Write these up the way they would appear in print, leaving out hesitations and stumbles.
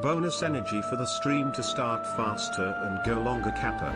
bonus energy for the stream to start faster and go longer, Kappa.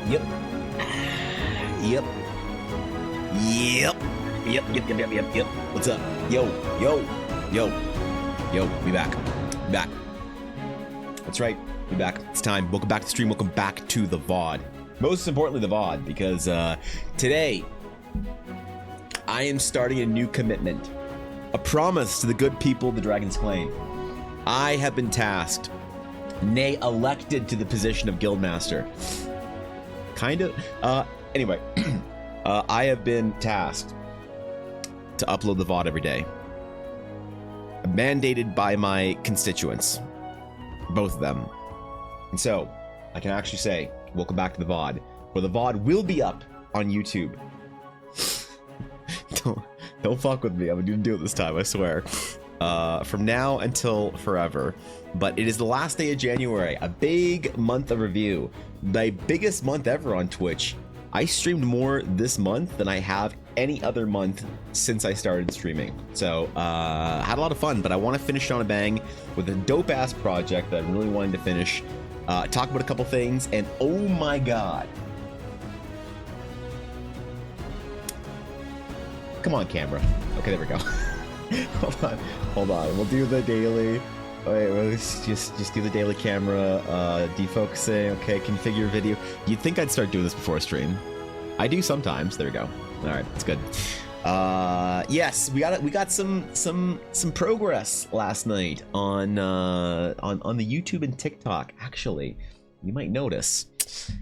Yep. What's up? Yo. We back. That's right. We back. It's time. Welcome back to the stream. Welcome back to the VOD. Most importantly, the VOD, because today I am starting a new commitment, a promise to the good people of the Dragon's Claim. I have been tasked, nay, elected to the position of Guildmaster. Kind of. Anyway, I have been tasked to upload the VOD every day, mandated by my constituents, both of them. And so I can actually say, welcome back to the VOD, where the VOD will be up on YouTube. Don't fuck with me. I'm gonna do it this time, I swear. From now until forever. But it is the last day of January, a big month of review. My biggest month ever on Twitch. I streamed more this month than I have any other month since I started streaming. So, had a lot of fun, but I want to finish on a bang with a dope-ass project that I really wanted to finish. Talk about a couple things, and oh my god. Come on, camera. Okay, there we go. Hold on. We'll do the daily. Wait, let's just do the daily camera, defocusing. Okay, configure video. You'd think I'd start doing this before a stream. I do sometimes. There we go. All right, that's good. Yes, we got some progress last night on the YouTube and TikTok. Actually, you might notice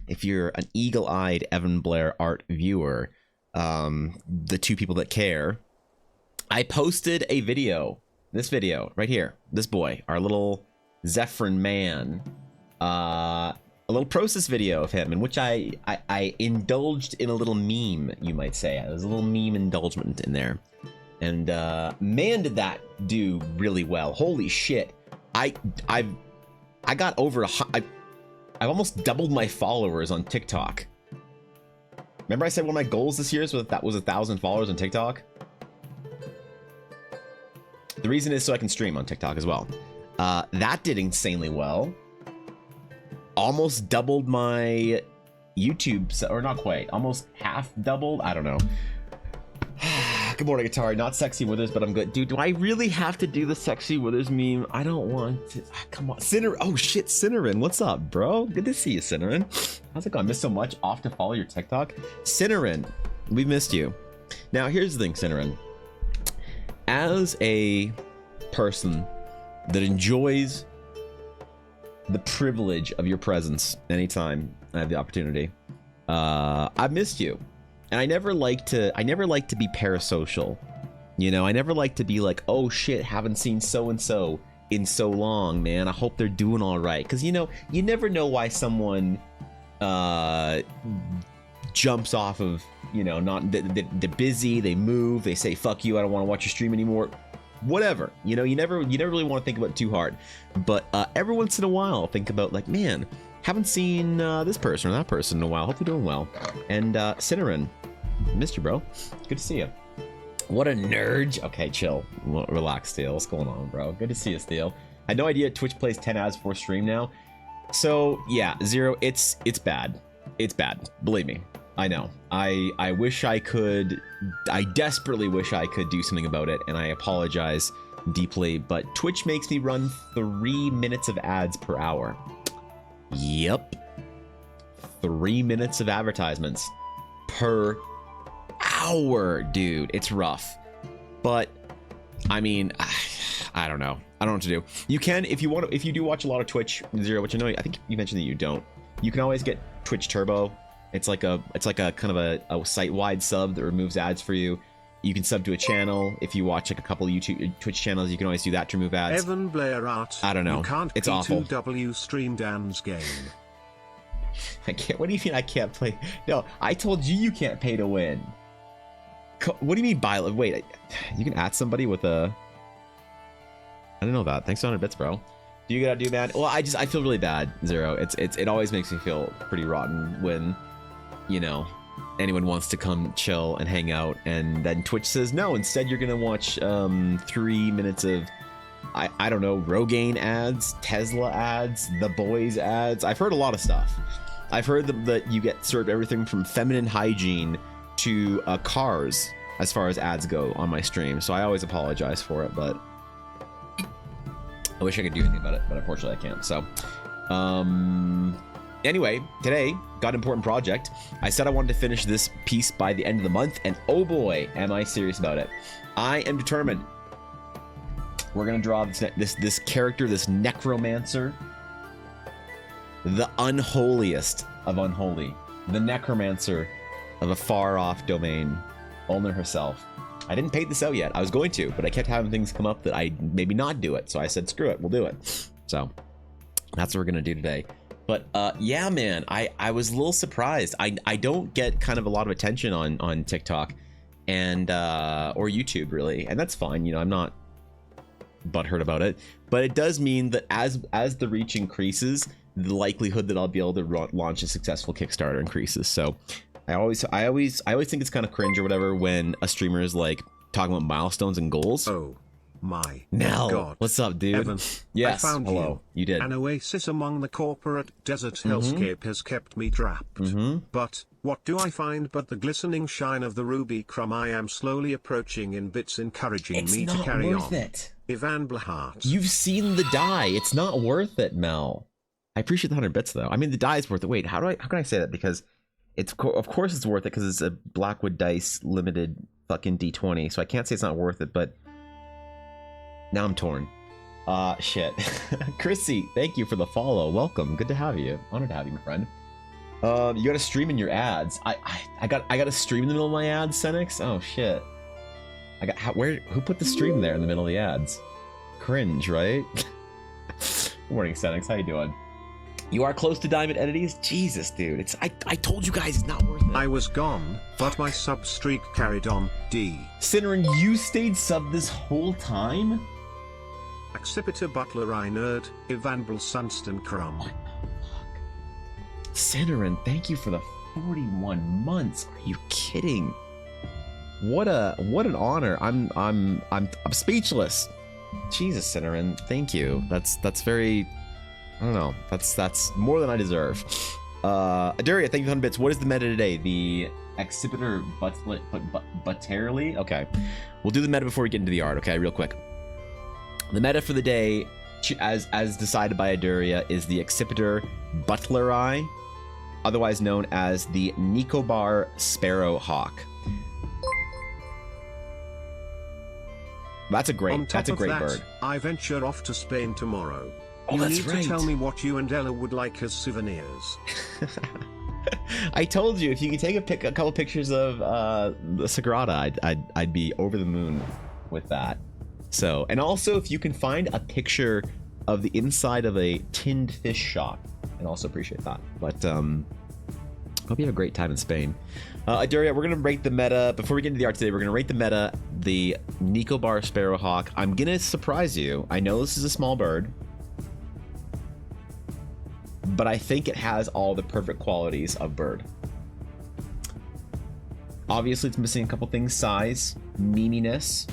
if you're an eagle-eyed Evan Blair Art viewer, the two people that care. I posted a video, this video right here, this boy, our little Zephyrin man, a little process video of him in which I indulged in a little meme, you might say. There's a little meme indulgement in there. And man, did that do really well. Holy shit. I got over I've almost doubled my followers on TikTok. Remember I said one of my goals this year was 1,000 followers on TikTok? The reason is so I can stream on TikTok as well. That did insanely well. Almost doubled my YouTube, or not quite, almost half doubled. I don't know. Good morning, Atari. Not Sexy Withers, but I'm good. Dude, do I really have to do the Sexy Withers meme? I don't want to. Come on. Oh shit, Cinnarin. What's up, bro? Good to see you, Cinnarin. How's it going? Missed so much. Off to follow your TikTok. Cinnarin, we missed you. Now, here's the thing, Cinnarin. As a person that enjoys the privilege of your presence anytime I have the opportunity, I've missed you. And I never like to be parasocial. You know, I never like to be like, oh shit, haven't seen so-and-so in so long, man. I hope they're doing all right. Because, you know, you never know why someone jumps off of, you know, they're busy, they move, they say, fuck you, I don't want to watch your stream anymore. Whatever. You know, you never really want to think about it too hard. But every once in a while, think about like, man, haven't seen this person or that person in a while. Hope you're doing well. And Cinnarin, missed you, bro. Good to see you. What a nerd. Okay, chill. Relax, Steel. What's going on, bro? Good to see you, Steel. I had no idea Twitch plays 10 ads before stream now. So yeah, Zero, it's bad. It's bad. Believe me. I know. I wish I could. I desperately wish I could do something about it, and I apologize deeply, but Twitch makes me run 3 minutes of ads per hour. Yep. 3 minutes of advertisements per hour, dude. It's rough. But I mean, I don't know. I don't know what to do. You can, if you do watch a lot of Twitch, Zero, which I know, I think you mentioned that you don't. You can always get Twitch Turbo. It's like a kind of a site-wide sub that removes ads for you. You can sub to a channel. If you watch like a couple of Twitch channels, you can always do that to remove ads. Evan Blair Art. I don't know. You can't it's awful. P2W stream Dan's game. I can't. What do you mean I can't play? No, I told you can't pay to win. What do you mean buy? Wait, you can add somebody with a. I don't know that. Thanks for 100 bits, bro. Do you gotta do that? Well, I feel really bad, Zero. It always makes me feel pretty rotten when, you know, anyone wants to come chill and hang out, and then Twitch says no. Instead, you're gonna watch 3 minutes of I don't know, Rogaine ads, Tesla ads, The Boys ads. I've heard a lot of stuff. I've heard that you get sort of everything from feminine hygiene to cars as far as ads go on my stream. So I always apologize for it, but I wish I could do anything about it, but unfortunately I can't. So, Anyway, today, got an important project. I said I wanted to finish this piece by the end of the month, and oh boy, am I serious about it. I am determined. We're gonna draw this character, this necromancer, the unholiest of unholy, the necromancer of a far-off domain, Ulner herself. I didn't paint this out yet. I was going to, but I kept having things come up that I maybe not do it. So I said, screw it, we'll do it. So that's what we're gonna do today. But yeah, man, I was a little surprised. I don't get kind of a lot of attention on TikTok and or YouTube really, and that's fine. You know, I'm not butthurt about it, but it does mean that as the reach increases, the likelihood that I'll be able to launch a successful Kickstarter increases. So I always think it's kind of cringe or whatever when a streamer is like talking about milestones and goals. Oh my Mel, God. what's up, dude? Evan, yes, I found hello. You did. An oasis among the corporate desert hellscape has kept me trapped. But what do I find but the glistening shine of the ruby crumb I am slowly approaching in bits, encouraging me to carry on. It's not worth it. Ivan Blahart. You've seen the die. It's not worth it, Mel. I appreciate the 100 bits though. I mean, the die is worth it. Wait, how can I say that? Because it's of course it's worth it because it's a Blackwood Dice limited fucking D20. So I can't say it's not worth it, but now I'm torn. Shit. Chrissy, thank you for the follow. Welcome. Good to have you. Honored to have you, my friend. You got to stream in your ads. I got to stream in the middle of my ads, Senix. Oh shit. Who put the stream there in the middle of the ads? Cringe, right? Good morning, Senix. How you doing? You are close to Diamond Entities? Jesus, dude. I told you guys it's not worth it. I was gone, but my sub streak carried on. D. Cinnamon, you stayed sub this whole time? Accipiter Butler I nerd, Evanbel Sunston Crumb. What the fuck? Cinnamon, thank you for the 41 months. Are you kidding? What an honor. I'm speechless. Jesus, Cinnamon, thank you. That's very, I don't know. That's more than I deserve. Aduria, thank you for 100 bits. What is the meta today? The Accipiter Butterly? Okay. We'll do the meta before we get into the art, okay, real quick. The meta for the day, as decided by Aduria, is the Accipiter Butleri, otherwise known as the Nicobar Sparrow Hawk. That's a great bird. I venture off to Spain tomorrow. Oh, you that's need right. to tell me what you and Ella would like as souvenirs. I told you if you could take a couple pictures of the Sagrada, I'd be over the moon with that. So, and also if you can find a picture of the inside of a tinned fish shop, I'd also appreciate that. But hope you have a great time in Spain. Aduria, we're gonna rate the meta before we get into the art today. We're gonna rate the meta, the Nicobar Sparrowhawk. I'm gonna surprise you. I know this is a small bird, but I think it has all the perfect qualities of bird. Obviously, it's missing a couple things: size, memeiness.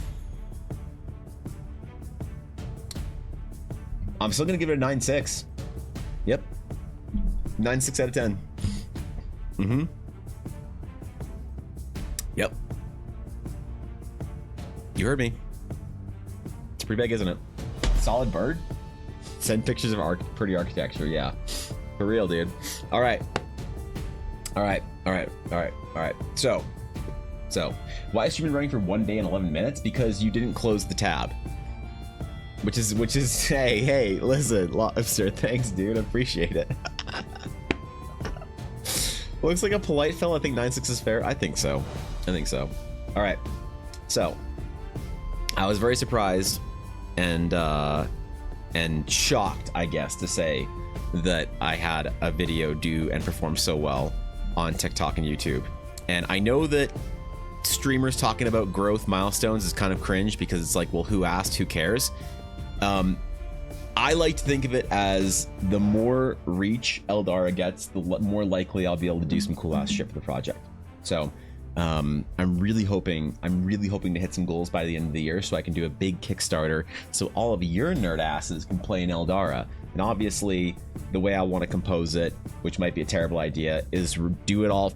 I'm still gonna give it a 9.6. Yep, 9.6 out of 10. Mm-hmm. Yep. You heard me. It's pretty big, isn't it? Solid bird. Send pictures of pretty architecture. Yeah, for real, dude. All right. So, why has she been running for 1 day and 11 minutes? Because you didn't close the tab. Which is hey, listen, Lobster, thanks, dude, appreciate it. Looks like a polite fella. I think 9.6 is fair. I think so. All right, so I was very surprised and shocked, I guess, to say that I had a video do and perform so well on TikTok and YouTube. And I know that streamers talking about growth milestones is kind of cringe because it's like, well, who asked? Who cares? I like to think of it as the more reach Eldara gets, the more likely I'll be able to do some cool ass shit for the project. So I'm really hoping to hit some goals by the end of the year so I can do a big Kickstarter so all of your nerd asses can play in Eldara. And obviously the way I want to compose it, which might be a terrible idea, is do it all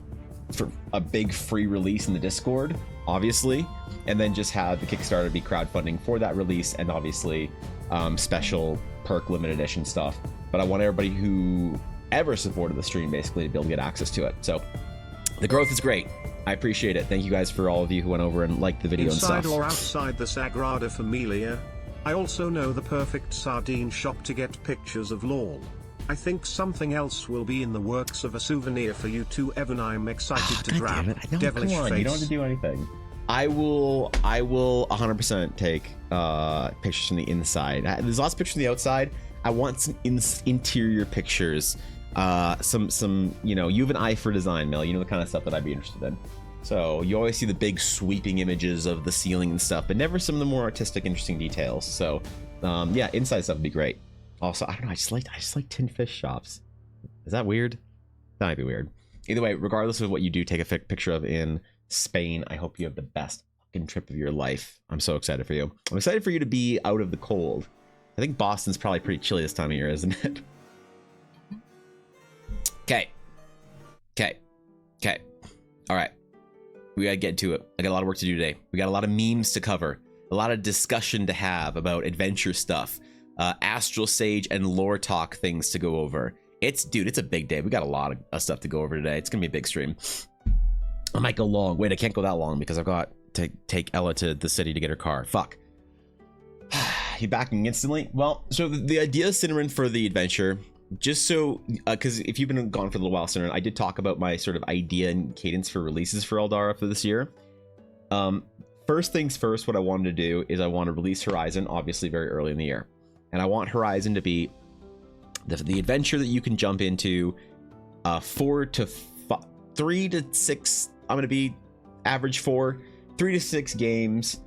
for a big free release in the Discord, obviously, and then just have the Kickstarter be crowdfunding for that release and obviously special perk limited edition stuff. But I want everybody who ever supported the stream, basically, to be able to get access to it. So the growth is great. I appreciate it. Thank you guys for all of you who went over and liked the video and stuff. Inside or outside the Sagrada Familia, I also know the perfect sardine shop to get pictures of LOL. I think something else will be in the works of a souvenir for you too, Evan. I'm excited to drop. Devilish come on, face. you don't have to do anything. I will 100% take pictures from the inside. There's lots of pictures from the outside. I want some interior pictures. Some you know, you have an eye for design, Mel. You know the kind of stuff that I'd be interested in. So you always see the big sweeping images of the ceiling and stuff, but never some of the more artistic, interesting details. So yeah, inside stuff would be great. Also, I don't know, I just like tin fish shops. Is that weird? That might be weird. Either way, regardless of what you do take a picture of in Spain, I hope you have the best fucking trip of your life. I'm so excited for you. I'm excited for you to be out of the cold. I think Boston's probably pretty chilly this time of year, isn't it? Okay. All right. We gotta get to it. I got a lot of work to do today. We got a lot of memes to cover, a lot of discussion to have about adventure stuff, Astral Sage and lore talk things to go over. Dude, it's a big day. We got a lot of stuff to go over today. It's gonna be a big stream. I might go long. Wait, I can't go that long because I've got to take Ella to the city to get her car. Fuck. You backing instantly? Well, so the idea, Cinnamon, for the adventure, just so, because if you've been gone for a little while, Cinnamon, I did talk about my sort of idea and cadence for releases for Eldara for this year. First things first, what I wanted to do is I want to release Horizon, obviously very early in the year. And I want Horizon to be the adventure that you can jump into 3 to 6, I'm going to be average 4, 3 to 6 games,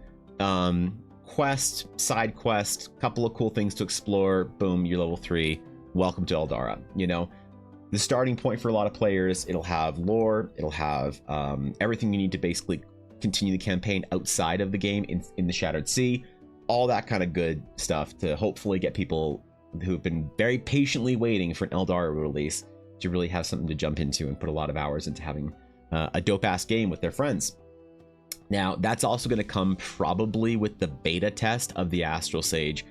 quest, side quest, couple of cool things to explore, boom, you're level 3. Welcome to Eldara. You know, the starting point for a lot of players, it'll have lore, it'll have everything you need to basically continue the campaign outside of the game in the Shattered Sea, all that kind of good stuff to hopefully get people who've been very patiently waiting for an Eldara release to really have something to jump into and put a lot of hours into having a dope-ass game with their friends. Now, that's also going to come probably with the beta test of the Astral Sage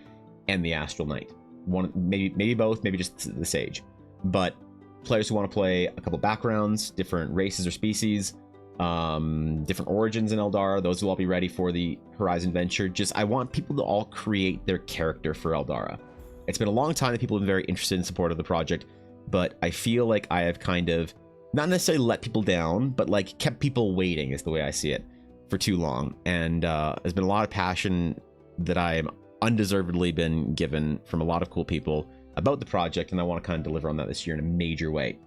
and the Astral Knight. One, maybe both, maybe just the Sage. But players who want to play a couple backgrounds, different races or species, different origins in Eldara, those will all be ready for the Horizon Venture. I want people to all create their character for Eldara. It's been a long time that people have been very interested in support of the project, but I feel like I have kind of, not necessarily let people down, but like kept people waiting is the way I see it for too long. And there's been a lot of passion that I am undeservedly been given from a lot of cool people about the project, and I want to kind of deliver on that this year in a major way.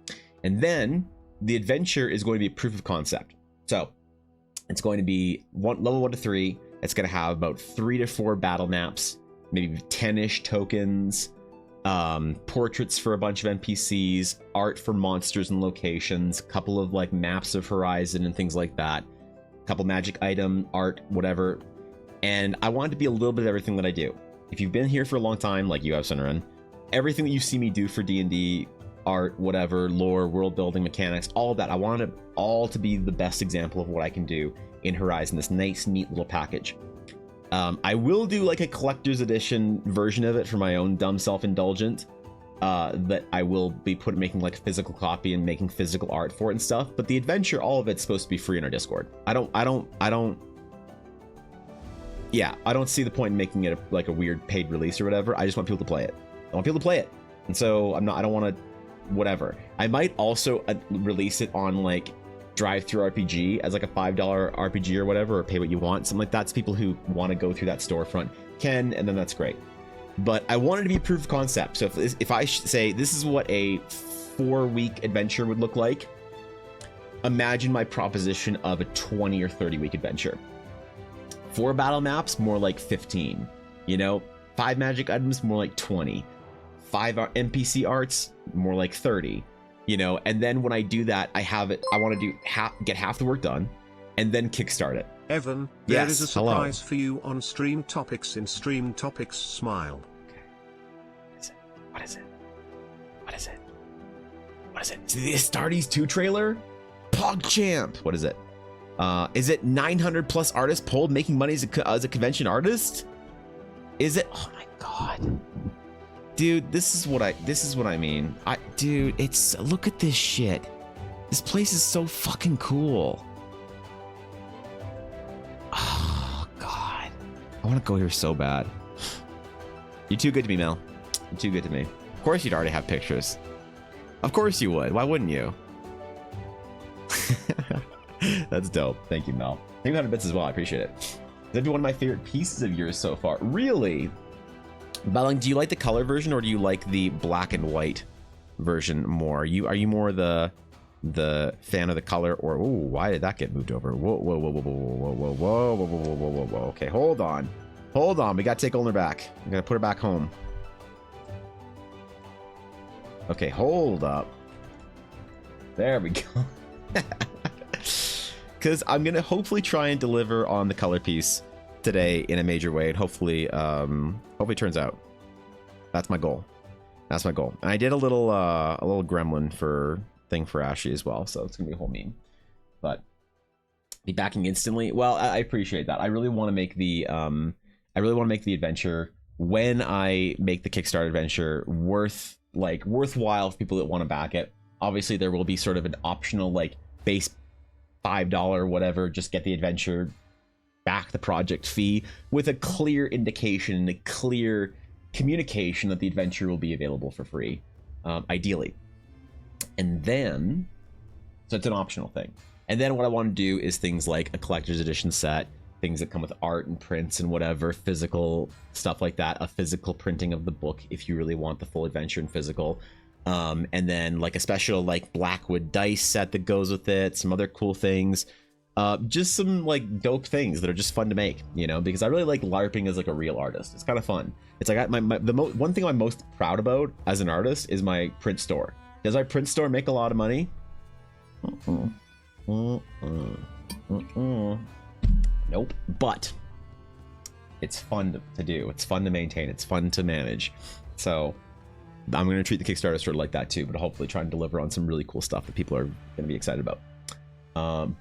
And then the adventure is going to be a proof of concept. So it's going to be level 1 to 3. It's going to have about 3 to 4 battle maps, maybe 10-ish tokens, portraits for a bunch of NPCs, art for monsters and locations, a couple of like maps of Horizon and things like that, a couple magic item, art, whatever. And I want it to be a little bit of everything that I do. If you've been here for a long time, like you have, Sunrun, everything that you see me do for D&D, art, whatever, lore, world building, mechanics, all of that, I want it all to be the best example of what I can do in Horizon, this nice, neat little package. I will do like a collector's edition version of it for my own dumb self-indulgent, that I will be making like a physical copy and making physical art for it and stuff. But the adventure, all of it's supposed to be free in our Discord. I don't see the point in making it like a weird paid release or whatever. I just want people to play it. I want people to play it. And so I don't want to, whatever. I might also release it on like Drive-Thru RPG as like a $5 RPG or whatever, or pay what you want. Something like that. So people who want to go through that storefront can, and then that's great. But I want it to be proof of concept. So if I say this is what a 4-week adventure would look like, imagine my proposition of a 20 or 30-week adventure. 4 battle maps, more like 15. You know, 5 magic items, more like 20. 5 NPC arts, more like 30. You know, and then when I do that, I want to get half the work done, and then kickstart it. Evan, there is a surprise for you on Stream Topics in Stream Topics Smile. Okay. What is it? Is it the Astartes 2 trailer? PogChamp. What is it? Is it 900 plus artists polled making money as a convention artist? Is it? Oh my god. Dude, this is what I mean. Dude, look at this shit. This place is so fucking cool. Oh god. I want to go here so bad. You're too good to me, Mel. You're too good to me. Of course you'd already have pictures. Of course you would. Why wouldn't you? That's dope. Thank you, Mel. Thank you 100 bits as well. I appreciate it. That'd be one of my favorite pieces of yours so far. Really? Balang, do you like the color version or do you like the black and white version more? Are you more the fan of the color, or ooh, why did that get moved over? Whoa, whoa, whoa, whoa, whoa, whoa, whoa, whoa, whoa, whoa, whoa, whoa, whoa. Okay, hold on. Hold on. We gotta take Olner back. We gotta put her back home. Okay, hold up. There we go. Because I'm gonna hopefully try and deliver on the color piece today in a major way, and hopefully it turns out. That's my goal. That's my goal. And I did a little gremlin thing for Ashley as well, so it's gonna be a whole meme. But be backing instantly. Well, I appreciate that. I really want to make the adventure, when I make the Kickstarter adventure, worthwhile for people that want to back it. Obviously, there will be sort of an optional base $5 whatever, just get the adventure, back the project fee, with a clear indication and a clear communication that the adventure will be available for free, ideally. And then, so it's an optional thing. And then what I want to do is things like a collector's edition set, things that come with art and prints and whatever, physical stuff like that, a physical printing of the book if you really want the full adventure in physical. And then a special Blackwood dice set that goes with it, some other cool things, just some dope things that are just fun to make, because I really like LARPing as a real artist. It's kind of fun. It's one thing I'm most proud about as an artist is my print store. Does our print store make a lot of money? Nope. But it's fun to do. It's fun to maintain. It's fun to manage. So I'm going to treat the Kickstarter sort of like that too, but hopefully try and deliver on some really cool stuff that people are going to be excited about.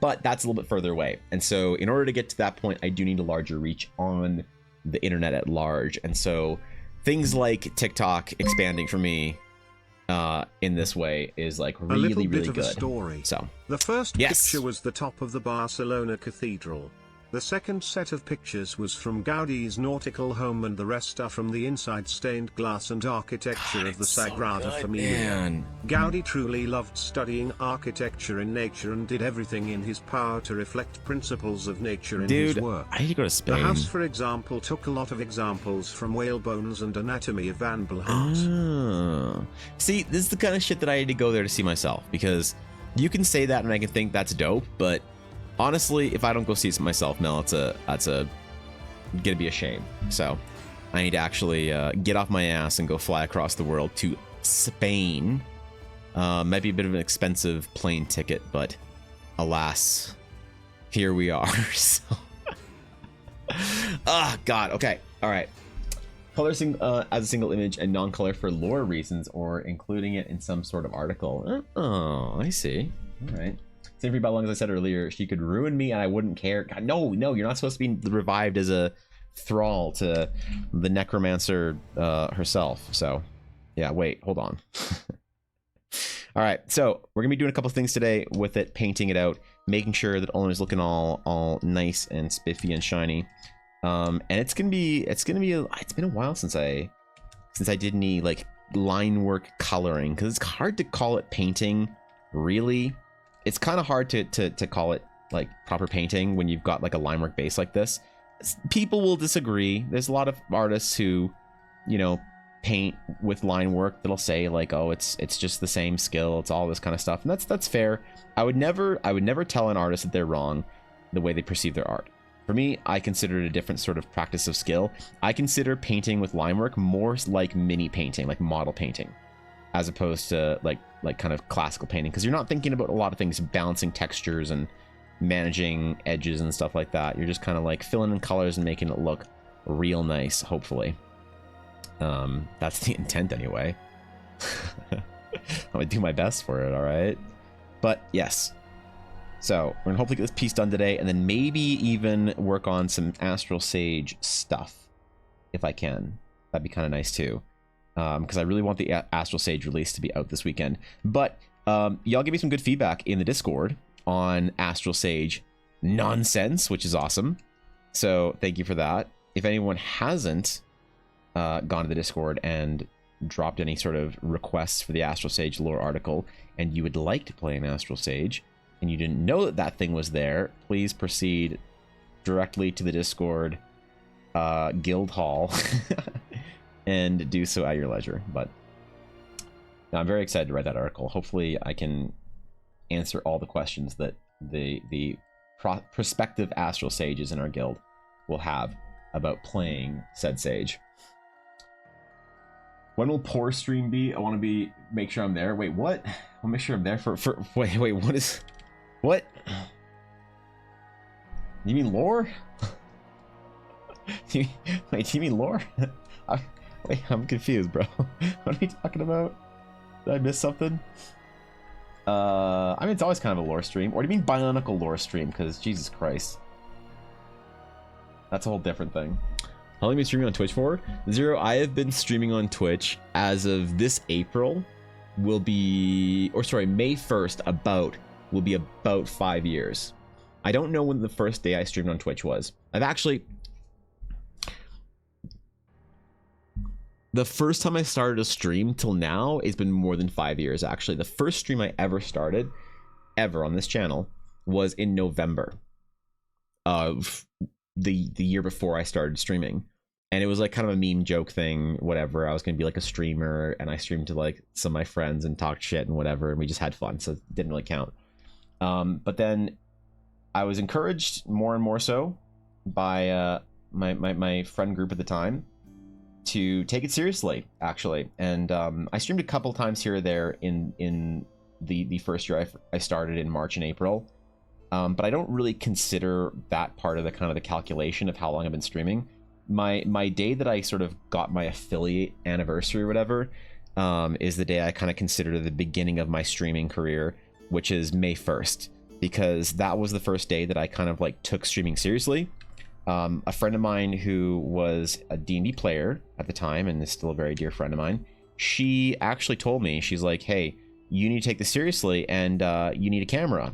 But that's a little bit further away. And so in order to get to that point, I do need a larger reach on the internet at large. And so things like TikTok expanding for me in this way is really, really good. A story. So the first picture was the top of the Barcelona Cathedral. The second set of pictures was from Gaudi's nautical home, and the rest are from the inside stained glass and architecture of the Sagrada Familia. Man. Gaudi truly loved studying architecture in nature and did everything in his power to reflect principles of nature in his work. I need to go to Spain. The house, for example, took a lot of examples from whale bones and anatomy of Van Belhout. See, this is the kind of shit that I need to go there to see myself, because you can say that and I can think that's dope, but honestly, if I don't go see it myself, Mel, that's gonna be a shame. So I need to actually get off my ass and go fly across the world to Spain. Might be a bit of an expensive plane ticket, but alas, here we are. So God. Okay. All right. Color as a single image and non-color for lore reasons, or including it in some sort of article. Oh, I see. All right. Same for Long, as I said earlier, she could ruin me and I wouldn't care. God, no, you're not supposed to be revived as a thrall to the necromancer herself. So, yeah, wait, hold on. All right, so we're gonna be doing a couple things today with it, painting it out, making sure that Olner's looking all nice and spiffy and shiny. And it's been a while since I did any line work coloring, because it's hard to call it painting, really. It's kind of hard to call it proper painting when you've got a line work base like this. People will disagree. There's a lot of artists who, paint with line work that'll say oh, it's just the same skill. It's all this kind of stuff, and that's fair. I would never tell an artist that they're wrong the way they perceive their art. For me, I consider it a different sort of practice of skill. I consider painting with line work more like mini painting, like model painting, as opposed to kind of classical painting, because you're not thinking about a lot of things, balancing textures and managing edges and stuff like that. You're just kind of filling in colors and making it look real nice, hopefully. That's the intent anyway. I'm gonna do my best for it, all right? But yes, so we're gonna hopefully get this piece done today, and then maybe even work on some Astral Sage stuff if I can. That'd be kind of nice too. because I really want the Astral Sage release to be out this weekend. But y'all give me some good feedback in the Discord on Astral Sage nonsense, which is awesome. So thank you for that. If anyone hasn't gone to the Discord and dropped any sort of requests for the Astral Sage lore article, and you would like to play an Astral Sage, and you didn't know that that thing was there, please proceed directly to the Discord guild hall and do so at your leisure. But no, I'm very excited to write that article. Hopefully I can answer all the questions that the prospective Astral Sages in our guild will have about playing said Sage. When will Pour stream be? I want to make sure I'm there. Wait, what? I'll make sure I'm there for wait, what? You mean lore? Do you mean lore? Wait, I'm confused, bro. What are you talking about? Did I miss something? I mean, it's always kind of a lore stream. Or do you mean Bionicle lore stream? Because Jesus Christ, that's a whole different thing. How long have you been streaming on Twitch for? Zero. I have been streaming on Twitch as of this April. May 1st. Will be about 5 years. I don't know when the first day I streamed on Twitch was. The first time I started a stream till now, it's been more than 5 years, actually. The first stream I ever started, on this channel, was in November of the year before I started streaming. And it was like kind of a meme joke thing, whatever. I was going to be like a streamer, and I streamed to like some of my friends and talked shit and whatever, and we just had fun, so it didn't really count. But then I was encouraged more and more so by my friend group at the time to take it seriously, actually. And I streamed a couple times here or there in the first year I started in March and April. But I don't really consider that part of the kind of the calculation of how long I've been streaming. My day that I sort of got my affiliate anniversary or whatever is the day I kind of consider the beginning of my streaming career, which is May 1st, because that was the first day that I kind of like took streaming seriously. A friend of mine who was a D&D player at the time and is still a very dear friend of mine, she actually told me, she's like, hey, you need to take this seriously, and you need a camera.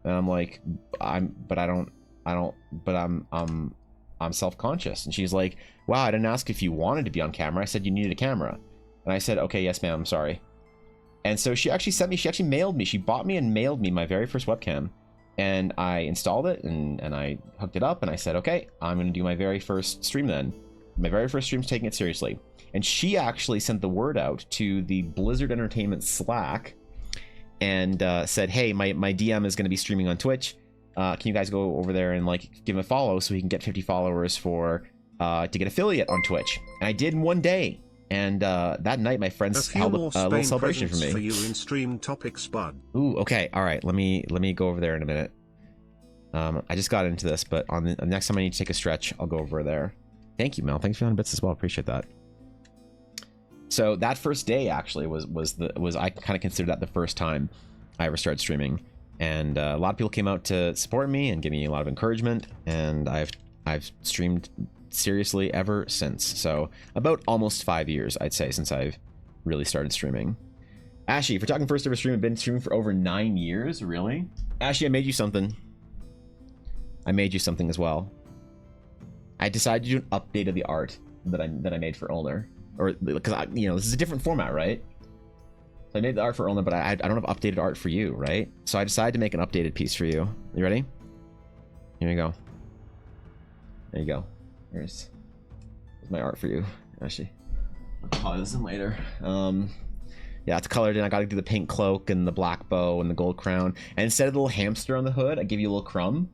And I'm like, I'm self-conscious. And she's like, wow, I didn't ask if you wanted to be on camera. I said you needed a camera. And I said, okay, yes, ma'am, I'm sorry. And so she actually mailed me. She bought me and mailed me my very first webcam. And I installed it and I hooked it up, and I said, okay, I'm going to do my very first stream then. My very first stream's taking it seriously. And she actually sent the word out to the Blizzard Entertainment Slack and said, hey, my DM is going to be streaming on Twitch. Can you guys go over there and like give him a follow so he can get 50 followers to get affiliate on Twitch? And I did in one day. And that night, my friends held a little celebration for me. For you in stream topics, bud. Ooh, okay, all right. Let me go over there in a minute. I just got into this, but on the next time I need to take a stretch, I'll go over there. Thank you, Mel. Thanks for 100 bits as well. Appreciate that. So that first day actually was I kind of consider that the first time I ever started streaming, and a lot of people came out to support me and give me a lot of encouragement, and I've streamed seriously ever since. So about almost 5 years, I'd say, since I've really started streaming. Ashy, if we're talking first ever stream, I've been streaming for over 9 years. Really? Ashy, I made you something. I made you something as well. I decided to do an update of the art that I made for Ulner, or because this is a different format, right? So I made the art for Ulner, but I don't have updated art for you, right? So I decided to make an updated piece for you. You ready? Here you go. There you go. Here's my art for you, Ashley. I'll color this in later. Yeah, it's colored in. I got to do the pink cloak and the black bow and the gold crown. And instead of the little hamster on the hood, I give you a little crumb.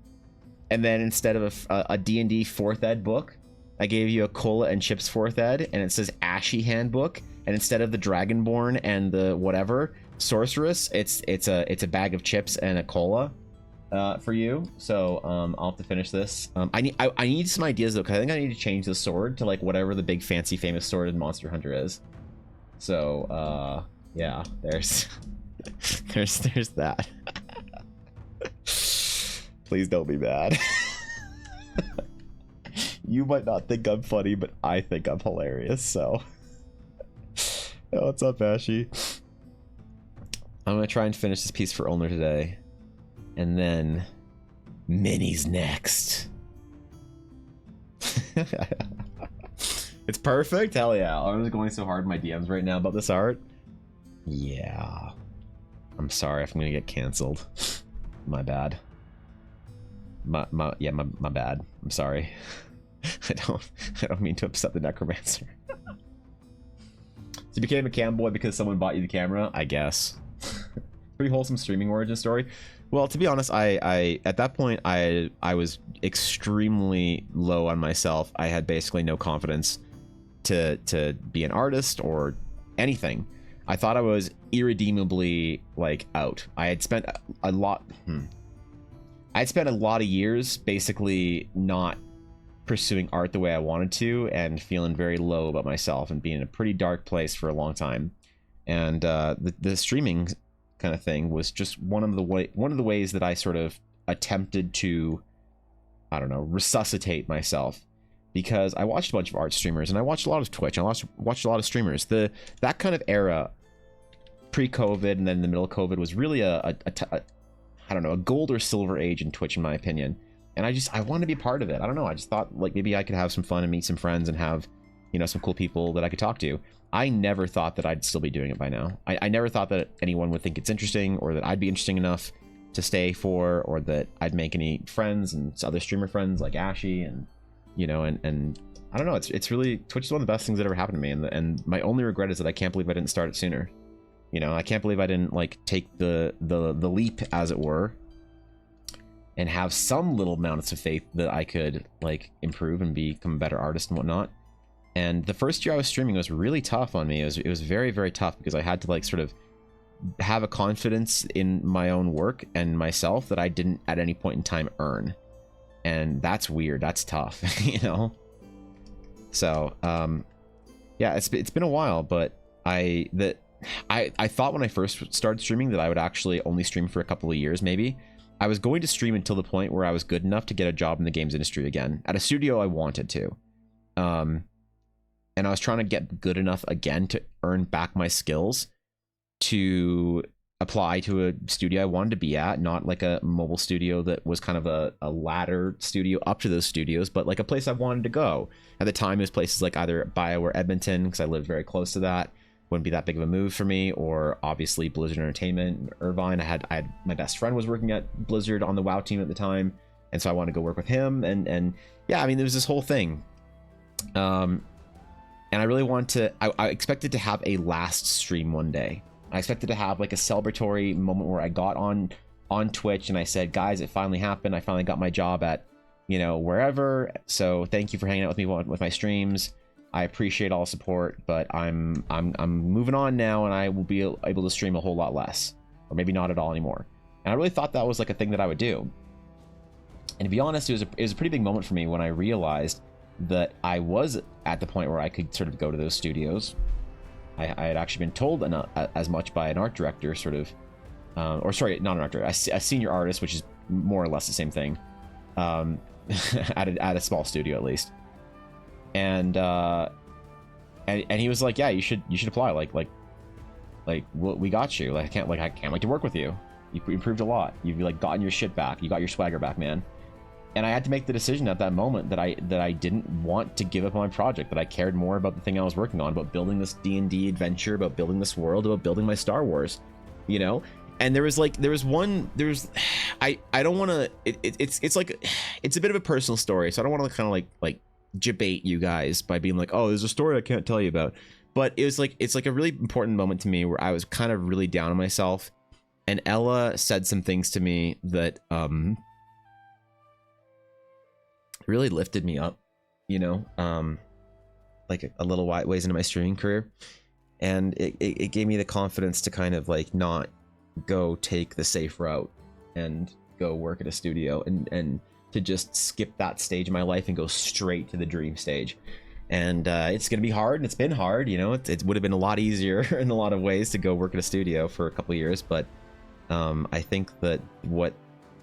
And then instead of a D&D 4th ed book, I gave you a Cola and Chips 4th ed, and it says Ashy Handbook. And instead of the Dragonborn and the whatever sorceress, it's a bag of chips and a cola. For you, so I'll have to finish this. I need some ideas though, because I think I need to change the sword to like whatever the big fancy famous sword in Monster Hunter is. So yeah, there's that. Please don't be bad. You might not think I'm funny, but I think I'm hilarious. So Oh, what's up, Ashy? I'm gonna try and finish this piece for Ulner today, and then Minnie's next. It's perfect. Hell yeah! I'm just going so hard in my DMs right now about this art. Yeah, I'm sorry if I'm gonna get canceled. My bad. My bad. I'm sorry. I don't mean to upset the necromancer. So you became a cam boy because someone bought you the camera? I guess. Pretty wholesome streaming origin story. Well, to be honest, I at that point I was extremely low on myself. I had basically no confidence to be an artist or anything. I thought I was irredeemably like out. I had spent a lot I'd spent a lot of years basically not pursuing art the way I wanted to, and feeling very low about myself and being in a pretty dark place for a long time. And the streaming kind of thing was just one of the ways that I sort of attempted to, I don't know, resuscitate myself, because I watched a bunch of art streamers and I watched a lot of Twitch. I watched a lot of streamers. That kind of era, pre-COVID and then the middle of COVID, was really I don't know, a gold or silver age in Twitch, in my opinion. And I want to be part of it. I don't know. I just thought like maybe I could have some fun and meet some friends and have, you know, some cool people that I could talk to. I never thought that I'd still be doing it by now. I never thought that anyone would think it's interesting, or that I'd be interesting enough to stay for, or that I'd make any friends and other streamer friends like Ashy, and, you know, and I don't know. It's really, Twitch is one of the best things that ever happened to me. And my only regret is that I can't believe I didn't start it sooner. You know, I can't believe I didn't like take the leap, as it were, and have some little amounts of faith that I could like improve and become a better artist and whatnot. And the first year I was streaming was really tough on me. It was very, very tough, because I had to like sort of have a confidence in my own work and myself that I didn't at any point in time earn. And that's weird. That's tough, you know? So, yeah, it's been a while, but I thought when I first started streaming that I would actually only stream for a couple of years, maybe. I was going to stream until the point where I was good enough to get a job in the games industry again, at a studio I wanted to. And I was trying to get good enough again to earn back my skills to apply to a studio I wanted to be at, not like a mobile studio that was kind of a ladder studio up to those studios, but like a place I wanted to go. At the time, it was places like either Bio or Edmonton, because I lived very close to that. Wouldn't be that big of a move for me, or obviously Blizzard Entertainment, Irvine. I had my best friend was working at Blizzard on the WoW team at the time, and so I wanted to go work with him. And yeah, I mean, there was this whole thing. And I really want to, I expected to have a last stream one day. I expected to have like a celebratory moment where I got on Twitch and I said, guys, it finally happened. I finally got my job at, you know, wherever. So thank you for hanging out with me with my streams. I appreciate all the support, but I'm moving on now, and I will be able to stream a whole lot less, or maybe not at all anymore. And I really thought that was like a thing that I would do. And to be honest, it was a pretty big moment for me when I realized that I was at the point where I could sort of go to those studios. I had actually been told as much by an art director, sort of, or sorry, not an art director, a senior artist, which is more or less the same thing, at a small studio at least. And he was like, yeah, you should apply. Like we got you. Like I can't wait to work with you. You improved a lot. You've like gotten your shit back. You got your swagger back, man. And I had to make the decision at that moment that I didn't want to give up on my project, that I cared more about the thing I was working on, about building this D&D adventure, about building this world, about building my Star Wars, you know? And I don't want to, it's like, it's a bit of a personal story. So I don't want to kind of like debate you guys by being like, oh, there's a story I can't tell you about. But it's like a really important moment to me where I was kind of really down on myself. And Ella said some things to me that, really lifted me up, you know, like a little ways into my streaming career. And it gave me the confidence to kind of like not go take the safe route and go work at a studio, and to just skip that stage of my life and go straight to the dream stage. And it's gonna be hard, and it's been hard, you know. It would have been a lot easier in a lot of ways to go work at a studio for a couple of years, but I think that what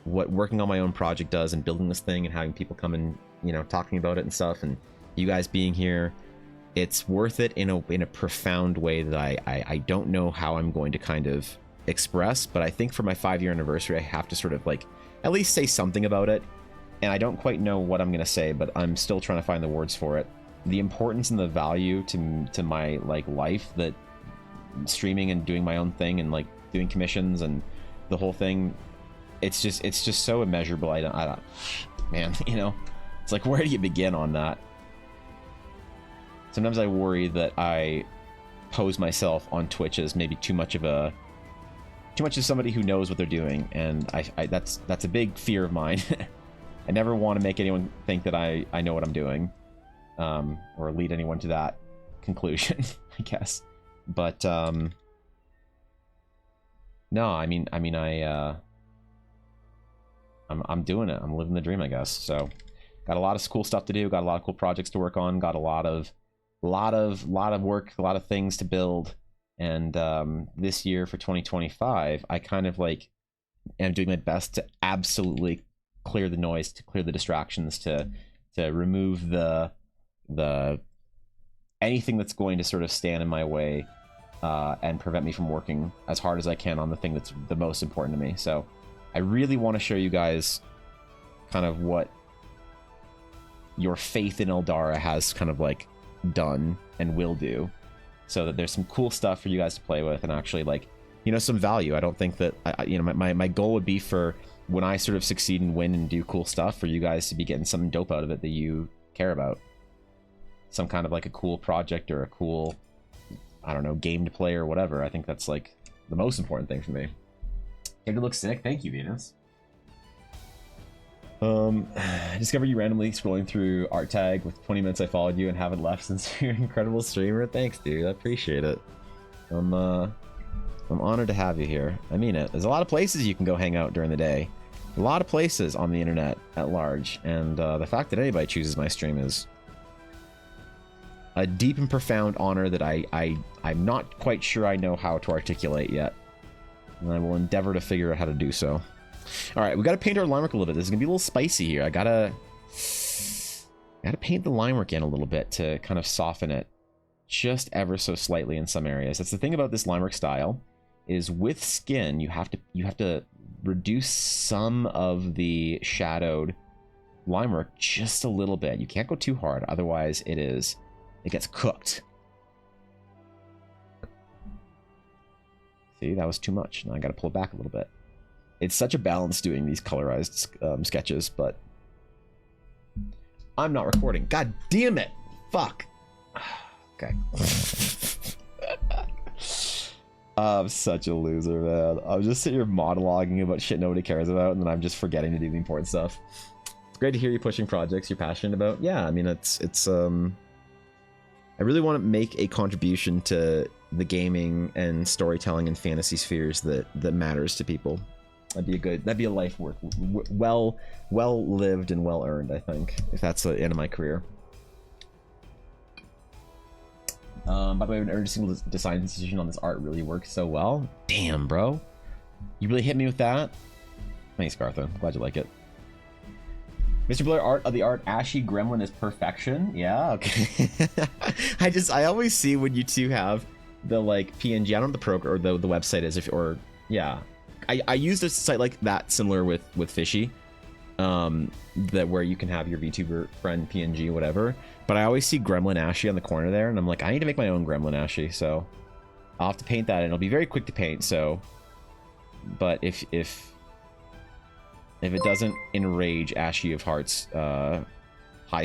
working on my own project does, and building this thing and having people come and, you know, talking about it and stuff, and you guys being here, it's worth it in a profound way that I don't know how I'm going to kind of express, but I think for my 5-year anniversary, I have to sort of like at least say something about it. And I don't quite know what I'm going to say, but I'm still trying to find the words for it. The importance and the value to my like life that streaming and doing my own thing and like doing commissions and the whole thing, it's just so immeasurable. I don't man, you know, it's like, where do you begin on that? Sometimes I worry that I pose myself on Twitch as maybe too much of somebody who knows what they're doing, and I that's a big fear of mine. I never want to make anyone think that I know what I'm doing, or lead anyone to that conclusion, I guess. But no, I'm doing it. I'm living the dream, I guess. So, got a lot of cool stuff to do. Got a lot of cool projects to work on. Got a lot of work, a lot of things to build. And this year for 2025, I kind of like am doing my best to absolutely clear the noise, to clear the distractions, to remove the anything that's going to sort of stand in my way and prevent me from working as hard as I can on the thing that's the most important to me. So I really want to show you guys kind of what your faith in Eldara has kind of like done and will do, so that there's some cool stuff for you guys to play with and actually like, you know, some value. I don't think that my goal would be for when I sort of succeed and win and do cool stuff, for you guys to be getting something dope out of it that you care about. Some kind of like a cool project or a cool, I don't know, game to play or whatever. I think that's like the most important thing for me. It looks sick. Thank you, Venus. I discovered you randomly scrolling through art tag with 20 minutes I followed you and haven't left since you're an incredible streamer. Thanks, dude. I appreciate it. I'm honored to have you here. I mean it. There's a lot of places you can go hang out during the day. A lot of places on the internet at large, and the fact that anybody chooses my stream is a deep and profound honor that I'm not quite sure I know how to articulate yet, and I will endeavor to figure out how to do so. All right, we got to paint our line work a little bit. This is gonna be a little spicy here. I gotta paint the line work in a little bit to kind of soften it just ever so slightly in some areas. That's the thing about this line work style, is with skin you have to reduce some of the shadowed line work just a little bit. You can't go too hard, otherwise it gets cooked. See, that was too much. Now I got to pull it back a little bit. It's such a balance doing these colorized sketches, but I'm not recording. God damn it! Fuck. Okay. I'm such a loser, man. I'm just sitting here monologuing about shit nobody cares about, and then I'm just forgetting to do the important stuff. It's great to hear you pushing projects you're passionate about. Yeah, I mean, it's I really want to make a contribution to the gaming and storytelling and fantasy spheres that matters to people. That'd be a life worth well lived and well earned, I think, if that's the end of my career. By the way, every single design decision on this art really works so well. Damn, bro, you really hit me with that. Thanks, Gartha. Glad you like it. Mr. Blair, art of the art, Ashy Gremlin is perfection. Yeah, okay. I always see when you two have the like PNG. I don't know what the program or the website is, yeah. I used a site like that similar with Fishy, that where you can have your VTuber friend PNG or whatever. But I always see Gremlin Ashy on the corner there, and I'm like, I need to make my own Gremlin Ashy. So I'll have to paint that, and it'll be very quick to paint. So, but if it doesn't enrage Ashy of Heart's high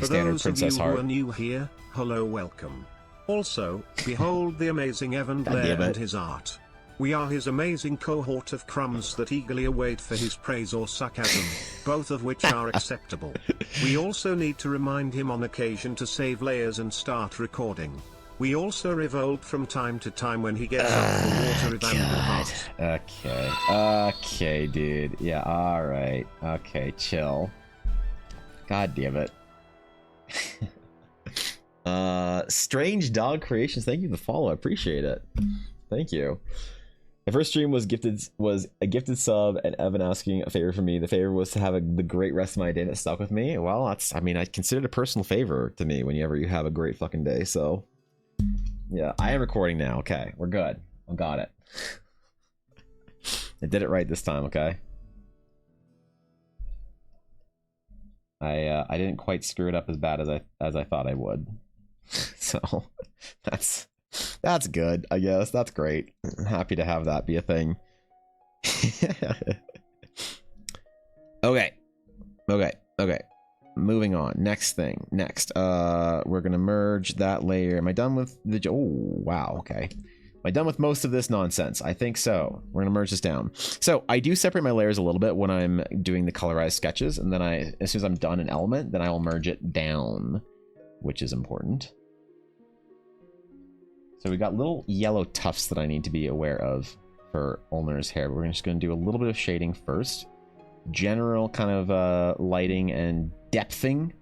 standard Princess Heart. For those of you who are new here, hello, welcome. Also, behold the amazing Evan Blair and his art. We are his amazing cohort of crumbs that eagerly await for his praise or sarcasm, both of which are acceptable. We also need to remind him on occasion to save layers and start recording. We also revolt from time to time when he gets up the water with ample heart. Okay, dude. Yeah, alright. Okay, chill. God damn it. Strange Dog Creations, thank you for the follow. I appreciate it. Thank you. My first stream was a gifted sub and Evan asking a favor from me. The favor was to have the great rest of my day that stuck with me. Well, I consider it a personal favor to me whenever you have a great fucking day. So Yeah, I am recording now. Okay, we're good. I got it. I did it right this time, okay? I didn't quite screw it up as bad as I thought I would. So that's good, I guess. That's great. I'm happy to have that be a thing. Okay. Moving on. Next. We're gonna merge that layer. Am I done with the? Oh wow. Okay. Am I done with most of this nonsense? I think so. We're gonna merge this down. So I do separate my layers a little bit when I'm doing the colorized sketches, and then as soon as I'm done an element, then I will merge it down, which is important. So we got little yellow tufts that I need to be aware of for Ulner's hair. But we're just gonna do a little bit of shading first, general kind of lighting and depthing,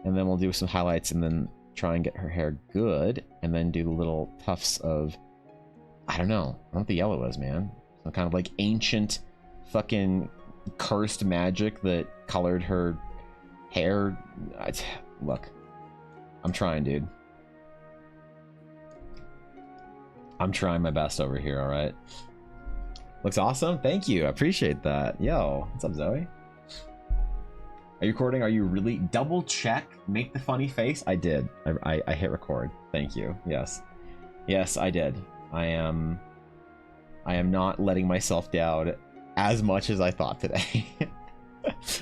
and then we'll do some highlights, and then try and get her hair good, and then do the little tufts of, I don't know what the yellow is, man. Some kind of like ancient fucking cursed magic that colored her hair. Look, I'm trying, dude. I'm trying my best over here, all right? Looks awesome. Thank you. I appreciate that. Yo, what's up, Zoe? Are you recording? Are you really? Double check. Make the funny face. I did. I hit record. Thank you. Yes. Yes, I did. I am not letting myself down as much as I thought today.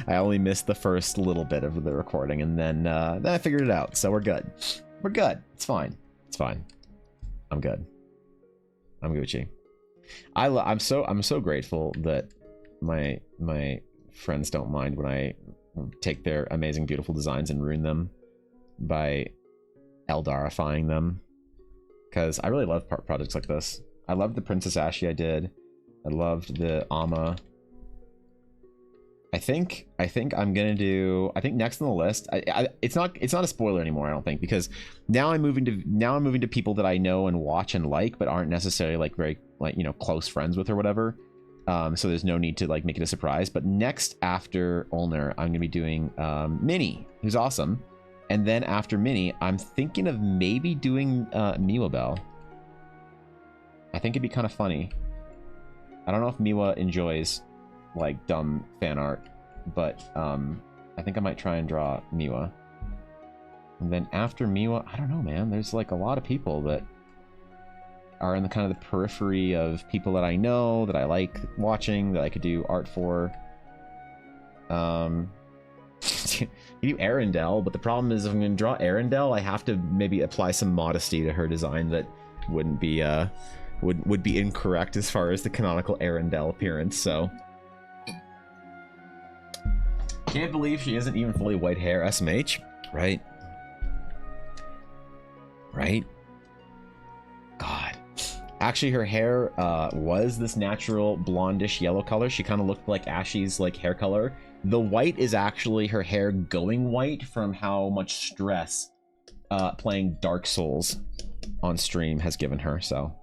I only missed the first little bit of the recording, and then I figured it out. So we're good. We're good. It's fine. It's fine. I'm good. I'm Gucci. I'm so grateful that my friends don't mind when I take their amazing, beautiful designs and ruin them by Eldarifying them, because I really love projects like this. I loved the Princess Ashy I did. I loved the Amma. I think I'm gonna do. I think next on the list. It's not a spoiler anymore. I don't think, because now I'm moving to people that I know and watch and like, but aren't necessarily like very close friends with or whatever. So there's no need to like make it a surprise. But next after Ulner, I'm gonna be doing Minnie, who's awesome, and then after Minnie, I'm thinking of maybe doing Miwa Bell. I think it'd be kind of funny. I don't know if Miwa enjoys like dumb fan art, but I think I might try and draw Miwa. And then after Miwa, I don't know, man. There's like a lot of people that are in the kind of the periphery of people that I know, that I like watching, that I could do art for. You do Arendelle, but the problem is if I'm going to draw Arendelle, I have to maybe apply some modesty to her design that wouldn't be would be incorrect as far as the canonical Arendelle appearance. So can't believe she isn't even fully white hair SMH, right? God. Actually, her hair was this natural blondish yellow color. She kind of looked like Ashy's like hair color. The white is actually her hair going white from how much stress playing Dark Souls on stream has given her. So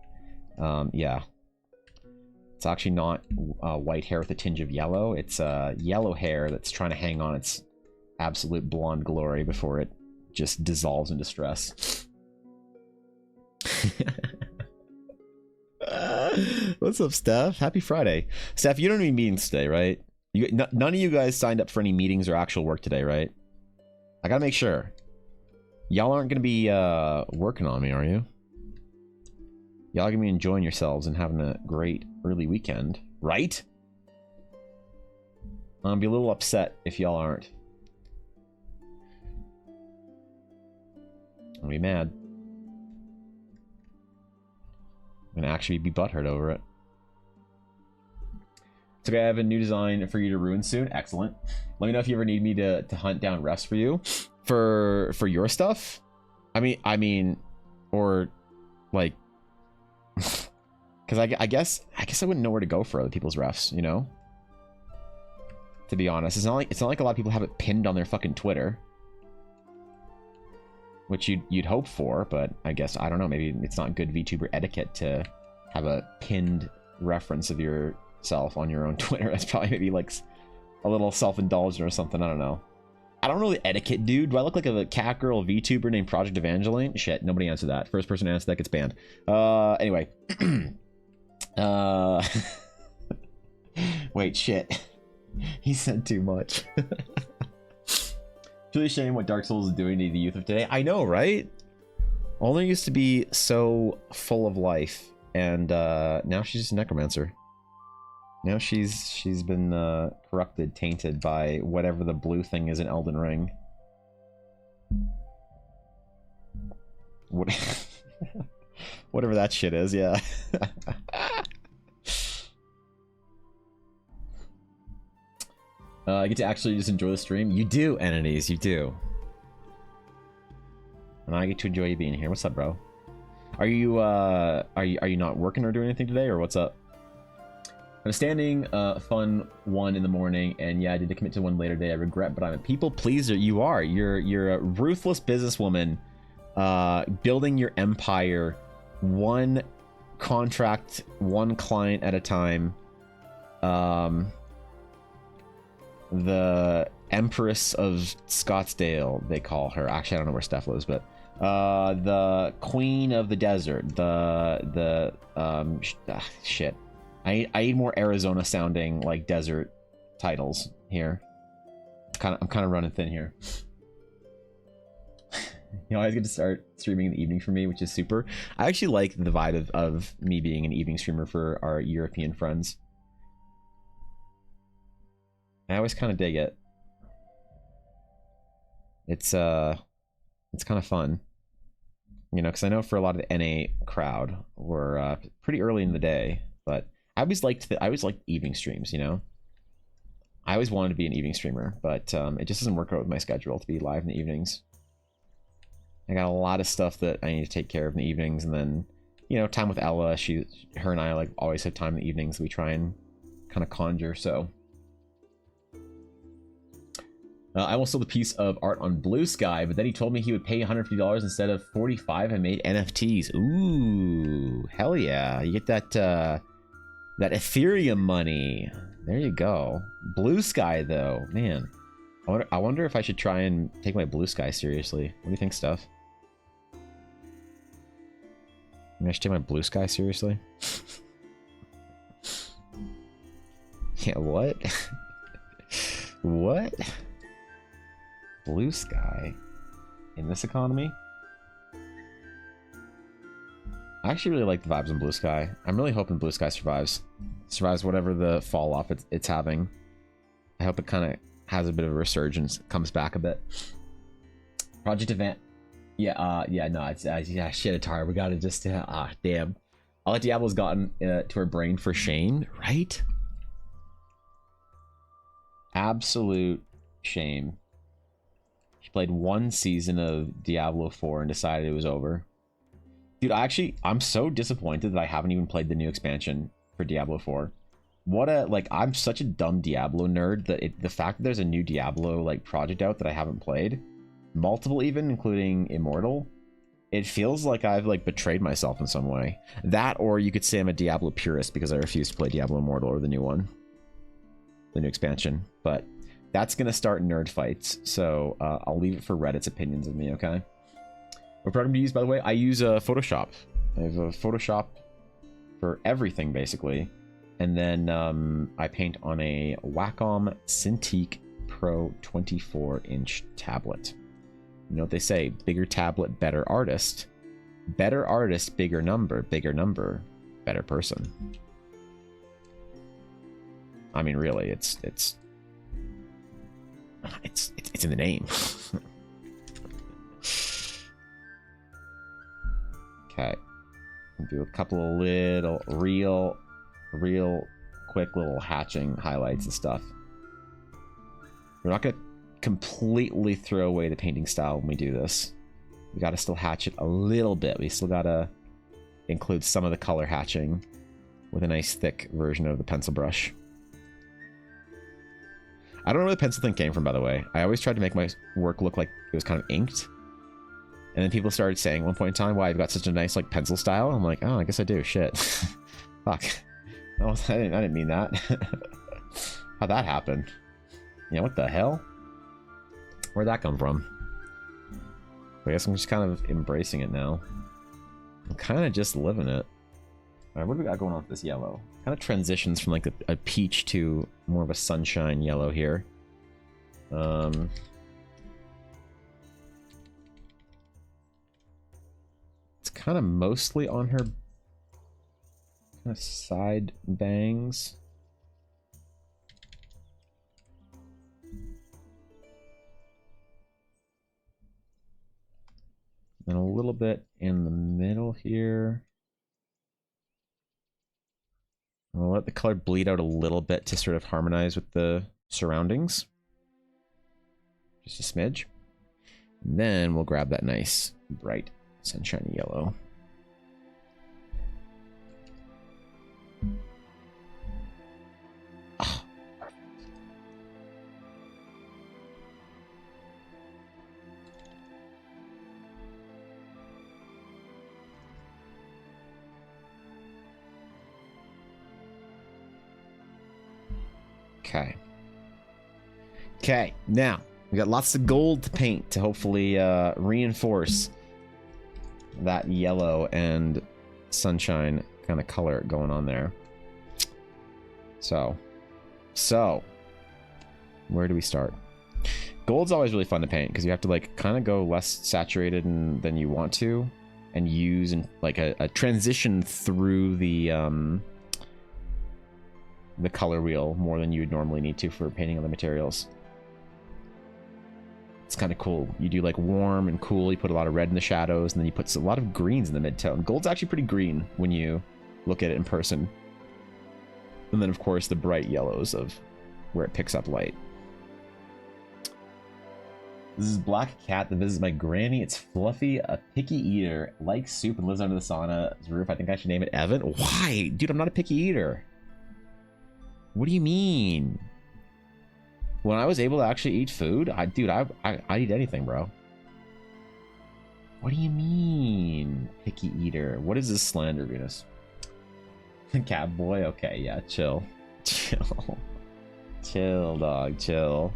yeah, it's actually not white hair with a tinge of yellow. It's yellow hair that's trying to hang on its absolute blonde glory before it just dissolves into stress. What's up, Steph? Happy Friday. Steph, you don't have any meetings today, right? None of you guys signed up for any meetings or actual work today, right? I gotta make sure. Y'all aren't gonna be working on me, are you? Y'all are gonna be enjoying yourselves and having a great early weekend, right? I'm gonna be a little upset if y'all aren't. I'm gonna be mad. I'm gonna actually be butthurt over it. It's okay, I have a new design for you to ruin soon. Excellent. Let me know if you ever need me to hunt down refs for you. For your stuff? I mean, or like, because I guess I wouldn't know where to go for other people's refs, you know? To be honest, it's not like a lot of people have it pinned on their fucking Twitter, which you'd hope for, but I guess, I don't know, maybe it's not good VTuber etiquette to have a pinned reference of yourself on your own Twitter. That's probably maybe like a little self-indulgent or something, I don't know. I don't know the etiquette, dude. Do I look like a cat girl VTuber named Project Evangeline? Shit, nobody answered that. First person to answer that gets banned. Anyway. Wait, shit. He said too much. It's really a shame what Dark Souls is doing to the youth of today. I know, right? Older used to be so full of life, and now she's just a necromancer. Now she's been corrupted, tainted by whatever the blue thing is in Elden Ring. What? Whatever that shit is, yeah. I get to actually just enjoy the stream. You do, entities, you do. And I get to enjoy you being here. What's up, bro? Are you not working or doing anything today, or what's up? I'm standing fun one in the morning, and yeah, I did commit to one later today. I regret, but I'm a people pleaser. You are. You're a ruthless businesswoman, building your empire, one contract, one client at a time. The Empress of Scottsdale, they call her. Actually, I don't know where Steph lives, but the Queen of the Desert. Shit. I need more Arizona sounding like desert titles here. I'm kind of running thin here. You know, I get to start streaming in the evening for me, which is super. I actually like the vibe of me being an evening streamer for our European friends. I always kind of dig it. It's kind of fun, you know, because I know for a lot of the NA crowd, we're pretty early in the day, but I always liked evening streams, you know. I always wanted to be an evening streamer, but it just doesn't work out with my schedule to be live in the evenings. I got a lot of stuff that I need to take care of in the evenings, and then, you know, time with Ella. Her and I like always have time in the evenings. We try and kind of conjure. So I almost sold a piece of art on Blue Sky, but then he told me he would pay $150 instead of $45 and made NFTs. Ooh, hell yeah! You get that Ethereum money. There you go. Blue Sky though, man. I wonder if I should try and take my Blue Sky seriously. What do you think, Steph? I should take my Blue Sky seriously. Yeah, what? What? Blue Sky in this economy? I actually really like the vibes on Blue Sky. I'm really hoping Blue Sky survives whatever the fall off it's having. I hope it kind of has a bit of a resurgence, comes back a bit. Project Event. Yeah, no, it's yeah, shit, Atara. We gotta just damn. All that Diablo's gotten to her brain for shame, right? Absolute shame. She played one season of Diablo 4 and decided it was over. Dude, I'm so disappointed that I haven't even played the new expansion for Diablo 4. I'm such a dumb Diablo nerd that the fact that there's a new Diablo like project out that I haven't played, multiple even, including Immortal, it feels like I've like betrayed myself in some way. That, or you could say I'm a Diablo purist because I refuse to play Diablo Immortal or the new one, the new expansion. But that's gonna start nerd fights, so I'll leave it for Reddit's opinions of me. Okay. What program do you use, by the way? I use Photoshop. I have a Photoshop for everything basically. And then I paint on a Wacom Cintiq Pro 24-inch tablet. You know what they say, bigger tablet, better artist. Better artist, bigger number, better person. I mean, really, it's in the name. Okay. Do a couple of little real quick little hatching highlights and stuff. We're not gonna completely throw away the painting style when we do this. We gotta still hatch it a little bit. We still gotta include some of the color hatching with a nice thick version of the pencil brush. I don't know where the pencil thing came from, by the way. I always tried to make my work look like it was kind of inked. And then people started saying at one point in time, why I've got such a nice like pencil style. I'm like, oh, I guess I do. Shit. Fuck. No, I didn't mean that. How'd that happen? Yeah, what the hell? Where'd that come from? I guess I'm just kind of embracing it now. I'm kind of just living it. Alright, what do we got going on with this yellow? Kind of transitions from like a peach to more of a sunshine yellow here. It's kind of mostly on her kind of side bangs. And a little bit in the middle here. I'll let the color bleed out a little bit to sort of harmonize with the surroundings. Just a smidge. And then we'll grab that nice, bright, sunshiny yellow. Oh, perfect. Okay. Okay, now we got lots of gold to paint to hopefully reinforce that yellow and sunshine kind of color going on there. So where do we start? Gold's always really fun to paint because you have to like kind of go less saturated than you want to, and use like a transition through the color wheel more than you would normally need to for painting other materials. It's kind of cool. You do like warm and cool, you put a lot of red in the shadows, and then you put a lot of greens in the mid-tone. Gold's actually pretty green when you look at it in person. And then of course the bright yellows of where it picks up light. This is Black Cat that visits my granny. It's fluffy, a picky eater, likes soup and lives under the sauna's roof. I think I should name it Evan. Why? Dude, I'm not a picky eater. What do you mean? When I was able to actually eat food, I'd eat anything, bro. What do you mean, picky eater? What is this slander, Venus? Cat boy? Okay, yeah, chill. Chill. Chill, dog, chill.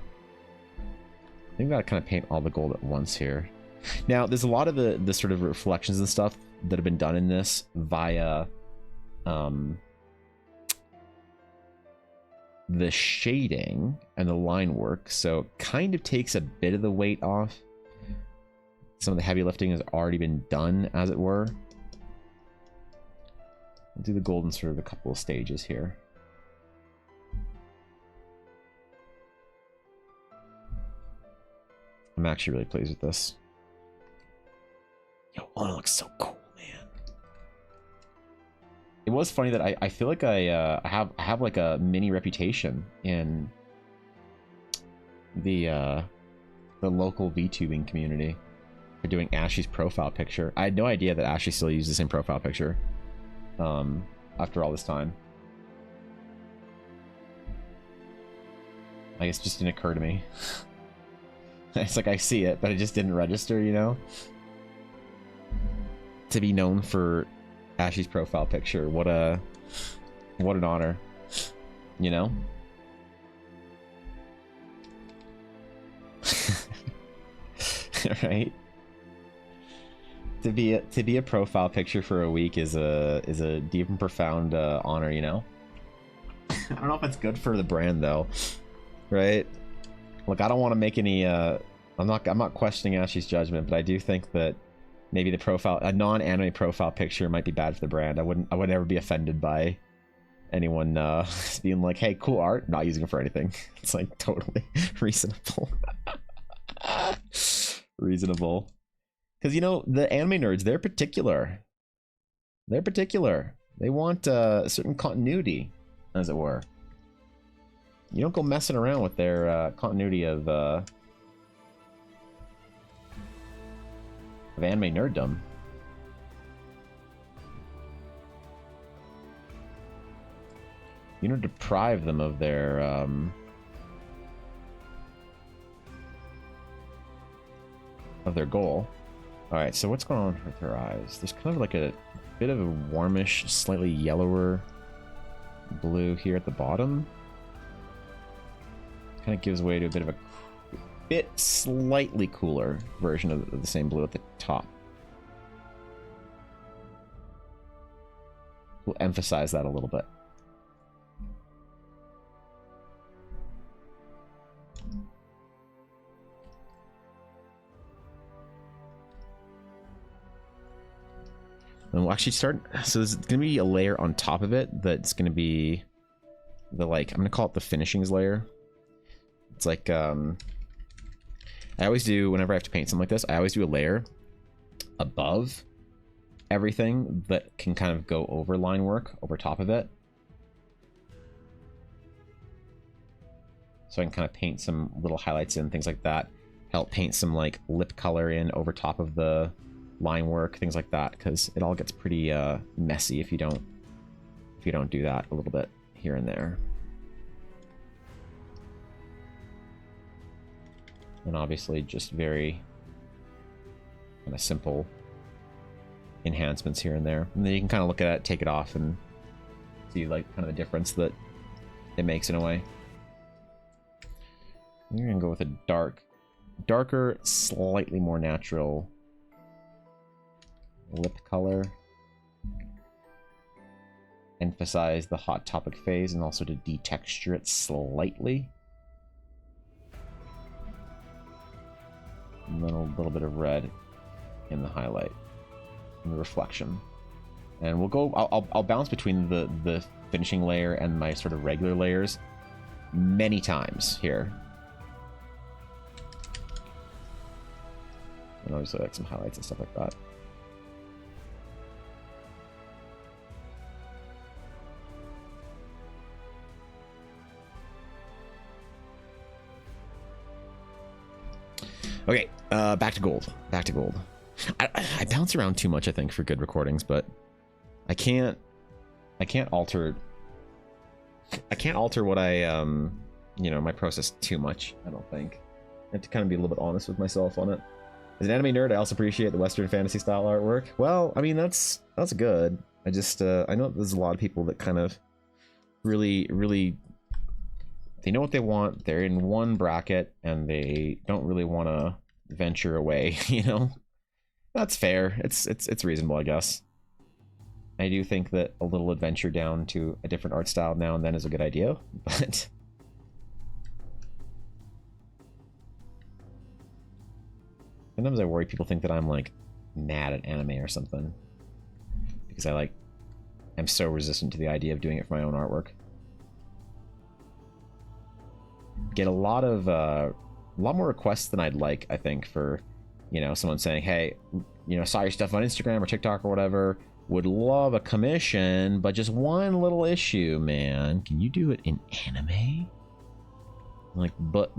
I think we gotta kind of paint all the gold at once here. Now, there's a lot of the sort of reflections and stuff that have been done in this via the shading and the line work, so it kind of takes a bit of the weight off. Some of the heavy lifting has already been done, as it were. We'll do the gold in sort of a couple of stages here. I'm actually really pleased with this. Yo, oh, it looks so cool, man. It was funny that I feel like I have like a mini reputation in the local VTubing community for doing Ashley's profile picture. I had no idea that Ashley still used the same profile picture after all this time. I guess it just didn't occur to me. It's like I see it, but it just didn't register, you know? To be known for Ashley's profile picture, what an honor, you know? Right? To be a profile picture for a week is a deep and profound honor, you know? I don't know if it's good for the brand though, right? Look, I don't want to make any I'm not questioning Ashley's judgment, but I do think that maybe a non-anime profile picture might be bad for the brand. I would never be offended by anyone being like, hey, cool art, not using it for anything. It's like totally reasonable. Reasonable. Because, you know, the anime nerds, they're particular. They want a certain continuity, as it were. You don't go messing around with their continuity of anime nerddom. You don't deprive them of their goal. Alright, so what's going on with her eyes? There's kind of like a bit of a warmish, slightly yellower blue here at the bottom. Kind of gives way to a bit of a bit slightly cooler version of the same blue at the top. We'll emphasize that a little bit. And we'll actually start, so there's gonna be a layer on top of it that's gonna be the, like, I'm gonna call it the finishings layer. It's like, I always do, whenever I have to paint something like this, I always do a layer above everything that can kind of go over line work over top of it. So I can kind of paint some little highlights in, things like that. Help paint some like lip color in over top of the line work, things like that, because it all gets pretty messy if you don't do that a little bit here and there. And obviously just very kind of simple enhancements here and there. And then you can kind of look at it, take it off, and see like kind of the difference that it makes in a way. We're gonna go with a darker, slightly more natural lip color. Emphasize the Hot Topic phase and also to detexture it slightly. And then a little bit of red in the highlight, in the reflection. And we'll go, I'll bounce between the finishing layer and my sort of regular layers many times here. And obviously like some highlights and stuff like that. Okay, back to gold. Back to gold. I bounce around too much, I think, for good recordings, but I can't alter what I you know, my process too much, I don't think. I have to kind of be a little bit honest with myself on it. As an anime nerd, I also appreciate the Western fantasy style artwork. Well, I mean, that's good. I just I know there's a lot of people that kind of really they know what they want. They're in one bracket and they don't really want to venture away, you know? That's fair. It's reasonable, I guess. I do think that a little adventure down to a different art style now and then is a good idea, but sometimes I worry people think that I'm like mad at anime or something because I'm so resistant to the idea of doing it for my own artwork. Get a lot more requests than I'd like, I think, for, you know, someone saying, hey, you know, saw your stuff on Instagram or TikTok or whatever, would love a commission, but just one little issue, man. Can you do it in anime? Like, but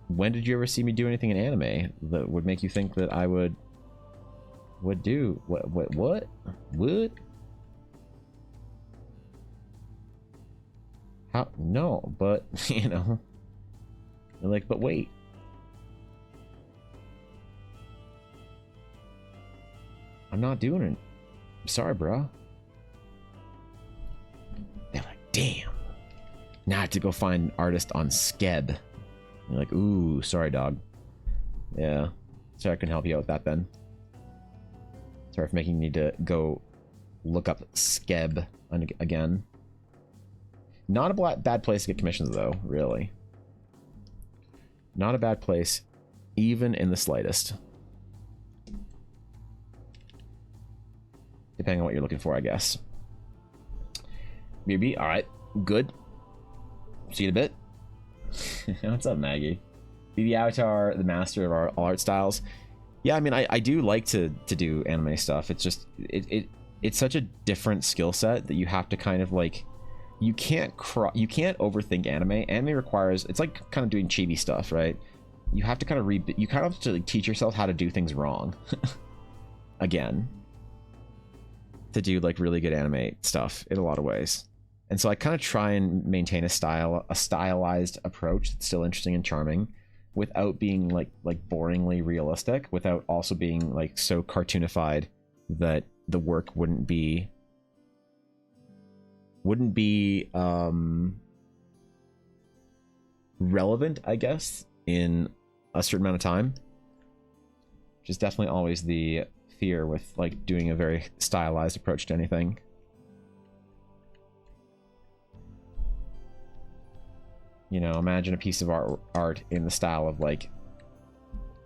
when did you ever see me do anything in anime that would make you think that I would do what? How? No, but you know, they're like, but wait. I'm not doing it. I'm sorry, bro. They're like, damn. Now I have to go find an artist on Skeb. You're like, ooh, sorry, dog. Yeah. Sorry, I couldn't help you out with that then. Sorry for making you need to go look up Skeb again. Not a bad place to get commissions, though, really. Not a bad place, even in the slightest. Depending on what you're looking for, I guess. BB, alright, good. See you in a bit. What's up, Maggie? BB Avatar, the master of all art styles. Yeah, I mean, I do like to do anime stuff. It's just, it's such a different skill set that you have to kind of like, you can't overthink anime. Anime requires, it's like kind of doing chibi stuff, right? You have to kind of you kind of have to like teach yourself how to do things wrong. Again. To do like really good anime stuff in a lot of ways. And so I kind of try and maintain a stylized approach that's still interesting and charming without being like boringly realistic, without also being like so cartoonified that the work wouldn't be relevant, I guess, in a certain amount of time. Which is definitely always the fear with like doing a very stylized approach to anything. You know, imagine a piece of art in the style of like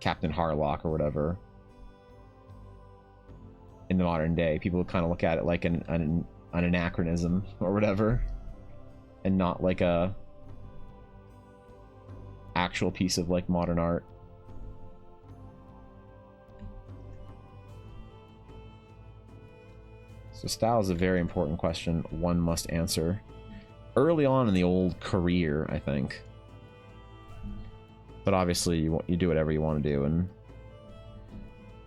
Captain Harlock or whatever. In the modern day, people kind of look at it like an anachronism or whatever, and not like a actual piece of like modern art. So style is a very important question one must answer early on in the old career, I think. But obviously you do whatever you want to do, and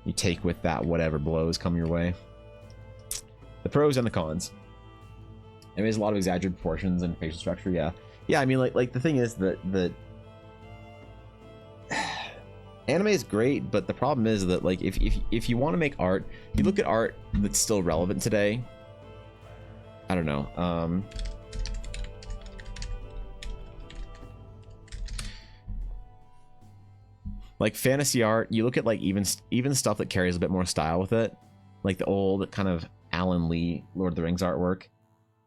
you take with that whatever blows come your way. The pros and the cons. There is a lot of exaggerated proportions and facial structure, yeah. Yeah, I mean, like the thing is that anime is great, but the problem is that like if you want to make art, you look at art that's still relevant today. I don't know. Like fantasy art, you look at like even stuff that carries a bit more style with it, like the old kind of Alan Lee Lord of the Rings artwork.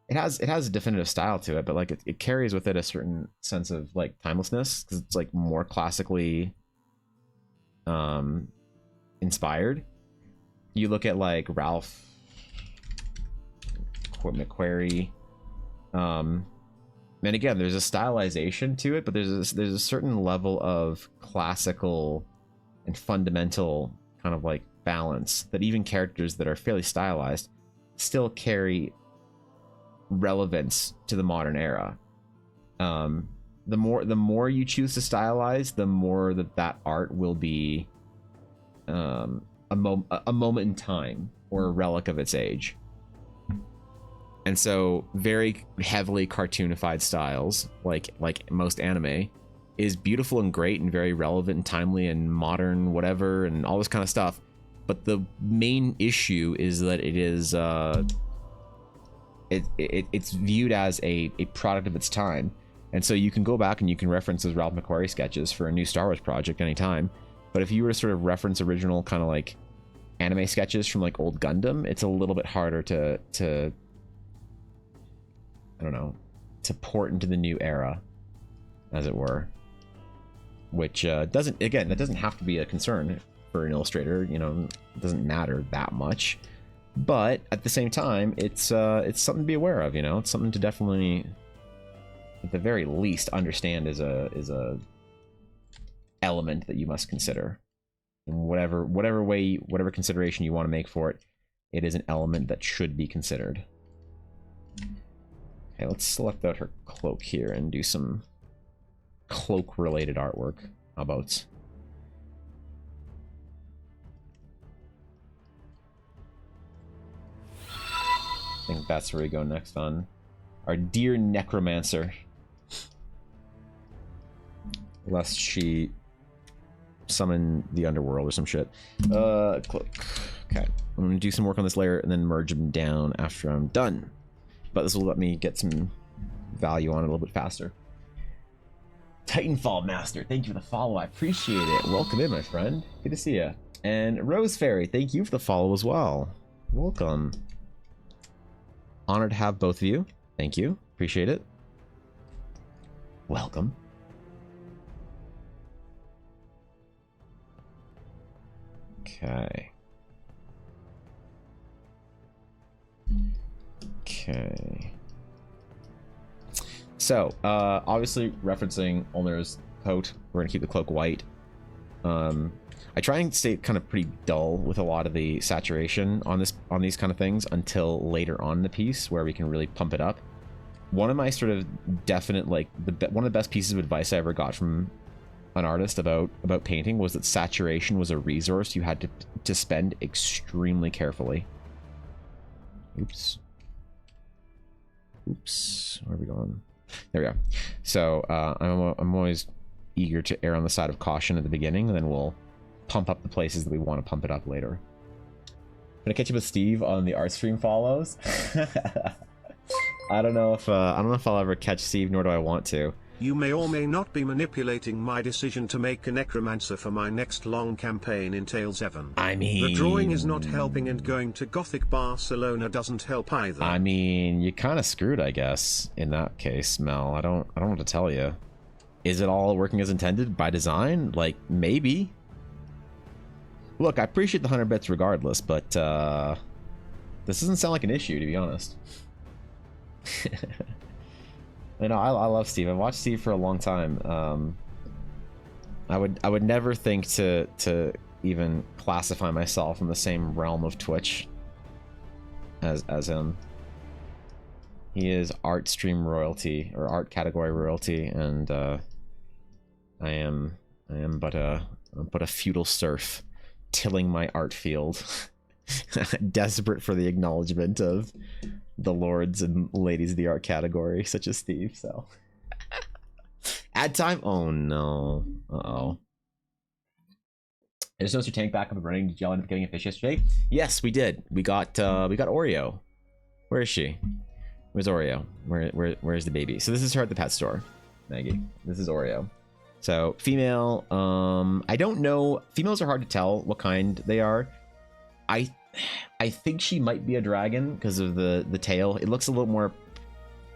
It has a definitive style to it, but like it carries with it a certain sense of like timelessness because it's like more classically inspired. You look at like Ralph McQuarrie, and again, there's a stylization to it, but there's a certain level of classical and fundamental kind of like balance that even characters that are fairly stylized still carry relevance to the modern era. The more you choose to stylize, the more that art will be a moment in time or a relic of its age. And so very heavily cartoonified styles, like most anime, is beautiful and great and very relevant and timely and modern, whatever, and all this kind of stuff. But the main issue is that it is it's viewed as a product of its time. And so you can go back and you can reference those Ralph McQuarrie sketches for a new Star Wars project anytime. But if you were to sort of reference original kind of like anime sketches from like old Gundam, it's a little bit harder to I don't know, to port into the new era, as it were. Which that doesn't have to be a concern for an illustrator, you know, it doesn't matter that much. But at the same time, it's something to be aware of, you know, it's something to definitely, at the very least, understand is a element that you must consider. In whatever consideration you want to make for it, it is an element that should be considered. Okay, let's select out her cloak here and do some cloak-related artwork. How about? I think that's where we go next on our dear necromancer. Lest she summon the underworld or some shit. Cloak. Okay, I'm gonna do some work on this layer and then merge them down after I'm done. But this will let me get some value on it a little bit faster. Titanfall Master, thank you for the follow. I appreciate it. Welcome in, my friend. Good to see you. And Rose Fairy, thank you for the follow as well. Welcome. Honored to have both of you. Thank you. Appreciate it. Welcome. Okay. Okay. So, obviously referencing Ulnar's coat, we're gonna keep the cloak white. I try and stay kind of pretty dull with a lot of the saturation on these kind of things until later on in the piece where we can really pump it up. One of my sort of definite, like, one of the best pieces of advice I ever got from an artist about painting was that saturation was a resource you had to spend extremely carefully. Oops. Where are we going? There we go. So I'm always eager to err on the side of caution at the beginning, and then we'll pump up the places that we want to pump it up later. I'm gonna catch up with Steve on the art stream follows. I don't know if I'll ever catch Steve, nor do I want to. You may or may not be manipulating my decision to make a necromancer for my next long campaign in Tales Evan. I mean, the drawing is not helping, and going to Gothic Barcelona doesn't help either. I mean, you kind of screwed, I guess, in that case, Mel. I don't know what to tell you. Is it all working as intended by design? Like, maybe. Look, I appreciate the 100 bits regardless, but this doesn't sound like an issue, to be honest. You know, I love Steve. I've watched Steve for a long time. I would never think to even classify myself in the same realm of Twitch as him. He is art stream royalty, or art category royalty, and I am but a feudal serf tilling my art field, desperate for the acknowledgement of the lords and ladies of the art category, such as Steve. So ad time. Oh no. Uh-oh. I just noticed your tank back up and running. Did y'all end up getting a fish yesterday? Yes, we did. We got Oreo. Where is she? Where's Oreo? Where's the baby? So this is her at the pet store, Maggie. This is Oreo. So female. I don't know. Females are hard to tell what kind they are. I think she might be a dragon because of the tail. It looks a little more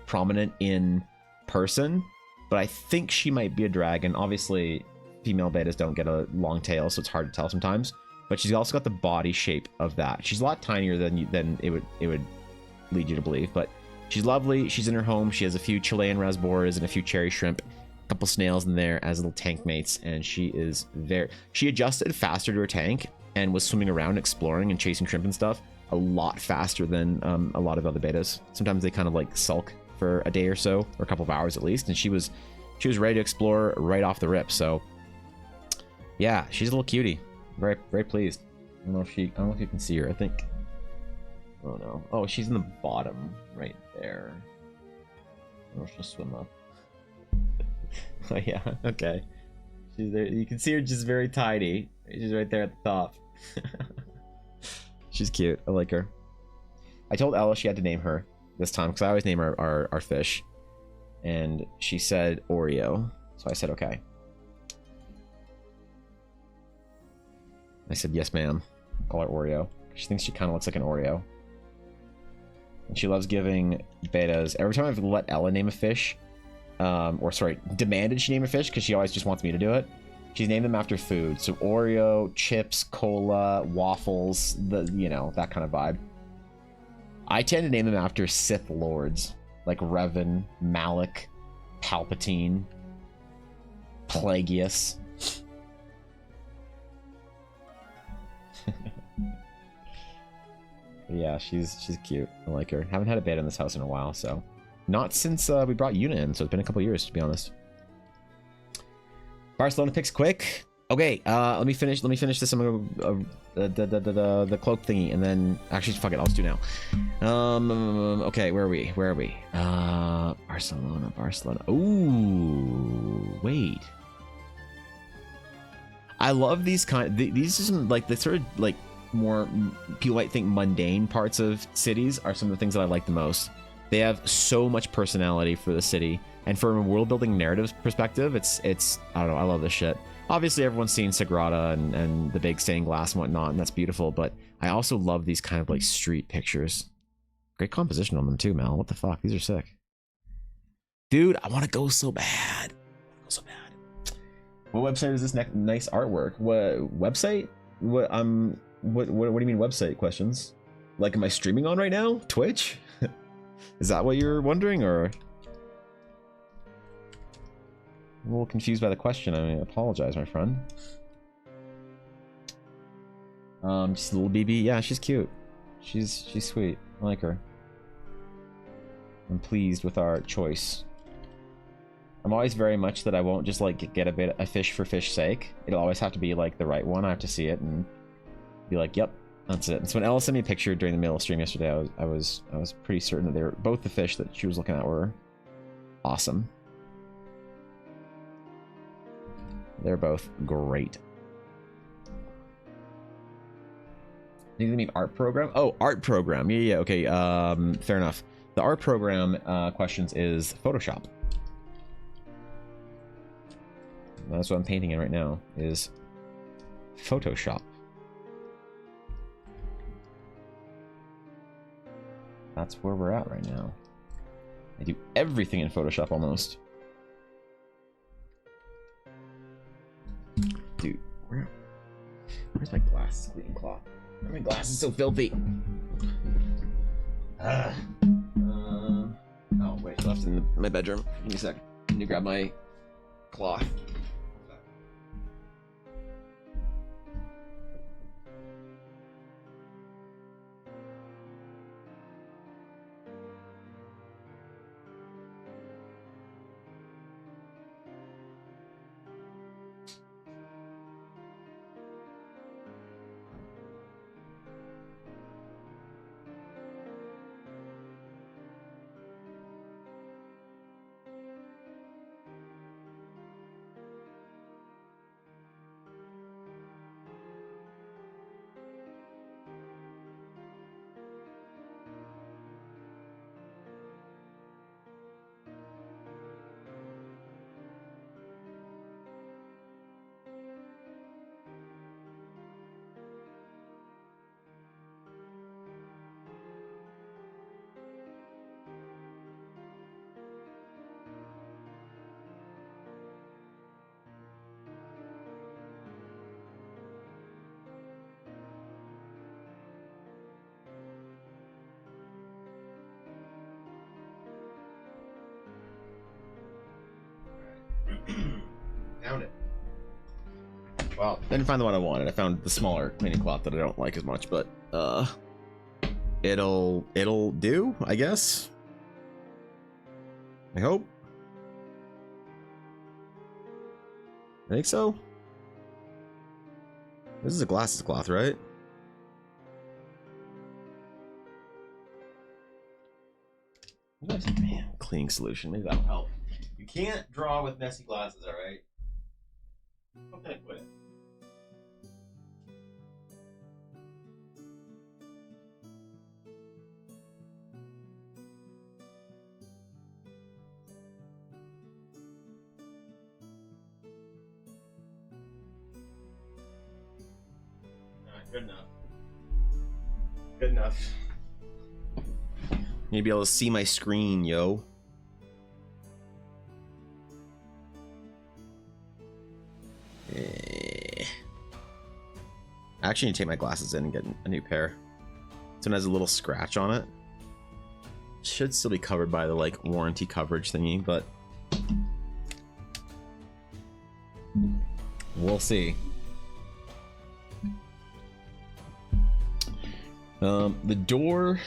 prominent in person, but I think she might be a dragon. Obviously, female betas don't get a long tail, so it's hard to tell sometimes. But she's also got the body shape of that. She's a lot tinier than it would lead you to believe, but she's lovely. She's in her home. She has a few Chilean rasboras and a few cherry shrimp, a couple snails in there as little tank mates, and she adjusted faster to her tank and was swimming around, exploring and chasing shrimp and stuff a lot faster than a lot of other betas. Sometimes they kind of like sulk for a day or so, or a couple of hours at least, and she was ready to explore right off the rip. So yeah, she's a little cutie. Very, very pleased. I don't know if you can see her. I think. Oh no. Oh, she's in the bottom right there. I don't know if she'll swim up. Oh yeah. Okay. She's there. You can see her just very tiny. She's right there at the top. She's cute. I like her. I told Ella she had to name her this time because I always name our fish, and she said Oreo, so I said okay. I said yes, ma'am. Call her Oreo. She thinks she kind of looks like an Oreo, and she loves giving betas. Every time I've let Ella name a fish, or sorry, demanded she name a fish because she always just wants me to do it. She's named them after food. So Oreo, chips, cola, waffles, that kind of vibe. I tend to name them after Sith lords, like Revan, Malik, Palpatine, Plagueis. Yeah, she's cute. I like her. Haven't had a beta in this house in a while, so not since we brought Yuna in, so it's been a couple years to be honest. Barcelona picks quick. Okay, let me finish this. I'm gonna the cloak thingy, and then actually fuck it, I'll just do now. Okay, where are we? Barcelona. Ooh, wait. I love these these are some like the sort of like more people might think mundane parts of cities are some of the things that I like the most. They have so much personality for the city. And from a world building narrative perspective, it's I don't know, I love this shit. Obviously everyone's seen Sagrada and the big stained glass and whatnot, and that's beautiful, but I also love these kind of like street pictures. Great composition on them too, Mel. What the fuck? These are sick. Dude, I want to go so bad. What website is this nice artwork? What website? What do you mean website questions? Like, am I streaming on right now? Twitch? Is that what you're wondering, or? I'm a little confused by the question. I apologize, my friend. Just a little BB. Yeah, she's cute. She's sweet. I like her. I'm pleased with our choice. I'm always very much that I won't just like get a fish for fish sake. It'll always have to be like the right one. I have to see it and be like, yep, that's it. And so when Ella sent me a picture during the middle of stream yesterday, I was pretty certain that they were both the fish that she was looking at were awesome. They're both great. You mean art program? Oh, art program. Yeah, okay. Fair enough. The art program questions is Photoshop. That's what I'm painting in right now, is Photoshop. That's where we're at right now. I do everything in Photoshop almost. Dude, where's my glasses cleaning cloth? Why are my glasses so filthy? Oh, wait, I left it in my bedroom. Give me a sec. I need to grab my cloth. Found it. Well, didn't find the one I wanted. I found the smaller cleaning cloth that I don't like as much, but it'll do, I guess. I hope. I think so. This is a glasses cloth, right? Man, cleaning solution. Maybe that'll help. You can't draw with messy glasses, alright? How can I put it? Alright, good enough. Good enough. Need to be able to see my screen, yo. I actually need to take my glasses in and get a new pair. This one has a little scratch on it. Should still be covered by the like warranty coverage thingy, but we'll see. The door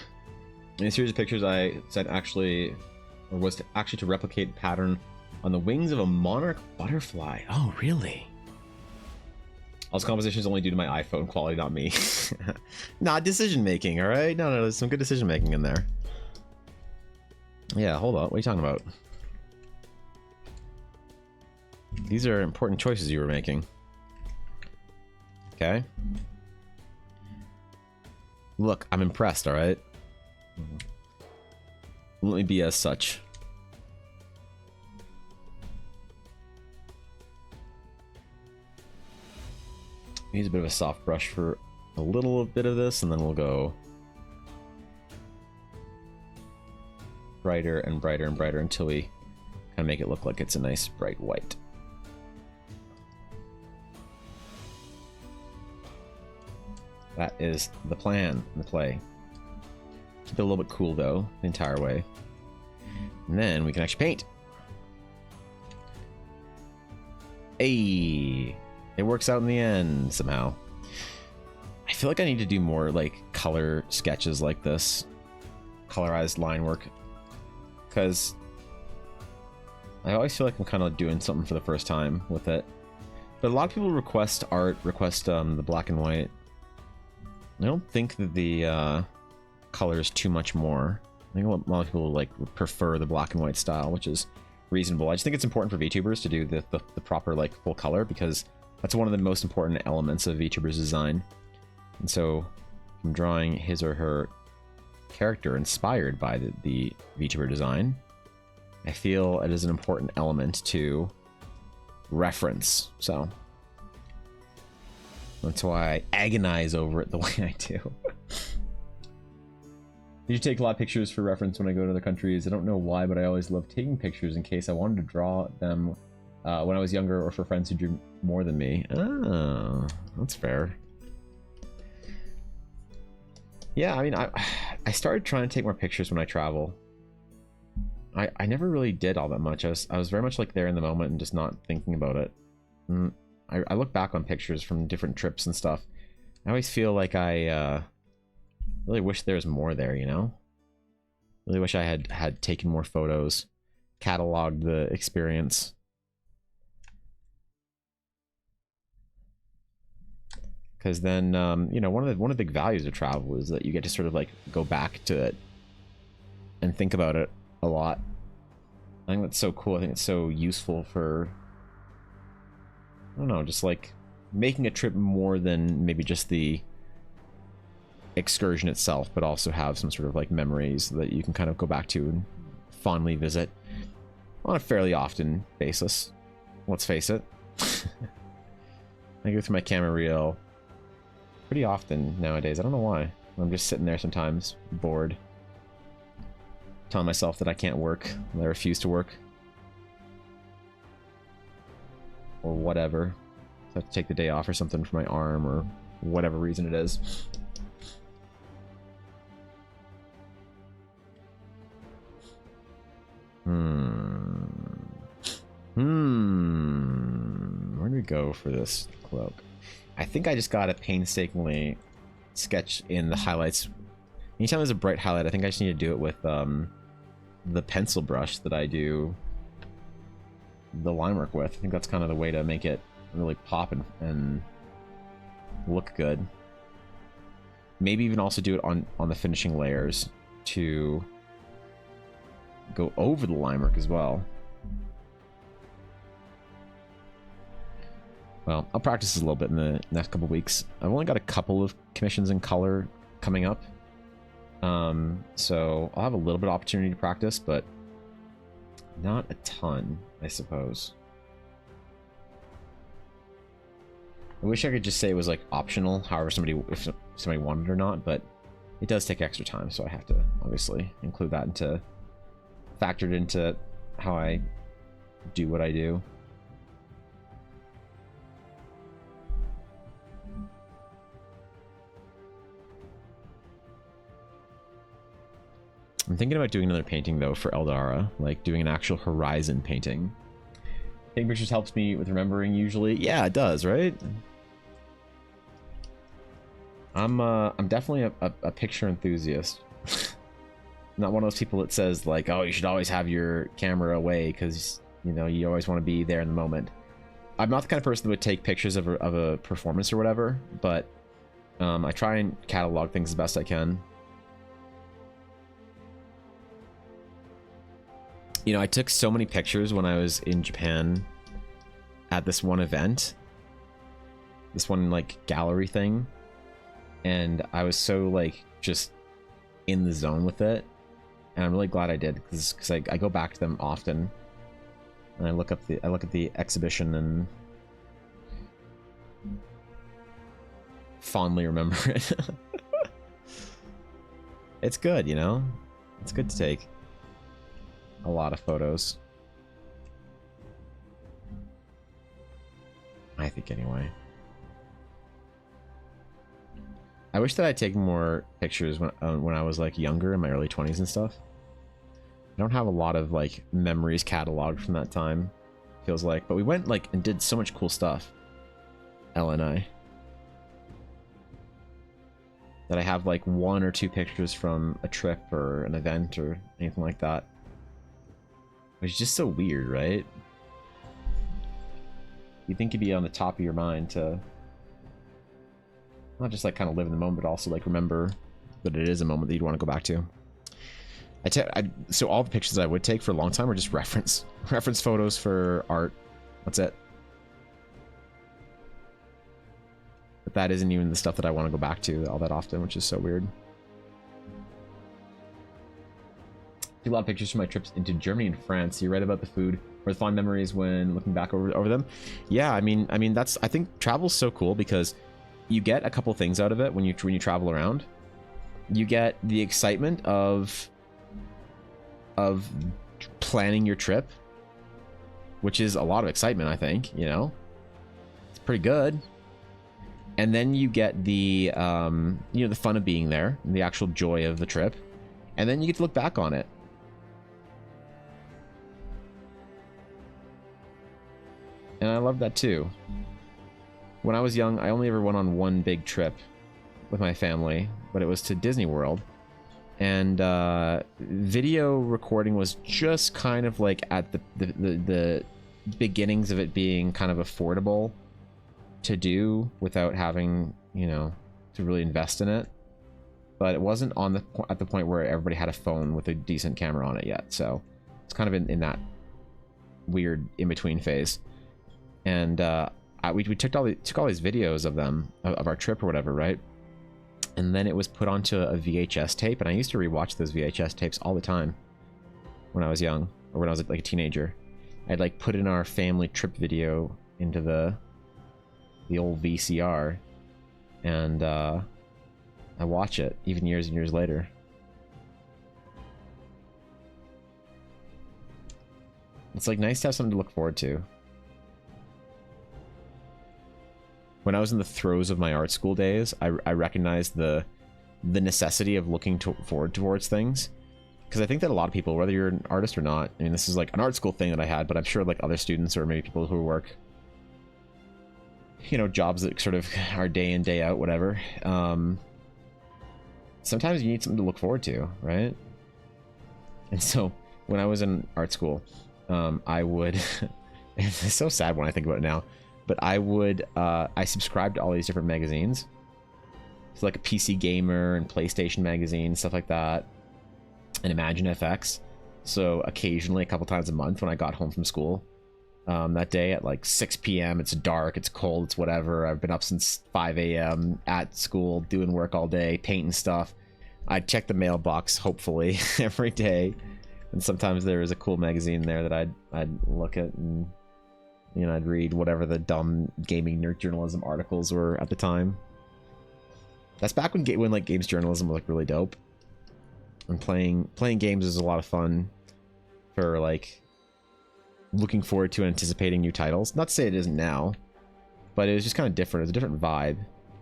in a series of pictures I said was actually to replicate pattern on the wings of a monarch butterfly. Oh, really? All this composition is only due to my iPhone quality, not me. Not decision making, all right? No, there's some good decision making in there. Yeah, hold on. What are you talking about? These are important choices you were making. Okay. Look, I'm impressed, all right? Let me be as such. Use a bit of a soft brush for a little bit of this, and then we'll go brighter and brighter and brighter until we kind of make it look like it's a nice bright white. That is the plan, the play. Keep it a little bit cool though, the entire way. And then we can actually paint. Hey, it works out in the end somehow. I feel like I need to do more like color sketches like this, colorized line work, because I always feel like I'm kind of doing something for the first time with it. But a lot of people request art, the black and white. I don't think that the color is too much more. I think a lot of people like prefer the black and white style, which is reasonable. I just think it's important for VTubers to do the proper like full color, because that's one of the most important elements of VTubers design. And so I'm drawing his or her character inspired by the VTuber design. I feel it is an important element to reference. So that's why I agonize over it the way I do. Did you take a lot of pictures for reference when I go to other countries? I don't know why, but I always love taking pictures in case I wanted to draw them when I was younger, or for friends who drew more than me. Oh, that's fair. Yeah, I mean, I started trying to take more pictures when I travel. I never really did all that much. I was very much like there in the moment and just not thinking about it. I look back on pictures from different trips and stuff. I always feel like I really wish there was more there, you know? Really wish I had taken more photos, cataloged the experience. Because then, you know, one of the big values of travel is that you get to sort of like go back to it and think about it a lot. I think that's so cool. I think it's so useful for, I don't know, just like making a trip more than maybe just the excursion itself, but also have some sort of like memories that you can kind of go back to and fondly visit on a fairly often basis. Let's face it. I go through my camera reel pretty often nowadays. I don't know why. I'm just sitting there sometimes, bored, telling myself that I can't work, that I refuse to work, or whatever. So I have to take the day off or something for my arm, or whatever reason it is. Where do we go for this cloak? I think I just gotta painstakingly sketch in the highlights. Anytime there's a bright highlight, I think I just need to do it with the pencil brush that I do the line work with. I think that's kind of the way to make it really pop and look good. Maybe even also do it on the finishing layers to go over the line work as well. Well, I'll practice this a little bit in the next couple weeks. I've only got a couple of commissions in color coming up. So I'll have a little bit of opportunity to practice, but not a ton, I suppose. I wish I could just say it was like optional, however if somebody wanted or not, but it does take extra time, so I have to obviously include that factored into how I do what I do. I'm thinking about doing another painting though for Eldara, like doing an actual horizon painting. Taking pictures helps me with remembering usually. Yeah, it does, right? I'm definitely a picture enthusiast. Not one of those people that says like, oh, you should always have your camera away because, you know, you always want to be there in the moment. I'm not the kind of person that would take pictures of a performance or whatever, but I try and catalog things as best I can. You know, I took so many pictures when I was in Japan at this one event, this one like gallery thing, and I was so like just in the zone with it, and I'm really glad I did because I go back to them often, and I look at the exhibition and fondly remember it. It's good, you know, it's good to take a lot of photos, I think, anyway. I wish that I'd taken more pictures when I was like younger, in my early 20s and stuff. I don't have a lot of like memories cataloged from that time, feels like, but we went like and did so much cool stuff, Ella and I, that I have like 1 or 2 pictures from a trip or an event or anything like that. Which is just so weird, right? You'd think you'd be on the top of your mind to not just like kind of live in the moment, but also like remember that it is a moment that you'd want to go back to. So all the pictures I would take for a long time were just reference photos for art. That's it. But that isn't even the stuff that I want to go back to all that often, which is so weird. a lot of pictures from my trips into Germany and France. You read about the food or the fond memories when looking back over them. Yeah, I mean that's, I think travel's so cool because you get a couple things out of it when you travel around. You get the excitement of planning your trip, which is a lot of excitement, I think, you know. It's pretty good. And then you get the you know, the fun of being there, the actual joy of the trip. And then you get to look back on it. And I love that too. When I was young, I only ever went on one big trip with my family, but it was to Disney World. And video recording was just kind of like at the beginnings of it being kind of affordable to do without having, you know, to really invest in it. But it wasn't at the point where everybody had a phone with a decent camera on it yet. So it's kind of in that weird in-between phase. And we took all these videos of them, of our trip or whatever, right? And then it was put onto a VHS tape, and I used to rewatch those VHS tapes all the time when I was young, or when I was like a teenager. I'd like put in our family trip video into the old VCR, and I watch it even years and years later. It's like nice to have something to look forward to. When I was in the throes of my art school days, I recognized the necessity of looking forward towards things. Because I think that a lot of people, whether you're an artist or not, I mean, this is like an art school thing that I had, but I'm sure like other students or maybe people who work, you know, jobs that sort of are day in, day out, whatever. Sometimes you need something to look forward to, right? And so when I was in art school, I would, it's so sad when I think about it now, but I subscribed to all these different magazines. So like a PC Gamer and PlayStation magazine, stuff like that, and Imagine FX. So occasionally, a couple times a month when I got home from school, that day at like 6 p.m, it's dark, it's cold, it's whatever, I've been up since 5 a.m. at school, doing work all day, painting stuff. I'd check the mailbox, hopefully, every day. And sometimes there was a cool magazine there that I'd look at, and you know, I'd read whatever the dumb gaming nerd journalism articles were at the time. That's back when like games journalism was like really dope. And playing games is a lot of fun for like looking forward to and anticipating new titles. Not to say it isn't now, but it was just kind of different. It was a different vibe.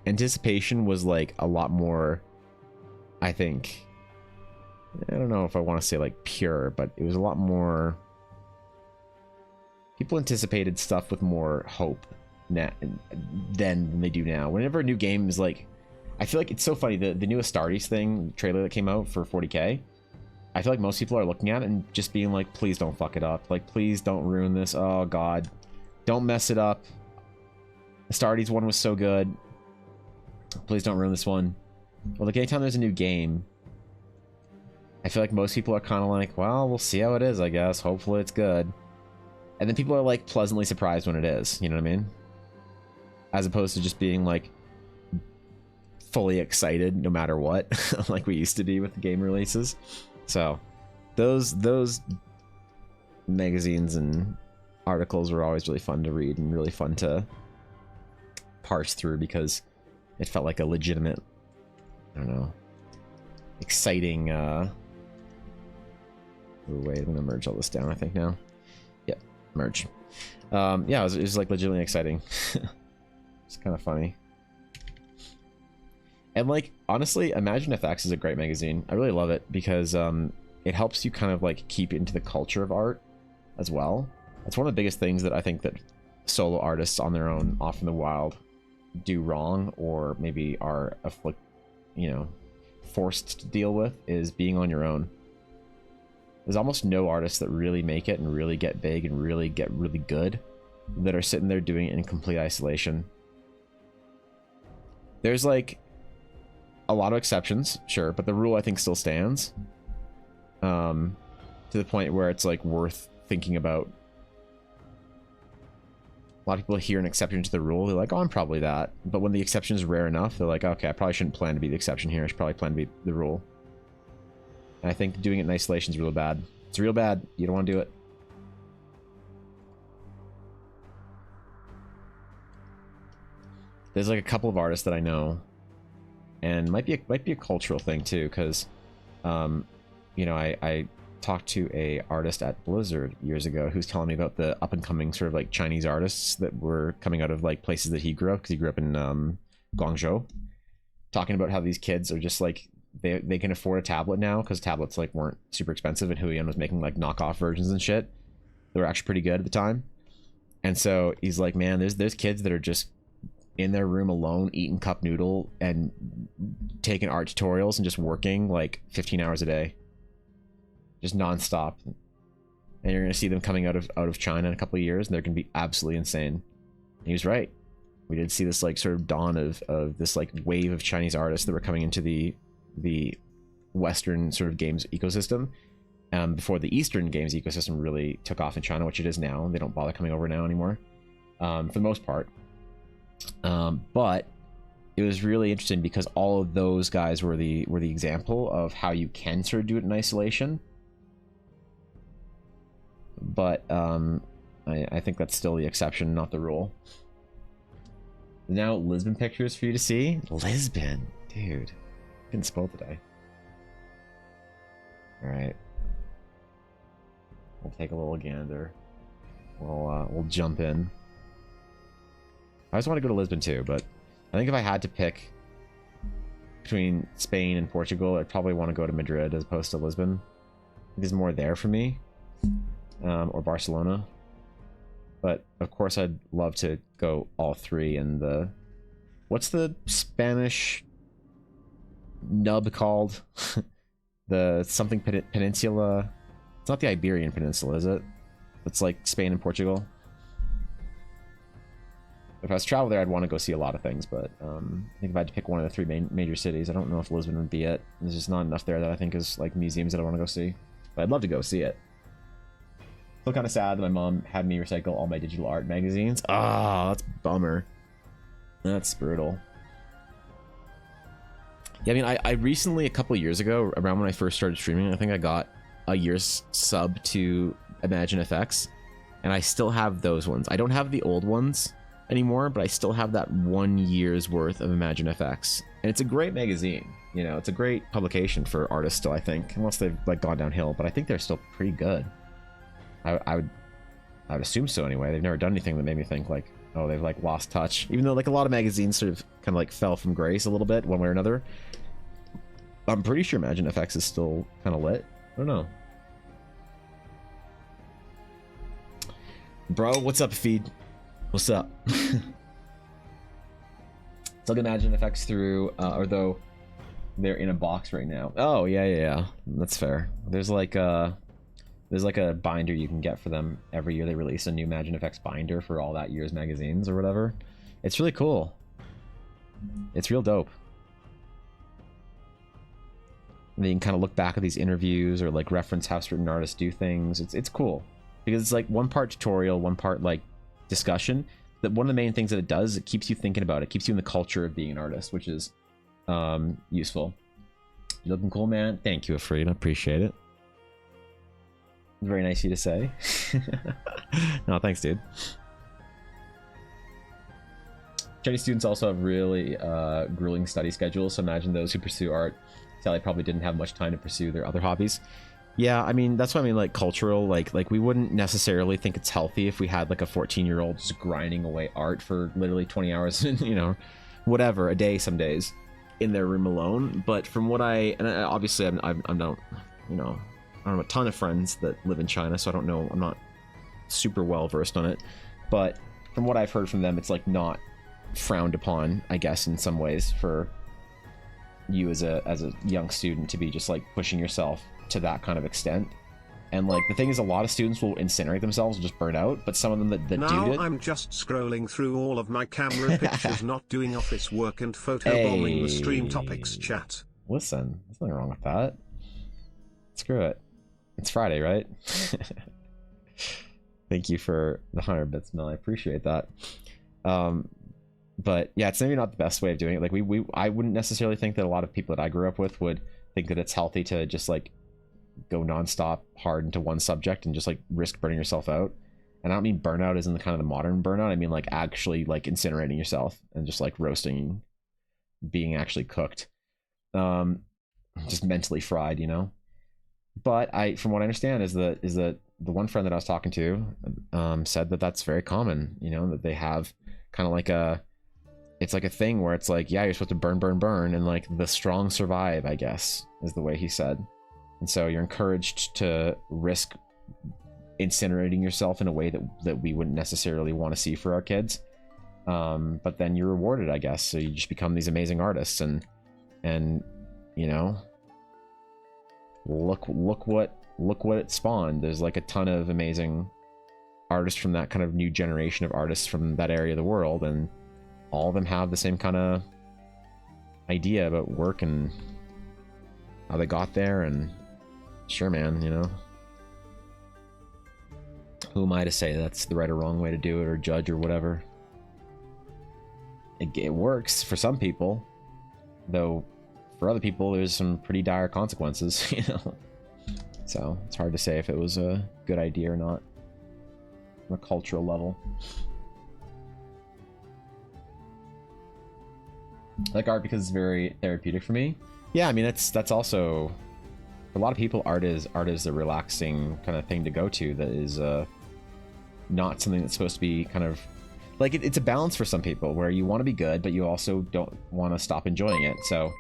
Anticipation was like a lot more, I think, I don't know if I want to say like pure, but it was a lot more, people anticipated stuff with more hope than they do now. Whenever a new game is like, I feel like it's so funny, the new Astartes thing, trailer that came out for 40k, I feel like most people are looking at it and just being like, please don't fuck it up. Like, please don't ruin this. Oh god, don't mess it up. Astartes one was so good. Please don't ruin this one. Well, like anytime there's a new game, I feel like most people are kind of like, well, we'll see how it is, I guess. Hopefully it's good. And then people are like pleasantly surprised when it is, you know what I mean? As opposed to just being like fully excited no matter what, like we used to be with the game releases. So those magazines and articles were always really fun to read and really fun to parse through because it felt like a legitimate, I don't know, exciting wait, I'm gonna merge all this down, I think now. Yep, merge. Yeah, it was like legitimately exciting. It's kind of funny. And like, honestly, Imagine FX is a great magazine. I really love it because it helps you kind of like keep into the culture of art as well. That's one of the biggest things that I think that solo artists on their own, off in the wild, do wrong, or maybe are forced to deal with, is being on your own. There's almost no artists that really make it and really get big and really get really good that are sitting there doing it in complete isolation. There's like a lot of exceptions, sure, but the rule I think still stands. To the point where it's like worth thinking about. A lot of people hear an exception to the rule, they're like, oh, I'm probably that. But when the exception is rare enough, they're like, okay, I probably shouldn't plan to be the exception here. I should probably plan to be the rule. And I think doing it in isolation is real bad. It's real bad. You don't want to do it. There's like a couple of artists that I know, and might be a cultural thing too, because, you know, I talked to a artist at Blizzard years ago who's telling me about the up and coming sort of like Chinese artists that were coming out of like places that he grew up, because he grew up in Guangzhou, talking about how these kids are just like they can afford a tablet now because tablets like weren't super expensive, and Huion was making like knockoff versions and shit that were actually pretty good at the time. And so he's like, man, there's kids that are just in their room alone eating cup noodle and taking art tutorials and just working like 15 hours a day, just nonstop. And you're gonna see them coming out of China in a couple of years, and they're gonna be absolutely insane. And he was right. We did see this like sort of dawn of this like wave of Chinese artists that were coming into the Western sort of games ecosystem, before the Eastern games ecosystem really took off in China, which it is now. They don't bother coming over now anymore, for the most part. But it was really interesting because all of those guys were the example of how you can sort of do it in isolation. But I think that's still the exception, not the rule. Now Lisbon pictures for you to see. Lisbon, dude, getting spoiled today. All right, we'll take a little gander. We'll jump in. I just want to go to Lisbon too, but I think if I had to pick between Spain and Portugal, I'd probably want to go to Madrid as opposed to Lisbon. There's more there for me, or Barcelona. But of course, I'd love to go all three. And what's the Spanish nub called? The something peninsula. It's not the Iberian Peninsula, is it? It's like Spain and Portugal. If I was traveling there, I'd want to go see a lot of things, but I think if I had to pick one of the three major cities, I don't know if Lisbon would be it. There's just not enough there that I think is like museums that I want to go see. But I'd love to go see it. Still kind of sad that my mom had me recycle all my digital art magazines. Ah, that's a bummer. That's brutal. Yeah, I mean, I recently, a couple of years ago, around when I first started streaming, I think I got a year's sub to Imagine FX, and I still have those ones. I don't have the old ones anymore, but I still have that 1 year's worth of Imagine FX, and it's a great magazine. You know, it's a great publication for artists still, I think, unless they've like gone downhill, but I think they're still pretty good. I would assume so anyway. They've never done anything that made me think like, oh, they've like lost touch, even though like a lot of magazines sort of kind of like fell from grace a little bit one way or another. I'm pretty sure Imagine FX is still kind of lit. I don't know. Bro, what's up, feed? What's up? Still can Imagine FX through, although they're in a box right now. Oh yeah, that's fair. There's like a binder you can get for them every year. They release a new Imagine FX binder for all that year's magazines or whatever. It's really cool. It's real dope. And then you can kind of look back at these interviews or like reference how certain artists do things. It's cool because it's like one part tutorial, one part like discussion. That one of the main things that it does, it keeps you thinking about it. It keeps you in the culture of being an artist, which is useful. You're looking cool, man. Thank you, Afraid. I appreciate it. Very nice of you to say. No, thanks, dude. Chinese students also have really grueling study schedules, so imagine those who pursue art. Sally probably didn't have much time to pursue their other hobbies. Yeah, I mean, that's what I mean, like cultural, like we wouldn't necessarily think it's healthy if we had like a 14-year-old just grinding away art for literally 20 hours, you know, whatever, a day some days in their room alone. But from what obviously I'm not, you know, I don't have a ton of friends that live in China, so I don't know, I'm not super well versed on it. But from what I've heard from them, it's like not frowned upon, I guess, in some ways for you as a young student to be just like pushing yourself to that kind of extent. And like the thing is, a lot of students will incinerate themselves and just burn out, but some of them that now do it. I'm just scrolling through all of my camera pictures, not doing office work and photobombing the stream topics chat. Listen, there's nothing wrong with that. Screw it. It's Friday, right? Thank you for the 100 bits, Mel. I appreciate that. But yeah, it's maybe not the best way of doing it. Like I wouldn't necessarily think that a lot of people that I grew up with would think that it's healthy to just like go nonstop hard into one subject and just like risk burning yourself out. And I don't mean burnout as in the kind of the modern burnout. I mean like actually like incinerating yourself and just like roasting, being actually cooked, just mentally fried, you know. But from what I understand is that the one friend that I was talking to said that that's very common, you know, that they have kind of like it's like a thing where it's like, yeah, you're supposed to burn, and like the strong survive, I guess, is the way he said. And so you're encouraged to risk incinerating yourself in a way that we wouldn't necessarily want to see for our kids. But then you're rewarded, I guess. So you just become these amazing artists, and you know, look what it spawned. There's like a ton of amazing artists from that kind of new generation of artists from that area of the world, and all of them have the same kind of idea about work and how they got there. And sure, man, you know, who am I to say that's the right or wrong way to do it, or judge or whatever? It works for some people, though for other people there's some pretty dire consequences, you know. So it's hard to say if it was a good idea or not on a cultural level. I like art because it's very therapeutic for me. Yeah, I mean that's also, for a lot of people, art is a relaxing kind of thing to go to. That is not something that's supposed to be kind of like it's a balance for some people where you want to be good, but you also don't want to stop enjoying it. So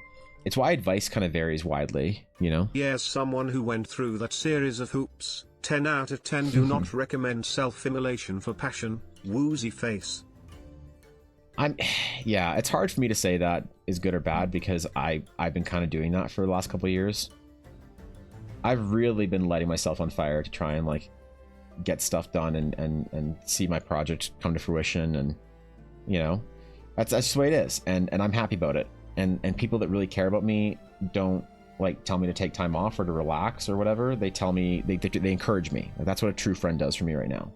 it's why advice kind of varies widely, you know? Yes, someone who went through that series of hoops. 10 out of 10 do not recommend self-immolation for passion. Woozy face. Yeah, it's hard for me to say that is good or bad because I've been kind of doing that for the last couple of years. I've really been lighting myself on fire to try and like get stuff done and see my project come to fruition, and you know, that's just the way it is, and I'm happy about it. And people that really care about me don't like tell me to take time off or to relax or whatever. They tell me, they encourage me. That's what a true friend does for me right now.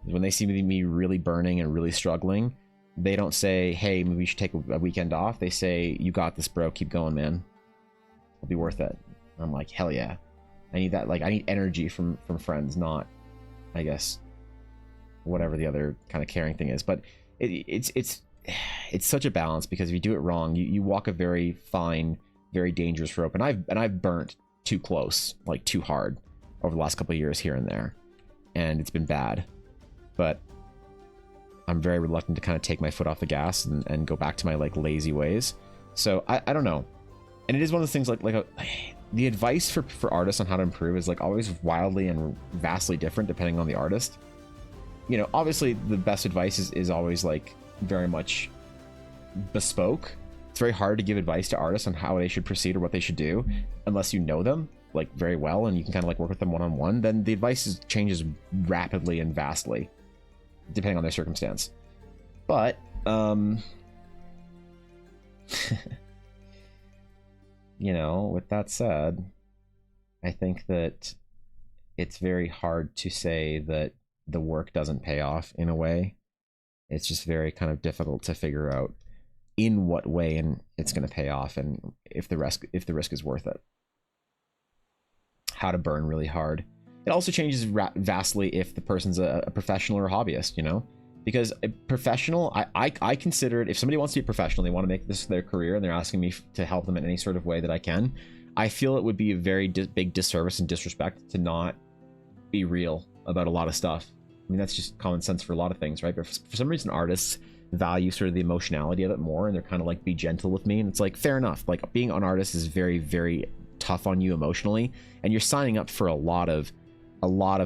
When they see me really burning and really struggling, they don't say, hey, maybe we should take a weekend off. They say, you got this, bro, keep going, man, it'll be worth it. I'm like, hell yeah. I need that. Like, I need energy from friends, not, I guess, whatever the other kind of caring thing is. But it's such a balance, because if you do it wrong, you walk a very fine, very dangerous rope. And I've burnt too close, like too hard over the last couple of years here and there, and it's been bad. But I'm very reluctant to kind of take my foot off the gas and go back to my like lazy ways. So I don't know. And it is one of those things like the advice for artists on how to improve is like always wildly and vastly different depending on the artist. You know, obviously the best advice is always like very much bespoke. It's very hard to give advice to artists on how they should proceed or what they should do unless you know them like very well and you can kind of like work with them one-on-one. Then the advice changes rapidly and vastly depending on their circumstance. But you know, with that said, I think that it's very hard to say that the work doesn't pay off in a way. It's just very kind of difficult to figure out in what way and it's going to pay off, and if the risk is worth it. How to burn really hard. It also changes vastly if the person's a professional or a hobbyist, you know? Because a professional, I consider it, if somebody wants to be a professional, they want to make this their career, and they're asking me to help them in any sort of way that I can, I feel it would be a very big disservice and disrespect to not be real about a lot of stuff. I mean, that's just common sense for a lot of things, right? But for some reason, artists value sort of the emotionality of it more, and they're kind of like, be gentle with me. And it's like, fair enough. Like, being an artist is very, very tough on you emotionally, and you're signing up for a lot of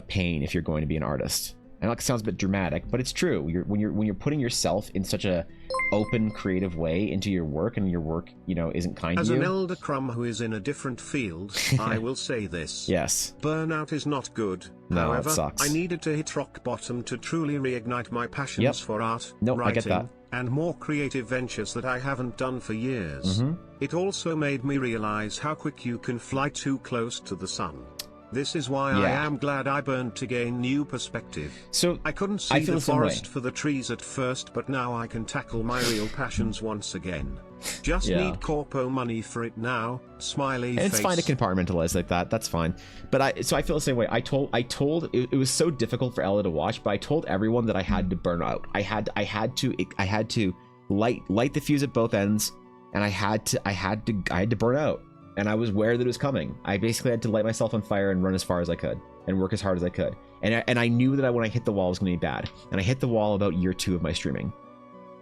pain if you're going to be an artist. I know it sounds a bit dramatic, but it's true. When you're putting yourself in such a open, creative way into your work, and your work, you know, isn't kind to you. As an elder crumb who is in a different field, I will say this. Yes. Burnout is not good. No, however, it sucks. I needed to hit rock bottom to truly reignite my passions for art, I get that. writing, and more creative ventures that I haven't done for years. It also made me realize how quick you can fly too close to the sun. This is why I Yeah. am glad I burned to gain new perspective. So I couldn't I see feel the the same way. forest for the trees at first, but now I can tackle my real passions once again. Just Yeah. need corpo money for it now. Smiley And it's face. fine to compartmentalize like that. That's fine. But I feel the same way. I told it was so difficult for Ella to watch, but I told everyone that I had to burn out. I had to light the fuse at both ends, and I had to burn out. And I was aware that it was coming. I basically had to light myself on fire and run as far as I could and work as hard as I could. And I knew that when I hit the wall, it was going to be bad. And I hit the wall about year 2 of my streaming.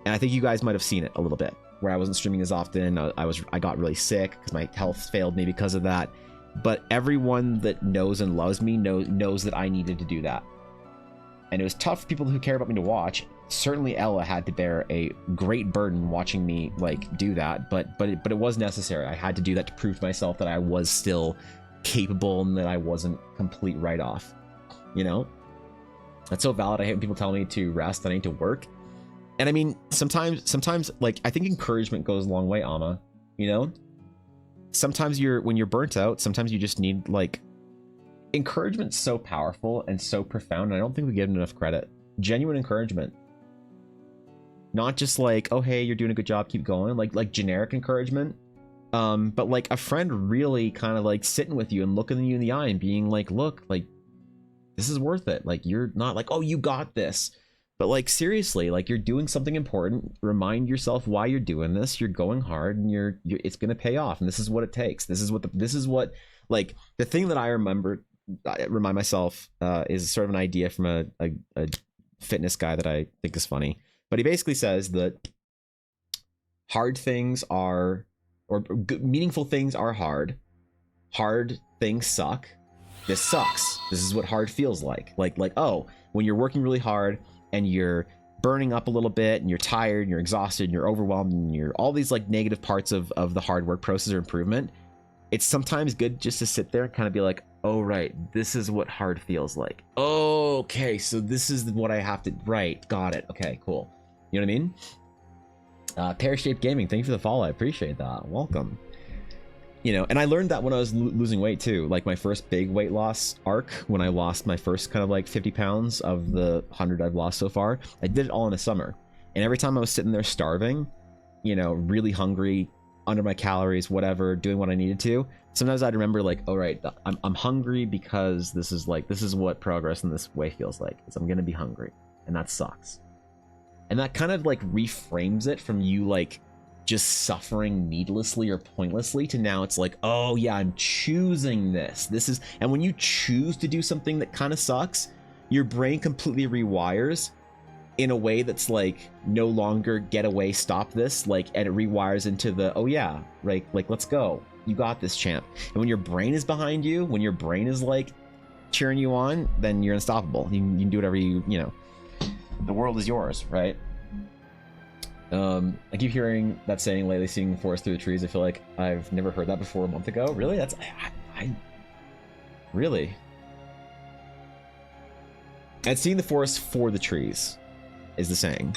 And I think you guys might have seen it a little bit, where I wasn't streaming as often. I got really sick because my health failed me because of that. But everyone that knows and loves me knows that I needed to do that. And it was tough for people who care about me to watch. Certainly Ella had to bear a great burden watching me do that, but it was necessary. I had to do that to prove to myself that I was still capable and that I wasn't complete write-off. You know? That's so valid. I hate when people tell me to rest, I need to work. And I mean, sometimes like, I think encouragement goes a long way, Amma. You know? Sometimes when you're burnt out, sometimes you just need encouragement's so powerful and so profound, and I don't think we give it enough credit. Genuine encouragement. Not just oh, hey, you're doing a good job, keep going, like generic encouragement. But like a friend really kind of sitting with you and looking you in the eye and being look, this is worth it. You're not oh, you got this. But seriously, you're doing something important. Remind yourself why you're doing this. You're going hard, and you're it's gonna pay off. And this is what it takes. This is what the thing that I remind myself is sort of an idea from a fitness guy that I think is funny. But he basically says that hard things are, or meaningful things are hard. Hard things suck. This sucks. This is what hard feels like. Oh, when you're working really hard and you're burning up a little bit and you're tired and you're exhausted and you're overwhelmed and you're all these negative parts of the hard work process or improvement, it's sometimes good just to sit there and kind of be oh, right, this is what hard feels like. Oh, okay, so this is what I have to, right, got it. Okay, cool. You know what I mean? Pear-shaped gaming, thank you for the follow. I appreciate that. Welcome. You know, and I learned that when I was losing weight too. My first big weight loss arc, when I lost my first kind of 50 pounds of the 100 I've lost so far, I did it all in the summer. And every time I was sitting there starving, you know, really hungry, under my calories, whatever, doing what I needed to, sometimes I'd remember oh, right, I'm hungry because this is what progress in this way feels like, is I'm gonna be hungry, and that sucks. And that kind of reframes it from you just suffering needlessly or pointlessly to now it's oh yeah, I'm choosing this. And when you choose to do something that kind of sucks, your brain completely rewires in a way that's no longer get away, stop this, and it rewires into the, oh yeah, let's go, you got this, champ. And when your brain is behind you, when your brain is cheering you on, then you're unstoppable. You can do whatever you know. The world is yours, right? I keep hearing that saying lately, seeing the forest through the trees. I feel like I've never heard that before a month ago. Really? That's I really. And seeing the forest for the trees is the saying.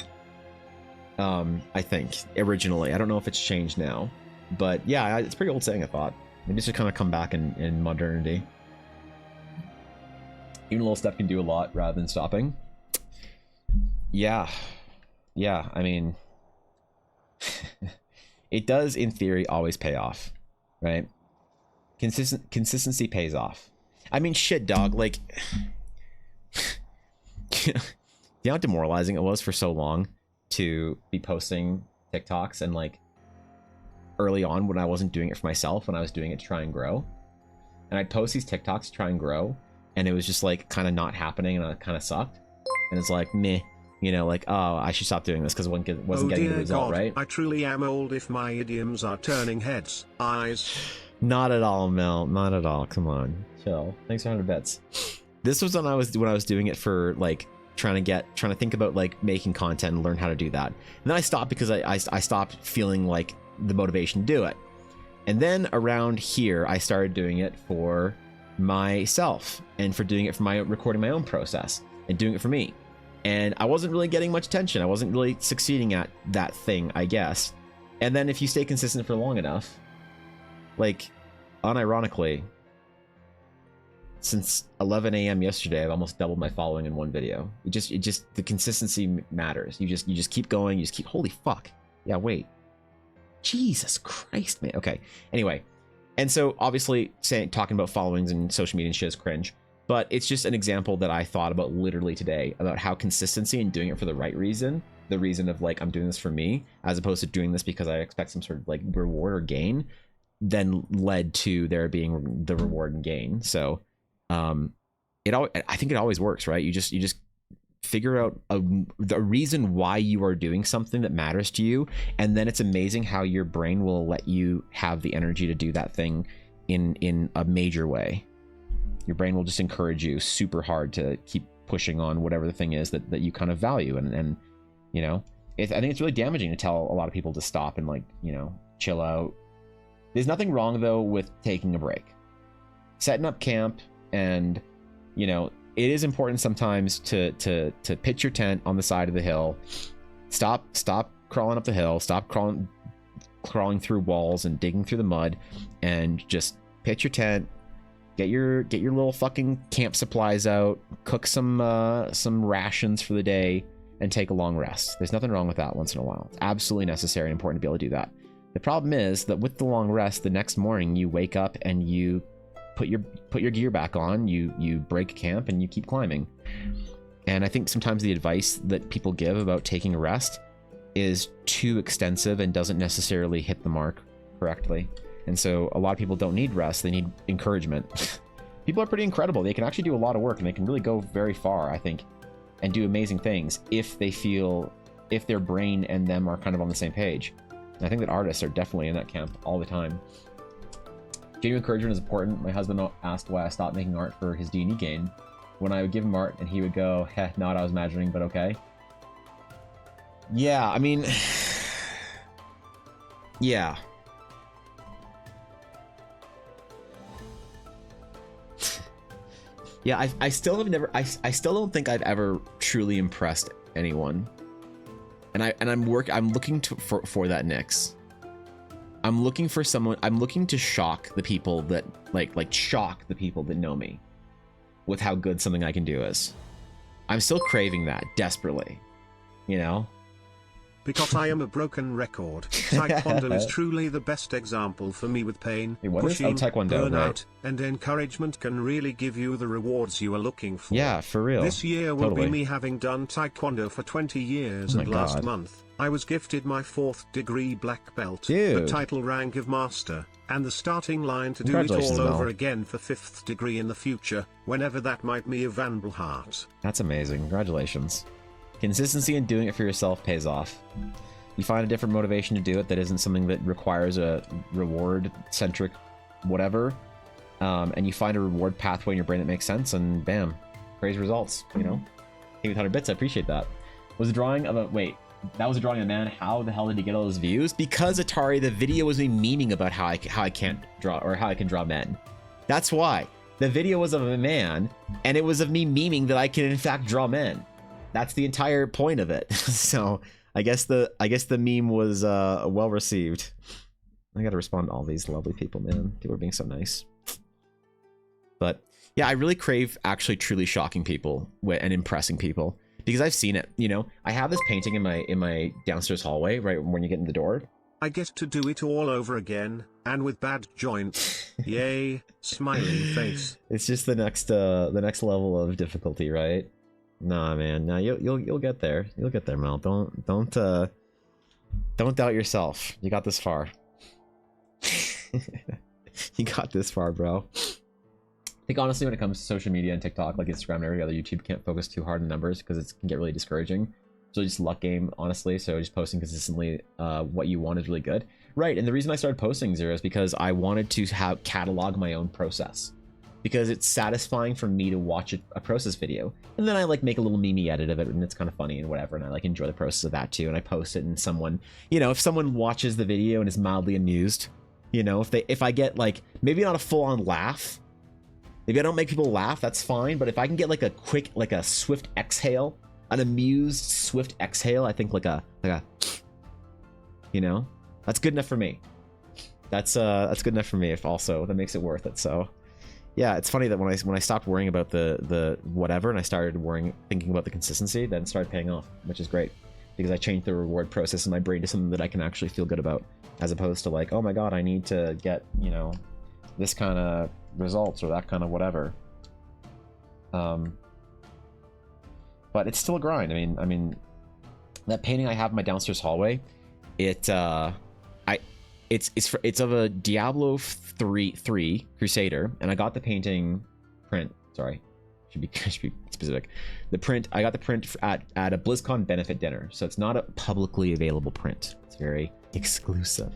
I think originally. I don't know if it's changed now, but yeah, it's a pretty old saying, I thought. Maybe it's just kind of come back in modernity. Even a little step can do a lot rather than stopping. Yeah, I mean, it does in theory always pay off, right? Consistency pays off. I mean, shit, dog, you know how demoralizing it was for so long to be posting TikToks, and early on when I wasn't doing it for myself, when I was doing it to try and grow, and I'd post these TikToks to try and grow, and it was just kind of not happening, and it kind of sucked, and it's meh. You know, oh, I should stop doing this because one wasn't getting the result, God, right? I truly am old if my idioms are turning heads, eyes. Not at all, Mel. Not at all. Come on, chill. Thanks for 100 bits. This was when I was doing it for trying to think about making content and learn how to do that. And then I stopped because I stopped feeling the motivation to do it. And then around here, I started doing it for myself and for doing it for recording my own process and doing it for me. And I wasn't really getting much attention. I wasn't really succeeding at that thing, I guess. And then if you stay consistent for long enough, unironically, since 11 a.m. yesterday, I've almost doubled my following in one video. It just the consistency matters. You just keep going. You just keep. Holy fuck. Yeah, wait. Jesus Christ, man. Okay. Anyway, and so obviously talking about followings and social media and shit is cringe, but it's just an example that I thought about literally today about how consistency and doing it for the right reason, the reason of like I'm doing this for me, as opposed to doing this because I expect some sort of like reward or gain, then led to there being the reward and gain. So I think it always works, right? You just figure out the reason why you are doing something that matters to you, and then it's amazing how your brain will let you have the energy to do that thing in a major way. Your brain will just encourage you super hard to keep pushing on whatever the thing is that you kind of value, and you know, I think it's really damaging to tell a lot of people to stop and like, you know, chill out. There's nothing wrong though with taking a break, setting up camp. And you know, it is important sometimes to pitch your tent on the side of the hill. Stop crawling up the hill. Stop crawling through walls and digging through the mud, and just pitch your tent. Get your little fucking camp supplies out. Cook some rations for the day, and take a long rest. There's nothing wrong with that once in a while. It's absolutely necessary and important to be able to do that. The problem is that with the long rest, the next morning you wake up and you put your gear back on, you break camp, and you keep climbing. And I think sometimes the advice that people give about taking a rest is too extensive and doesn't necessarily hit the mark correctly. And so a lot of people don't need rest, they need encouragement. People are pretty incredible. They can actually do a lot of work, and they can really go very far, I think, and do amazing things if their brain and them are kind of on the same page. And I think that artists are definitely in that camp all the time. Genuine encouragement is important. My husband asked why I stopped making art for his D&D game. When I would give him art and he would go, "Heh, not what I was imagining, but okay." Yeah, I mean, yeah. Yeah, I still have never, I still don't think I've ever truly impressed anyone. And I'm looking for that next. I'm looking for someone. I'm looking to shock the people that shock the people that know me with how good something I can do is. I'm still craving that desperately, you know? Because I am a broken record, Taekwondo is truly the best example for me with pain, pushing, burnout, and encouragement can really give you the rewards you are looking for. Yeah, for real. This year will be me having done Taekwondo for 20 years, and last month, I was gifted my 4th degree black belt, the title rank of master, and the starting line to do it all over again for 5th degree in the future, whenever that might be a Vanbrugh heart. That's amazing. Congratulations. Consistency in doing it for yourself pays off. You find a different motivation to do it that isn't something that requires a reward-centric whatever, and you find a reward pathway in your brain that makes sense, and bam, praise results, you know? Give me 100 bits, I appreciate that. Was a drawing of a... Wait, that was a drawing of a man. How the hell did he get all those views? Because, Atari, the video was me memeing about how I can't draw, or how I can draw men. That's why. The video was of a man, and it was of me memeing that I can, in fact, draw men. That's the entire point of it. So I guess the meme was well received. I gotta respond to all these lovely people, man. People are being so nice. But yeah, I really crave actually truly shocking people and impressing people, because I've seen it. You know, I have this painting in my downstairs hallway, right when you get in the door. I get to do it all over again, and with bad joints. Yay, smiling face. It's just the next level of difficulty, right? Nah, man. Nah, you'll get there. You'll get there, Mel. Don't doubt yourself. You got this far. You got this far, bro. I think honestly, when it comes to social media and TikTok, like Instagram and every other, YouTube can't focus too hard on numbers because it can get really discouraging. So just luck game, honestly. So just posting consistently what you want is really good, right? And the reason I started posting Zero is because I wanted to catalog my own process. Because it's satisfying for me to watch a process video, and then I like make a little meme edit of it, and it's kind of funny and whatever, and I like enjoy the process of that too, and I post it, and someone, you know, if someone watches the video and is mildly amused, you know, if I get like maybe not a full-on laugh, maybe I don't make people laugh, that's fine, but if I can get like a quick, like a swift exhale, an amused swift exhale, I think like a you know, that's good enough for me. That's good enough for me. If also that makes it worth it. So Yeah, it's funny that when I stopped worrying about the whatever and I started thinking about the consistency, then it started paying off, which is great because I changed the reward process in my brain to something that I can actually feel good about, as opposed to like, oh my god, I need to get, you know, this kind of results or that kind of whatever. But it's still a grind. I mean, that painting I have in my downstairs hallway, it's of a Diablo 3 Crusader, and I got the painting print. Sorry, should be specific. I got the print at a BlizzCon benefit dinner, so it's not a publicly available print. It's very exclusive.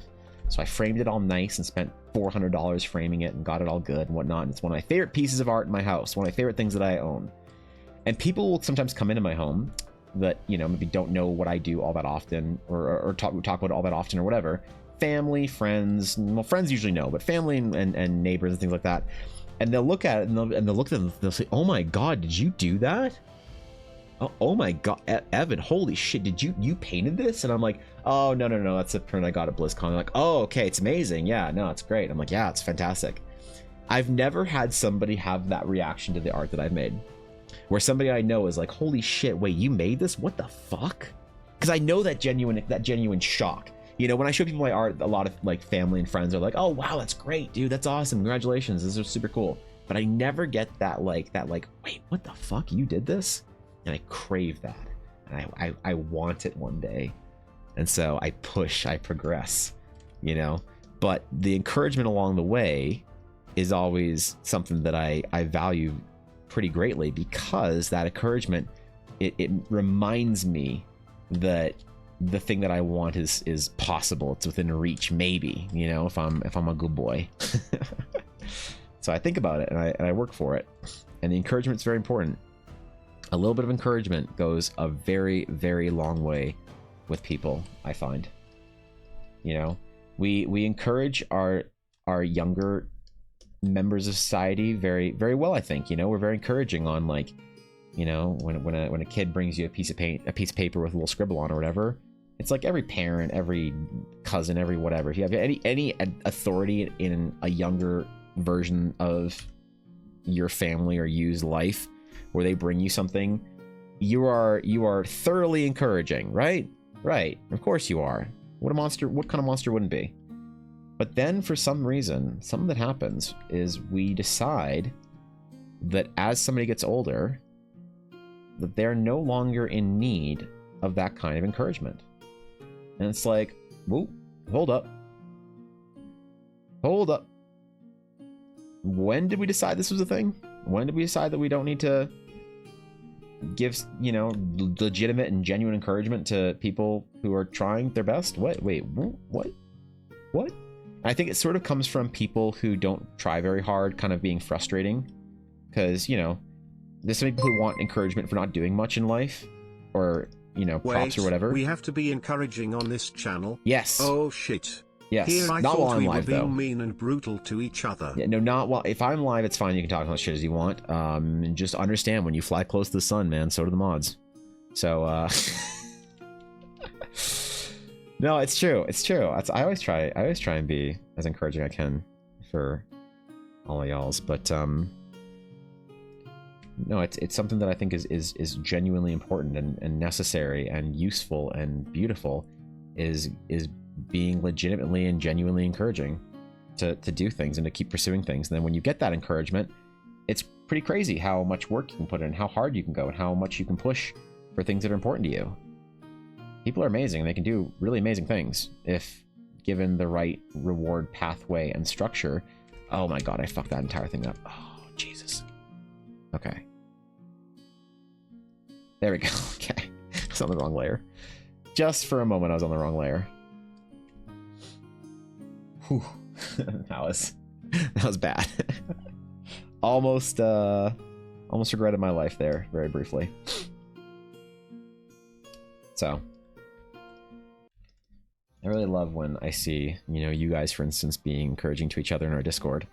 So I framed it all nice and spent $400 framing it and got it all good and whatnot. And it's one of my favorite pieces of art in my house, one of my favorite things that I own. And people will sometimes come into my home that, you know, maybe don't know what I do all that often, or talk about it all that often or whatever. Family, friends, well, friends usually know, but family and neighbors and things like that. And they'll look at it and they'll look at them, they'll say, oh my god, did you do that? Oh my god, Evan, holy shit, did you painted this? And I'm like, oh, no, that's a print I got at BlizzCon. They're like, oh, okay, it's amazing. Yeah, no, it's great. I'm like, yeah, it's fantastic. I've never had somebody have that reaction to the art that I've made, where somebody I know is like, holy shit, wait, you made this? What the fuck? Because I know that genuine shock. You know, when I show people my art, a lot of like family and friends are like, oh wow, that's great, dude, that's awesome, congratulations, this is super cool. But I never get that like, wait, what the fuck, you did this? And I crave that, and I want it one day, and so I push, I progress, you know. But the encouragement along the way is always something that I value pretty greatly, because that encouragement, it reminds me that the thing that I want is possible. It's within reach, maybe, you know, if I'm a good boy. So I think about it and I work for it, and the encouragement's very important. A little bit of encouragement goes a very, very long way with people, I find. You know, we encourage our younger members of society very, very well, I think. You know, we're very encouraging on, like, you know, when a kid brings you a piece of paper with a little scribble on or whatever, it's like every parent, every cousin, every whatever, if you have any authority in a younger version of your family or you's life, where they bring you something, you are thoroughly encouraging, right? Of course you are. What kind of monster wouldn't be? But then for some reason, something that happens is we decide that as somebody gets older, that they're no longer in need of that kind of encouragement. And it's like, whoa, hold up. When did we decide this was a thing? When did we decide that we don't need to give, you know, legitimate and genuine encouragement to people who are trying their best? Wait, what? I think it sort of comes from people who don't try very hard, kind of being frustrating, because, you know, there's some people who want encouragement for not doing much in life, or, you know, props or whatever. We have to be encouraging on this channel. Yes. Oh shit. Yes. Here I not thought while I'm we live, were being though. mean and brutal to each other. Yeah, no, not while. If I'm live, it's fine. You can talk as much shit as you want. And just understand, when you fly close to the sun, man, so do the mods. So, no, it's true. I always try and be as encouraging as I can for all of y'all's. But no, it's something that I think is genuinely important and necessary and useful and beautiful. Is being legitimately and genuinely encouraging to do things and to keep pursuing things. And then when you get that encouragement, it's pretty crazy how much work you can put in, how hard you can go, and how much you can push for things that are important to you. People are amazing, and they can do really amazing things if given the right reward pathway and structure. Oh my god, I fucked that entire thing up. Oh, Jesus. Okay. There we go. Okay. I was on the wrong layer. Just for a moment, I was on the wrong layer. Whew. that was bad. almost regretted my life there very briefly. So I really love when I see, you know, you guys, for instance, being encouraging to each other in our Discord.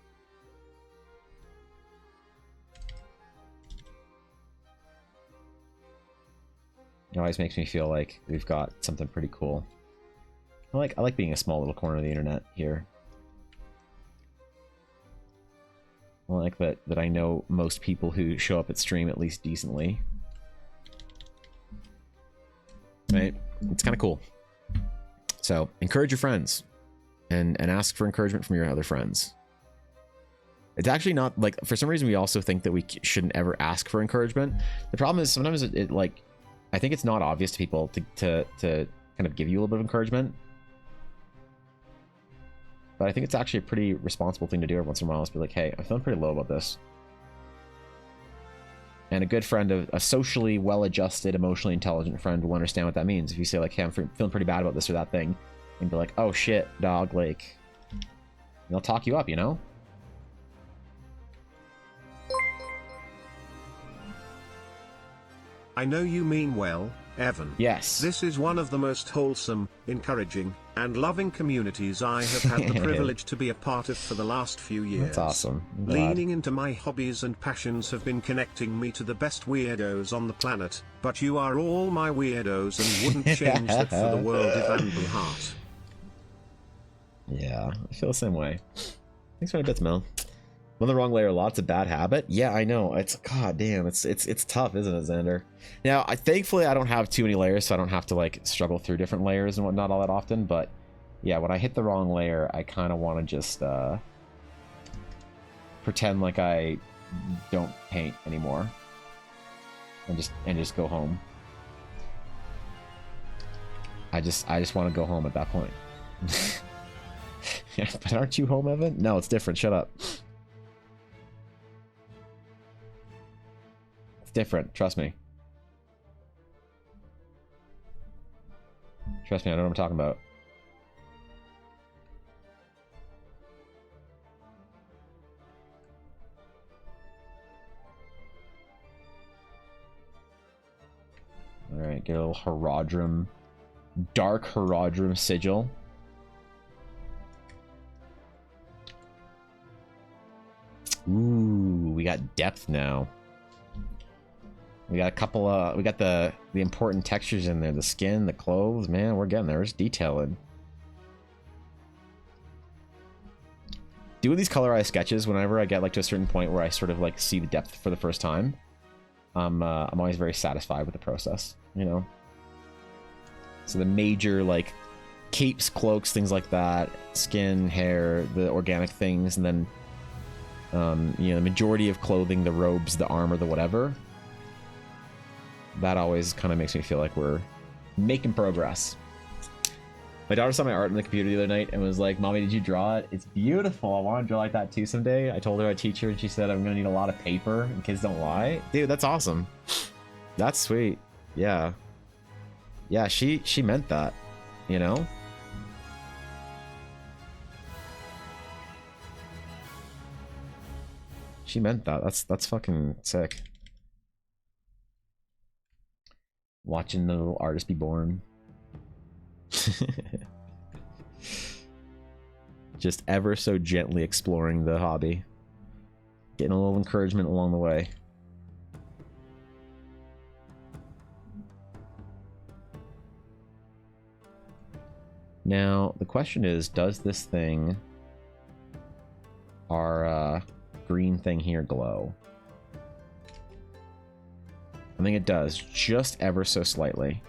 It always makes me feel like we've got something pretty cool. I like being a small little corner of the internet here. I like that I know most people who show up at stream at least decently. Right? It's kind of cool. So encourage your friends and ask for encouragement from your other friends. It's actually not like, for some reason we also think that we shouldn't ever ask for encouragement. The problem is sometimes it like, I think it's not obvious to people to kind of give you a little bit of encouragement. But I think it's actually a pretty responsible thing to do every once in a while, is be like, hey, I'm feeling pretty low about this. And a good friend, a socially well-adjusted, emotionally intelligent friend will understand what that means. If you say like, hey, I'm feeling pretty bad about this or that thing, and be like, oh shit, dog, like, they'll talk you up, you know? I know you mean well, Evan. Yes. This is one of the most wholesome, encouraging, and loving communities I have had the privilege to be a part of for the last few years. That's awesome. Leaning into my hobbies and passions have been connecting me to the best weirdos on the planet, but you are all my weirdos and wouldn't change that for the world if Anvil Heart. Yeah, I feel the same way. Thanks for the bits, Mel. On the wrong layer, lots of bad habit. Yeah, I know. It's god damn. It's tough, isn't it, Xander? Now, thankfully I don't have too many layers, so I don't have to like struggle through different layers and whatnot all that often. But yeah, when I hit the wrong layer, I kind of want to just pretend like I don't paint anymore, and just go home. I just want to go home at that point. Yeah, but aren't you home, Evan? No, it's different. Shut up. Different, trust me. Trust me, I know what I'm talking about. Alright, get a little Herodrum. Dark Herodrum sigil. Ooh, we got depth now. We got a couple we got the important textures in there, the skin, the clothes, man, we're getting there. There's detailing. Doing these colorized sketches, whenever I get like to a certain point where I sort of like see the depth for the first time, I'm always very satisfied with the process, you know? So the major like capes, cloaks, things like that, skin, hair, the organic things, and then you know, the majority of clothing, the robes, the armor, the whatever, that always kind of makes me feel like we're making progress. My daughter saw my art on the computer the other night and was like, Mommy, did you draw it? It's beautiful. I want to draw like that too someday. I told her I'd teach her, and she said, I'm going to need a lot of paper, and kids don't lie. Dude, that's awesome. That's sweet. Yeah. Yeah, she meant that, you know? She meant that. That's fucking sick. Watching the little artist be born. Just ever so gently exploring the hobby. Getting a little encouragement along the way. Now, the question is, does this thing, our green thing here, glow? I think it does, just ever so slightly.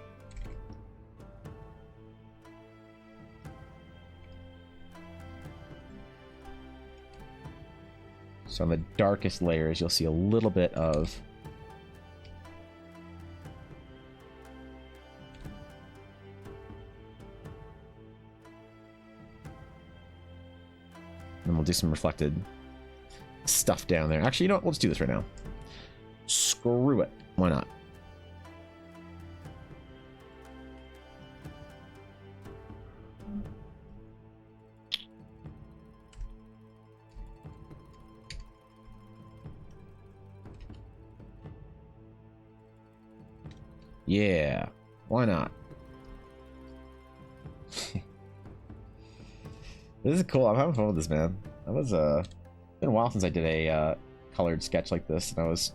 So on the darkest layers, you'll see a little bit of and we'll do some reflected stuff down there. Actually, you know what? Let's do this right now. Screw it. Why not? Yeah, why not? This is cool. I'm having fun with this, man. That was it's been a while since I did a colored sketch like this, and I was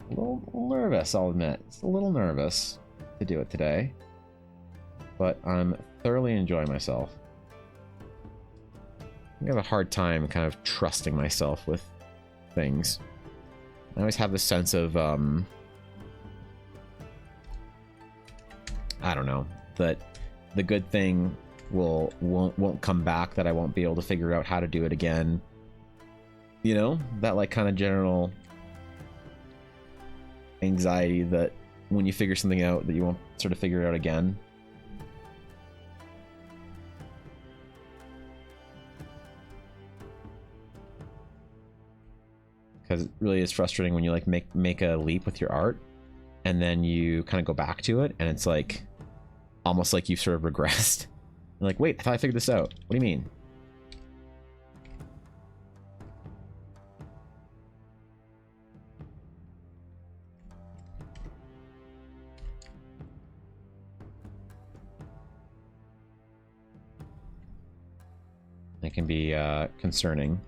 a little nervous, I'll admit. It's a little nervous to do it today, but I'm thoroughly enjoying myself. I have a hard time kind of trusting myself with things. I always have this sense of, I don't know, that the good thing won't come back, that I won't be able to figure out how to do it again. You know, that like kind of general anxiety that when you figure something out that you won't sort of figure it out again. Because it really is frustrating when you like make a leap with your art and then you kind of go back to it and it's like almost like you've sort of regressed. You're like, wait, I thought I figured this out. What do you mean? It can be concerning.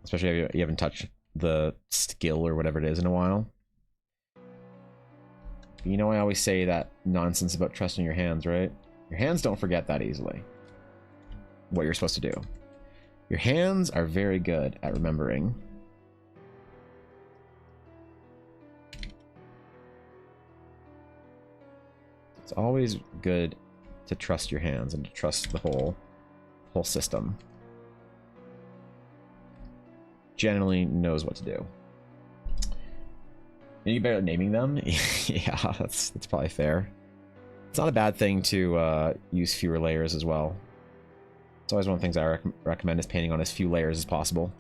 Especially if you haven't touched the skill or whatever it is in a while. You know, I always say that nonsense about trusting your hands, right? Your hands don't forget that easily what you're supposed to do. Your hands are very good at remembering. It's always good to trust your hands and to trust the whole system. Generally knows what to do. You better naming them. Yeah, that's probably fair. It's not a bad thing to use fewer layers as well. It's always one of the things I recommend is painting on as few layers as possible.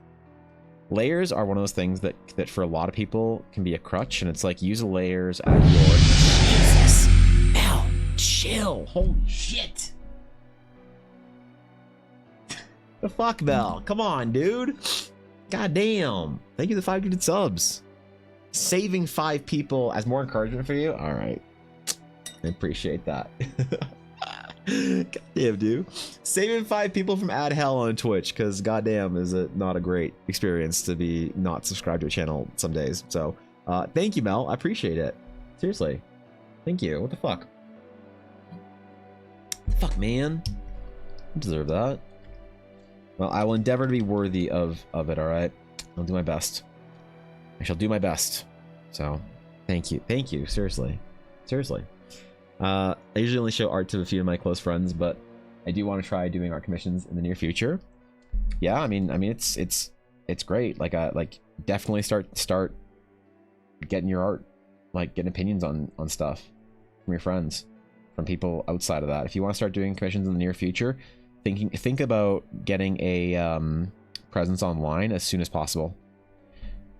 Layers are one of those things that for a lot of people can be a crutch, and it's like use the layers at your... Jesus! Mel, chill! Holy shit! The fuck, Mel? Come on, dude! God damn! Thank you for the 5 subs. Saving 5 people as more encouragement for you? Alright. I appreciate that. Goddamn, dude. Saving 5 people from ad hell on Twitch, because goddamn is it not a great experience to be not subscribed to a channel some days. So, thank you, Mel. I appreciate it. Seriously. Thank you. What the fuck? What the fuck, man? I deserve that. Well, I will endeavor to be worthy of it, alright? I'll do my best. I shall do my best. So, thank you. Thank you. Seriously. Seriously. I usually only show art to a few of my close friends, but I do want to try doing art commissions in the near future. Yeah, I mean it's great. Like definitely start getting your art, like getting opinions on stuff from your friends, from people outside of that. If you want to start doing commissions in the near future, think about getting a presence online as soon as possible.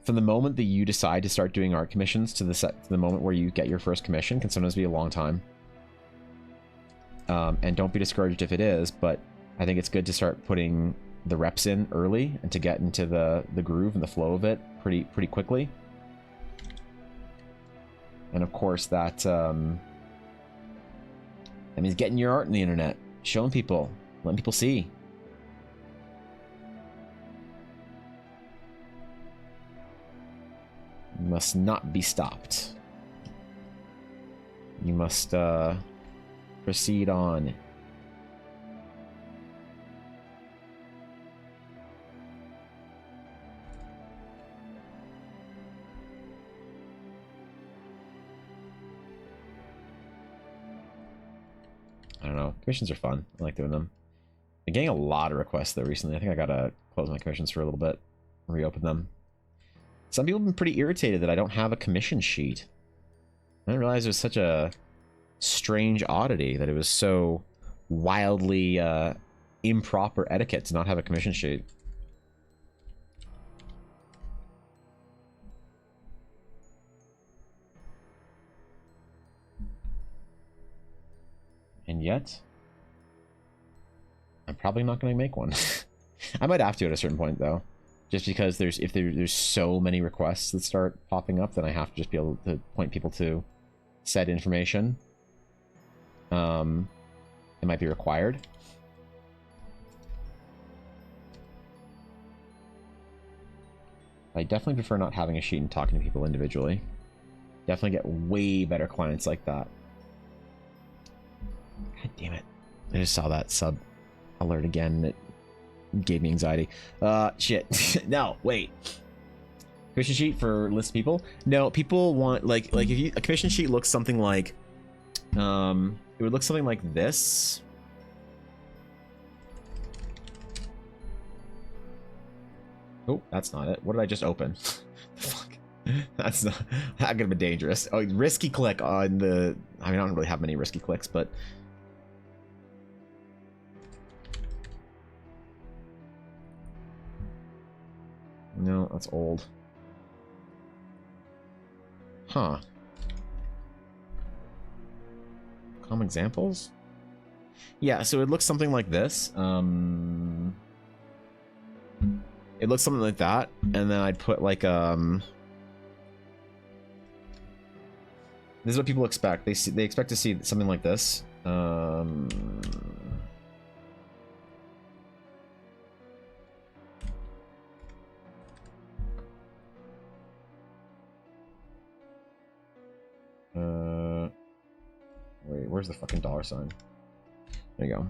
From the moment that you decide to start doing art commissions to the moment where you get your first commission can sometimes be a long time. And don't be discouraged if it is, but I think it's good to start putting the reps in early and to get into the groove and the flow of it pretty quickly. And of course that means getting your art on the internet, showing people, letting people see. You must not be stopped. You must proceed on. I don't know. Commissions are fun. I like doing them. I'm getting a lot of requests though recently. I think I gotta close my commissions for a little bit, reopen them. Some people have been pretty irritated that I don't have a commission sheet. I didn't realize it was such a strange oddity, that it was so wildly improper etiquette to not have a commission sheet. And yet, I'm probably not going to make one. I might have to at a certain point though. Just because if there's so many requests that start popping up, then I have to just be able to point people to said information. It might be required. I definitely prefer not having a sheet and talking to people individually. Definitely get way better clients like that. God damn it. I just saw that sub alert again. It gave me anxiety. Shit. No, wait. Commission sheet for list people? No, people want like if you, a commission sheet looks something like it would look something like this. Oh, that's not it. What did I just open? Fuck. That's not that could have been dangerous. Oh, risky click on the I mean I don't really have many risky clicks, but no, that's old. Huh. Common examples? Yeah, so it looks something like this. It looks something like that, and then I'd put like this is what people expect. They expect to see something like this. Wait, where's the fucking dollar sign? There you go.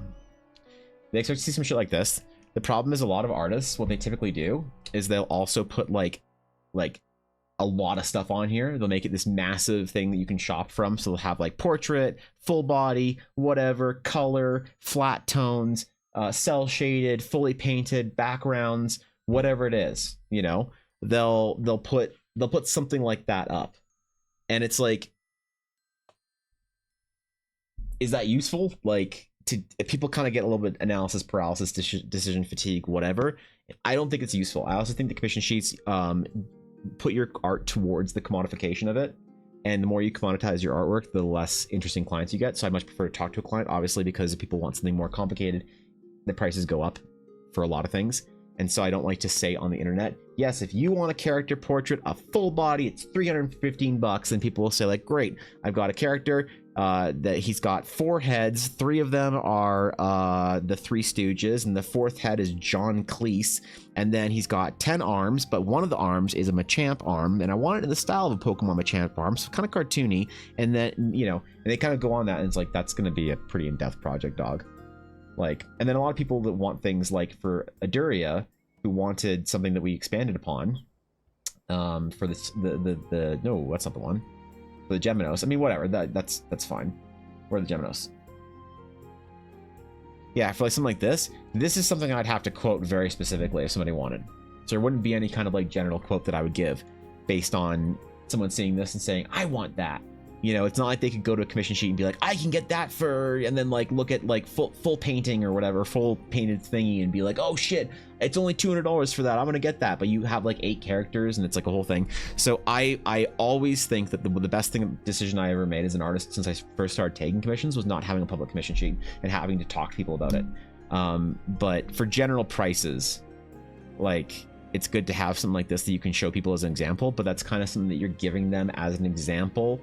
They expect to see some shit like this. The problem is a lot of artists, what they typically do is they'll also put like a lot of stuff on here. They'll make it this massive thing that you can shop from. So they'll have like portrait, full body, whatever, color, flat tones, cell shaded, fully painted, backgrounds, whatever it is, you know. They'll put something like that up. And it's like, is that useful? Like, people kind of get a little bit analysis paralysis, decision fatigue, whatever. I don't think it's useful. I also think the commission sheets put your art towards the commodification of it, and the more you commoditize your artwork, the less interesting clients you get. So I much prefer to talk to a client, obviously, because if people want something more complicated, the prices go up for a lot of things. And so I don't like to say on the internet, yes, if you want a character portrait, a full body, it's $315, and people will say like, great, I've got a character that he's got 4 heads. 3 of them are the Three Stooges, and the 4th head is John Cleese. And then he's got 10 arms, but one of the arms is a Machamp arm, and I want it in the style of a Pokemon Machamp arm, so kind of cartoony. And then, you know, and they kind of go on that, and it's like, that's going to be a pretty in-depth project, dog. Like, and then a lot of people that want things like for Aduria, who wanted something that we expanded upon, for this the no, that's not the one. For the Geminos. I mean, whatever. That's fine. Where are the Geminos? Yeah, for like something like this is something I'd have to quote very specifically if somebody wanted. So there wouldn't be any kind of like general quote that I would give based on someone seeing this and saying, I want that. You know, it's not like they could go to a commission sheet and be like, I can get that for, and then like look at like full painting or whatever, full painted thingy, and be like, oh shit, it's only $200 for that, I'm gonna get that. But you have like 8 characters and it's like a whole thing. So I always think that the best decision I ever made as an artist since I first started taking commissions was not having a public commission sheet and having to talk to people about it. But for general prices, like, it's good to have something like this that you can show people as an example, but that's kind of something that you're giving them as an example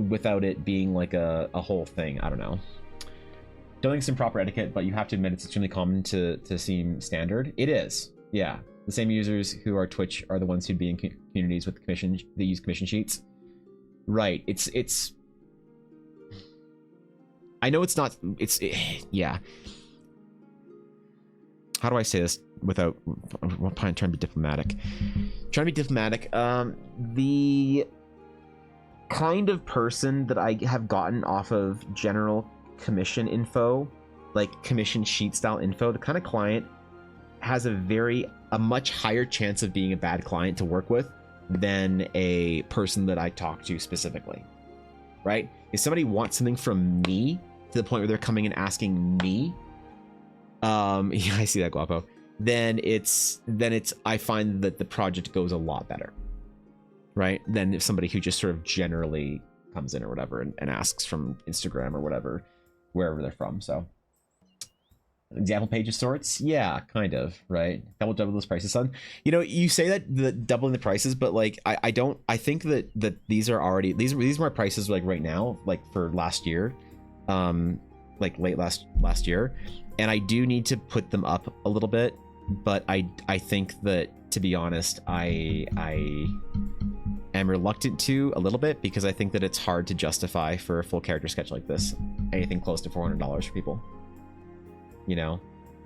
without it being like a whole thing. I don't know. Don't think it's improper etiquette, but you have to admit it's extremely common to seem standard. It is. Yeah. The same users who are Twitch are the ones who'd be in communities with commission, they use commission sheets. Right. It's I know it's not, yeah. How do I say this without, I'm trying to be diplomatic. The kind of person that I have gotten off of general commission info, like commission sheet style info, the kind of client has a much higher chance of being a bad client to work with than a person that I talk to specifically, right? If somebody wants something from me to the point where they're coming and asking me, yeah, I see that, Guapo, then it's I find that the project goes a lot better, right, than if somebody who just sort of generally comes in or whatever and asks from Instagram or whatever, wherever they're from. So example page of sorts, yeah, kind of, right? Double those prices, son. You know, you say that the doubling the prices, but like I think that these are already, these are my prices like right now, like for last year, like late last year, and I do need to put them up a little bit, but I think that, to be honest, I am reluctant to a little bit, because I think that it's hard to justify for a full character sketch like this anything close to $400 for people, you know.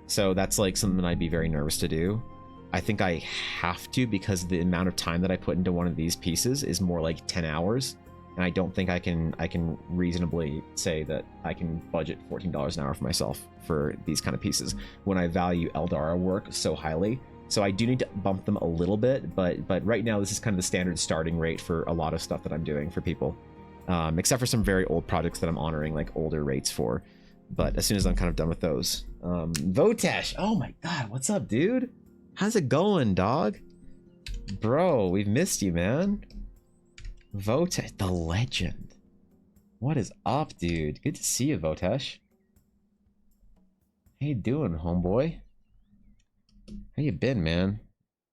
So that's like something I'd be very nervous to do. I think I have to, because the amount of time that I put into one of these pieces is more like 10 hours. And I don't think I can reasonably say that I can budget $14 an hour for myself for these kind of pieces when I value Eldara work so highly. So I do need to bump them a little bit, but right now this is kind of the standard starting rate for a lot of stuff that I'm doing for people, except for some very old projects that I'm honoring like older rates for. But as soon as I'm kind of done with those, Votesh, oh my god, what's up, dude? How's it going, dog? Bro, we've missed you, man. Votesh, the legend. What is up, dude? Good to see you, Votesh. How you doing, homeboy? How you been, man?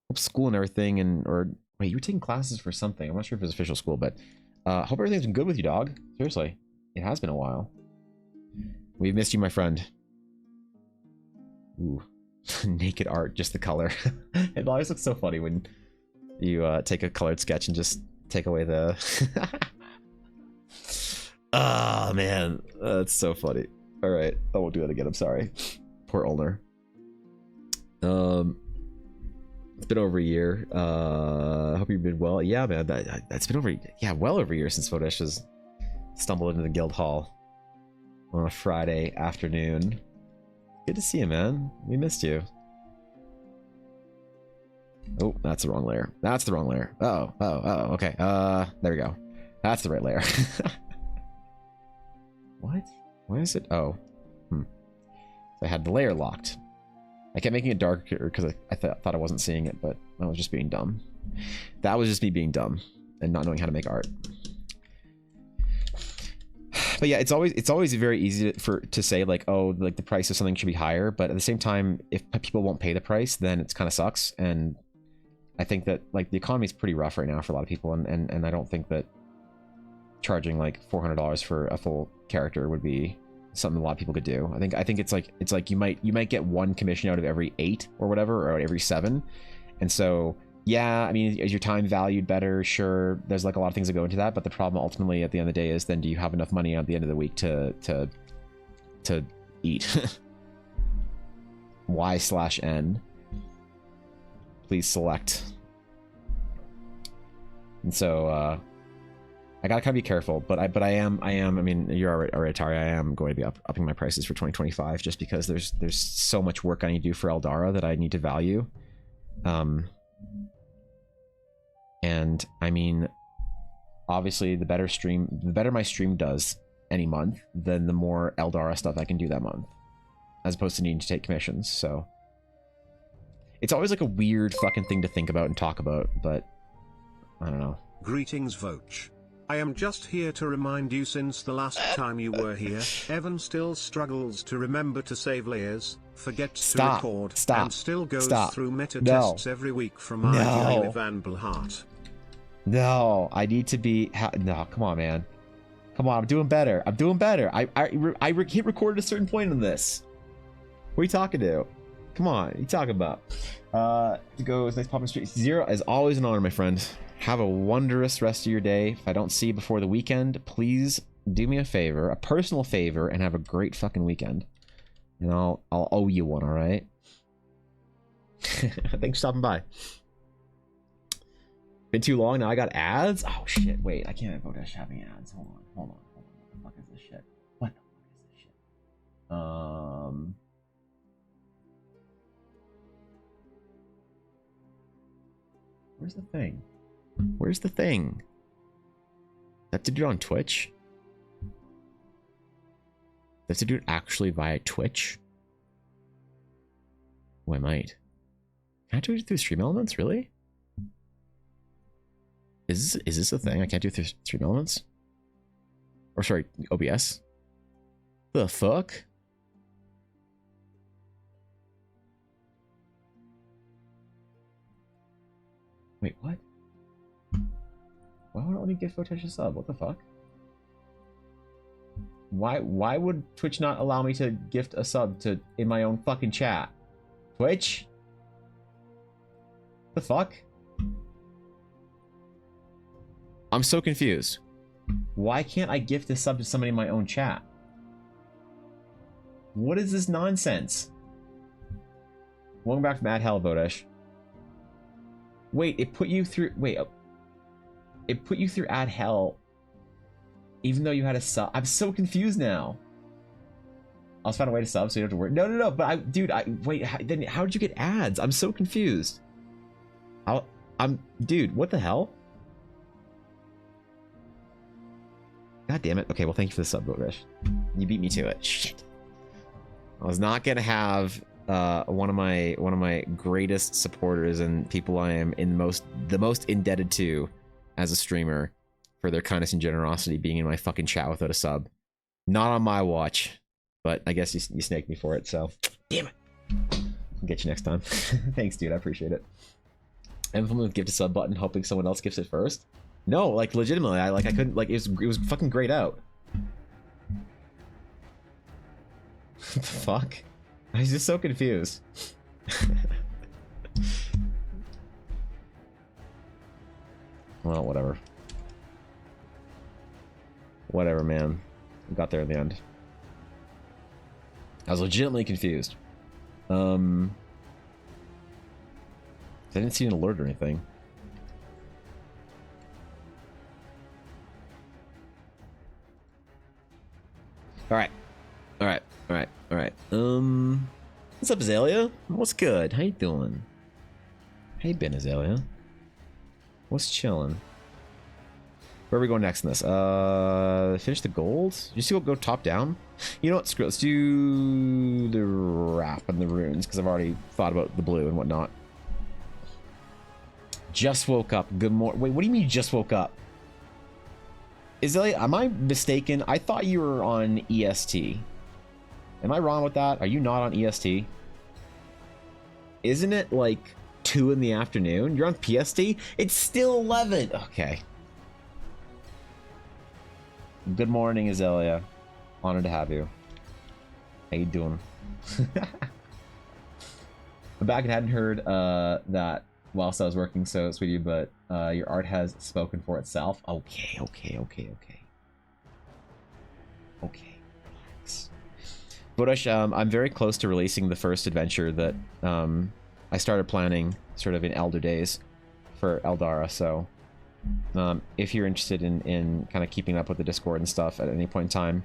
Hope school and everything, or wait, you were taking classes for something. I'm not sure if it was official school, but hope everything's been good with you, dog. Seriously, it has been a while. We've missed you, my friend. Ooh, naked art, just the color. It always looks so funny when you take a colored sketch and just take away the oh man, that's so funny. All right, I won't do that again. I'm sorry. Poor Ulner. It's been over a year. Hope you've been well. Yeah, man, that's been well over a year since Votesh has stumbled into the guild hall on a Friday afternoon. Good to see you, man. We missed you. Oh, that's the wrong layer. That's the wrong layer. Oh, okay. There we go. That's the right layer. What? Why is it? Oh. So I had the layer locked. I kept making it darker because I thought I wasn't seeing it, but I was just being dumb. That was just me being dumb and not knowing how to make art. But yeah, it's always very easy to say like, oh, like the price of something should be higher, but at the same time, if people won't pay the price, then it kind of sucks. And I think that like the economy is pretty rough right now for a lot of people, and I don't think that charging like $400 for a full character would be something a lot of people could do. I think it's like you might get one commission out of every 8 or whatever, or every 7, and so yeah, I mean, is your time valued better? Sure, there's like a lot of things that go into that, but the problem ultimately at the end of the day is then do you have enough money at the end of the week to eat? Y/N. Please select. And so I gotta kind of be careful, but I am. I mean, you're already Atari. I am going to be upping my prices for 2025 just because there's so much work I need to do for Eldara that I need to value. And I mean, obviously, the better my stream does any month, then the more Eldara stuff I can do that month, as opposed to needing to take commissions. So it's always like a weird fucking thing to think about and talk about, but I don't know. Greetings, Voch. I am just here to remind you, since the last time you were here, Evan still struggles to remember to save layers, forgets to record, and still goes through meta tests every week from Van Blhart. No, I need to be... No, come on, man. Come on, I'm doing better. I hit record at a certain point in this. What are you talking to? Come on, what are you talking about? To go with nice popping street. Zero is always an honor, my friend. Have a wondrous rest of your day. If I don't see you before the weekend, please do me a favor, a personal favor, and have a great fucking weekend. And I'll owe you one, all right? Thanks for stopping by. Been too long now. I got ads. Oh shit! Wait, I can't have Votesh having ads. Hold on. What the fuck is this shit? What the fuck is this shit? Where's the thing? Where's the thing? That to do it on Twitch? That's to do it actually via Twitch? Oh, I might. Can I do it through Stream Elements? Really? Is this a thing? I can't do it through Stream Elements? Or sorry, OBS? The fuck? Wait, what? Why would it let me gift Votesh a sub? What the fuck? Why would Twitch not allow me to gift a sub to in my own fucking chat? Twitch? The fuck? I'm so confused. Why can't I gift a sub to somebody in my own chat? What is this nonsense? Welcome back from Ad Hell, Vodesh. Wait, it put you through... Wait. It put you through Ad Hell even though you had a sub. I'm so confused now. I'll find a way to sub so you don't have to worry. No. But wait. Then how did you get ads? I'm so confused. Dude, what the hell? God damn it. Okay, well, thank you for the sub, Vodesh. You beat me to it. Shit. I was not gonna have one of my greatest supporters and people I am the most indebted to as a streamer for their kindness and generosity being in my fucking chat without a sub. Not on my watch, but I guess you snaked me for it, so damn it. I'll get you next time. Thanks, dude. I appreciate it. I'm from the gift a sub button, hoping someone else gifts it first. No, like legitimately, I couldn't, like it was fucking grayed out. What the fuck? I was just so confused. Well, whatever. Whatever, man. We got there in the end. I was legitimately confused. I didn't see an alert or anything. Alright. What's up, Azalea? What's good? How you doing? How you been, Azalea? What's chilling? Where are we going next in this? Finish the gold? Just go top down? You know what? Screw it. Let's do the wrap and the runes, because I've already thought about the blue and whatnot. Just woke up. Good morning. Wait, what do you mean you just woke up? Azalea, am I mistaken? I thought you were on EST. Am I wrong with that? Are you not on EST? Isn't it like 2 in the afternoon? You're on PST? It's still 11. Okay. Good morning, Azalea. Honored to have you. How you doing? I'm back and hadn't heard that whilst I was working, so sweetie, but your art has spoken for itself. Okay. Relax. Bodosh, I'm very close to releasing the first adventure that I started planning sort of in Elder Days for Eldara, so if you're interested in kind of keeping up with the Discord and stuff at any point in time,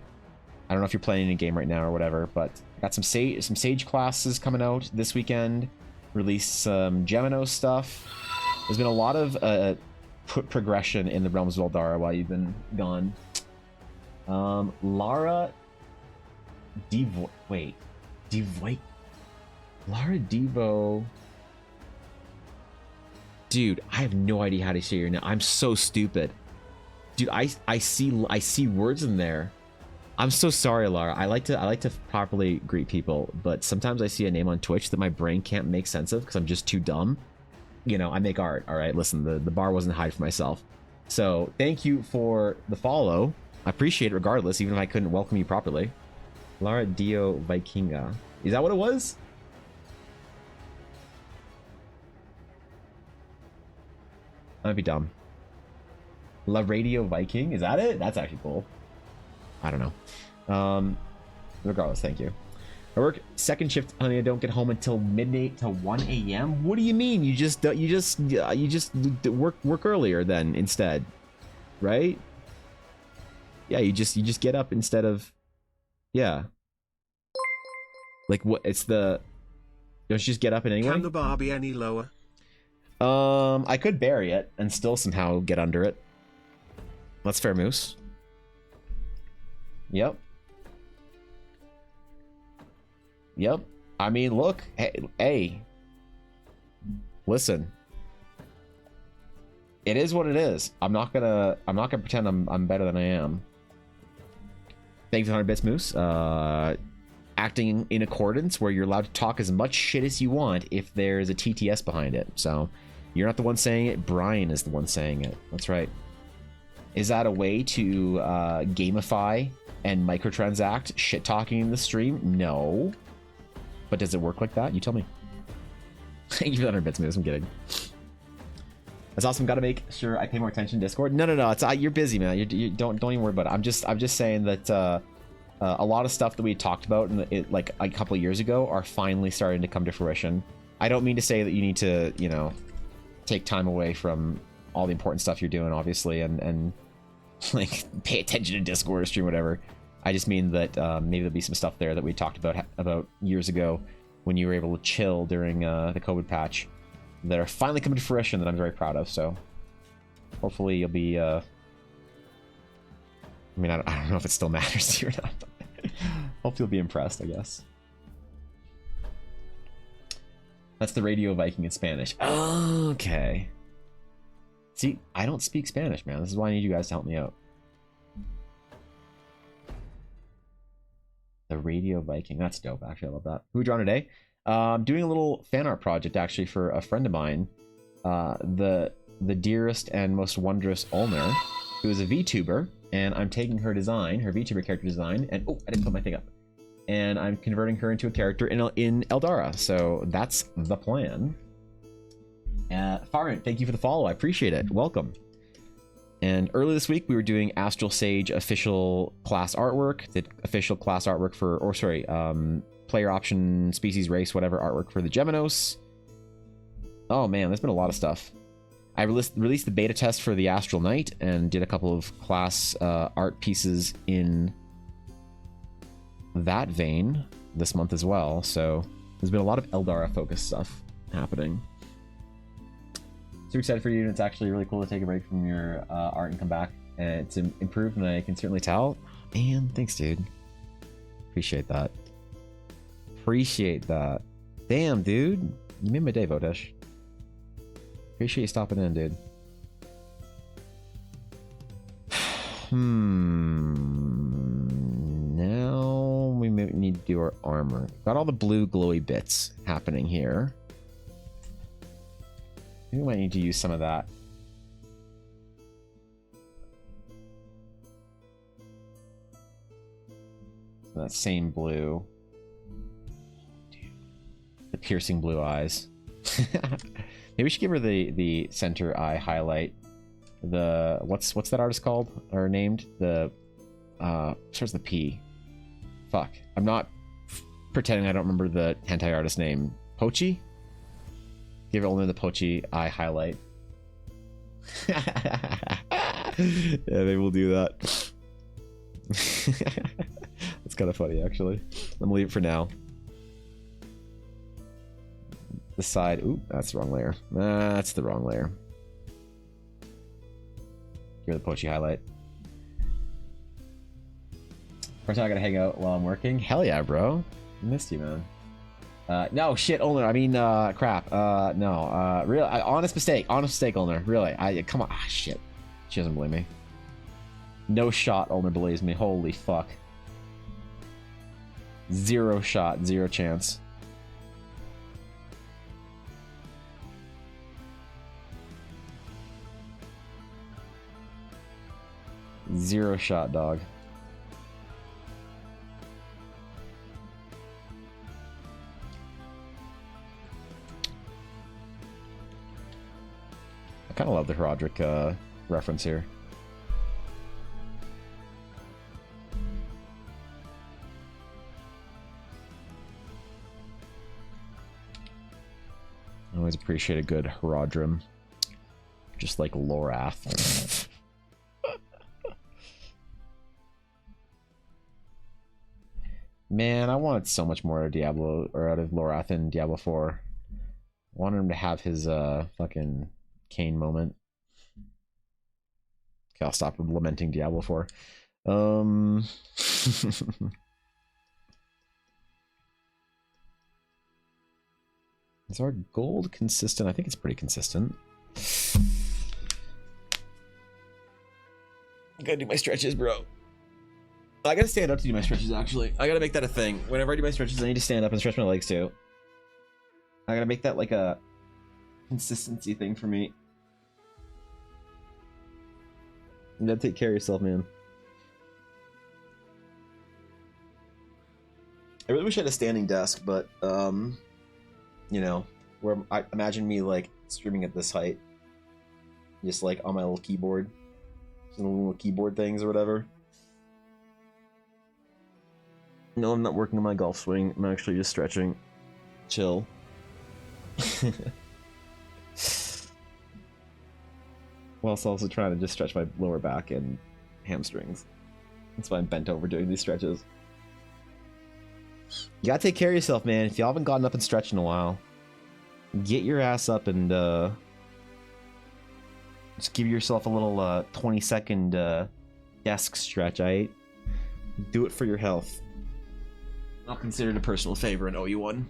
I don't know if you're playing a game right now or whatever, but got some Sage classes coming out this weekend. Released some Gemino stuff. There's been a lot of progression in the realms of Eldara while you've been gone. Lara Devo. Dude, I have no idea how to say your name. I'm so stupid. Dude, I see words in there. I'm so sorry, Lara. I like to properly greet people, but sometimes I see a name on Twitch that my brain can't make sense of because I'm just too dumb. You know, I make art, all right? Listen, the bar wasn't hide for myself. So thank you for the follow. I appreciate it regardless, even if I couldn't welcome you properly. Lara Dio Vikinga. Is that what it was? I might be dumb. La Radio Viking? Is that it? That's actually cool. I don't know. Regardless, thank you. I work second shift, honey. I don't get home until midnight to 1 a.m. What do you mean? You just work earlier then instead, right? Yeah, you just get up instead of, yeah. Like what? It's the. Don't you just get up in anyway? Can the bar be any lower? I could bury it and still somehow get under it. That's fair, Moose. Yep. I mean, look, hey, listen. It is what it is. I'm not gonna pretend I'm better than I am. Thank you for 100 bits, Moose. Acting in accordance where you're allowed to talk as much shit as you want if there's a TTS behind it. So you're not the one saying it. Brian is the one saying it. That's right. Is that a way to gamify and microtransact shit talking in the stream? No. But does it work like that? You tell me. Thank you for 100 bits, Moose. I'm kidding. That's awesome. Got to make sure I pay more attention to Discord. No. It's you're busy, man. You don't even worry about it. I'm just saying that a lot of stuff that we talked about like a couple of years ago are finally starting to come to fruition. I don't mean to say that you need to, you know, take time away from all the important stuff you're doing, obviously, and like pay attention to Discord or stream, whatever. I just mean that maybe there'll be some stuff there that we talked about years ago when you were able to chill during the COVID patch that are finally coming to fruition that I'm very proud of. So hopefully you'll be. I mean, I don't know if it still matters to you or not. Hope you'll be impressed, I guess. That's the Radio Viking in Spanish. Okay. See, I don't speak Spanish, man. This is why I need you guys to help me out. The Radio Viking. That's dope, actually. I love that. Who are we drawing today? Doing a little fan art project, actually, for a friend of mine. The dearest and most wondrous Ulner, who is a VTuber. And I'm taking her design, her VTuber character design, and oh, I didn't put my thing up. And I'm converting her into a character in Eldara. So that's the plan. Farent, thank you for the follow. I appreciate it. Welcome. And earlier this week, we were doing Astral Sage official class artwork, the official class artwork for, or sorry, player option, species, race, whatever artwork for the Geminos. Oh man, there's been a lot of stuff. I released the beta test for the Astral Knight and did a couple of class art pieces in that vein this month as well. So there's been a lot of Eldara focused stuff happening. Super excited for you, and it's actually really cool to take a break from your art and come back. And it's improved, and I can certainly tell. Man, thanks, dude. Appreciate that. Appreciate that. Damn, dude. You made my day, Votesh. Appreciate you stopping in, dude. Now we need to do our armor. Got all the blue glowy bits happening here. Maybe we might need to use some of that. So that same blue. Dude. The piercing blue eyes. Maybe we should give her the center eye highlight. The what's that artist called or named? The starts with the P. Fuck. I'm not pretending I don't remember the hentai artist name. Pochi? Give her only the Pochi eye highlight. Yeah, maybe we'll do that. That's kind of funny, actually. I'm gonna leave it for now. The side. Ooh, that's the wrong layer. That's the wrong layer. Give her the Pochi highlight. First time I gotta hang out while I'm working. Hell yeah, bro. Missed you, man. No, shit, Ulner. I mean, crap. No, real. Honest mistake, Ulner. Really. Come on. Ah, shit. She doesn't believe me. No shot, Ulner believes me. Holy fuck. Zero shot, zero chance. Zero shot, dog. I kind of love the Herodric reference here. I always appreciate a good Herodrim. Just like Lorath. Man, I wanted so much more out of Diablo, or out of Lorath in Diablo 4. I wanted him to have his fucking Cain moment. Okay, I'll stop lamenting Diablo 4. Is our gold consistent? I think it's pretty consistent. I gotta do my stretches, bro. I gotta stand up to do my stretches, actually. I gotta make that a thing. Whenever I do my stretches, I need to stand up and stretch my legs, too. I gotta make that, like, a consistency thing for me. You gotta take care of yourself, man. I really wish I had a standing desk, but, you know, where I imagine me, like, streaming at this height. Just, like, on my little keyboard. Some little keyboard things or whatever. No, I'm not working on my golf swing. I'm actually just stretching. Chill. Whilst also trying to just stretch my lower back and hamstrings. That's why I'm bent over doing these stretches. You gotta take care of yourself, man. If you haven't gotten up and stretched in a while, get your ass up and just give yourself a little 20-second desk stretch, alright? Do it for your health. I'll consider it a personal favor and owe you one.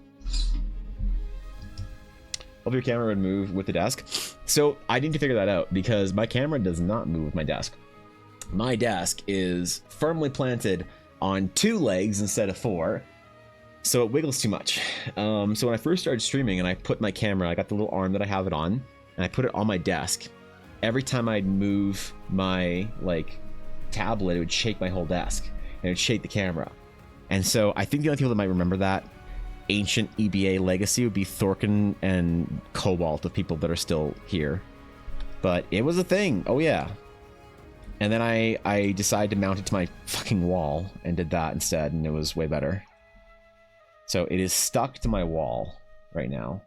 Hope your camera would move with the desk. So I need to figure that out because my camera does not move with my desk. My desk is firmly planted on 2 legs instead of 4, so it wiggles too much. So when I first started streaming and I put my camera, I got the little arm that I have it on, and I put it on my desk. Every time I'd move my tablet, it would shake my whole desk and it would shake the camera. And so I think the only people that might remember that ancient EBA legacy would be Thorkin and Cobalt, the people that are still here. But it was a thing. Oh yeah. And then I decided to mount it to my fucking wall and did that instead, and it was way better. So it is stuck to my wall right now.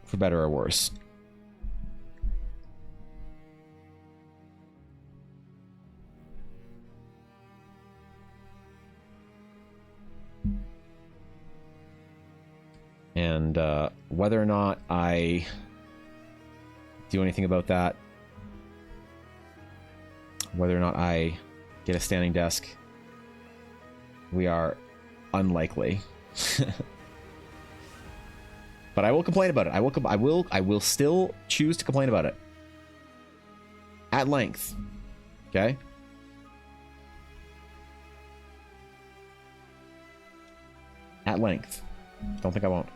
For better or worse. And whether or not I do anything about that, whether or not I get a standing desk, we are unlikely. But I will complain about it. I will still choose to complain about it at length. Okay? At length. Don't think I won't.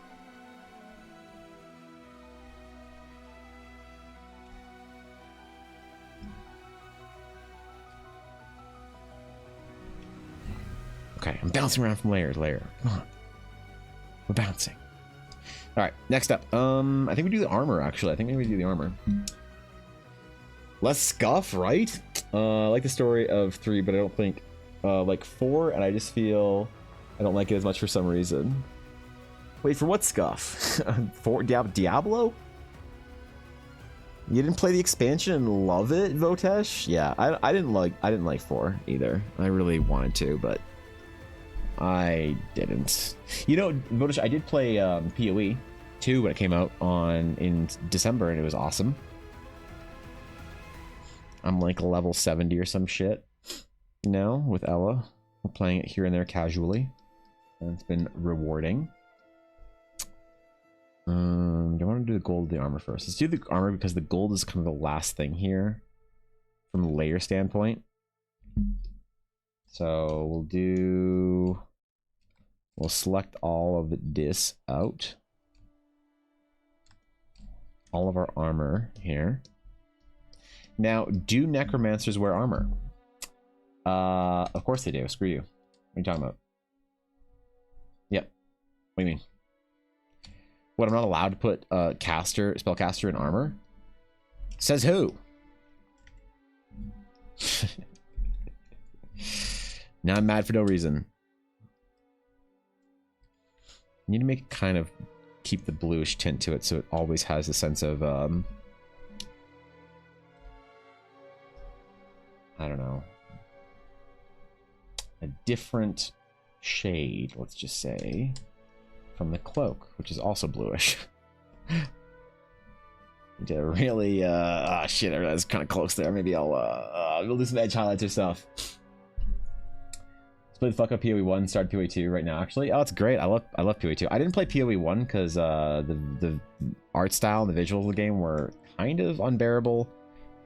Okay, I'm bouncing around from layer to layer. Come on. We're bouncing. Alright, next up. I think we do the armor, actually. I think maybe we do the armor. Less scuff, right? I like the story of 3, but I don't think... like 4, and I just feel... I don't like it as much for some reason. Wait, for what scuff? For Diablo? You didn't play the expansion and love it, Votesh? Yeah, I didn't like 4 either. I really wanted to, but... I didn't. You know, Votish, I did play PoE 2 when it came out in December, and it was awesome. I'm like level 70 or some shit now with Ella. We're playing it here and there casually, and it's been rewarding. Do I want to do the gold or the armor first? Let's do the armor because the gold is kind of the last thing here from a layer standpoint. So we'll select all of this out. All of our armor here. Now, do necromancers wear armor? Of course they do. Screw you. What are you talking about? Yep. What do you mean? What, I'm not allowed to put spellcaster in armor? Says who? Now I'm mad for no reason. You need to make it kind of keep the bluish tint to it so it always has a sense of, I don't know, a different shade, let's just say, from the cloak, which is also bluish. To really, shit, that's kind of close there. Maybe we'll do some edge highlights or stuff. Let's play the fuck up PoE 1, start PoE 2 right now, actually. Oh, it's great. I love PoE 2. I didn't play PoE 1 because the art style and the visuals of the game were kind of unbearable,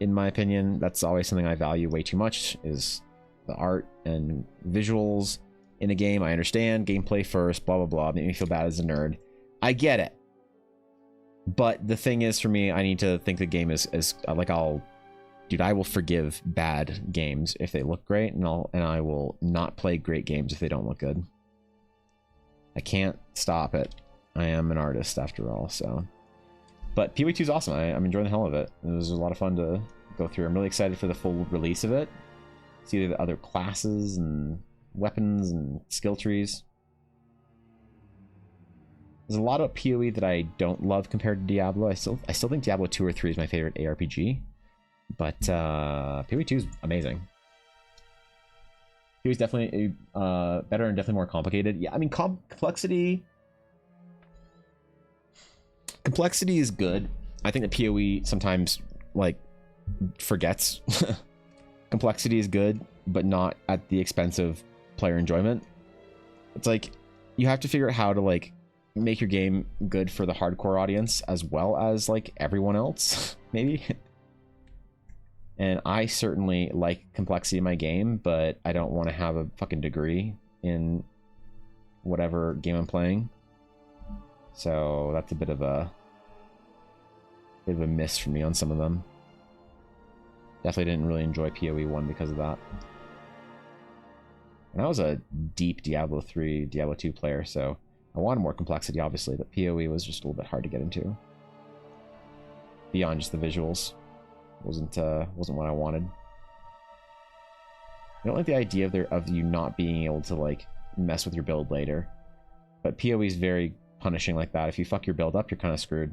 in my opinion. That's always something I value way too much, is the art and visuals in a game. I understand, gameplay first, blah, blah, blah. Make me feel bad as a nerd. I get it. But the thing is, for me, I need to think the game is like, dude, I will forgive bad games if they look great, and I will not play great games if they don't look good. I can't stop it. I am an artist after all, so. But PoE 2 is awesome. I'm enjoying the hell of it. It was a lot of fun to go through. I'm really excited for the full release of it. See the other classes and weapons and skill trees. There's a lot of PoE that I don't love compared to Diablo. I still think Diablo 2 or 3 is my favorite ARPG, but PoE 2 is amazing. PoE is definitely better and definitely more complicated. Yeah, I mean complexity is good. I think that PoE sometimes like forgets complexity is good, but not at the expense of player enjoyment. It's like you have to figure out how to like make your game good for the hardcore audience as well as like everyone else, maybe. And I certainly like complexity in my game, but I don't want to have a fucking degree in whatever game I'm playing. So that's a bit of a miss for me on some of them. Definitely didn't really enjoy PoE 1 because of that. And I was a deep Diablo 3, Diablo 2 player, so I wanted more complexity, obviously, but PoE was just a little bit hard to get into. Beyond just the visuals. Wasn't what I wanted. I don't like the idea of you not being able to like mess with your build later. But PoE is very punishing like that. If you fuck your build up, you're kind of screwed.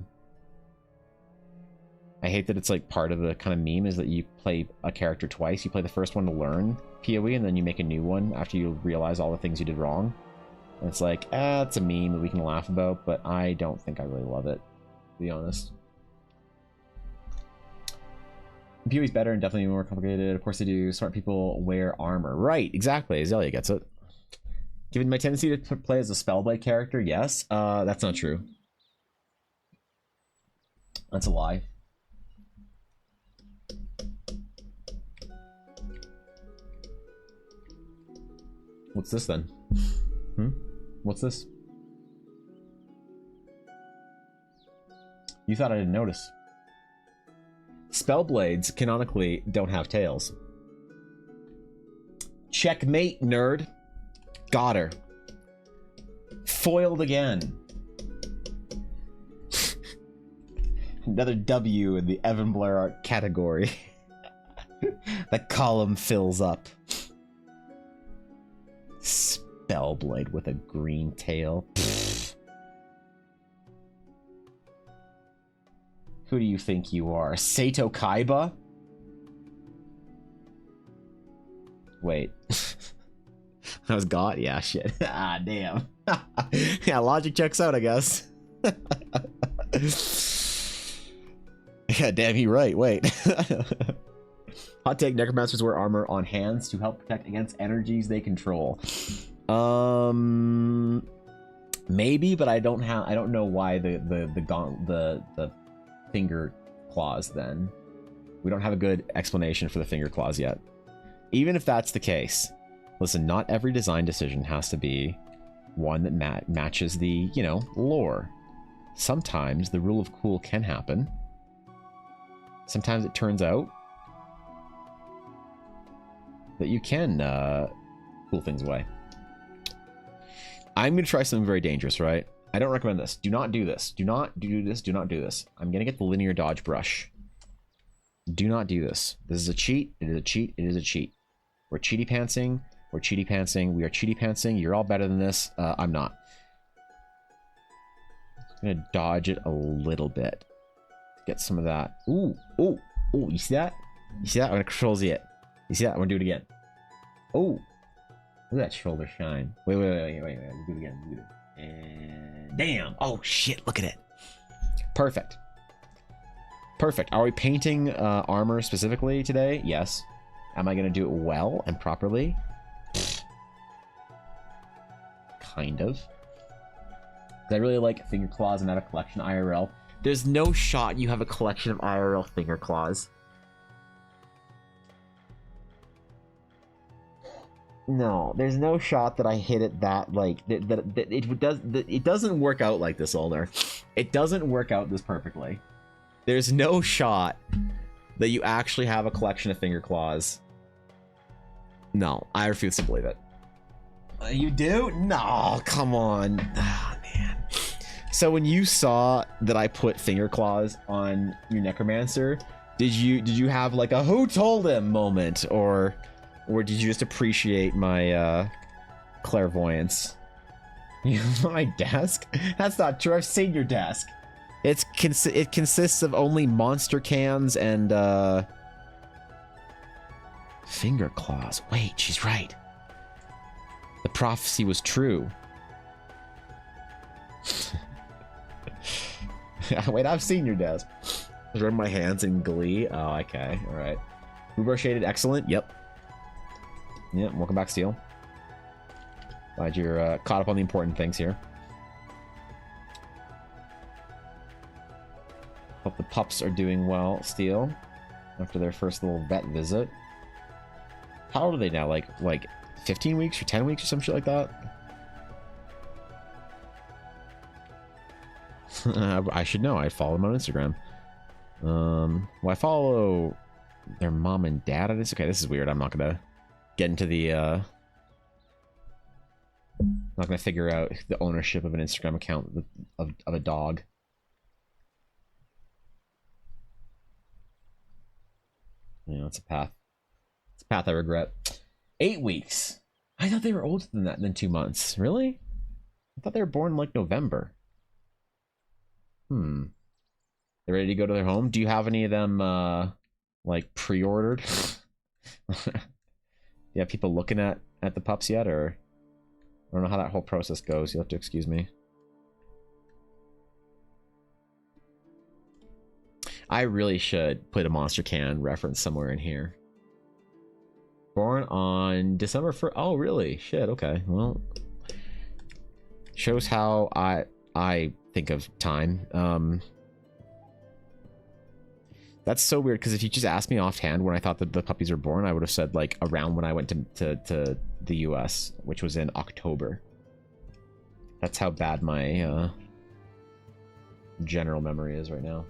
I hate that it's like part of the kind of meme is that you play a character twice. You play the first one to learn PoE, and then you make a new one after you realize all the things you did wrong. And it's like, it's a meme that we can laugh about, but I don't think I really love it, to be honest. PoE's better and definitely more complicated. Of course they do. Smart people wear armor. Right, exactly. Zelia gets it. Given my tendency to play as a Spellblade character, yes. That's not true. That's a lie. What's this then? What's this? You thought I didn't notice. Spellblades canonically don't have tails. Checkmate, nerd. Got her. Foiled again. Another W in the Evan Blair Art category. The column fills up. Spellblade with a green tail. Pfft. Who do you think you are? Sato Kaiba? Wait. That was God? Yeah, shit. Ah, damn. Yeah, logic checks out, I guess. Yeah, damn, you're right. Wait. Hot take, necromancers wear armor on hands to help protect against energies they control. Maybe, but I don't know why the finger claws then. We don't have a good explanation for the finger claws yet. Even if that's the case, listen, not every design decision has to be one that matches the, lore. Sometimes the rule of cool can happen. Sometimes it turns out that you can cool things away. I'm going to try something very dangerous, right? I don't recommend this. Do not do this. Do not do this. Do not do this. I'm going to get the linear dodge brush. Do not do this. This is a cheat. It is a cheat. It is a cheat. We're cheaty pantsing. We're cheaty pantsing. We are cheaty pantsing. You're all better than this. I'm not. I'm going to dodge it a little bit. Get some of that. Ooh. Ooh. Ooh. You see that? You see that? I'm going to control Z it. You see that? I'm going to do it again. Oh. Look at that shoulder shine. Wait. Do it again. Do it. And damn. Oh, shit. Look at it. Perfect. Perfect. Are we painting armor specifically today? Yes. Am I going to do it well and properly? Kind of. I really like finger claws and not a collection IRL. There's no shot you have a collection of IRL finger claws. No, there's no shot that I hit it that like it doesn't work out like this, Older. It doesn't work out this perfectly. There's no shot that you actually have a collection of finger claws. No, I refuse to believe it. You do? No, come on. Oh, man. So when you saw that I put finger claws on your necromancer, did you have like a who told him moment, or did you just appreciate my clairvoyance? My desk? That's not true. I've seen your desk. It consists of only monster cans and finger claws. Wait, she's right. The prophecy was true. Wait, I've seen your desk. I was rubbing my hands in glee. Oh, okay. All right. Uber shaded, excellent. Yep. Yep. Welcome back, Steel. Glad you're caught up on the important things here. Hope the pups are doing well, Steel, after their first little vet visit. How old are they now? Like 15 weeks or 10 weeks or some shit like that? I should know. I follow them on Instagram. Well, I follow their mom and dad on this. Okay, this is weird. I'm not gonna get into the not gonna figure out the ownership of an Instagram account of a dog. Yeah, it's a path. It's a path I regret. 8 weeks. I thought they were older than that, than 2 months. Really? I thought they were born like November. They're ready to go to their home. Do you have any of them like pre-ordered? Yeah, people looking at the pups yet, or I don't know how that whole process goes. You'll have to excuse me. I really should put a Monster Can reference somewhere in here. Born on December 1st. Oh, really? Shit. Okay. Well, shows how I think of time. That's so weird, because if you just asked me offhand when I thought that the puppies were born, I would have said like around when I went to the US, which was in October. That's how bad my general memory is right now.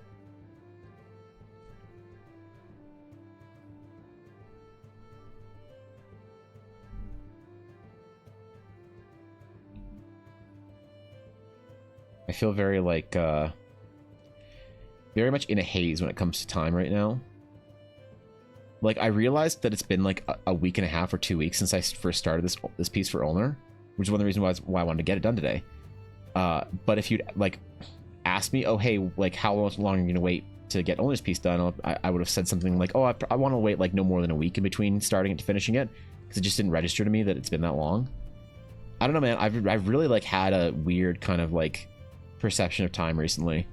I feel very like very much in a haze when it comes to time right now. Like, I realized that it's been like a week and a half or 2 weeks since I first started this piece for Ulner, which is one of the reasons why I wanted to get it done today. But if you'd like asked me, oh hey, like how long are you gonna wait to get Ulner's piece done, I would have said something like, oh, I want to wait like no more than a week in between starting it to finishing it, because it just didn't register to me that it's been that long. I don't know, man. I've really like had a weird kind of like perception of time recently.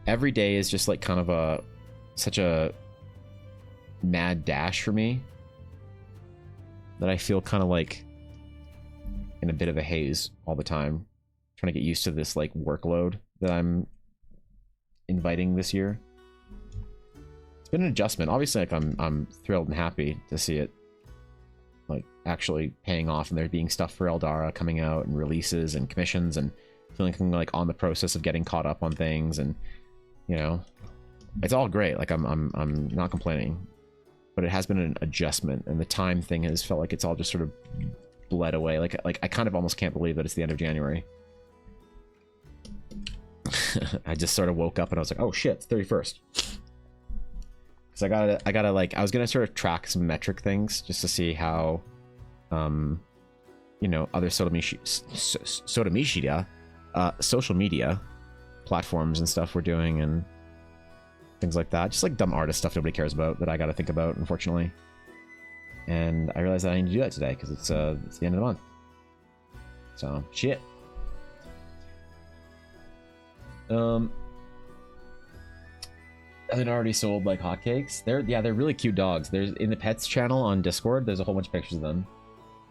Every day is just like kind of such a mad dash for me that I feel kind of like in a bit of a haze all the time, trying to get used to this like workload that I'm inviting this year. It's been an adjustment. Obviously, like I'm thrilled and happy to see it like actually paying off, and there being stuff for Eldara coming out and releases and commissions, and feeling like on the process of getting caught up on things, and you know, it's all great. Like I'm not complaining, but it has been an adjustment, and the time thing has felt like it's all just sort of bled away. Like I kind of almost can't believe that it's the end of January. I just sort of woke up and I was like, oh shit, it's 31st. Because I gotta like, I was gonna sort of track some metric things just to see how you know, other social media platforms and stuff we're doing and things like that. Just like dumb artist stuff nobody cares about that I gotta think about, unfortunately. And I realized that I need to do that today because it's the end of the month. So shit. They'd already sold like hotcakes. They're really cute dogs. There's in the pets channel on Discord, there's a whole bunch of pictures of them.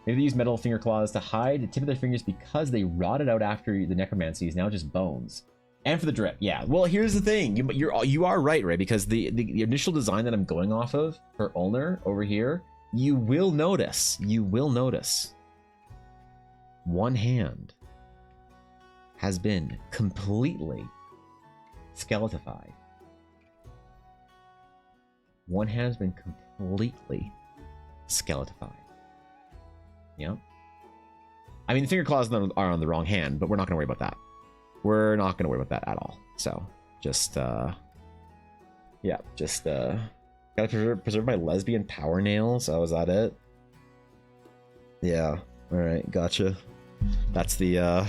Maybe they use metal finger claws to hide the tip of their fingers because they rotted out after the necromancy is now just bones. And for the drip, yeah. Well, here's the thing. You are right, Ray, because the initial design that I'm going off of for Ulner over here, you will notice one hand has been completely skeletified. One hand has been completely skeletified. Yep. I mean, the finger claws are on the wrong hand, but we're not going to worry about that. We're not going to worry about that at all. So, just, yeah, just, gotta preserve my lesbian power nails. Oh, is that it? Yeah. All right, gotcha. That's the,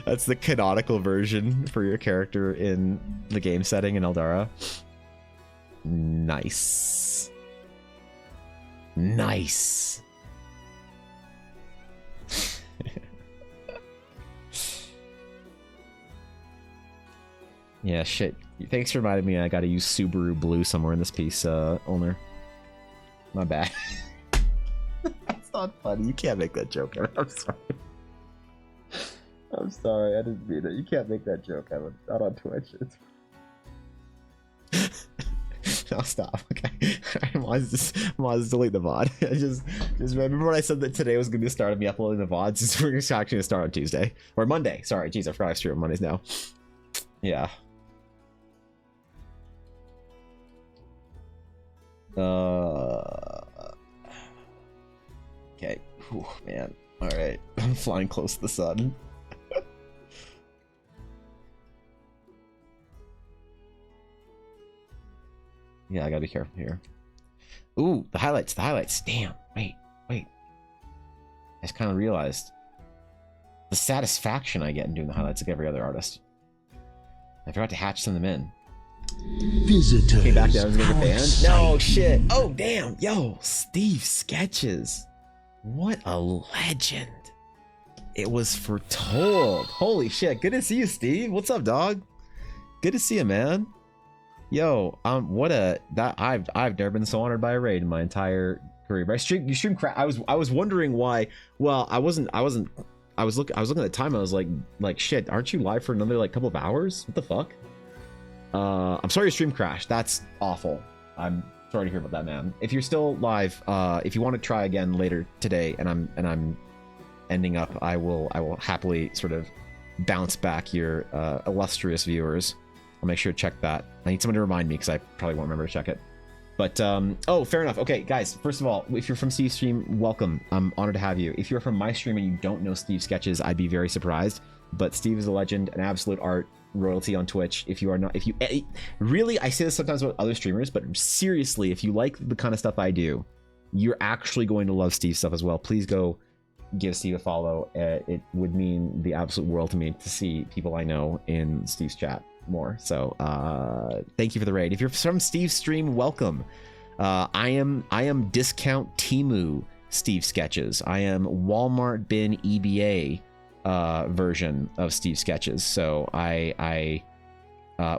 That's the canonical version for your character in the game setting in Eldara. Nice. Nice. Yeah, shit. Thanks for reminding me I gotta use Subaru Blue somewhere in this piece, owner. My bad. That's not funny. You can't make that joke, Evan. I'm sorry. I'm sorry. I didn't mean it. You can't make that joke, Evan. Not on Twitch. It's... I'll stop. Okay. Moz, delete the VOD. I just remember when I said that today was going to be the start of me uploading the VODs. We're actually going to start on Tuesday. Or Monday. Sorry. Jeez, I forgot I stream on Mondays now. Yeah. Okay. Whew, man. All right. I'm flying close to the sun. Yeah, I gotta be careful here. Ooh, the highlights. Damn. Wait. I just kind of realized the satisfaction I get in doing the highlights like every other artist. I forgot to hatch some of them in. Visitors. Came back down and get banned. No shit. Oh damn. Yo, Steve Sketches. What a legend. It was foretold. Holy shit. Good to see you, Steve. What's up, dog? Good to see you, man. Yo, I've never been so honored by a raid in my entire career. But you stream crap. I was wondering why. Well, I was looking at the time. I was like shit. Aren't you live for another like couple of hours? What the fuck? I'm sorry your stream crashed. That's awful. I'm sorry to hear about that, man. If you're still live, if you want to try again later today, and I'm ending up, I will happily sort of bounce back your illustrious viewers. I'll make sure to check that. I need someone to remind me because I probably won't remember to check it. But, oh, fair enough. Okay, guys, first of all, if you're from Steve's stream, welcome. I'm honored to have you. If you're from my stream and you don't know Steve Sketches, I'd be very surprised. But Steve is a legend, an absolute art royalty on Twitch. If you really, I say this sometimes about other streamers, but seriously, if you like the kind of stuff I do, you're actually going to love Steve's stuff as well. Please go give Steve a follow. It would mean the absolute world to me to see people I know in Steve's chat more. So thank you for the raid. If you're from Steve's stream, welcome. I am discount Temu Steve Sketches. I am Walmart bin EBA version of Steve Sketches. So I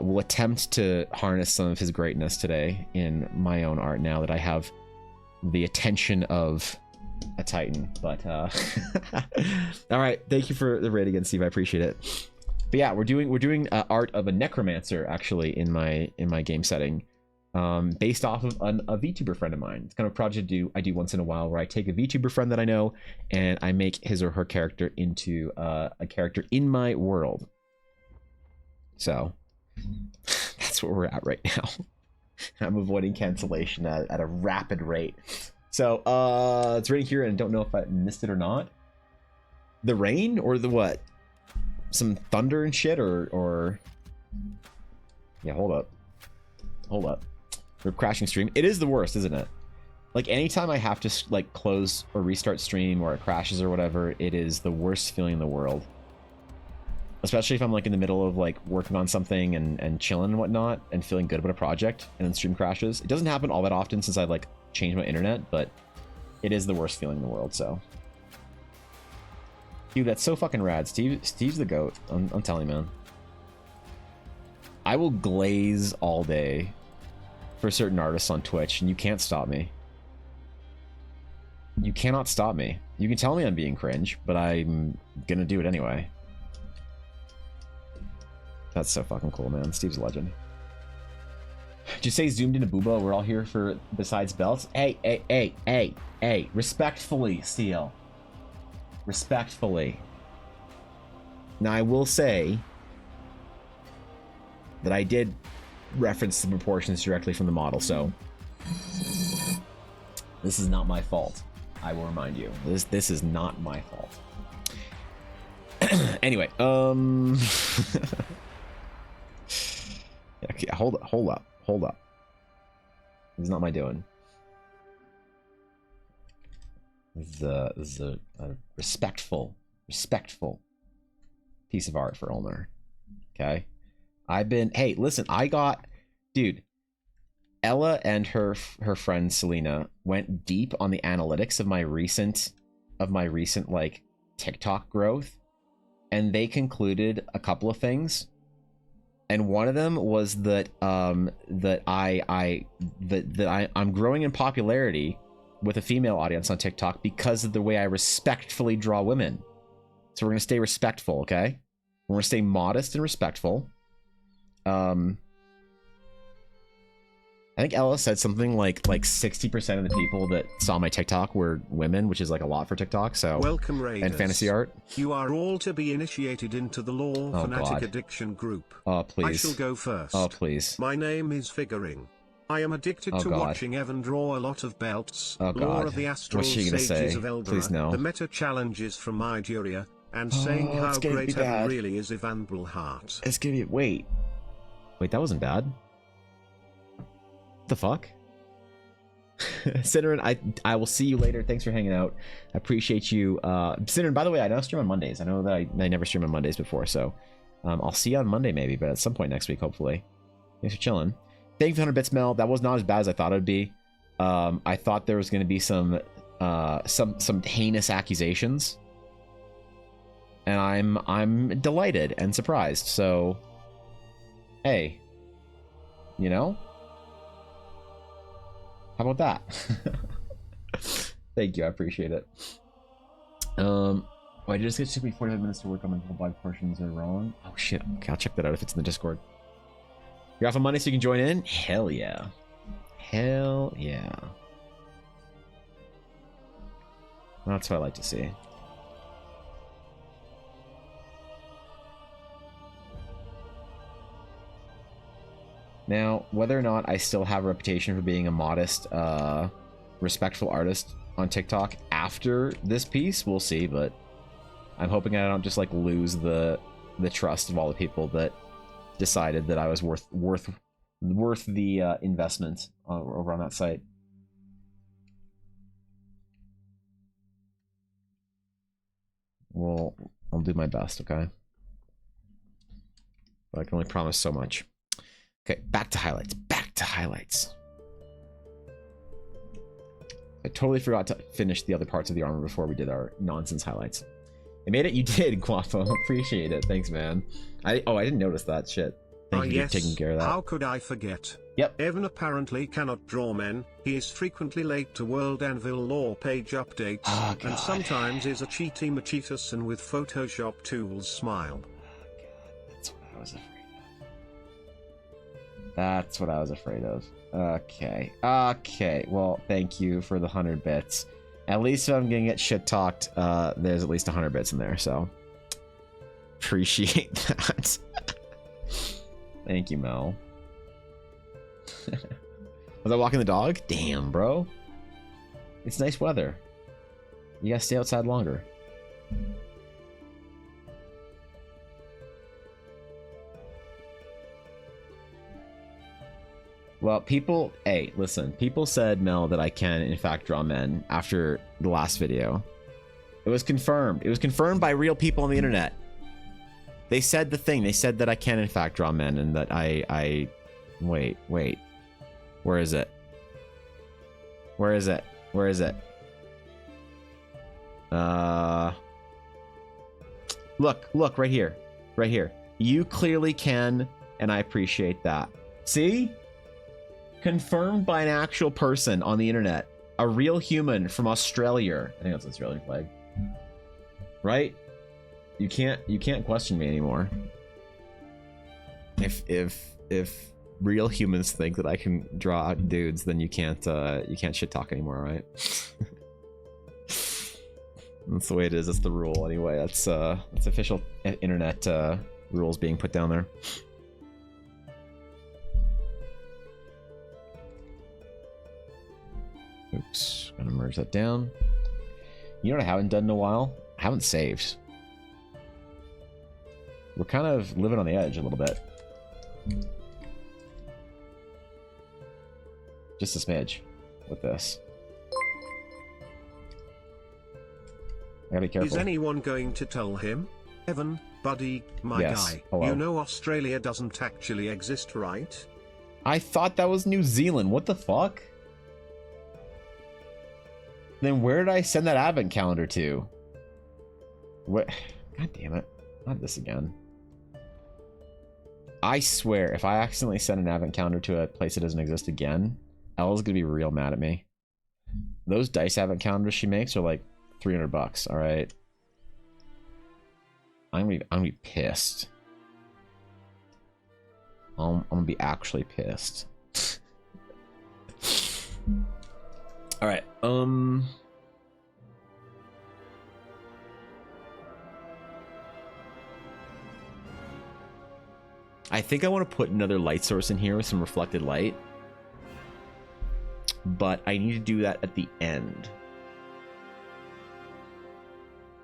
will attempt to harness some of his greatness today in my own art now that I have the attention of a Titan. But all right, thank you for the raid again, Steve. I appreciate it. But yeah, we're doing art of a necromancer actually in my game setting, based off of a VTuber friend of mine. It's kind of a project I do once in a while where I take a VTuber friend that I know and I make his or her character into a character in my world. So that's where we're at right now. I'm avoiding cancellation at a rapid rate. So it's raining here and I don't know if I missed it or not. The rain or the what? Some thunder and shit or yeah, hold up. We're crashing stream. It is the worst, isn't it? Like anytime I have to like close or restart stream or it crashes or whatever, it is the worst feeling in the world. Especially if I'm like in the middle of like working on something and chilling and whatnot and feeling good about a project and then stream crashes. It doesn't happen all that often since I've like changed my internet, but it is the worst feeling in the world. So dude, that's so fucking rad. Steve's the GOAT. I'm telling you, man. I will glaze all day for certain artists on Twitch, and you can't stop me. You cannot stop me. You can tell me I'm being cringe, but I'm gonna do it anyway. That's so fucking cool, man. Steve's a legend. Just say zoomed into Booba. We're all here for besides belts. Hey. Respectfully, Steel. Respectfully. Now I will say that I did reference the proportions directly from the model, so this is not my fault. I will remind you. This is not my fault. Anyway, okay, hold up. This is not my doing. This is a respectful piece of art for Ulnar. Okay. Hey, listen, dude, Ella and her friend Selena went deep on the analytics of my recent like TikTok growth, and they concluded a couple of things. And one of them was that I'm growing in popularity with a female audience on TikTok because of the way I respectfully draw women. So we're gonna stay respectful, okay? We're gonna stay modest and respectful. I think Ella said something like 60% of the people that saw my TikTok were women, which is like a lot for TikTok. So welcome, Raiders. And fantasy art. You are all to be initiated into the Law Fanatic Addiction group. Oh please. I shall go first. Oh please. My name is Figuring. I am addicted to watching Evan draw a lot of belts. Lore of the Astral What's she gonna Sages say? of Eldra, Please no. the meta challenges from Myduria, and saying how great Evan really is Ivan Blhart. It's gonna be wait, that wasn't bad. What the fuck? Cinnamon, I will see you later. Thanks for hanging out. I appreciate you. Cinnamon, by the way, I now stream on Mondays. I know that I never streamed on Mondays before, so I'll see you on Monday maybe, but at some point next week, hopefully. Thanks for chilling. Thank you for 100 bits, Mel. That was not as bad as I thought it would be. I thought there was going to be some heinous accusations, and I'm delighted and surprised. So, hey, you know. How about that? Thank you, I appreciate it. I just it took me 45 minutes to work on my whole black portions are wrong. Oh shit, okay, I'll check that out if it's in the Discord. You're off on Monday so you can join in? Hell yeah. Hell yeah. That's what I like to see. Now, whether or not I still have a reputation for being a modest, respectful artist on TikTok after this piece, we'll see, but I'm hoping I don't just like lose the trust of all the people that decided that I was worth the investment over on that site. Well, I'll do my best, okay? But I can only promise so much. Okay, back to highlights. Back to highlights. I totally forgot to finish the other parts of the armor before we did our nonsense highlights. I made it. You did, Guapo. Appreciate it. Thanks, man. I didn't notice that shit. Thank you for taking care of that. How could I forget? Yep. Evan apparently cannot draw men. He is frequently late to World Anvil lore page updates, and sometimes is a cheaty machetus and with Photoshop tools smile. That's what I was afraid of. Okay. Okay. Well, thank you for the 100 bits. At least if I'm gonna get shit talked, there's at least 100 bits in there, so appreciate that. Thank you, Mel. Was I walking the dog? Damn, bro. It's nice weather. You gotta stay outside longer. Well, hey, listen, people said, Mel, that I can, in fact, draw men after the last video. It was confirmed. It was confirmed by real people on the internet. They said the thing. They said that I can, in fact, draw men and that wait. Where is it? Where is it? Where is it? Look, right here. Right here. You clearly can, and I appreciate that. See? Confirmed by an actual person on the internet. A real human from Australia. I think that's an Australian flag. Right? You can't question me anymore. If real humans think that I can draw dudes, then you can't shit talk anymore, right? That's the way it is. That's the rule anyway. That's official internet rules being put down there. Oops, gonna merge that down. You know what I haven't done in a while? I haven't saved. We're kind of living on the edge a little bit. Just a smidge with this. I gotta be careful. Is anyone going to tell him? Evan, Buddy, my Yes. guy, Hello. you know Australia doesn't actually exist, right? I thought that was New Zealand. What the fuck? Then where did I send that advent calendar to? What? God damn it. Not this again. I swear, if I accidentally send an advent calendar to a place that doesn't exist again, Elle's gonna be real mad at me. Those dice advent calendars she makes are like $300, all right? I'm gonna be pissed. I'm gonna be actually pissed. All right. I think I want to put another light source in here with some reflected light, but I need to do that at the end.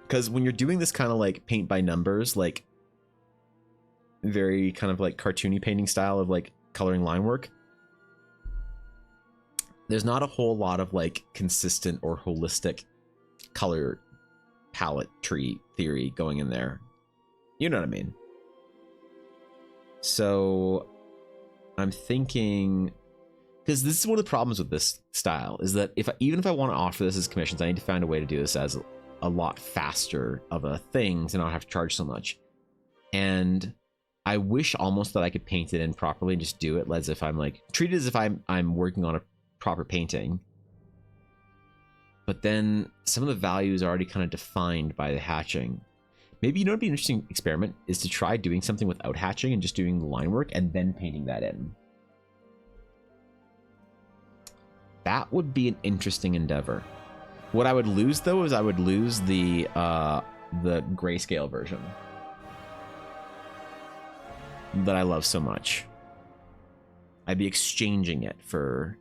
Because when you're doing this kind of like paint by numbers, like very kind of like cartoony painting style of like coloring line work, there's not a whole lot of like consistent or holistic color palette tree theory going in there. You know what I mean? So I'm thinking, because this is one of the problems with this style, is that even if I want to offer this as commissions, I need to find a way to do this as a lot faster of a thing to not have to charge so much. And I wish almost that I could paint it in properly and just do it as if I'm like, treat it as if I'm working on a proper painting. But then some of the values are already kind of defined by the hatching. Maybe, you know, it'd be an interesting experiment is to try doing something without hatching and just doing the line work and then painting that in. That would be an interesting endeavor. What I would lose though is I would lose the grayscale version that I love so much. I'd be exchanging it for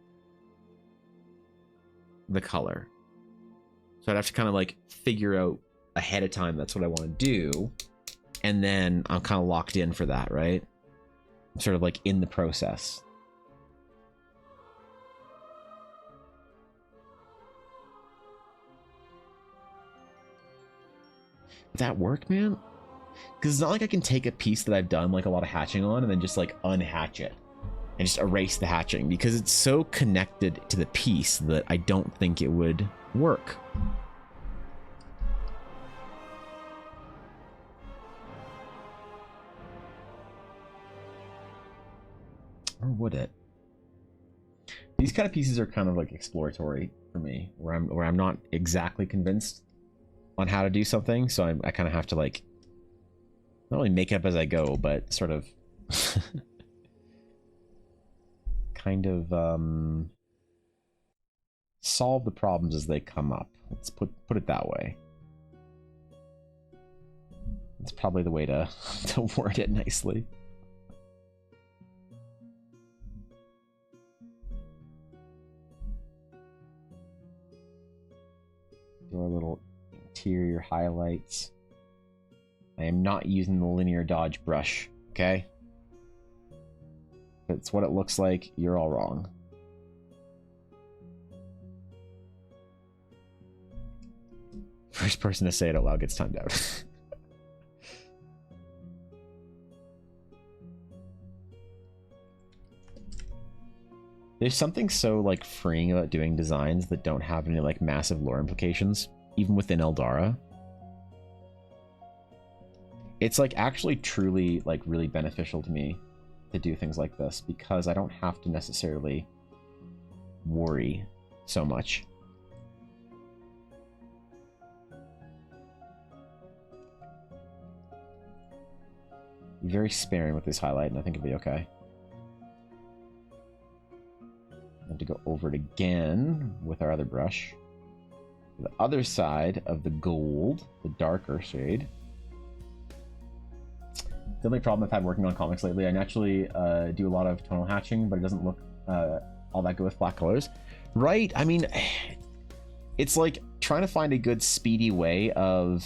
the color. So I'd have to kind of like figure out ahead of time that's what I want to do, and then I'm kind of locked in for that, right? I'm sort of like in the process. Would that work, man? Because it's not like I can take a piece that I've done like a lot of hatching on and then just like unhatch it and just erase the hatching, because it's so connected to the piece that I don't think it would work. Or would it? These kind of pieces are kind of like exploratory for me, where I'm not exactly convinced on how to do something, so I kind of have to like not only make it up as I go, but sort of kind of solve the problems as they come up. Let's put it that way. It's probably the way to word it nicely. Do our little interior highlights. I am not using the linear dodge brush, okay? If it's what it looks like, you're all wrong. First person to say it out loud gets timed out. There's something so like freeing about doing designs that don't have any like massive lore implications, even within Eldara. It's like actually truly like really beneficial to me to do things like this, because I don't have to necessarily worry so much. Be very sparing with this highlight, and I think it'll be okay. I have to go over it again with our other brush. The other side of the gold, the darker shade. The only problem I've had working on comics lately, I naturally do a lot of tonal hatching, but it doesn't look all that good with flat colors. Right? I mean, it's like trying to find a good speedy way of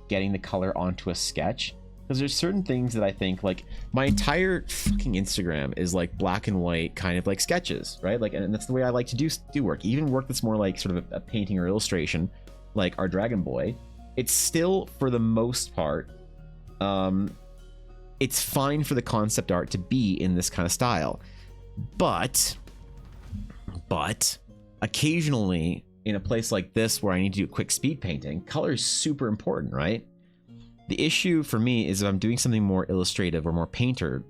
getting the color onto a sketch. Because there's certain things that I think, like, my entire fucking Instagram is like black and white kind of like sketches, right? Like, and that's the way I like to do work. Even work that's more like sort of a painting or illustration, like our Dragon Boy. It's still, for the most part, It's fine for the concept art to be in this kind of style, but occasionally in a place like this where I need to do quick speed painting, color is super important, right? The issue for me is if I'm doing something more illustrative or more painting-y,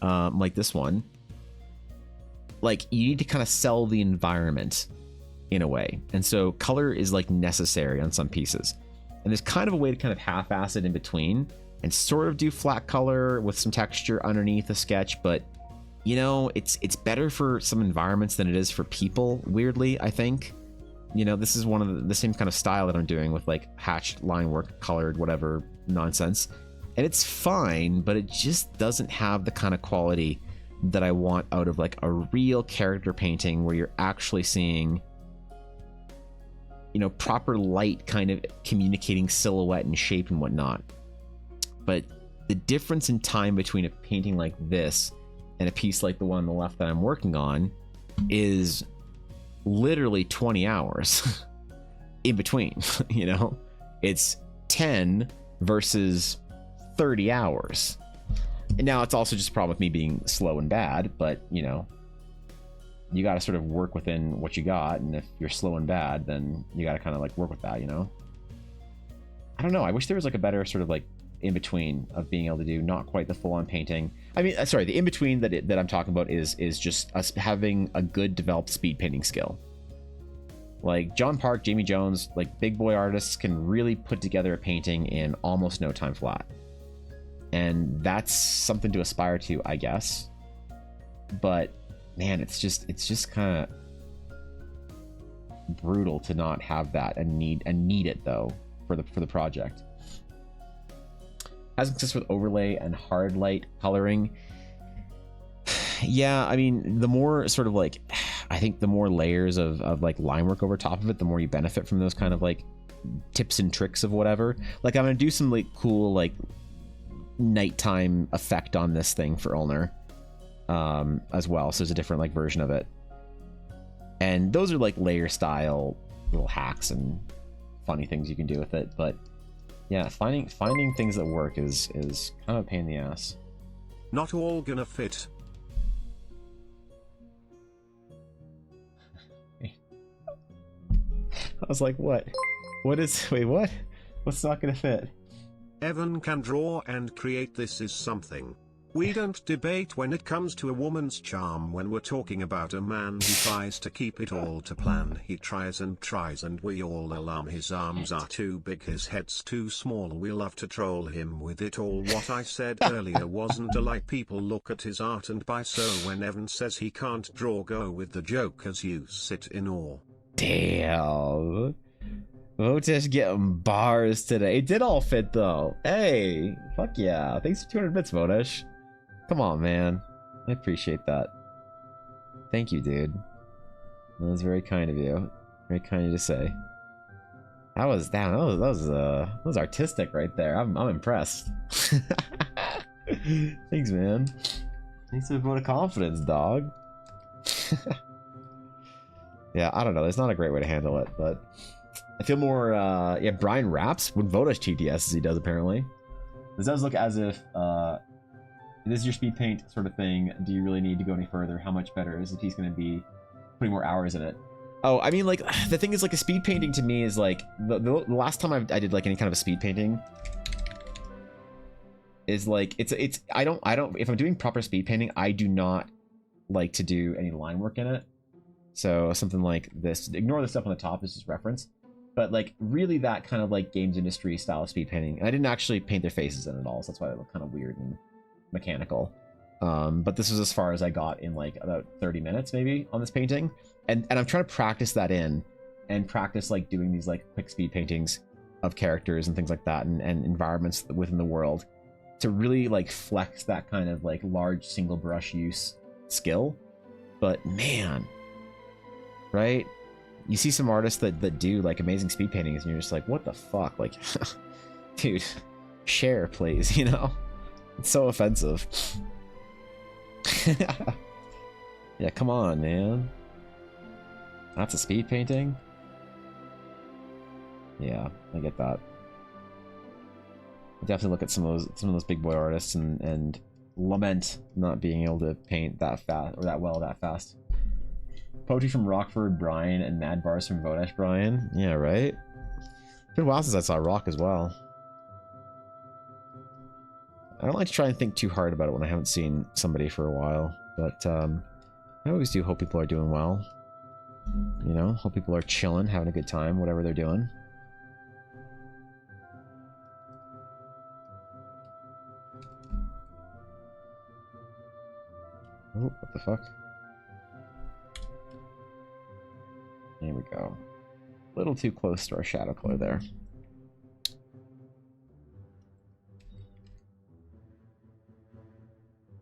like this one, like you need to kind of sell the environment in a way. And so color is like necessary on some pieces. And there's kind of a way to kind of half-ass it in between and sort of do flat color with some texture underneath a sketch, but you know, it's better for some environments than it is for people, weirdly, I think. You know, this is one of the same kind of style that I'm doing with like hatched line work, colored, whatever nonsense. And it's fine, but it just doesn't have the kind of quality that I want out of like a real character painting where you're actually seeing, you know, proper light kind of communicating silhouette and shape and whatnot. But the difference in time between a painting like this and a piece like the one on the left that I'm working on is literally 20 hours in between. You know, it's 10 versus 30 hours. And now it's also just a problem with me being slow and bad, but you know, you got to sort of work within what you got, and if you're slow and bad, then you got to kind of like work with that, you know. I don't know, I wish there was like a better sort of like in between of being able to do not quite the full-on painting. I mean, sorry, the in between that I'm talking about is just us having a good developed speed painting skill. Like John Park, Jamie Jones, like big boy artists can really put together a painting in almost no time flat. And that's something to aspire to, I guess. But man, it's just kind of brutal to not have that and need it though for the project. Has success with overlay and hard light coloring. Yeah, I mean, the more sort of like, I think the more layers of like line work over top of it, the more you benefit from those kind of like tips and tricks of whatever. Like I'm gonna do some like cool like nighttime effect on this thing for Ulner as well, so there's a different like version of it, and those are like layer style little hacks and funny things you can do with it. But yeah, finding things that work is kind of a pain in the ass. Not all gonna fit. I was like, what wait, what? What's not gonna fit? Evan can draw and create. This is something. We don't debate when it comes to a woman's charm. When we're talking about a man who tries to keep it all to plan, he tries and tries and we all alarm. His arms are too big, his head's too small, we love to troll him with it all. What I said earlier wasn't a lie. People look at his art and buy. So when Evan says he can't draw, go with the joke as you sit in awe. Damn. Votesh getting bars today. It did all fit though. Hey, fuck yeah. Thanks for 200 bits, Votesh. Come on, man. I appreciate that. Thank you, dude. That was very kind of you. Very kind of you to say. That was artistic right there. I'm impressed. Thanks, man. Thanks for the vote of confidence, dog. Yeah, I don't know. There's not a great way to handle it, but I feel more, yeah, Brian raps when Votesh TDS as he does, apparently. This does look as if, this is your speed paint sort of thing. Do you really need to go any further? How much better is the piece going to be putting more hours in it? Oh, I mean, like, the thing is, like, a speed painting to me is, like, the last time I did, like, any kind of a speed painting is, like, I don't, if I'm doing proper speed painting, I do not like to do any line work in it. So something like this, ignore the stuff on the top, this is reference. But like really that kind of like games industry style of speed painting. And I didn't actually paint their faces in it all, so that's why they look kind of weird and mechanical. But this was as far as I got in like about 30 minutes maybe on this painting. And I'm trying to practice that in and practice like doing these like quick speed paintings of characters and things like that and environments within the world to really like flex that kind of like large single brush use skill. But man, right? You see some artists that do like amazing speed paintings and you're just like, what the fuck? Like, dude, share please, you know? It's so offensive. Yeah, come on, man. That's a speed painting? Yeah, I get that. definitely look at some of those big boy artists and lament not being able to paint that fast or that well that fast. Poetry from Rockford Brian and Mad Bars from Vodash Brian. Yeah, right. It's been a while since I saw Rock as well. I don't like to try and think too hard about it when I haven't seen somebody for a while, but I always do hope people are doing well. You know, hope people are chilling, having a good time, whatever they're doing. Oh, what the fuck? There we go. A little too close to our shadow color there.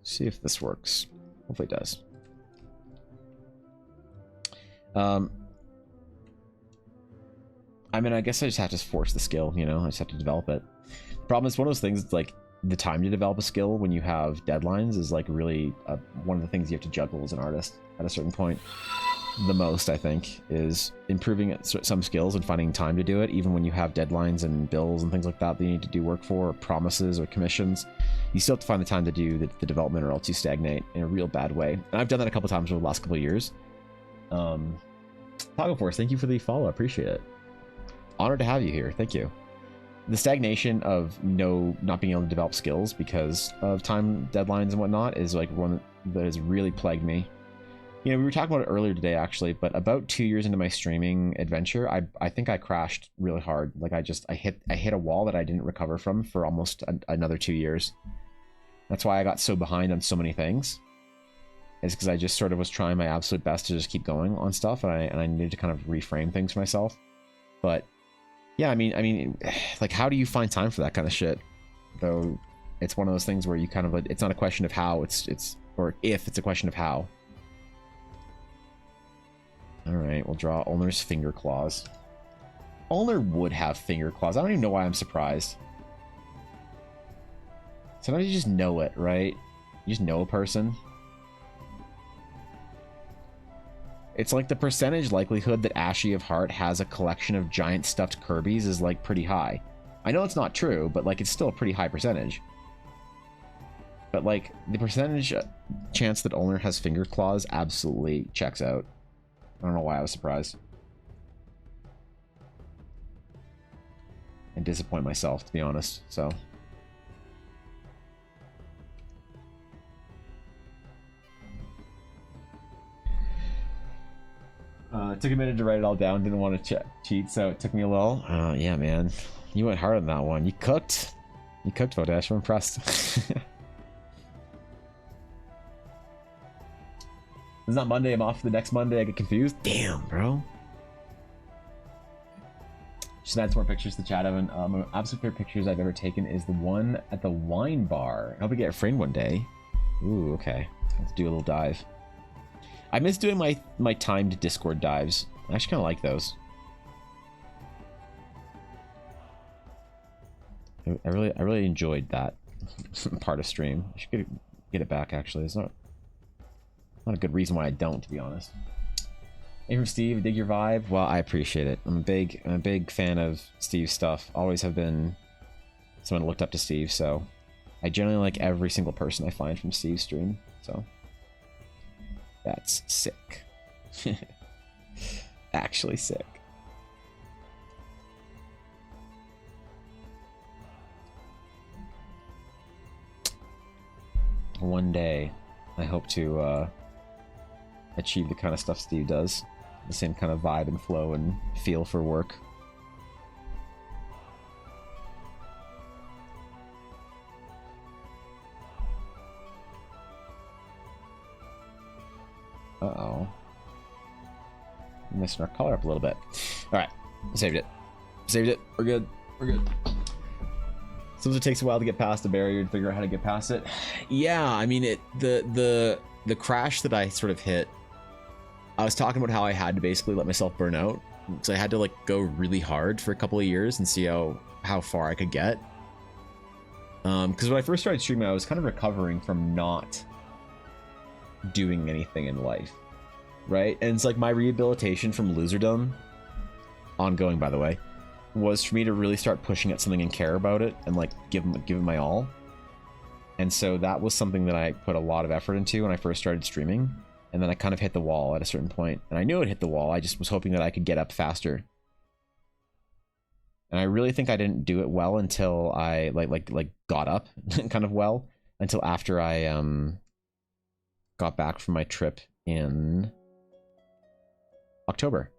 See if this works. Hopefully it does. I mean, I guess I just have to force the skill, you know? I just have to develop it. The problem is one of those things, like, the time to develop a skill when you have deadlines is, like, really one of the things you have to juggle as an artist at a certain point. The most, I think, is improving at some skills and finding time to do it, even when you have deadlines and bills and things like that you need to do work for, or promises or commissions. You still have to find the time to do the development, or else you stagnate in a real bad way. And I've done that a couple times over the last couple of years. Toggle Force, thank you for the follow. I appreciate it. Honored to have you here. Thank you. The stagnation of not being able to develop skills because of time deadlines and whatnot is like one that has really plagued me. You know, we were talking about it earlier today, actually, but about 2 years into my streaming adventure, I think I crashed really hard. Like I hit a wall that I didn't recover from for almost another 2 years. That's why I got so behind on so many things. It's because I just sort of was trying my absolute best to just keep going on stuff, and I needed to kind of reframe things for myself. But yeah, I mean, like, how do you find time for that kind of shit? Though it's one of those things where you kind of, like, it's not a question of how, it's or if, it's a question of how. All right, we'll draw Ulner's finger claws. Ulner would have finger claws. I don't even know why I'm surprised. Sometimes you just know it, right? You just know a person. It's like the percentage likelihood that Ashy of Heart has a collection of giant stuffed Kirby's is, like, pretty high. I know it's not true, but, like, it's still a pretty high percentage. But, like, the percentage chance that Ulner has finger claws absolutely checks out. I don't know why I was surprised. And disappoint myself, to be honest, so. It took a minute to write it all down, didn't want to cheat, so it took me a little. Yeah, man. You went hard on that one. You cooked. You cooked, Vodash. I'm impressed. This is not Monday. I'm off the next Monday. I get confused. Damn, bro. Just add some more pictures to the chat, Evan. My absolute favorite pictures I've ever taken is the one at the wine bar. I hope we get it framed one day. Ooh, okay. Let's do a little dive. I miss doing my timed Discord dives. I actually kind of like those. I really enjoyed that part of stream. I should get it back, actually. It's not a good reason why I don't, to be honest. Hey from Steve, dig your vibe. Well, I appreciate it. I'm a big fan of Steve's stuff. Always have been someone who looked up to Steve, so I generally like every single person I find from Steve's stream, so that's sick. Actually sick. One day, I hope to achieve the kind of stuff Steve does. The same kind of vibe and flow and feel for work. Uh-oh. We're missing our color up a little bit. Alright, saved it. Saved it. We're good. We're good. Sometimes it takes a while to get past the barrier and figure out how to get past it. Yeah, I mean, the crash that I sort of hit, I was talking about how I had to basically let myself burn out. So I had to, like, go really hard for a couple of years and see how far I could get. Because when I first started streaming, I was kind of recovering from not doing anything in life, right? And it's like my rehabilitation from loserdom, ongoing, by the way, was for me to really start pushing at something and care about it and like give it my all. And so that was something that I put a lot of effort into when I first started streaming. And then I kind of hit the wall at a certain point. And I knew it hit the wall. I just was hoping that I could get up faster. And I really think I didn't do it well until I like got up kind of well until after I got back from my trip in October.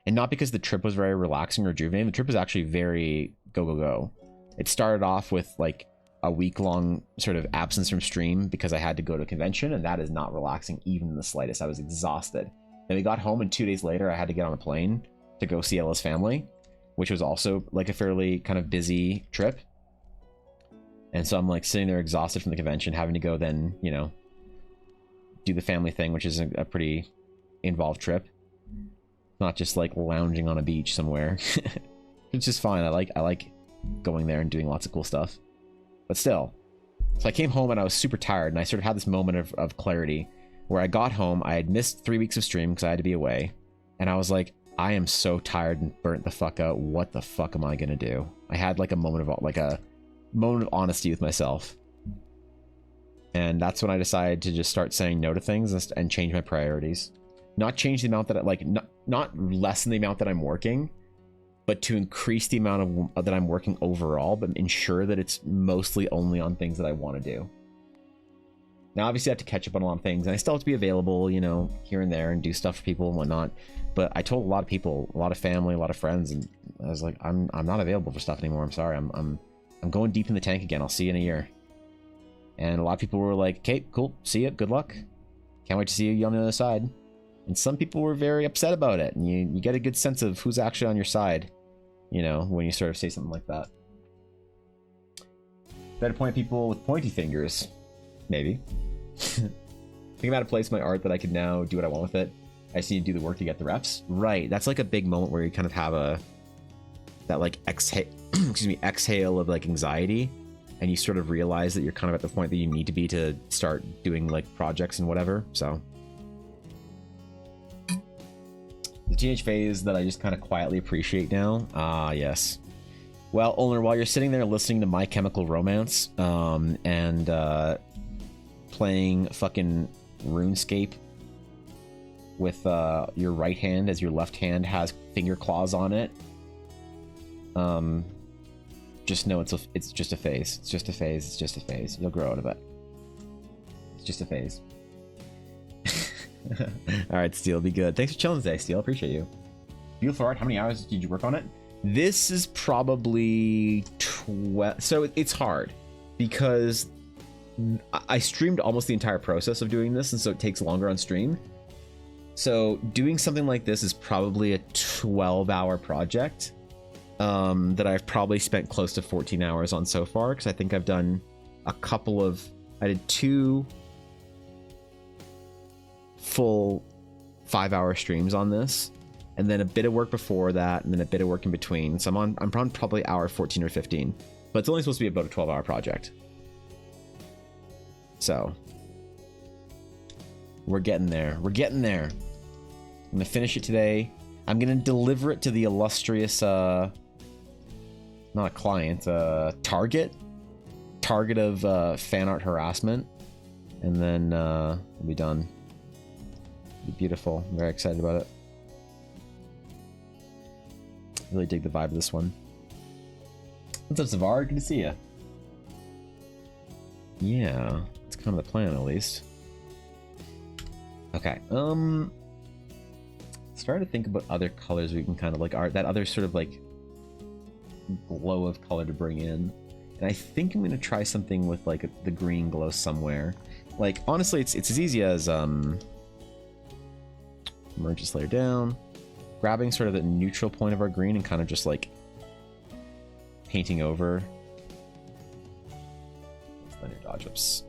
And not because the trip was very relaxing or rejuvenating. The trip was actually very go. It started off with like a week-long sort of absence from stream because I had to go to a convention, and that is not relaxing even in the slightest. I was exhausted. Then we got home, and 2 days later I had to get on a plane to go see Ella's family, which was also like a fairly kind of busy trip. And so I'm like sitting there exhausted from the convention, having to go then, you know, do the family thing, which is a pretty involved trip. Not just like lounging on a beach somewhere. It's just fine. I like going there and doing lots of cool stuff. But still, so I came home and I was super tired, and I sort of had this moment of clarity where I got home. I had missed 3 weeks of stream because I had to be away, and I was like, I am so tired and burnt the fuck out. What the fuck am I gonna do? I had like a moment of honesty with myself, and that's when I decided to just start saying no to things and change my priorities. Not change the amount that I like, not lessen the amount that I'm working, but to increase the amount of that I'm working overall, but ensure that it's mostly only on things that I want to do. Now, obviously, I have to catch up on a lot of things, and I still have to be available, you know, here and there and do stuff for people and whatnot. But I told a lot of people, a lot of family, a lot of friends, and I was like, I'm not available for stuff anymore. I'm sorry. I'm going deep in the tank again. I'll see you in a year. And a lot of people were like, okay, cool. See you. Good luck. Can't wait to see you on the other side. And some people were very upset about it, and you get a good sense of who's actually on your side, you know, when you sort of say something like that. Better point people with pointy fingers, maybe. Think I'm at a place in my art that I could now do what I want with it. I just need to do the work to get the reps. Right, that's like a big moment where you kind of have that like exhale of like anxiety, and you sort of realize that you're kind of at the point that you need to be to start doing like projects and whatever. So the teenage phase that I just kind of quietly appreciate now. Ah, yes. Well, Ulner, while you're sitting there listening to My Chemical Romance, and playing fucking RuneScape with your right hand as your left hand has finger claws on it, just know it's just a phase. It's just a phase. It's just a phase. You'll grow out of it. It's just a phase. All right, Steel, be good. Thanks for chilling today, Steel. Appreciate you. Beautiful art. How many hours did you work on it? This is probably 12. So it's hard because I streamed almost the entire process of doing this, and so it takes longer on stream. So doing something like this is probably a 12-hour project that I've probably spent close to 14 hours on so far, because I think I've done I did 2 full 5-hour streams on this, and then a bit of work before that, and then a bit of work in between. So I'm on probably hour 14 or 15, but it's only supposed to be about a 12-hour project. So we're getting there. We're getting there. I'm gonna finish it today. I'm gonna deliver it to the illustrious not a client, target of fan art harassment, and then we'll be done. It'll be beautiful. I'm very excited about it. Really dig the vibe of this one. What's up, Savar? Good to see you. Yeah, it's kind of the plan, at least. Okay. Started to think about other colors we can kind of like art, that other sort of like glow of color to bring in. And I think I'm gonna try something with like the green glow somewhere. Like honestly, it's as easy as merge this layer down, grabbing sort of the neutral point of our green and kind of just like painting over. Let's let it dodge ups.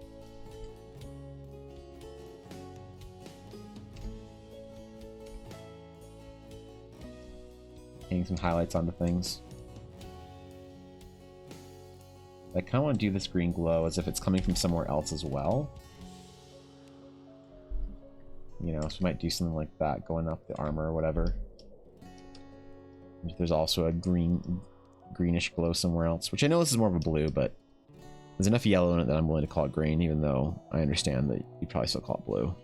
Painting some highlights onto things. I kind of want to do this green glow as if it's coming from somewhere else as well. You know, so we might do something like that going up the armor or whatever. There's also a green greenish glow somewhere else, which I know this is more of a blue, but there's enough yellow in it that I'm willing to call it green, even though I understand that you'd probably still call it blue.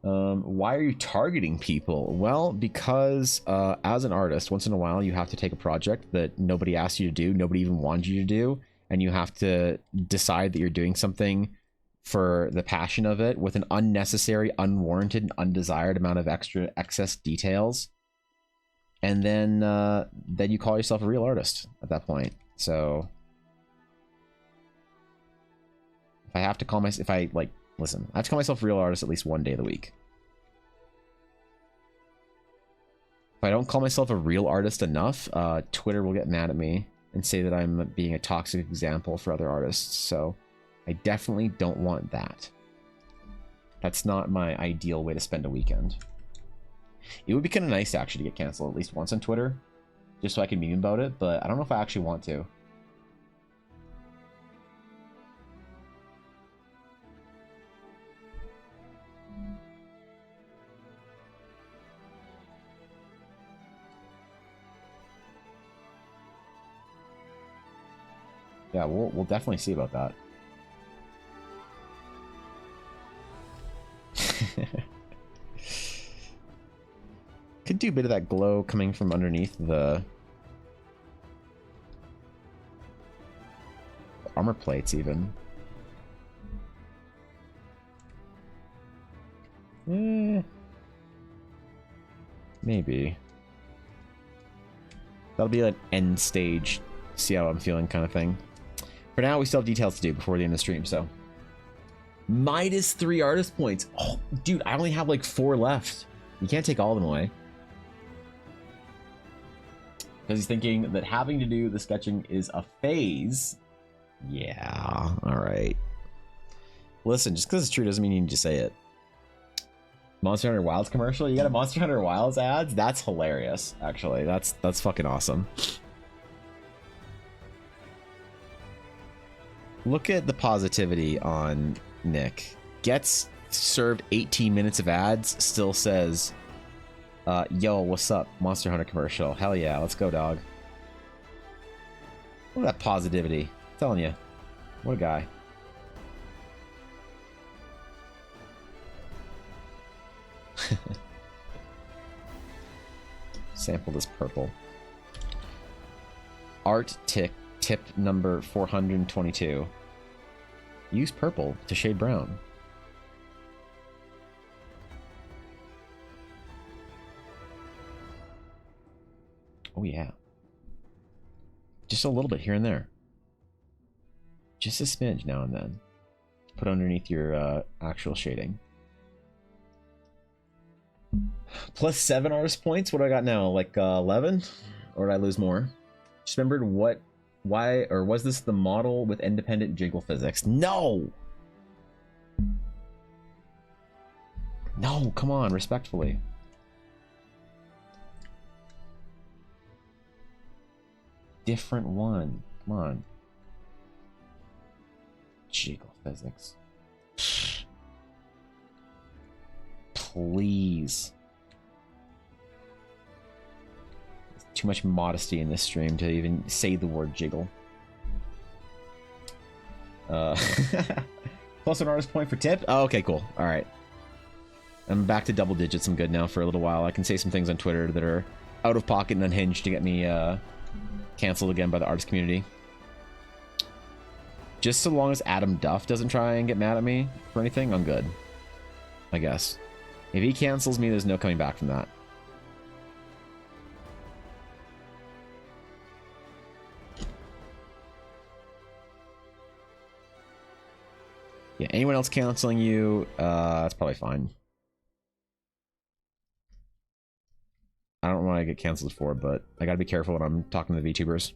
Why are you targeting people? Well, because as an artist, once in a while you have to take a project that nobody asked you to do, nobody even wanted you to do, and you have to decide that you're doing something for the passion of it with an unnecessary, unwarranted, and undesired amount of excess details. And then you call yourself a real artist at that point. So if I have to call myself, listen, I have to call myself a real artist at least one day of the week. If I don't call myself a real artist enough, Twitter will get mad at me and say that I'm being a toxic example for other artists. So I definitely don't want that. That's not my ideal way to spend a weekend. It would be kind of nice actually to get canceled at least once on Twitter, just so I can meme about it, but I don't know if I actually want to. Yeah, we'll definitely see about that. Could do a bit of that glow coming from underneath the armor plates even. Maybe. That'll be an end stage, see how I'm feeling kind of thing. For now, we still have details to do before the end of the stream, so. -3 artist points. Oh, dude, I only have like 4 left. You can't take all of them away. Because he's thinking that having to do the sketching is a phase. Yeah, alright. Listen, just because it's true doesn't mean you need to say it. Monster Hunter Wilds commercial? You got a Monster Hunter Wilds ads? That's hilarious, actually. That's fucking awesome. Look at the positivity on Nick. Gets served 18 minutes of ads, still says, yo, what's up? Monster Hunter commercial. Hell yeah, let's go, dog. Look at that positivity. I'm telling you. What a guy. Sample this purple. Art tip number 422. Use purple to shade brown. Oh yeah. Just a little bit here and there. Just a smidge now and then. Put underneath your actual shading. +7 artist points. What do I got now? Like 11? Or did I lose more? Just remembered why, or was this the model with independent jiggle physics? No! No, come on, respectfully. Different one. Come on. Jiggle physics. Please. Too much modesty in this stream to even say the word jiggle. +1 artist point for tip. Oh, okay, cool. All right. I'm back to double digits. I'm good now for a little while. I can say some things on Twitter that are out of pocket and unhinged to get me canceled again by the artist community. Just so long as Adam Duff doesn't try and get mad at me for anything, I'm good. I guess. If he cancels me, there's no coming back from that. Yeah, anyone else canceling you, that's probably fine. I don't want to get canceled for, but I gotta be careful when I'm talking to the VTubers.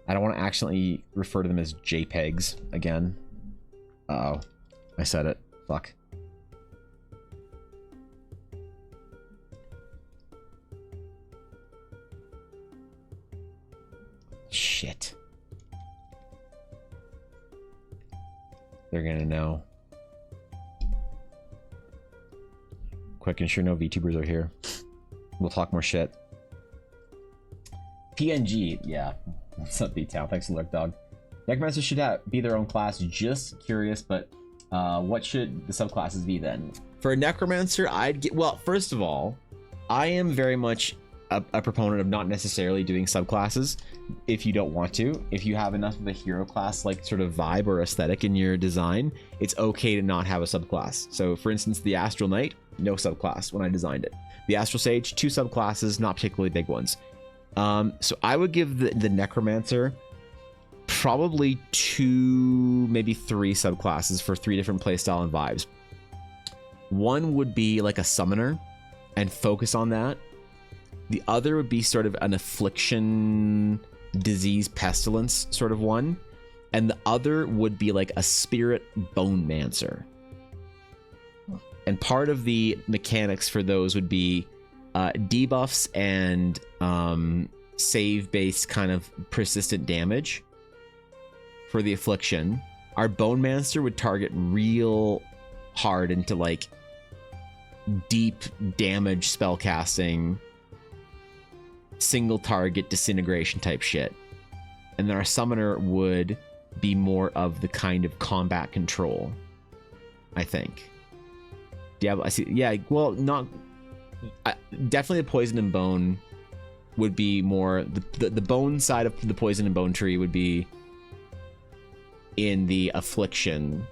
I don't want to accidentally refer to them as JPEGs again. Uh-oh. I said it. Fuck. Shit. They're gonna know. Quick and sure no VTubers are here. We'll talk more shit. PNG, yeah. What's up, B-Town? Thanks to Lurk Dog. Necromancers should be their own class. Just curious, but what should the subclasses be then? For a Necromancer, I'd get... Well, first of all, I am very much a proponent of not necessarily doing subclasses if you don't want to. If you have enough of a hero class like sort of vibe or aesthetic in your design, it's okay to not have a subclass. So for instance, the Astral Knight, no subclass when I designed it. The Astral Sage, 2 subclasses, not particularly big ones. So I would give the Necromancer probably 2, maybe 3 subclasses for 3 different playstyle and vibes. One would be like a summoner and focus on that. The other would be sort of an affliction, disease, pestilence sort of one. And the other would be like a spirit bonemancer. And part of the mechanics for those would be debuffs and save-based kind of persistent damage for the affliction. Our bonemancer would target real hard into like deep damage spellcasting, single target disintegration type shit. And then our summoner would be more of the kind of combat control, I think. Diablo, I see. Yeah, well, not definitely the poison and bone would be more the bone side of the poison and bone tree would be in the affliction.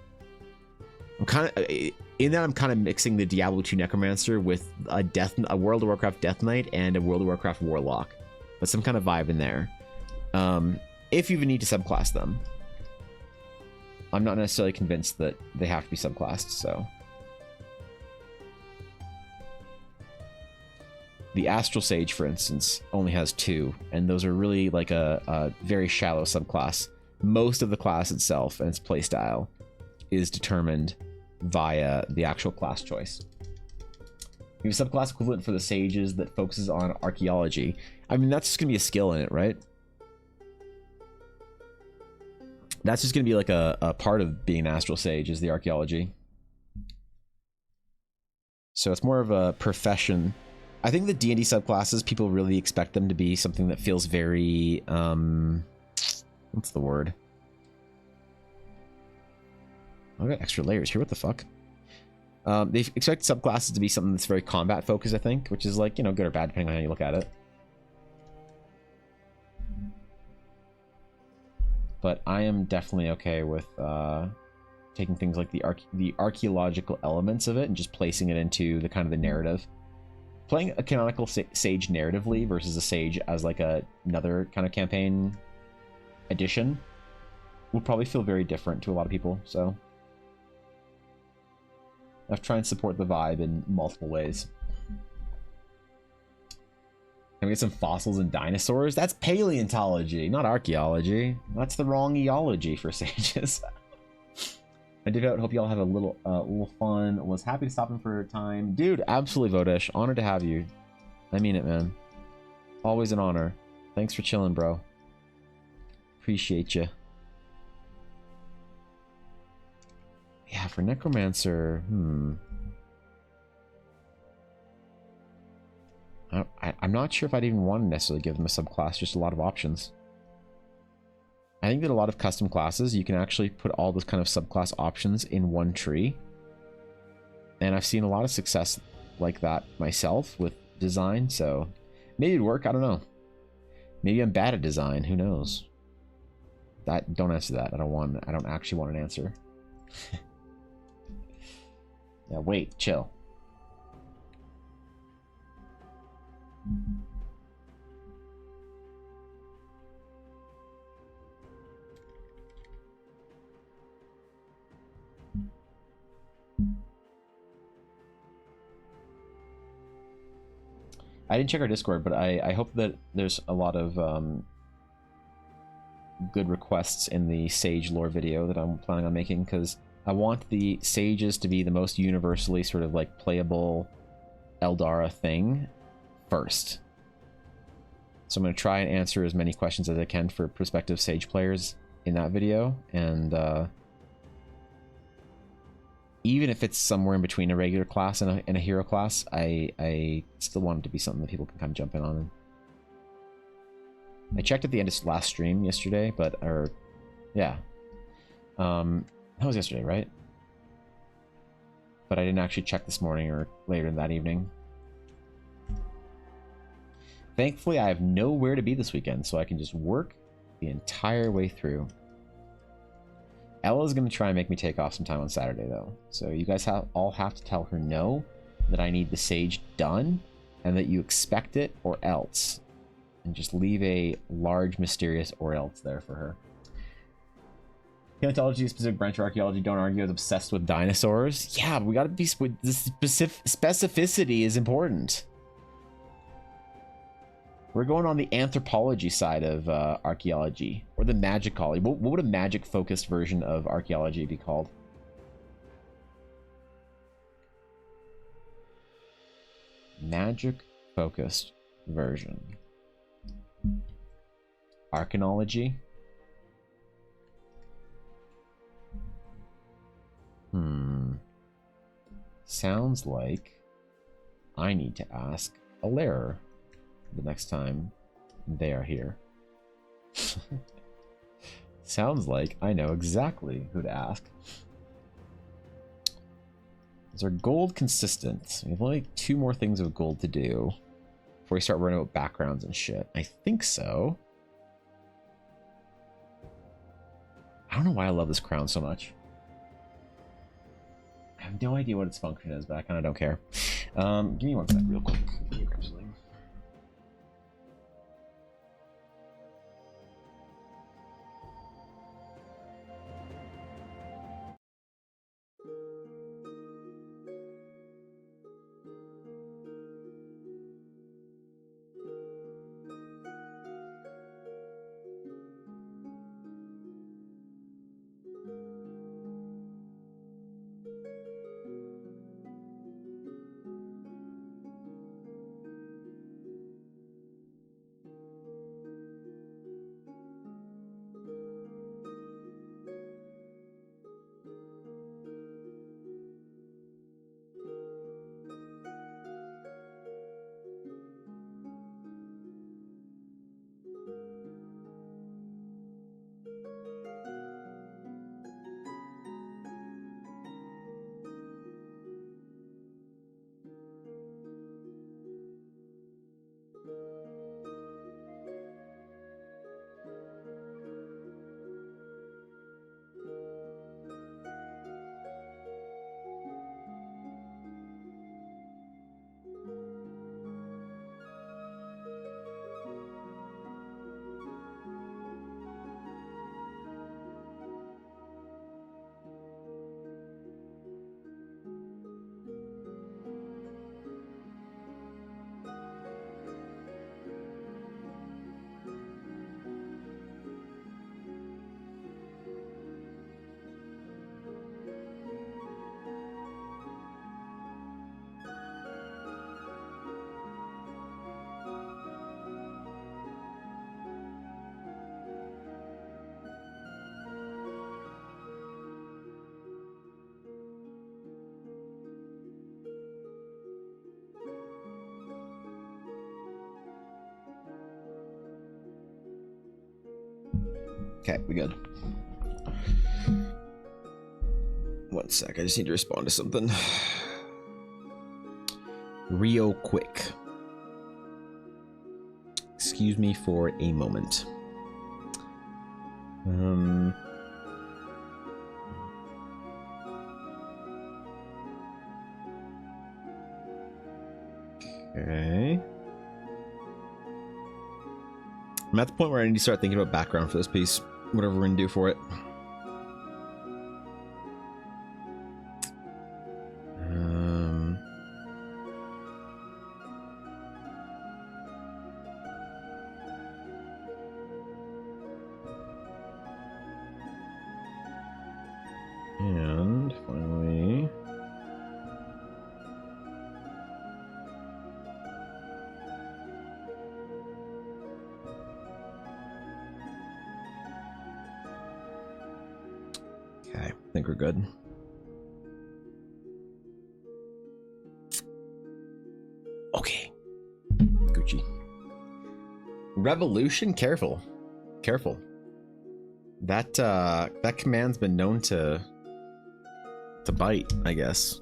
I'm kind of mixing the Diablo 2 Necromancer with a World of Warcraft Death Knight and a World of Warcraft Warlock, but some kind of vibe in there. If you even need to subclass them, I'm not necessarily convinced that they have to be subclassed. So the Astral Sage, for instance, only has 2, and those are really like a very shallow subclass. Most of the class itself and its playstyle is determined via the actual class choice. We have a subclass equivalent for the sages that focuses on archaeology. I mean, that's just gonna be a skill in it, right? That's just gonna be like a part of being an astral sage is the archaeology. So it's more of a profession. I think the D&D subclasses, people really expect them to be something that feels very what's the word? I got extra layers here. What the fuck? They expect subclasses to be something that's very combat focused, I think, which is like, you know, good or bad depending on how you look at it. But I am definitely okay with taking things like the archaeological elements of it and just placing it into the kind of the narrative. Playing a canonical sage narratively versus a sage as like another kind of campaign edition will probably feel very different to a lot of people. So I've tried and support the vibe in multiple ways. Can we get some fossils and dinosaurs? That's paleontology, not archaeology. That's the wrong eology for sages. I did out. Hope y'all have a little fun. Was happy to stop in for a time, dude. Absolutely, Vodesh. Honored to have you. I mean it, man. Always an honor. Thanks for chilling, bro. Appreciate you. Yeah, for Necromancer, I'm not sure if I'd even want to necessarily give them a subclass, just a lot of options. I think that a lot of custom classes, you can actually put all those kind of subclass options in one tree. And I've seen a lot of success like that myself with design, so maybe it'd work, I don't know. Maybe I'm bad at design, who knows? Don't answer that. I don't actually want an answer. Yeah, wait, chill. I didn't check our Discord, but I hope that there's a lot of good requests in the Sage lore video that I'm planning on making, because I want the sages to be the most universally sort of like playable Eldara thing first. So I'm going to try and answer as many questions as I can for prospective sage players in that video, and even if it's somewhere in between a regular class and a hero class, I still want it to be something that people can kind of jump in on. I checked at the end of last stream yesterday, yeah. That was yesterday, right? But I didn't actually check this morning or later in that evening. Thankfully, I have nowhere to be this weekend, so I can just work the entire way through. Ella's going to try and make me take off some time on Saturday, though. So you guys all have to tell her no, that I need the Sage done, and that you expect it or else. And just leave a large, mysterious or else there for her. Paleontology, specific branch of archaeology, don't argue, is obsessed with dinosaurs. Yeah, but we gotta be... The specificity is important. We're going on the anthropology side of archaeology, or the magicology. What would a magic-focused version of archaeology be called? Magic-focused version. Archaeology? Sounds like I need to ask a lair the next time they are here. Sounds like I know exactly who to ask. Is our gold consistent? We have only 2 more things of gold to do before we start running out backgrounds and shit. I think so. I don't know why I love this crown so much. I have no idea what its function is, but I kind of don't care. Give me one sec real quick. Okay, we good. One sec, I just need to respond to something. Real quick. Excuse me for a moment. Okay. I'm at the point where I need to start thinking about background for this piece. Whatever we're gonna do for it. And finally... Okay, I think we're good. Okay. Gucci. Revolution? Careful. Careful. That command's been known to bite, I guess.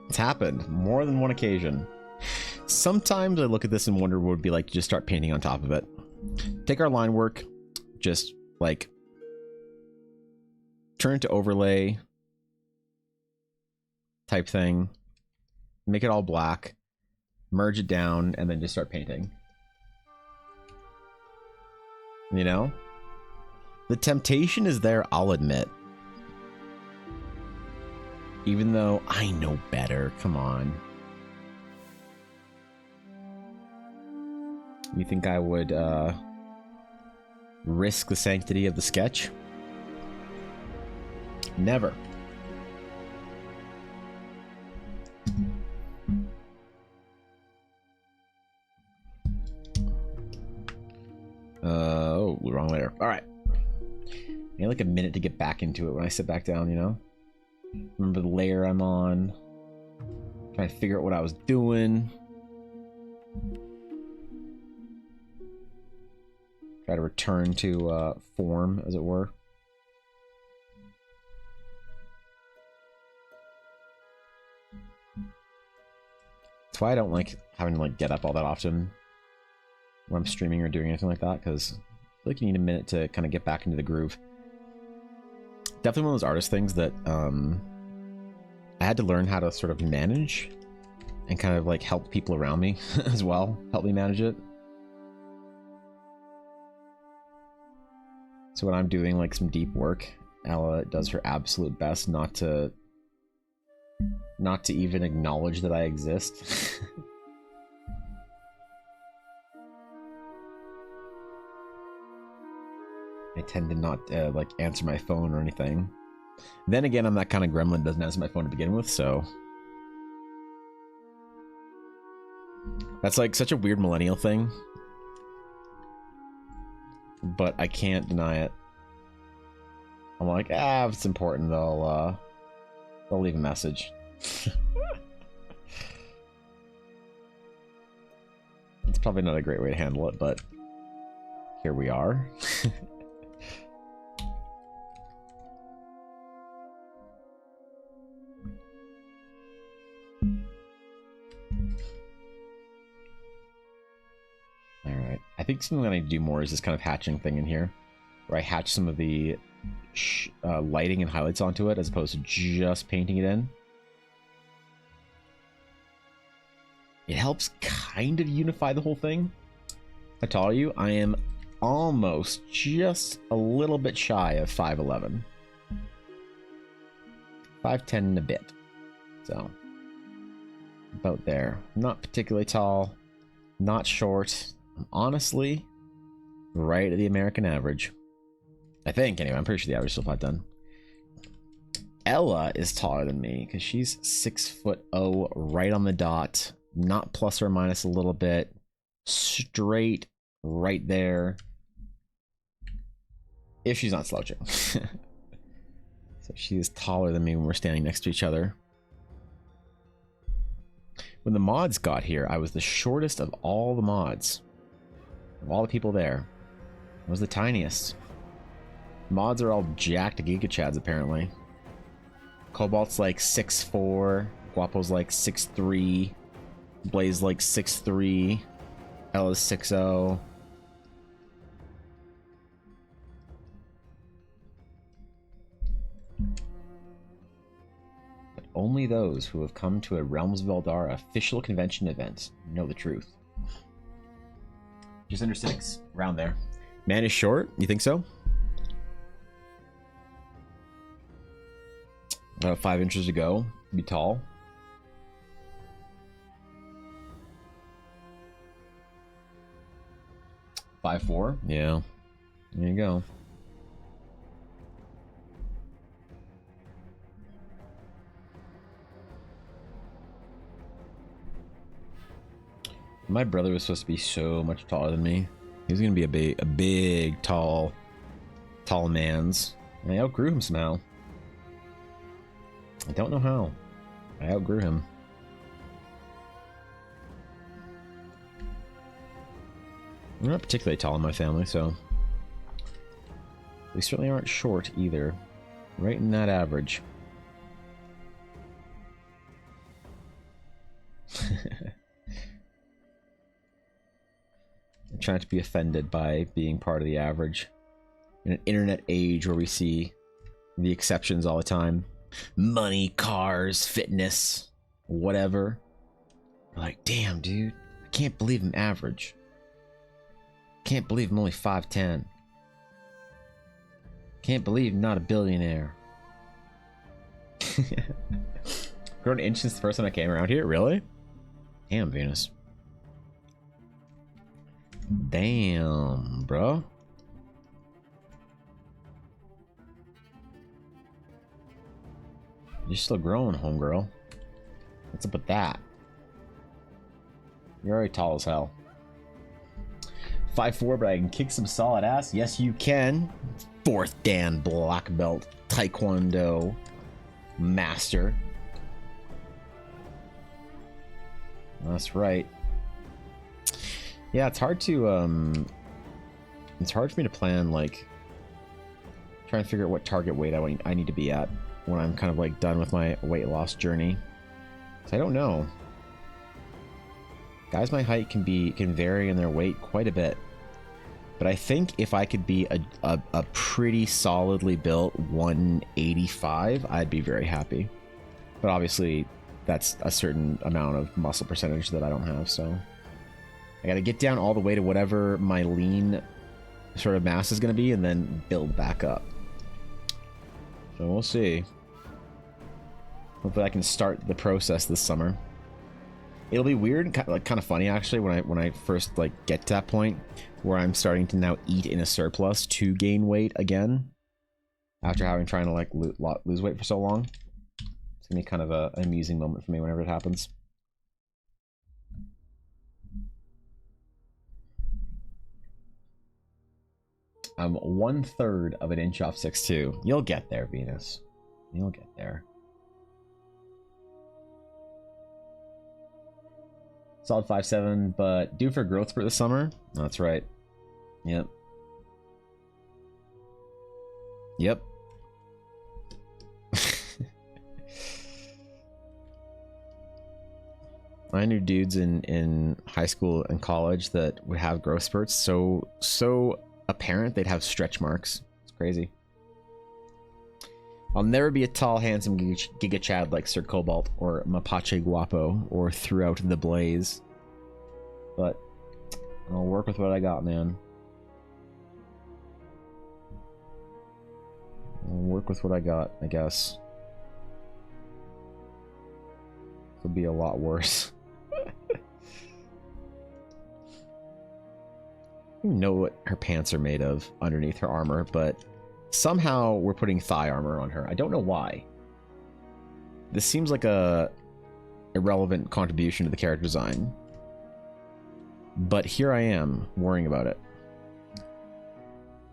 It's happened more than one occasion. Sometimes I look at this and wonder what it would be like to just start painting on top of it. Take our line work, just like turn it to overlay type thing, make it all black, merge it down, and then just start painting. You know? The temptation is there, I'll admit. Even though I know better, come on. You think I would risk the sanctity of the sketch? Never. Oh, wrong layer. All right. I need like a minute to get back into it when I sit back down, you know? Remember the layer I'm on. Trying to figure out what I was doing. Try to return to form, as it were. That's why I don't like having to like get up all that often when I'm streaming or doing anything like that, because I feel like you need a minute to kind of get back into the groove. Definitely one of those artist things that I had to learn how to sort of manage and kind of like help people around me as well, help me manage it. So when I'm doing like some deep work, Ella does her absolute best not to even acknowledge that I exist. I tend to not like answer my phone or anything. Then again, I'm that kind of gremlin that doesn't answer my phone to begin with, so that's like such a weird millennial thing. But I can't deny it. I'm like, if it's important, they'll leave a message. It's probably not a great way to handle it, but here we are. Alright, I think something that I need to do more is this kind of hatching thing in here, where I hatch some of the lighting and highlights onto it as opposed to just painting it in. It helps kind of unify the whole thing. I tell you, I am almost just a little bit shy of 5'11". 5'10" and a bit. So, about there. Not particularly tall, not short. I'm honestly right at the American average. I think, anyway. I'm pretty sure the average is still 5'10". Ella is taller than me because she's 6'0", right on the dot. Not plus or minus a little bit. Straight right there. If she's not slouching. So she is taller than me when we're standing next to each other. When the mods got here, I was the shortest of all the mods. Of all the people there. I was the tiniest. Mods are all jacked Giga Chads, apparently. Cobalt's like 6'4", Guapo's like 6'3", Blaze like 6'3", Ella's 6'0". But only those who have come to a Realms of Eldar official convention event know the truth. Just under 6, around there. Man is short, you think so? About 5 inches to go. Be tall. $5'4". Yeah. There you go. My brother was supposed to be so much taller than me. He was gonna be a big, tall man's. And I outgrew him somehow. I don't know how. I outgrew him. I'm not particularly tall in my family, so we certainly aren't short either. Right in that average. I'm trying to be offended by being part of the average. In an internet age where we see the exceptions all the time. Money, cars, fitness, whatever. We're like, damn, dude. I can't believe I'm average. Can't believe I'm only 5'10". Can't believe I'm not a billionaire. Grown an inch since the first time I came around here? Really? Damn, Venus. Damn, bro. You're still growing, homegirl. What's up with that? You're already tall as hell. 5'4", but I can kick some solid ass. Yes, you can. 4th Dan black belt taekwondo master. That's right. Yeah, it's hard to it's hard for me to plan, like, trying to figure out what target weight I need to be at when I'm kind of like done with my weight loss journey. So I don't know. Guys my height can vary in their weight quite a bit. But I think if I could be a pretty solidly built 185, I'd be very happy. But obviously that's a certain amount of muscle percentage that I don't have, so I gotta get down all the way to whatever my lean sort of mass is gonna be and then build back up. So we'll see. Hopefully I can start the process this summer. It'll be weird, kind of funny actually, when I first like get to that point where I'm starting to now eat in a surplus to gain weight again after having trying to like lose weight for so long. It's gonna be kind of an amusing moment for me whenever it happens. I'm 1/3 of an inch off 6'2". You'll get there, Venus. You'll get there. Solid 5'7", but due for growth spurt this summer. That's right. Yep. Yep. I knew dudes in high school and college that would have growth spurts so apparent they'd have stretch marks. It's crazy. I'll never be a tall, handsome Giga Chad like Sir Cobalt or Mapache Guapo or Throughout the Blaze. But I'll work with what I got, man. I'll work with what I got, I guess. It'll be a lot worse. I don't know what her pants are made of underneath her armor, but somehow we're putting thigh armor on her. I don't know why. This seems like a irrelevant contribution to the character design. But here I am, worrying about it.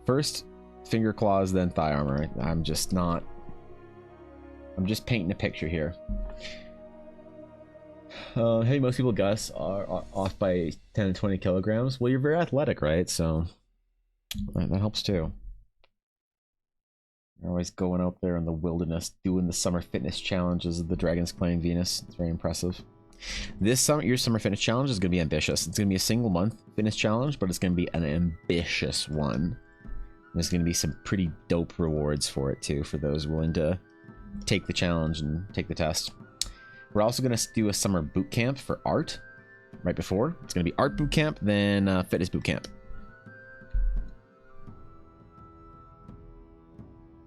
First, finger claws, then thigh armor. I'm just painting a picture here. Hey, most people, Gus, are off by 10 to 20 kilograms. Well, you're very athletic, right? So that helps too. You're always going out there in the wilderness, doing the summer fitness challenges of the Dragon's Claim Venus. It's very impressive. This summer, your summer fitness challenge is going to be ambitious. It's going to be a single month fitness challenge, but it's going to be an ambitious one. There's going to be some pretty dope rewards for it too, for those willing to take the challenge and take the test. We're also going to do a summer boot camp for art right before. It's going to be art boot camp, then fitness boot camp.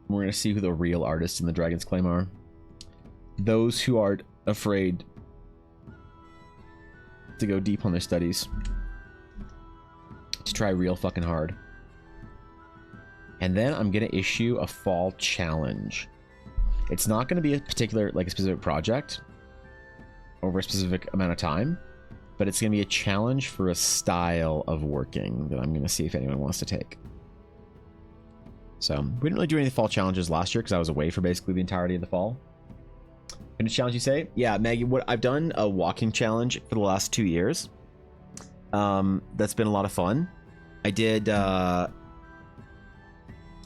We're going to see who the real artists in the Dragon's Claim are. Those who aren't afraid to go deep on their studies. To try real fucking hard. And then I'm going to issue a fall challenge. It's not going to be a particular, like a specific project over a specific amount of time, but it's going to be a challenge for a style of working that I'm going to see if anyone wants to take. So we didn't really do any fall challenges last year because I was away for basically the entirety of the fall. Fitness challenge, you say? Yeah, Maggie, what I've done a walking challenge for the last 2 years. That's been a lot of fun. I did a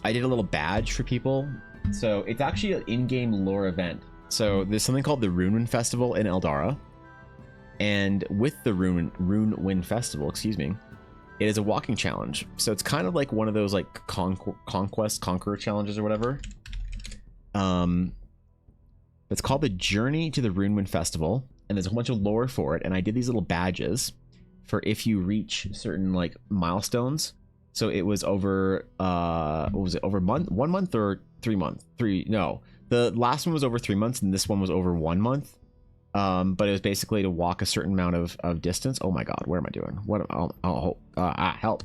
little badge for people. So it's actually an in-game lore event. So there's something called the Runewind Festival in Eldara. And with the Runewind Festival, excuse me, it is a walking challenge. So it's kind of like one of those like conqueror challenges or whatever. It's called the Journey to the Runewind Festival, and there's a whole bunch of lore for it. And I did these little badges for if you reach certain like milestones. So it was over what was it, over 1 month or 3 months? No, the last one was over 3 months, and this one was over 1 month. But it was basically to walk a certain amount of distance. Oh my god, what am I doing? What? Help!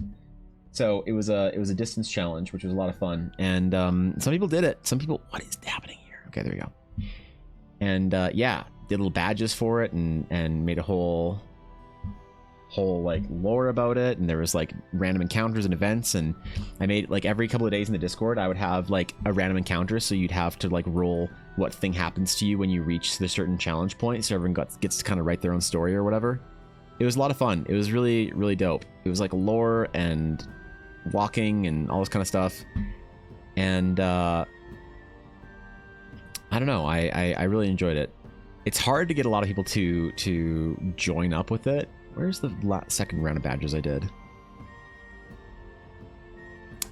So it was a distance challenge, which was a lot of fun, and some people did it. Some people, what is happening here? Okay, there we go. And yeah, did little badges for it, and made a whole like lore about it, and there was like random encounters and events, and I made like every couple of days in the Discord I would have like a random encounter, so you'd have to like roll what thing happens to you when you reach the certain challenge point, so everyone gets to kind of write their own story or whatever. It was a lot of fun. It was really, really dope. It was like lore and walking and all this kind of stuff, and I don't know, I really enjoyed it. It's hard to get a lot of people to join up with it. Where's the second round of badges I did?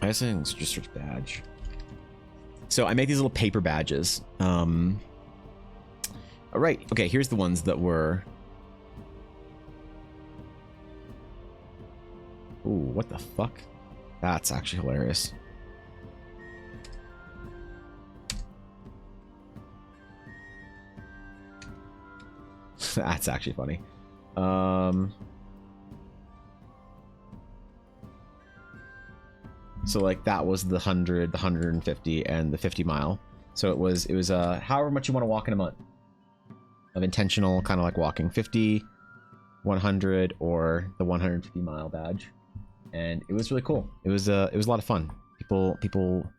I guess I can just search badge. So I make these little paper badges. All right. Okay, here's the ones that were... Ooh, what the fuck? That's actually hilarious. That's actually funny. So like that was the 100, the 150, and the 50 mile. So it was however much you want to walk in a month of intentional kind of like walking, 50, 100, or the 150 mile badge. And it was really cool. It was a lot of fun. People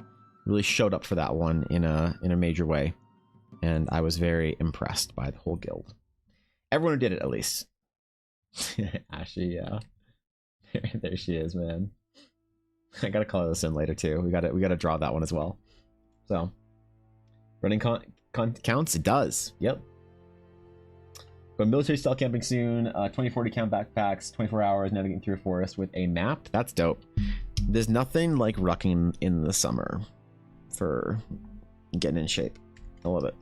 really showed up for that one in a major way, and I was very impressed by the whole guild. Everyone who did it, at least. Ashley, yeah. There she is, man. I gotta call this in later too. We gotta draw that one as well. So, running counts. It does. Yep. Going military style camping soon. 2040 count backpacks. 24 hours navigating through a forest with a map. That's dope. There's nothing like rucking in the summer for getting in shape. I love it.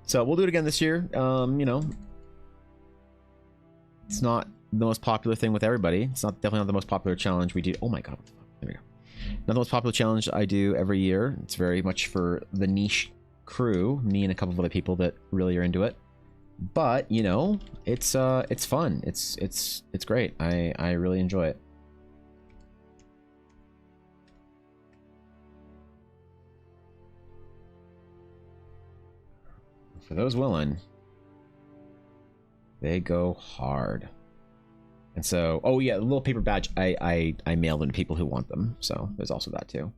So we'll do it again this year. You know, it's not the most popular thing with everybody. It's definitely not the most popular challenge we do. Oh my god. There we go. Not the most popular challenge I do every year. It's very much for the niche crew, me and a couple of other people that really are into it. But you know, it's fun. It's great. I really enjoy it. For those willing, they go hard. And so, oh yeah, the little paper badge, I mail them to people who want them. So there's also that too.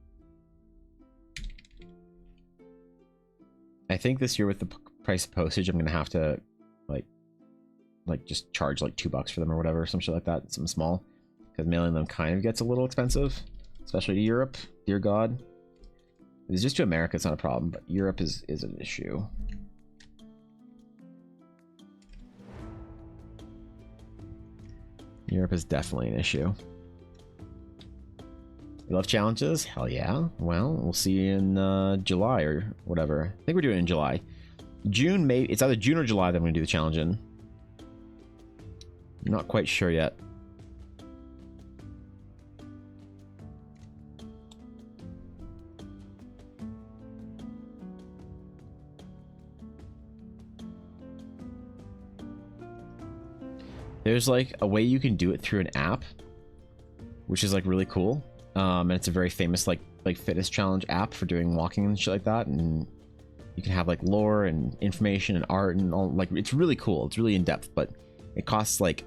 I think this year with the price of postage, I'm gonna have to like just charge like $2 for them or whatever, some shit like that, something small, because mailing them kind of gets a little expensive, especially to Europe. Dear God, if it's just to America, it's not a problem, but Europe is an issue. Europe is definitely an issue. You love challenges? Hell yeah. Well, we'll see you in July or whatever. I think we're doing it in July. June, maybe. It's either June or July that I'm going to do the challenge in. I'm not quite sure yet. There's like a way you can do it through an app, which is like really cool. And it's a very famous like fitness challenge app for doing walking and shit like that. And you can have like lore and information and art and all, like it's really cool. It's really in depth, but it costs like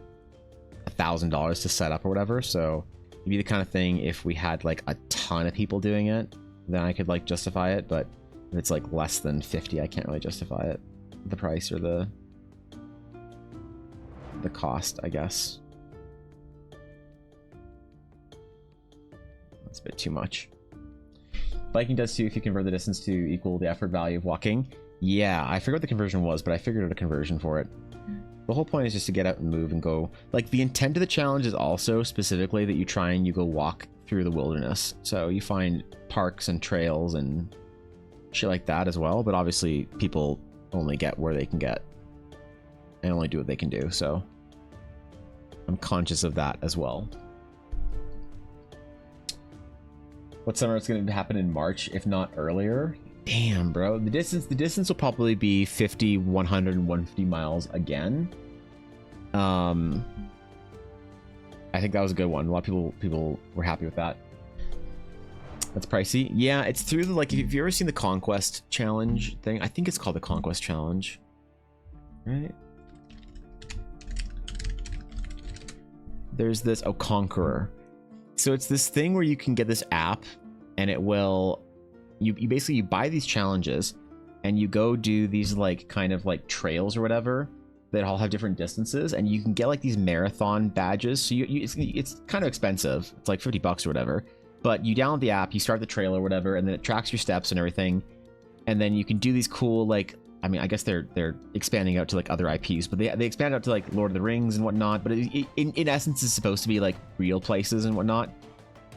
$1,000 to set up or whatever. So it'd be the kind of thing if we had like a ton of people doing it, then I could like justify it. But if it's like less than 50, I can't really justify it, the price or the cost, I guess. It's a bit too much. Biking does too if you convert the distance to equal the effort value of walking. Yeah, I forget what the conversion was, but I figured out a conversion for it. The whole point is just to get out and move and go. Like, the intent of the challenge is also specifically that you try and you go walk through the wilderness. So you find parks and trails and shit like that as well. But obviously, people only get where they can get and only do what they can do. So I'm conscious of that as well. What summer it's going to happen in March, if not earlier? Damn, bro. The distance will probably be 50, 100, and 150 miles again. I think that was a good one. A lot of people were happy with that. That's pricey. Yeah, it's through the, like, if you've ever seen the Conquest Challenge thing, I think it's called the Conquest Challenge. Right? There's this, Conqueror. So it's this thing where you can get this app and it will, you basically, you buy these challenges and you go do these like kind of like trails or whatever that all have different distances, and you can get like these marathon badges. So it's kind of expensive. It's like $50 or whatever, but you download the app, you start the trail or whatever, and then it tracks your steps and everything. And then you can do these cool, like, I mean, I guess they're expanding out to like other IPs, but they expand out to like Lord of the Rings and whatnot. But in essence, it's supposed to be like real places and whatnot.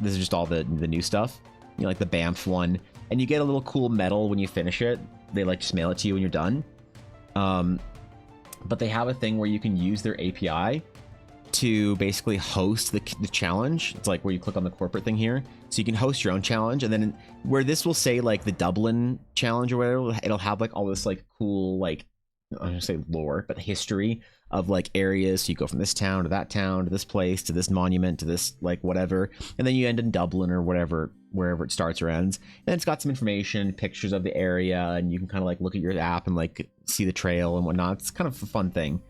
This is just all the new stuff, you know, like the Banff one, and you get a little cool medal when you finish it. They like just mail it to you when you're done. But they have a thing where you can use their API to basically host the challenge. It's like where you click on the corporate thing here, so you can host your own challenge. And then where this will say like the Dublin challenge or whatever, it'll have like all this like cool, like, I'm gonna say lore, but history of like areas. So you go from this town to this place to this monument to this like whatever, and then you end in Dublin or whatever, wherever it starts or ends. And it's got some information, pictures of the area, and you can kind of like look at your app and like see the trail and whatnot. It's kind of a fun thing.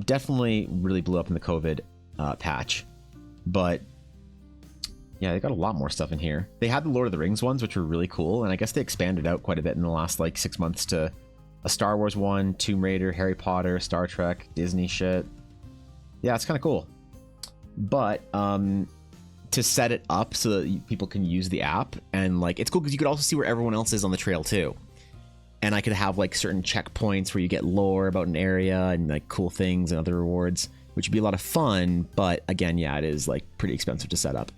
Definitely really blew up in the COVID patch, but yeah, they got a lot more stuff in here. They had the Lord of the Rings ones, which were really cool, and I guess they expanded out quite a bit in the last like 6 months to a Star Wars one, Tomb Raider, Harry Potter, Star Trek, Disney shit. Yeah, it's kind of cool. But to set it up so that people can use the app, and like it's cool because you could also see where everyone else is on the trail too. And I could have like certain checkpoints where you get lore about an area and like cool things and other rewards, which would be a lot of fun. But again, yeah, it is like pretty expensive to set up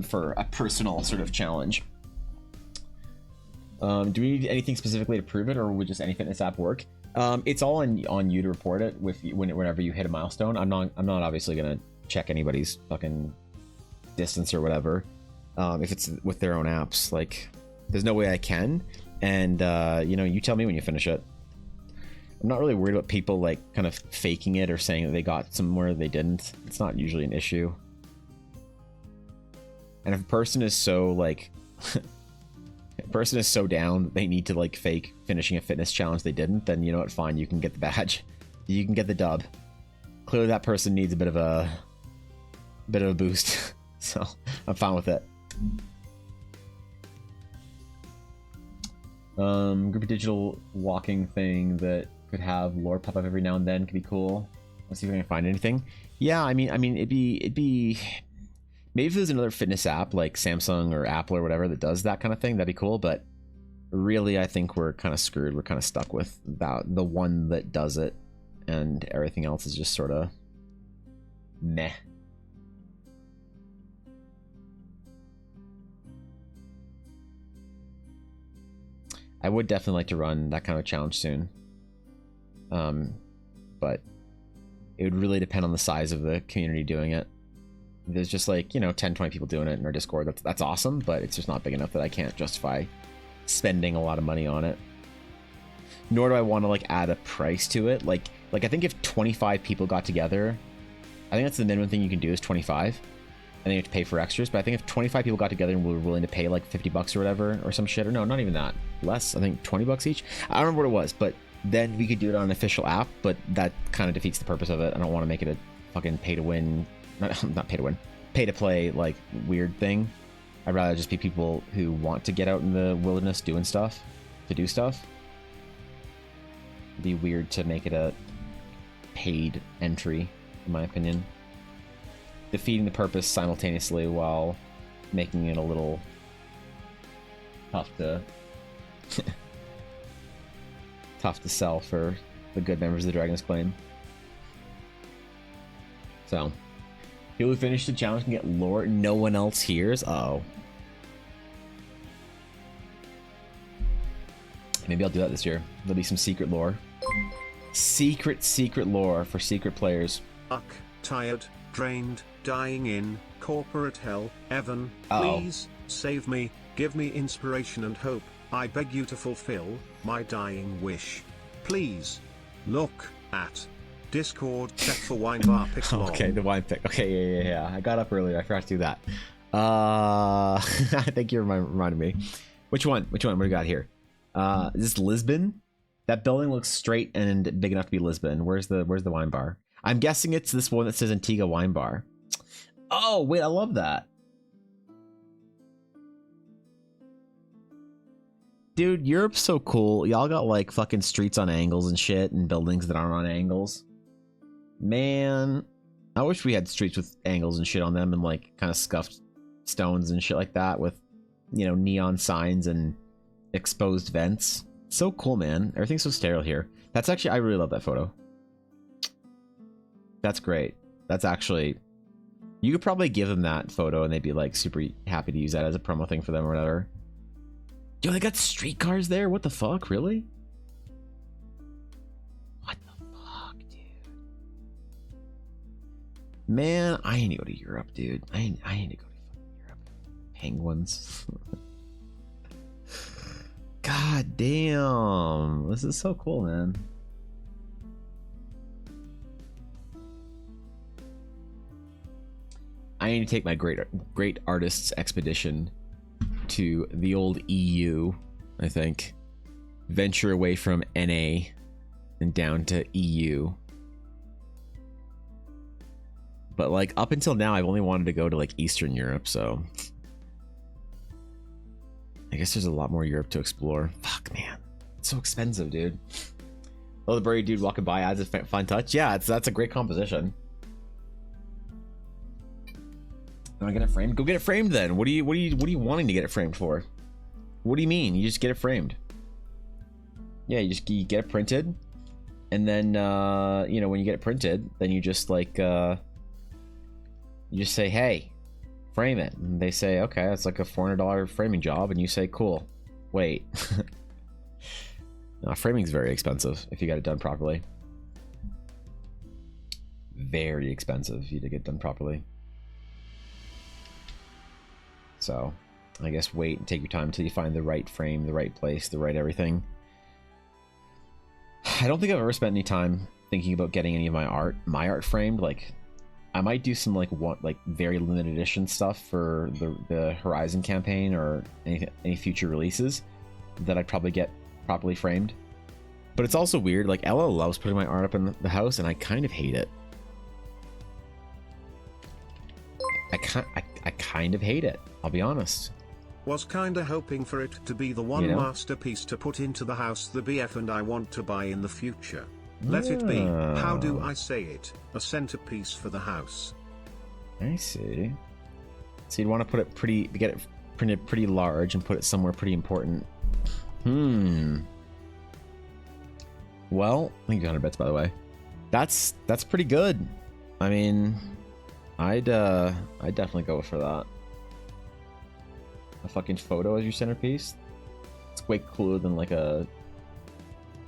for a personal sort of challenge. Do we need anything specifically to prove it, or would just any fitness app work? It's all on you to report it whenever you hit a milestone. I'm not obviously gonna check anybody's fucking distance or whatever. If it's with their own apps, like there's no way I can. And you know, you tell me when you finish it. I'm not really worried about people like kind of faking it or saying that they got somewhere they didn't. It's not usually an issue. And if a person is so like down that they need to like fake finishing a fitness challenge they didn't, then you know what, fine, you can get the badge, you can get the dub. Clearly that person needs a bit of a boost. So I'm fine with it. Group of digital walking thing that could have lore pop up every now and then could be cool. Let's see if I can find anything. Yeah, I mean it'd be maybe if there's another fitness app like Samsung or Apple or whatever that does that kind of thing, that'd be cool. But really, I think we're kind of screwed. We're kind of stuck with the one that does it, and everything else is just sort of meh. I would definitely like to run that kind of challenge soon. But it would really depend on the size of the community doing it. There's just like, you know, 10, 20 people doing it in our Discord. That's awesome, but it's just not big enough that I can't justify spending a lot of money on it. Nor do I want to like add a price to it. Like I think if 25 people got together, I think that's the minimum thing you can do is 25. And then you have to pay for extras, but I think if 25 people got together and were willing to pay like $50 or whatever, or some shit, or no, not even that, less, I think $20 each. I don't remember what it was, but then we could do it on an official app, but that kind of defeats the purpose of it. I don't want to make it a fucking pay to win, not pay to win, pay to play like weird thing. I'd rather just be people who want to get out in the wilderness doing stuff, to do stuff. It'd be weird to make it a paid entry, in my opinion. Defeating the purpose simultaneously while making it a little tough to tough to sell for the good members of the Dragon's Claim. So, people who finish the challenge can get lore no one else hears. Uh-oh. Maybe I'll do that this year. There'll be some secret lore. Secret lore for secret players. Tired, drained, dying in corporate hell. Evan, please save me, give me inspiration and hope. I beg you to fulfill my dying wish. Please look at Discord. Check for wine bar pick. Okay, the wine pick. Okay, yeah. I got up earlier. I forgot to do that. I think you reminded me. Which one? What do we got here? Is this Lisbon? That building looks straight and big enough to be Lisbon. Where's the wine bar? I'm guessing it's this one that says Antigua Wine Bar. Oh, wait, I love that. Dude, Europe's so cool. Y'all got like fucking streets on angles and shit and buildings that aren't on angles. Man, I wish we had streets with angles and shit on them and like kind of scuffed stones and shit like that with, you know, neon signs and exposed vents. So cool, man. Everything's so sterile here. That's actually, I really love that photo. That's great. That's actually, you could probably give them that photo and they'd be like super happy to use that as a promo thing for them or whatever. Yo, they got streetcars there? What the fuck? Really? What the fuck, dude? Man, I need to go to Europe, dude. I need to go to fucking Europe. Penguins. God damn. This is so cool, man. I need to take my great artists expedition to the old EU, I think. Venture away from NA and down to EU. But like up until now, I've only wanted to go to like Eastern Europe, so I guess there's a lot more Europe to explore. Fuck, man. It's so expensive, dude. Oh, the Burry dude walking by adds a fun touch. Yeah, that's a great composition. Want to get it framed? Go get it framed then. What are you wanting to get it framed for? What do you mean? You just get it framed. Yeah, you get it printed, and then you know, when you get it printed, then you just like you just say, hey, frame it, and they say, okay, that's like a $400 framing job, and you say, cool. Wait. No, framing's very expensive if you got it done properly. Very expensive if you get it done properly. So, I guess wait and take your time until you find the right frame, the right place, the right everything. I don't think I've ever spent any time thinking about getting any of my art framed. Like, I might do some like very limited edition stuff for the Horizon campaign or any future releases that I'd probably get properly framed. But it's also weird. Like, Ella loves putting my art up in the house, and I kind of hate it. I kind of hate it. I'll be honest. Was kinda hoping for it to be the one masterpiece to put into the house the BF and I want to buy in the future. Let it be, how do I say it, a centerpiece for the house. I see. So you'd want to put it get it printed pretty large and put it somewhere pretty important. Well, I think 100 bits, by the way. That's pretty good. I mean, I'd definitely go for that. A fucking photo as your centerpiece. It's way cooler than like a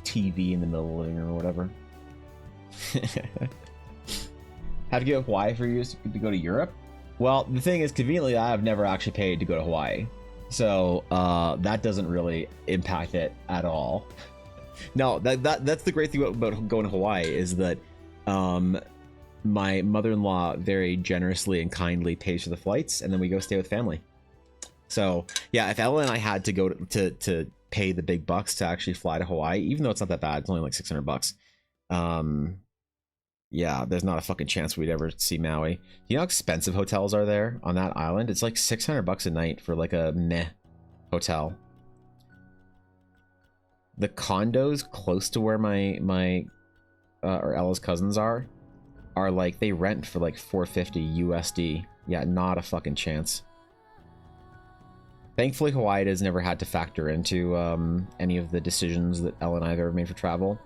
TV in the middle of the living room or whatever. Had to go to Hawaii for years to go to Europe? Well, the thing is, conveniently, I have never actually paid to go to Hawaii. So that doesn't really impact it at all. No, that's the great thing about going to Hawaii is that my mother-in-law very generously and kindly pays for the flights, and then we go stay with family. So yeah, if Ella and I had to go to pay the big bucks to actually fly to Hawaii, even though it's not that bad, it's only like $600. Yeah, there's not a fucking chance we'd ever see Maui. You know how expensive hotels are there on that island? It's like $600 a night for like a meh hotel. The condos close to where my or Ella's cousins are like, they rent for like $450 USD. Yeah, not a fucking chance. Thankfully, Hawaii has never had to factor into any of the decisions that Ella and I have ever made for travel.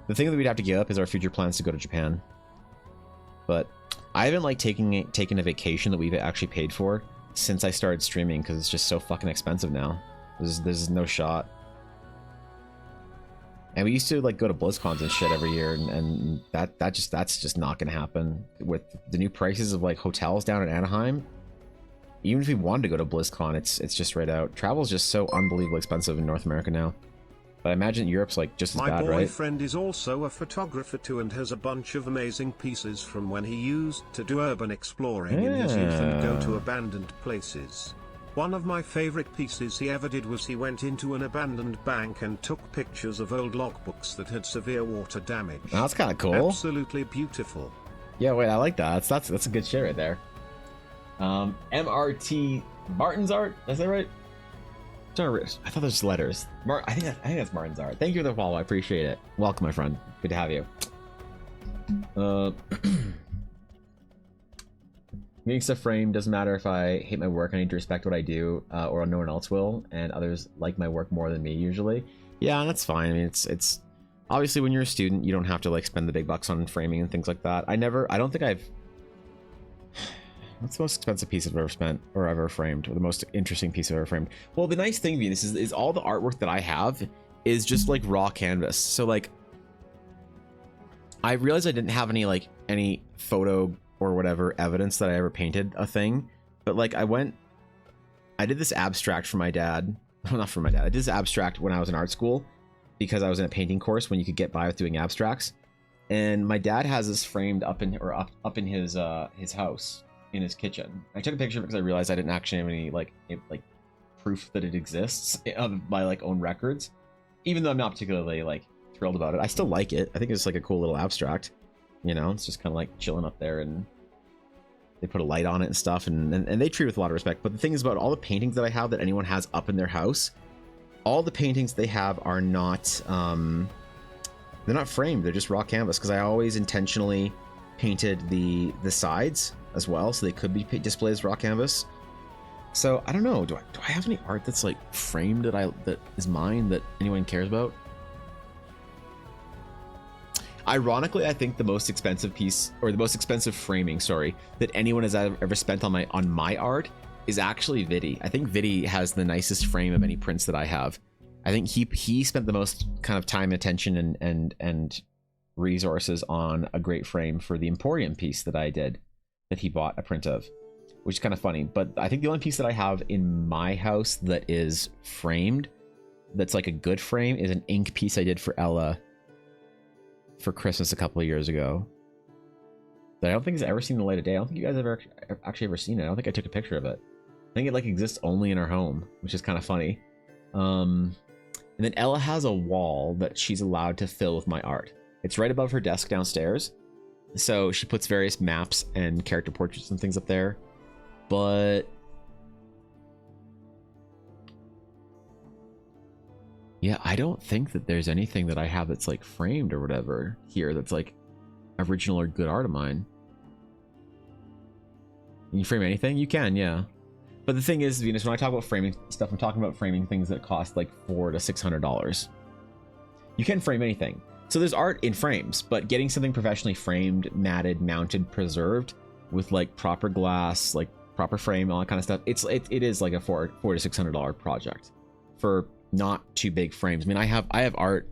The thing that we'd have to give up is our future plans to go to Japan. But I haven't like taken a vacation that we've actually paid for since I started streaming because it's just so fucking expensive now. There's no shot. And we used to like go to BlizzCons and shit every year, and that's just not gonna happen with the new prices of like hotels down in Anaheim. Even if we wanted to go to BlizzCon, it's just right out. Travel is just so unbelievably expensive in North America now. But I imagine Europe's like just as bad, right? My boyfriend is also a photographer too and has a bunch of amazing pieces from when he used to do urban exploring in his youth and go to abandoned places. One of my favorite pieces he ever did was he went into an abandoned bank and took pictures of old logbooks that had severe water damage. That's kind of cool. Absolutely beautiful. Yeah, wait, I like that. That's a good shit right there. MRT Martin's Art, is that right? Sorry, I thought there's letters. I think that's Martin's Art. Thank you for the follow. I appreciate it. Welcome, my friend. Good to have you. Getting stuff framed doesn't matter if I hate my work. I need to respect what I do, or no one else will, and others like my work more than me usually. Yeah, that's fine. I mean, it's obviously when you're a student, you don't have to like spend the big bucks on framing and things like that. I don't think I've. What's the most expensive piece I've ever spent or ever framed, or the most interesting piece I've ever framed? Well, the nice thing, Venus, is all the artwork that I have is just like raw canvas. So like, I realized I didn't have any photo or whatever evidence that I ever painted a thing, but like I did this abstract for my dad. Well, not for my dad. I did this abstract when I was in art school because I was in a painting course when you could get by with doing abstracts. And my dad has this framed up in his house. In his kitchen. I took a picture because I realized I didn't actually have any like proof that it exists of my like own records, even though I'm not particularly like thrilled about it. I still like it. I think it's like a cool little abstract, you know. It's just kind of like chilling up there, and they put a light on it and stuff, and they treat it with a lot of respect. But the thing is about all the paintings that I have that anyone has up in their house, all the paintings they have are not they're not framed. They're just raw canvas because I always intentionally painted the sides as well, so they could be displayed as raw canvas. So I don't know. Do I have any art that's like framed that is mine that anyone cares about? Ironically, I think the most expensive piece, or the most expensive framing, sorry, that anyone has ever spent on my art is actually Vidi. I think Vidi has the nicest frame of any prints that I have. I think he spent the most kind of time, attention, and resources on a great frame for the Emporium piece that I did, that he bought a print of, which is kind of funny. But I think the only piece that I have in my house that is framed, that's like a good frame, is an ink piece I did for Ella for Christmas a couple of years ago, that I don't think has ever seen the light of day. I don't think you guys have actually ever seen it. I don't think I took a picture of it. I think it like exists only in her home, which is kind of funny. And then Ella has a wall that she's allowed to fill with my art. It's right above her desk downstairs. So she puts various maps and character portraits and things up there. But yeah, I don't think that there's anything that I have that's like framed or whatever here that's like original or good art of mine. Can you frame anything? You can, yeah. But the thing is, Venus, when I talk about framing stuff, I'm talking about framing things that cost like $400 to $600. You can frame anything. So there's art in frames, but getting something professionally framed, matted, mounted, preserved with like proper glass, like proper frame, all that kind of stuff, it is like a $400 to $600 project for not too big frames. I mean, I have art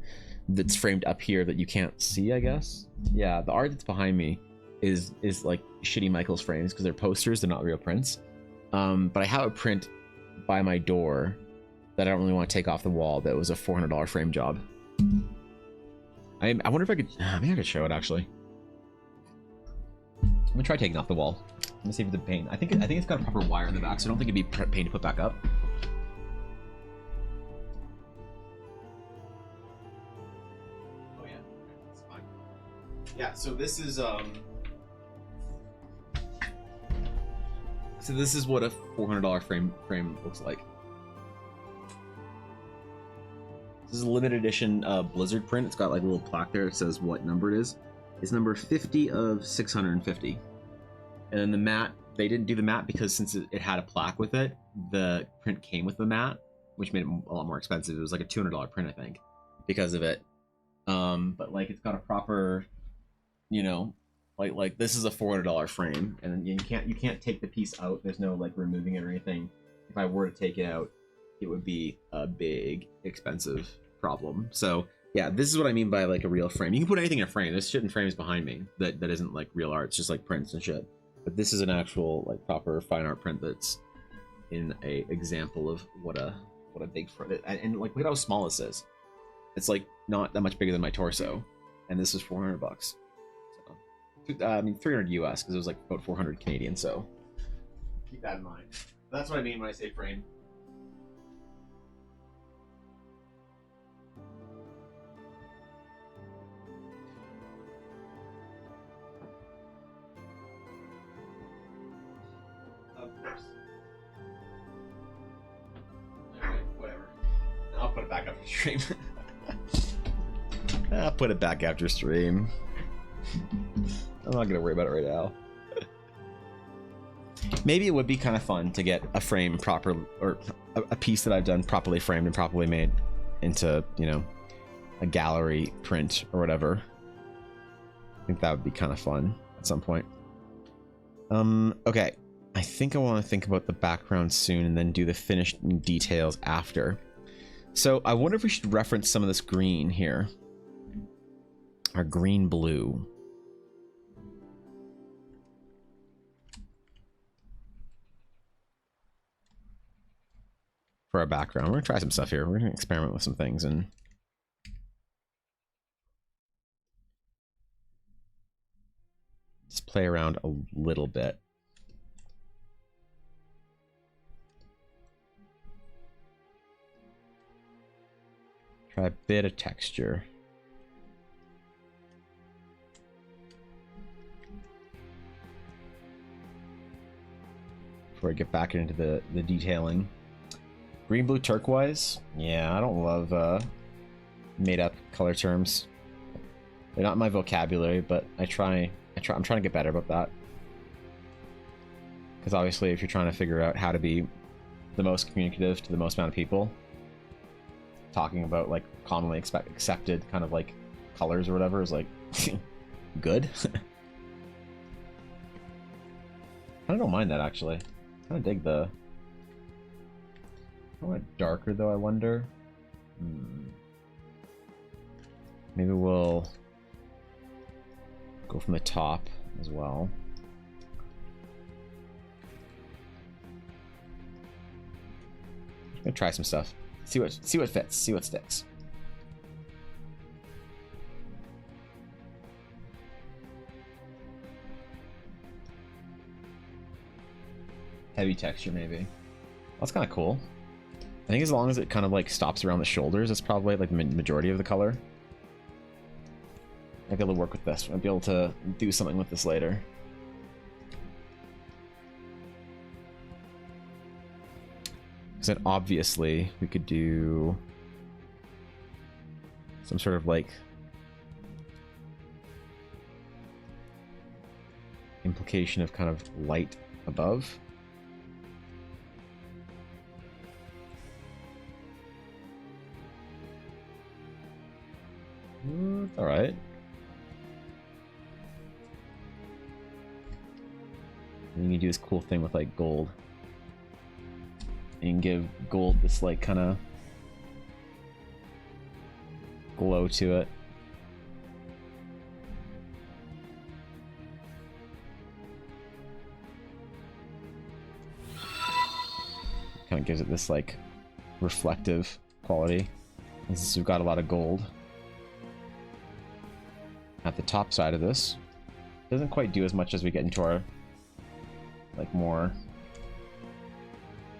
that's framed up here that you can't see, I guess. Yeah, the art that's behind me is like shitty Michaels frames because they're posters, they're not real prints. But I have a print by my door that I don't really want to take off the wall that was a $400 frame job. I wonder if I could, maybe I could show it actually. I'm gonna try taking off the wall. Let me see if it's paint. I think it's got a proper wire in the back, so I don't think it'd be pain to put back up. Oh yeah, it's fine. Yeah, so this is so this is what a $400 frame looks like. This is a limited edition Blizzard print. It's got like a little plaque there that says what number it is. It's number 50 of 650. And then the mat, they didn't do the mat because since it had a plaque with it, the print came with the mat, which made it a lot more expensive. It was like a $200 print, I think, because of it. But like it's got a proper, you know, like this is a $400 frame, and you can't take the piece out. There's no like removing it or anything. If I were to take it out, it would be a big expensive problem. So yeah, this is what I mean by like a real frame. You can put anything in a frame. There's shit in frames behind me that isn't like real art. It's just like prints and shit. But this is an actual like proper fine art print that's in a example of what a big front. And like look at how small this is. It's like not that much bigger than my torso, and this is $400. So I mean 300 US because it was like about 400 Canadian. So keep that in mind. That's what I mean when I say frame. Of course. Alright, whatever. I'll put it back after stream. I'll put it back after stream. I'm not gonna worry about it right now. Maybe it would be kind of fun to get a frame proper, or a piece that I've done properly framed and properly made into, you know, a gallery print or whatever. I think that would be kind of fun at some point. Okay. I think I want to think about the background soon and then do the finished details after. So I wonder if we should reference some of this green here. Or green blue. For our background. We're gonna try some stuff here. We're gonna experiment with some things and just play around a little bit. Try a bit of texture. Before I get back into the detailing. Green, blue, turquoise. Yeah, I don't love made up color terms. They're not my vocabulary, but I'm trying to get better about that. Because obviously if you're trying to figure out how to be the most communicative to the most amount of people, talking about like commonly accepted kind of like colors or whatever is like good. I don't mind that actually. I kind of dig the. I want darker though, I wonder. Maybe we'll go from the top as well. I'm gonna try some stuff. See what fits, see what sticks. Heavy texture maybe. That's kind of cool. I think as long as it kind of like stops around the shoulders, it's probably like the majority of the color. I'll be able to work with this. I'll be able to do something with this later. Because then obviously we could do some sort of like implication of kind of light above. All right. And you can do this cool thing with like gold. And you can give gold this like kind of glow to it. Kind of gives it this like reflective quality. And since we've got a lot of gold at the top side of this, doesn't quite do as much as we get into our like more.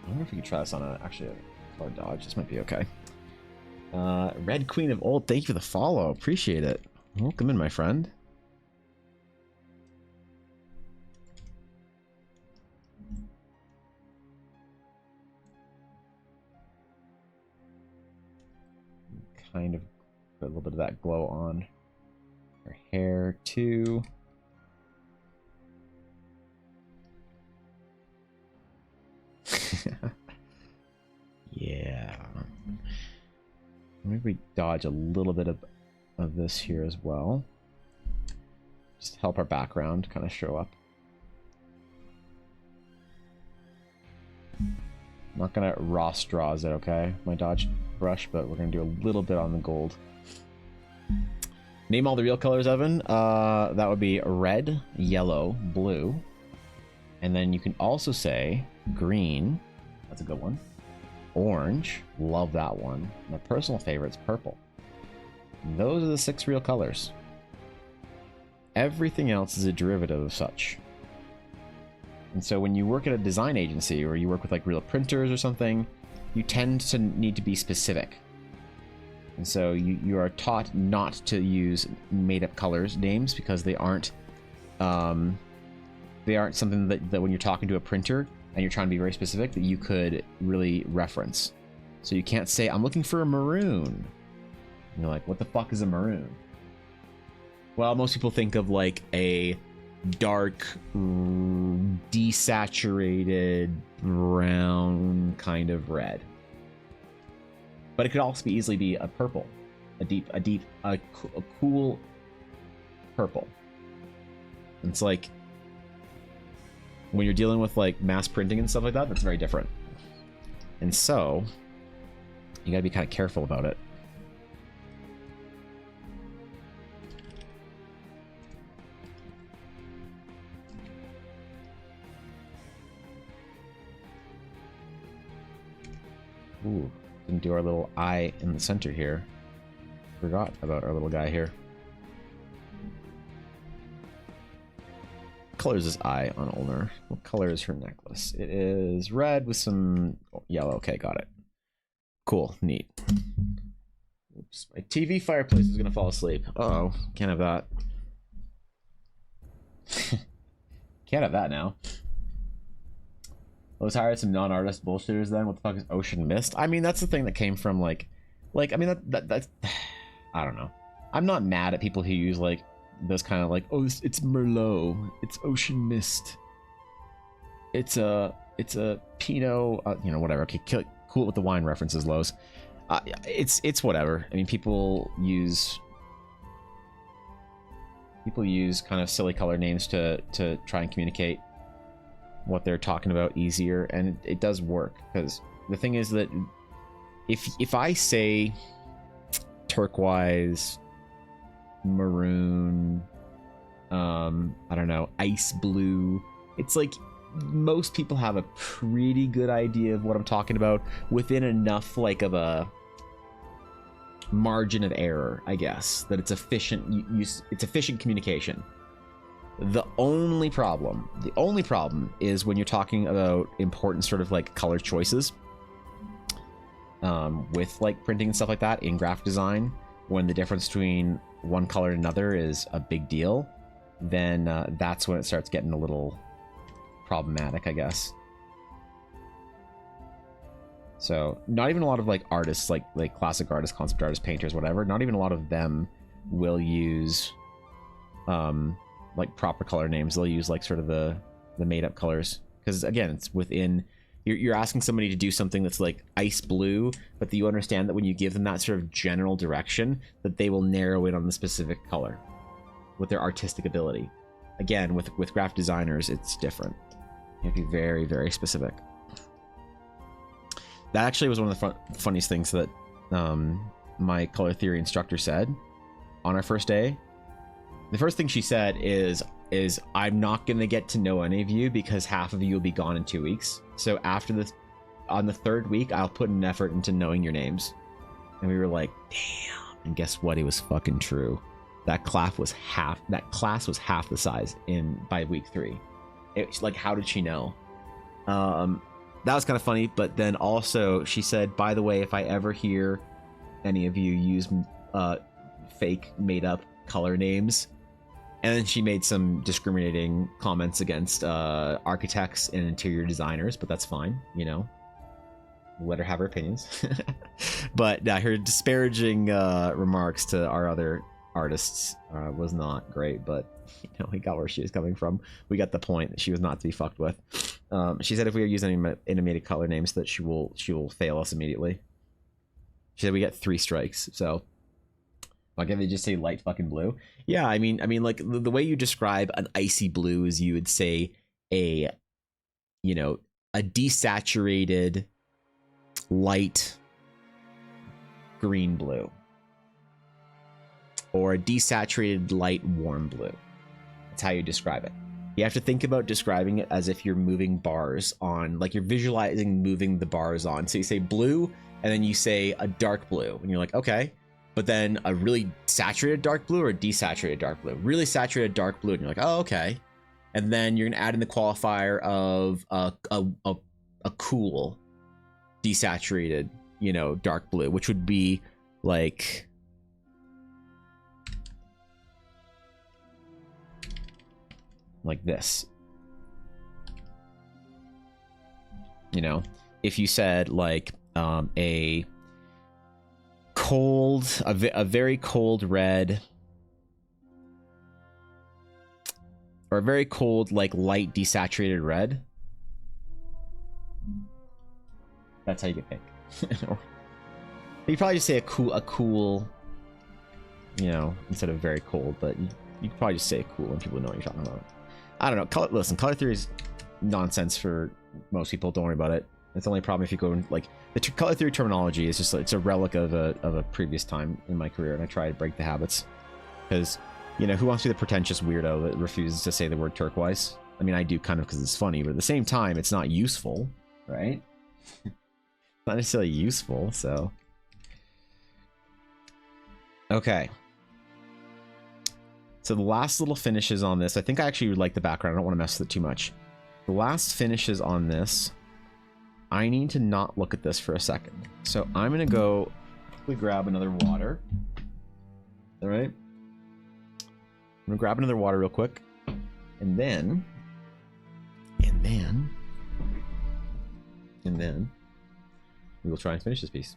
I wonder if we could try this on actually a color dodge. This might be okay. Red Queen of Old, thank you for the follow. Appreciate it. Welcome in, my friend. Kind of put a little bit of that glow on her hair too. maybe we dodge a little bit of this here as well. Just help our background kind of show up. I'm not gonna raw straw, is it okay? My dodge brush, but we're gonna do a little bit on the gold. Name all the real colors, Evan. That would be red, yellow, blue. And then you can also say green. That's a good one. Orange. Love that one. My personal favorite is purple. And those are the 6 real colors. Everything else is a derivative of such. And so when you work at a design agency or you work with like real printers or something, you tend to need to be specific. And so you are taught not to use made-up colors names because they aren't something that when you're talking to a printer and you're trying to be very specific that you could really reference. So you can't say, I'm looking for a maroon. And you're like, what the fuck is a maroon? Well, most people think of like a dark, desaturated brown kind of red. But it could also easily be a purple, a cool purple. And it's like when you're dealing with like mass printing and stuff like that, that's very different. And so you gotta be kind of careful about it. Ooh, didn't do our little eye in the center here. Forgot about our little guy here. What color is this eye on Ulnar? What color is her necklace? It is red with some yellow. Okay, got it. Cool, neat. Oops, my TV fireplace is gonna fall asleep. Uh-oh, can't have that. Can't have that now. Let's hire some non-artist bullshitters then. What the fuck is Ocean Mist? I mean, that's the thing that came from like I mean that's I don't know. I'm not mad at people who use like those kind of like, oh, it's Merlot, it's Ocean Mist, it's a Pinot, you know, whatever. Okay, cool with the wine references, Lowe's. It's whatever. I mean, people use kind of silly color names to try and communicate what they're talking about easier, and it does work, because the thing is that if I say turquoise, maroon, I don't know, ice blue, it's like most people have a pretty good idea of what I'm talking about within enough like of a margin of error, I guess, that it's efficient use, it's efficient communication. The only problem is when you're talking about important sort of like color choices with like printing and stuff like that in graphic design, when the difference between one color and another is a big deal, then that's when it starts getting a little problematic, I guess. So not even a lot of like artists, like classic artists, concept artists, painters, whatever, not even a lot of them will use like proper color names. They'll use like sort of the made up colors, because again, it's within, you're asking somebody to do something that's like ice blue, but you understand that when you give them that sort of general direction, that they will narrow in on the specific color with their artistic ability. Again, with graphic designers, it's different. You have to be very, very specific. That actually was one of the funniest things that my color theory instructor said on our first day. The first thing she said is I'm not going to get to know any of you because half of you will be gone in 2 weeks. So after this, on the third week, I'll put an effort into knowing your names. And we were like, damn. And guess what? It was fucking true. That class was half the size by week 3. It's like, how did she know? That was kind of funny. But then also she said, by the way, if I ever hear any of you use fake made up color names, and then she made some discriminating comments against architects and interior designers, but that's fine, you know, let her have her opinions. But her disparaging remarks to our other artists was not great, but you know, we got where she was coming from. We got the point that she was not to be fucked with. She said if we are using any animated color names that she will fail us immediately. She said we get 3 strikes. So like if they just say light fucking blue. Yeah, I mean like the way you describe an icy blue is you would say a, you know, a desaturated light green blue, or a desaturated light warm blue. That's how you describe it. You have to think about describing it as if you're moving bars on, like you're visualizing moving the bars on. So you say blue, and then you say a dark blue, and you're like, okay, but then a really saturated dark blue or a desaturated dark blue? Really saturated dark blue, and you're like, oh, okay. And then you're gonna add in the qualifier of a cool desaturated, you know, dark blue, which would be like this. You know, if you said like a cold, a very cold red, or a very cold like light desaturated red, that's how you get pink. You probably just say a cool, you know, instead of very cold, but you could probably just say cool and people know what you're talking about. I don't know. Listen, color theory is nonsense for most people. Don't worry about it. It's the only problem if you go in, like, the color theory terminology is just, it's a relic of a previous time in my career, and I try to break the habits. Because, you know, who wants to be the pretentious weirdo that refuses to say the word turquoise? I mean, I do kind of because it's funny, but at the same time, it's not useful, right? Not necessarily useful, so. Okay. So the last little finishes on this, I think I actually would like the background. I don't want to mess with it too much. The last finishes on this, I need to not look at this for a second. So I'm going to go quickly grab another water. All right. I'm going to grab another water real quick. And then we will try and finish this piece.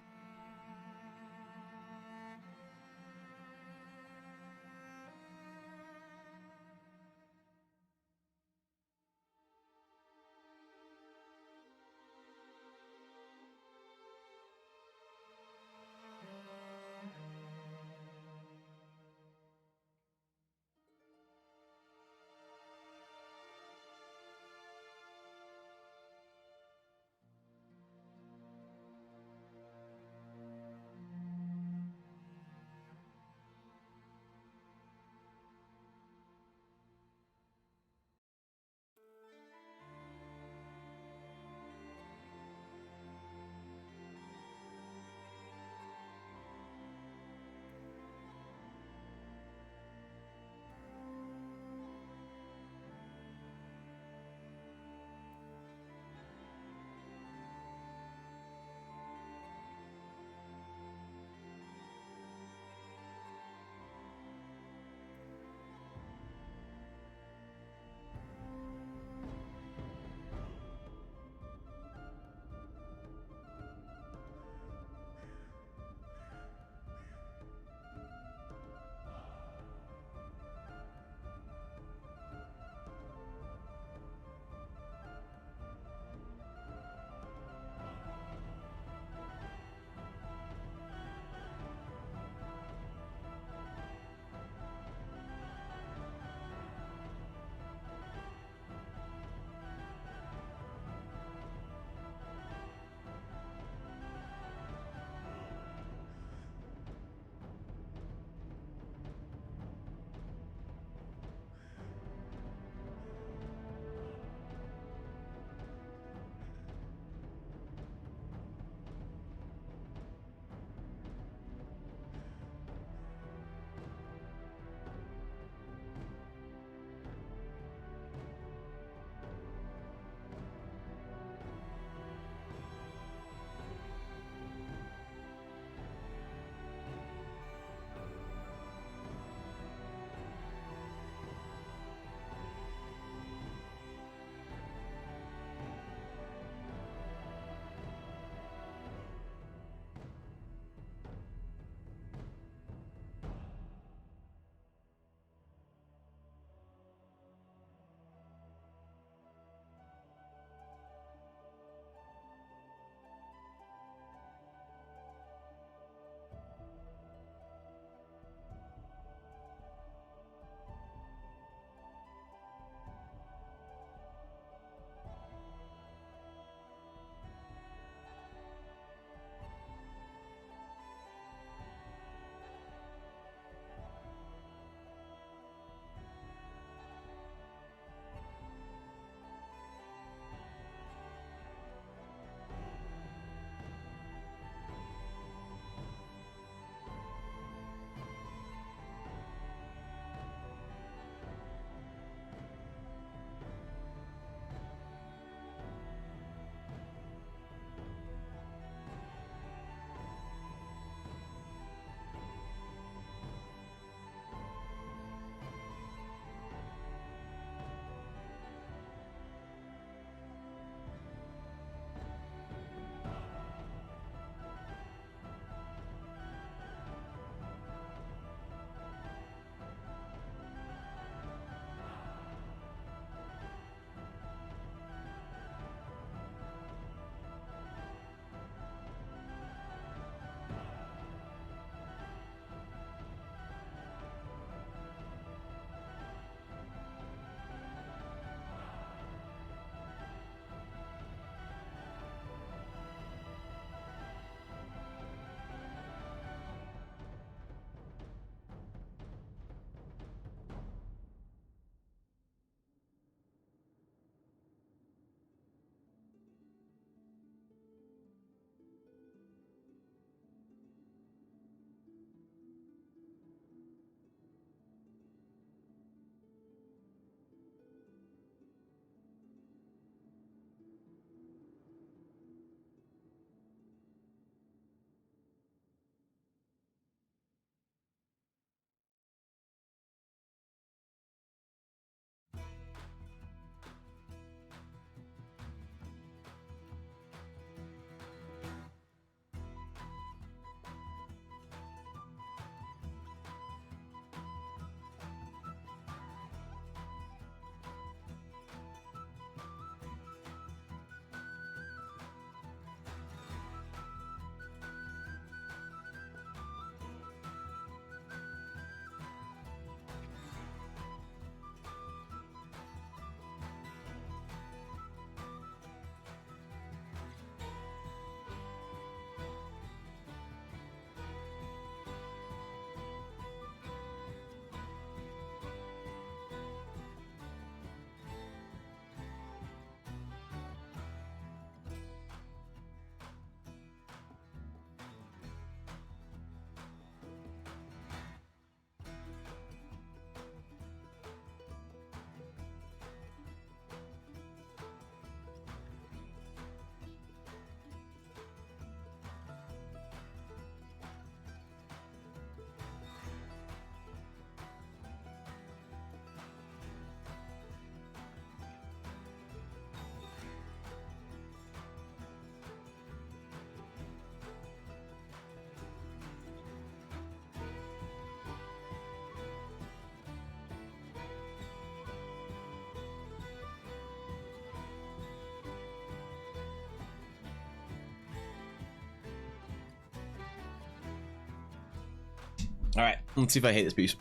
Let's see if I hate this piece.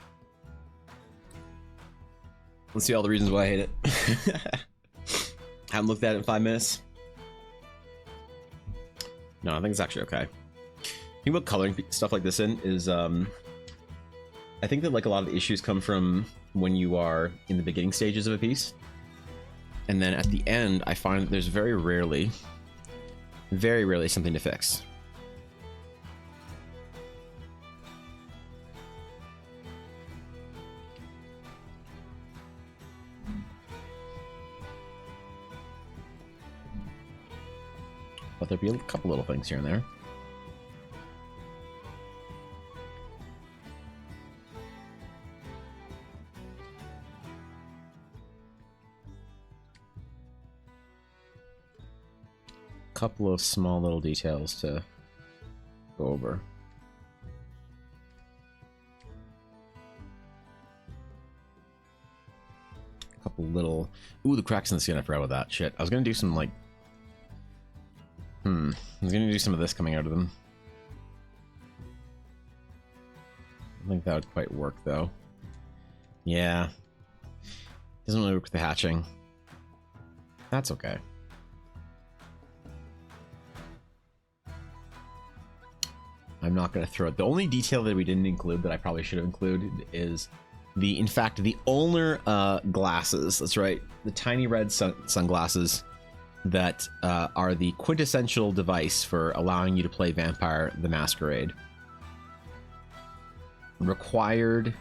Let's see all the reasons why I hate it. Haven't looked at it in 5 minutes. No, I think it's actually okay. The thing about coloring stuff like this in is, I think that like a lot of the issues come from when you are in the beginning stages of a piece. And then at the end, I find that there's very rarely something to fix. But there'll be a couple little things here and there. Couple of small little details to go over. A couple little... Ooh, the cracks in the skin, I forgot about that. Shit. I was gonna do some, like... I was gonna do some of this coming out of them. I don't think that would quite work, though. Yeah. Doesn't really work with the hatching. That's okay. I'm not going to throw it. The only detail that we didn't include that I probably should have included is in fact, the ulnar glasses. That's right. The tiny red sunglasses that are the quintessential device for allowing you to play Vampire the Masquerade. Required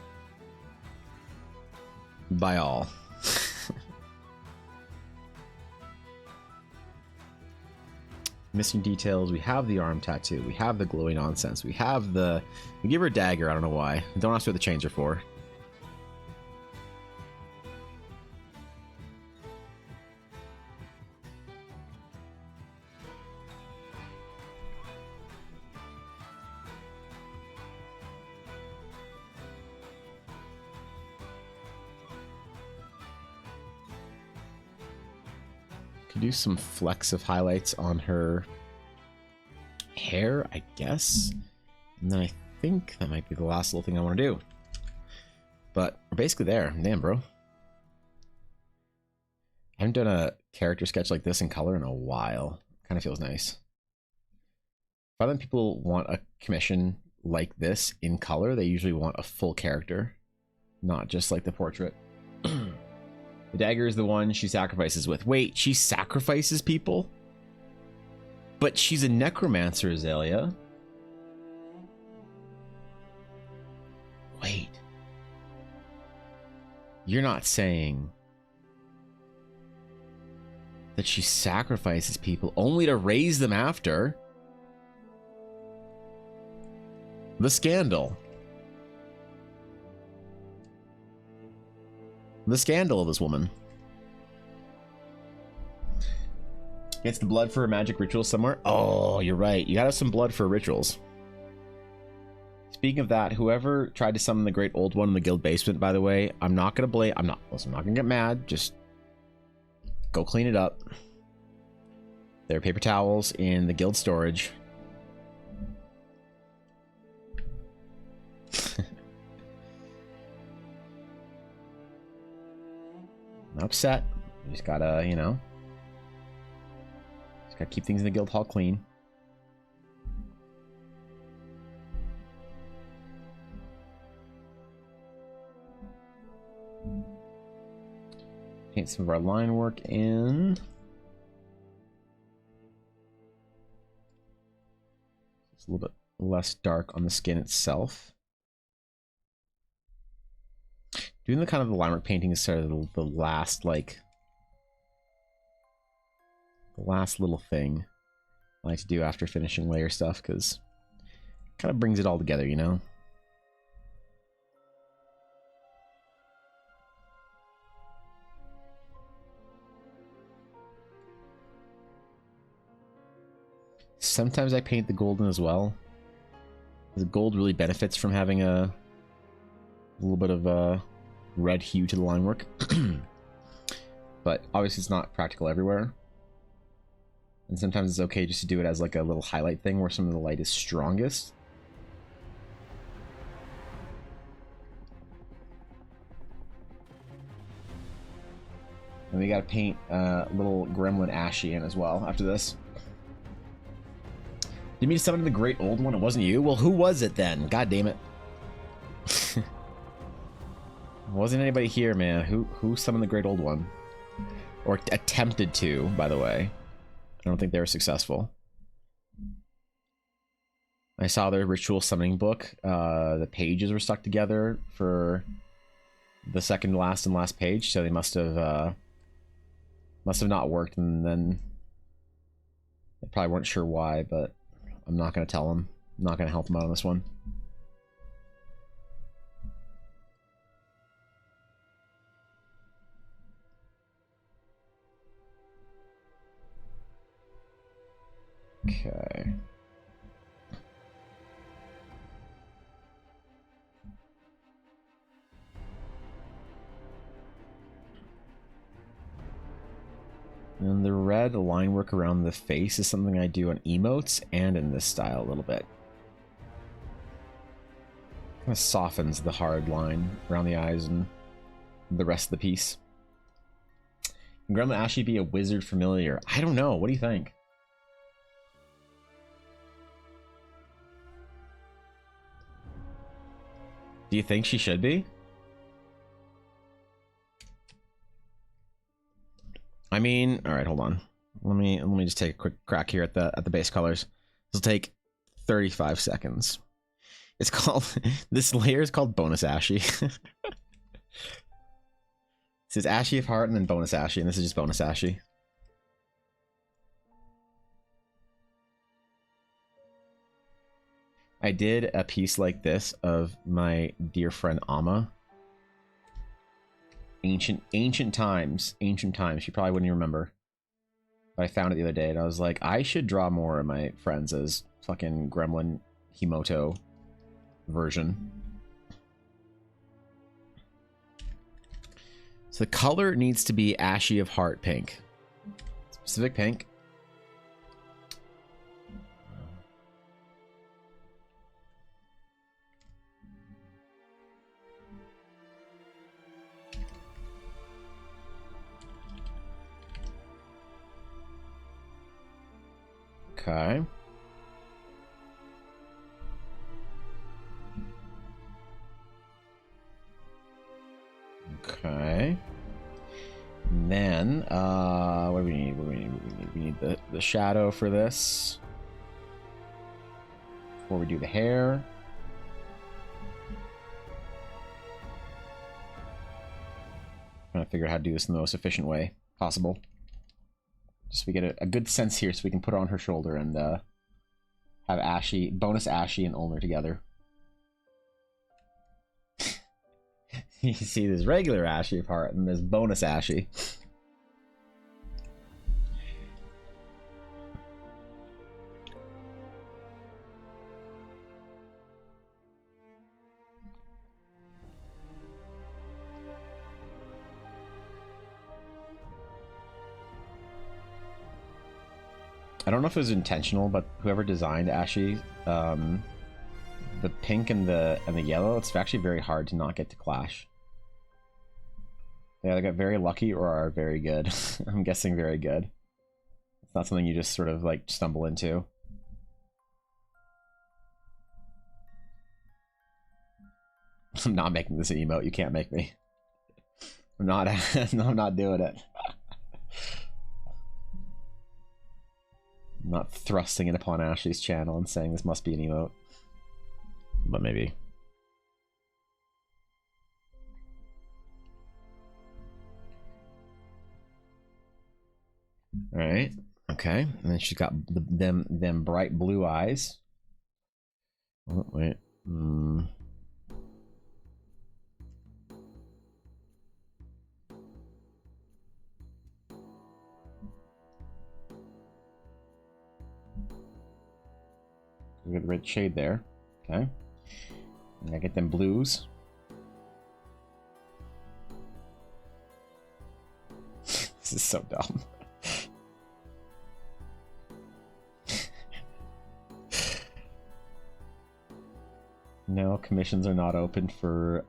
by all. Missing details. We have the arm tattoo. We have the glowy nonsense. We have the... We give her a dagger. I don't know why. Don't ask what the chains are for. Could do some flecks of highlights on her hair, I guess. And then I think that might be the last little thing I want to do. But we're basically there. Damn, bro. I haven't done a character sketch like this in color in a while. Kind of feels nice. If other people want a commission like this in color, they usually want a full character, not just like the portrait. The dagger is the one she sacrifices with. Wait, she sacrifices people? But she's a necromancer, Azalea. Wait. You're not saying that she sacrifices people only to raise them after? The scandal. The scandal of this woman. Gets the blood for her magic rituals somewhere. Oh, you're right. You gotta have some blood for rituals. Speaking of that, whoever tried to summon the Great Old One in the guild basement, by the way, I'm not gonna blame. I'm not gonna get mad. Just go clean it up. There are paper towels in the guild storage. I'm upset. You just gotta, you know, just gotta keep things in the guild hall clean. Paint some of our line work in. It's a little bit less dark on the skin itself. Doing the kind of the line work painting is sort of the last, like, the last little thing I like to do after finishing layer stuff, because it kind of brings it all together, you know? Sometimes I paint the golden as well. The gold really benefits from having a little bit of a red hue to the line work. But obviously it's not practical everywhere. And sometimes it's okay just to do it as like a little highlight thing where some of the light is strongest. And we gotta paint little gremlin Ashy in as well after this. Did you mean to summon the great old one? It wasn't you? Well, who was it then? God damn it. Wasn't anybody here, man. Who summoned the great old one? Or attempted to, by the way. I don't think they were successful. I saw their ritual summoning book. The pages were stuck together for the second last and last page, so they must have not worked, and then they probably weren't sure why, but I'm not going to tell them. I'm not going to help them out on this one. Okay. And the red line work around the face is something I do on emotes and in this style a little bit. Kind of softens the hard line around the eyes and the rest of the piece. Can Gremlin Ashy be a wizard familiar? I don't know. What do you think? Do you think she should be? I mean, all right, hold on. Let me just take a quick crack here at the base colors. This will take 35 seconds. It's called this layer is called Bonus Ashy. It says Ashy of Heart and then Bonus Ashy, and this is just Bonus Ashy. I did a piece like this of my dear friend Amma. Ancient times. She probably wouldn't even remember. But I found it the other day, and I was like, I should draw more of my friends as fucking Gremlin Himoto version. So the color needs to be Ashy of Heart pink. Specific pink. Okay. Okay. And then, what do we need? We need the shadow for this. Before we do the hair. Trying to figure out how to do this in the most efficient way possible. Just so we get a good sense here, so we can put her on her shoulder and have Ashy, Bonus Ashy and Ulmer together. You see this regular Ashy of Heart and this Bonus Ashy. I don't know if it was intentional, but whoever designed Ashy, the pink and the yellow, it's actually very hard to not get to clash. Yeah, they got very lucky or are very good. I'm guessing very good. It's not something you just sort of like stumble into. I'm not making this an emote. You can't make me. I'm not. No, I'm not doing it. I'm not thrusting it upon Ashley's channel and saying this must be an emote. But maybe. Alright. Okay. And then she's got them bright blue eyes. Oh, wait. We got the red shade there. Okay. And I get them blues. This is so dumb. No, commissions are not open for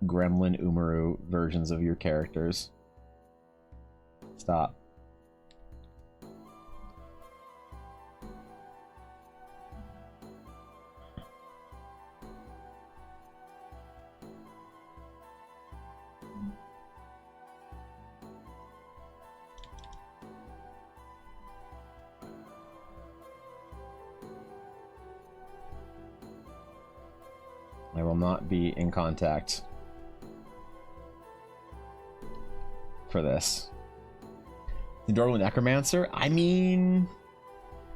Gremlin Umaru versions of your characters. Stop. I will not be in contact for this. The Adorable Necromancer? I mean,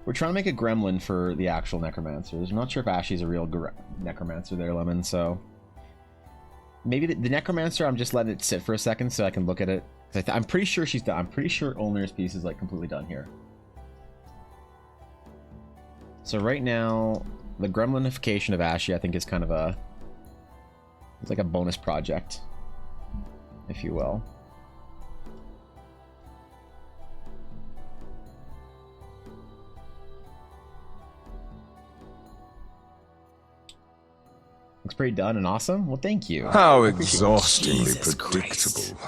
we're trying to make a gremlin for the actual Necromancers. I'm not sure if Ashley's a real Necromancer there, Lemon, so... Maybe the Necromancer, I'm just letting it sit for a second so I can look at it. I'm pretty sure she's done. I'm pretty sure Olner's piece is, like, completely done here. So right now, the gremlinification of Ashley, I think, is kind of a... It's like a bonus project, if you will. Looks pretty done and awesome. Well, thank you. How exhaustingly predictable.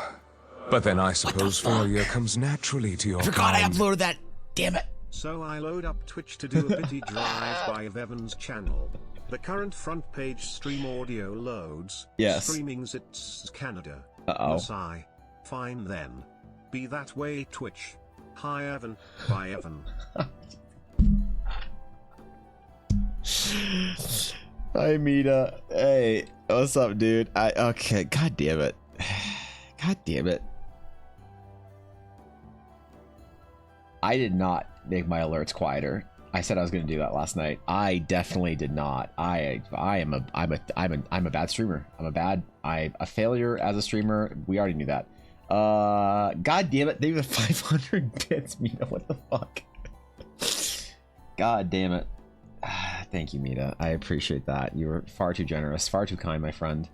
But then I suppose failure comes naturally to your Forgot I kind. uploaded that. Damn it. So I load up Twitch to do a bitty drive-by of Evan's channel. The current front page stream audio loads. Yes. Streaming's it's Canada. Uh-oh. Masai. Fine then. Be that way, Twitch. Hi Evan. Bye Evan. Hi Mita. Hey, what's up, dude? Okay, god damn it. God damn it. I did not make my alerts quieter. I said I was going to do that last night. I definitely did not. I'm a bad streamer. I'm a failure as a streamer. We already knew that. God damn it. They have 500 bits, Mita. What the fuck? God damn it. Thank you, Mita. I appreciate that. You were far too generous, far too kind, my friend.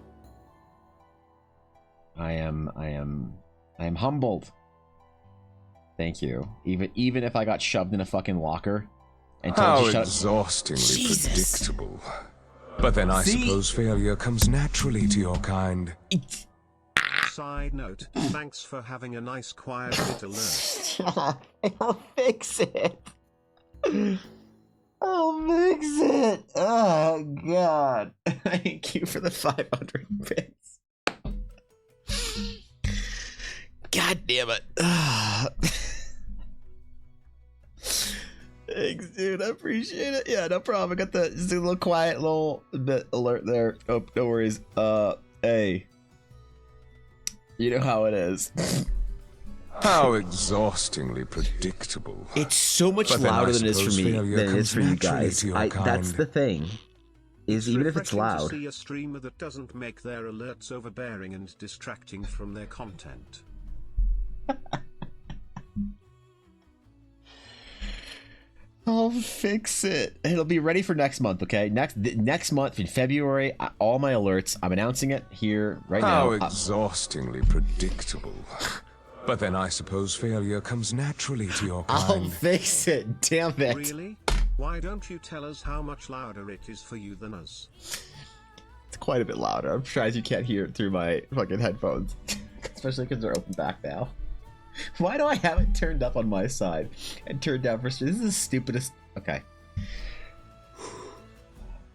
I am humbled. Thank you. Even if I got shoved in a fucking locker and told How to shut exhaustingly predictable. But then I suppose failure comes naturally to your kind. Side note, thanks for having a nice quiet bit alert. I'll fix it. I'll fix it. Oh god. Thank you for the 500 bits. God damn it. Thanks, dude. I appreciate it. Yeah, no problem. I got the just a little quiet little bit alert there. Oh, no worries. Hey. You know how it is. How exhaustingly predictable. It's so much But then I louder than it is for suppose me failure than it is comes for you naturally guys. to your That's kind. the thing. Is even if it's refreshing loud. to see a streamer that doesn't make their alerts overbearing and distracting from their content. I'll fix it. It'll be ready for next month, okay? Next month in February, all my alerts, I'm announcing it here right How now. exhaustingly predictable. But then I suppose failure comes naturally to your I'll kind. fix it. Damn it. Really? Why don't you tell us how much louder it is for you than us? It's quite a bit louder. I'm surprised you can't hear it through my fucking headphones. Especially because they're open back now. Why do I have it turned up on my side and turned down for stream? This is the stupidest. Okay.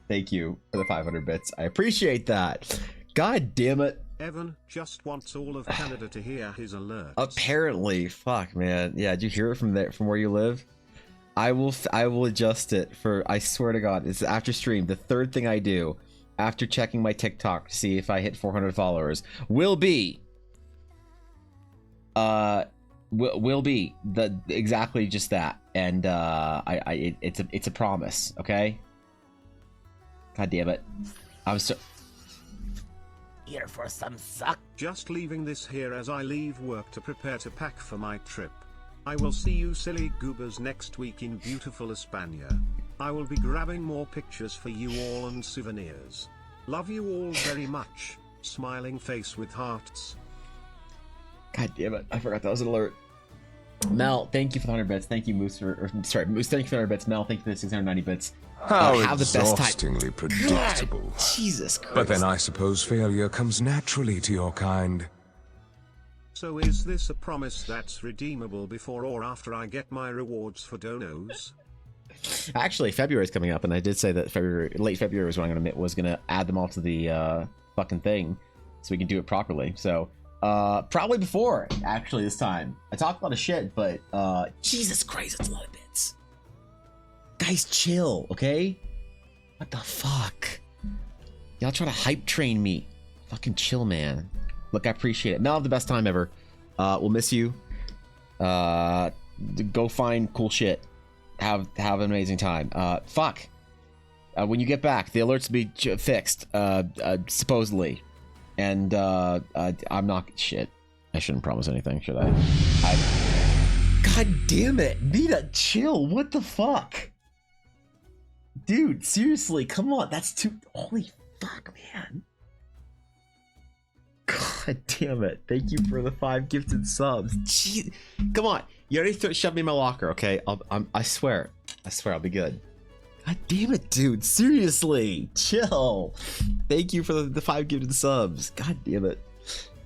Thank you for the 500 bits. I appreciate that. God damn it. Evan just wants all of Canada to hear his alerts. Apparently. Fuck, man. Yeah, did you hear it from there, from where you live? I will adjust it for, I swear to God, it's after stream. The third thing I do after checking my TikTok to see if I hit 400 followers will be will be the exactly just that, and it's a promise. Okay. God damn it. I'm so here for some suck. Just leaving this here as I leave work to prepare to pack for my trip. I will see you silly goobers next week in beautiful España. I will be grabbing more pictures for you all and souvenirs. Love you all very much. Smiling face with hearts. God damn it. I forgot that was an alert. Mel, thank you for the 100 bits. Thank you, Moose, sorry, Moose, thank you for the 100 bits. Mel, thank you for the 690 bits. How have the best time. exhaustingly predictable. God, Jesus Christ. But then I suppose failure comes naturally to your kind. So is this a promise that's redeemable before or after I get my rewards for donos? Actually, February is coming up, and I did say that late February was when I was gonna add them all to the fucking thing, so we can do it properly. So probably before, actually, this time. I talked a lot of shit, but Jesus Christ, that's a lot of bits. Guys, chill, okay? What the fuck? Y'all try to hype train me. Fucking chill, man. Look, I appreciate it. Now have the best time ever. We'll miss you. Go find cool shit. Have an amazing time. Fuck. When you get back, the alerts will be fixed, supposedly. And I'm not... Shit. I shouldn't promise anything, should I? God damn it. Nita, chill. What the fuck? Dude, seriously, come on. That's too... Holy fuck, man. God damn it. Thank you for the 5 gifted subs. Jeez. Come on. You already shoved me in my locker, okay? I swear. I swear I'll be good. God damn it, dude. Seriously. Chill. Thank you for the 5 gifted subs. God damn it.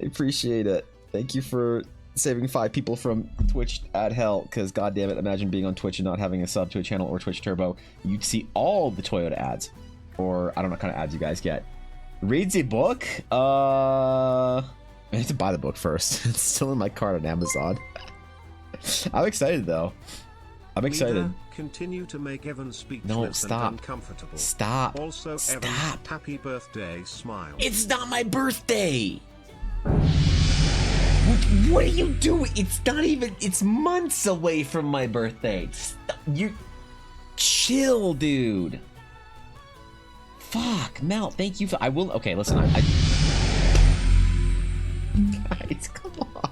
I appreciate it. Thank you for saving 5 people from Twitch ad hell, because god damn it, imagine being on Twitch and not having a sub to a channel or Twitch Turbo. You'd see all the Toyota ads. Or I don't know what kind of ads you guys get. Read the book? I need to buy the book first. It's still in my cart on Amazon. I'm excited though. I'm excited. Continue to make Evan speechless and uncomfortable. Stop. Also, Stop. Evan, happy birthday, smile. It's not my birthday. What are you doing? It's not even. It's months away from my birthday. Stop. You chill, dude. Fuck, Mel. Thank you for. I will. Okay, listen. Guys, come on.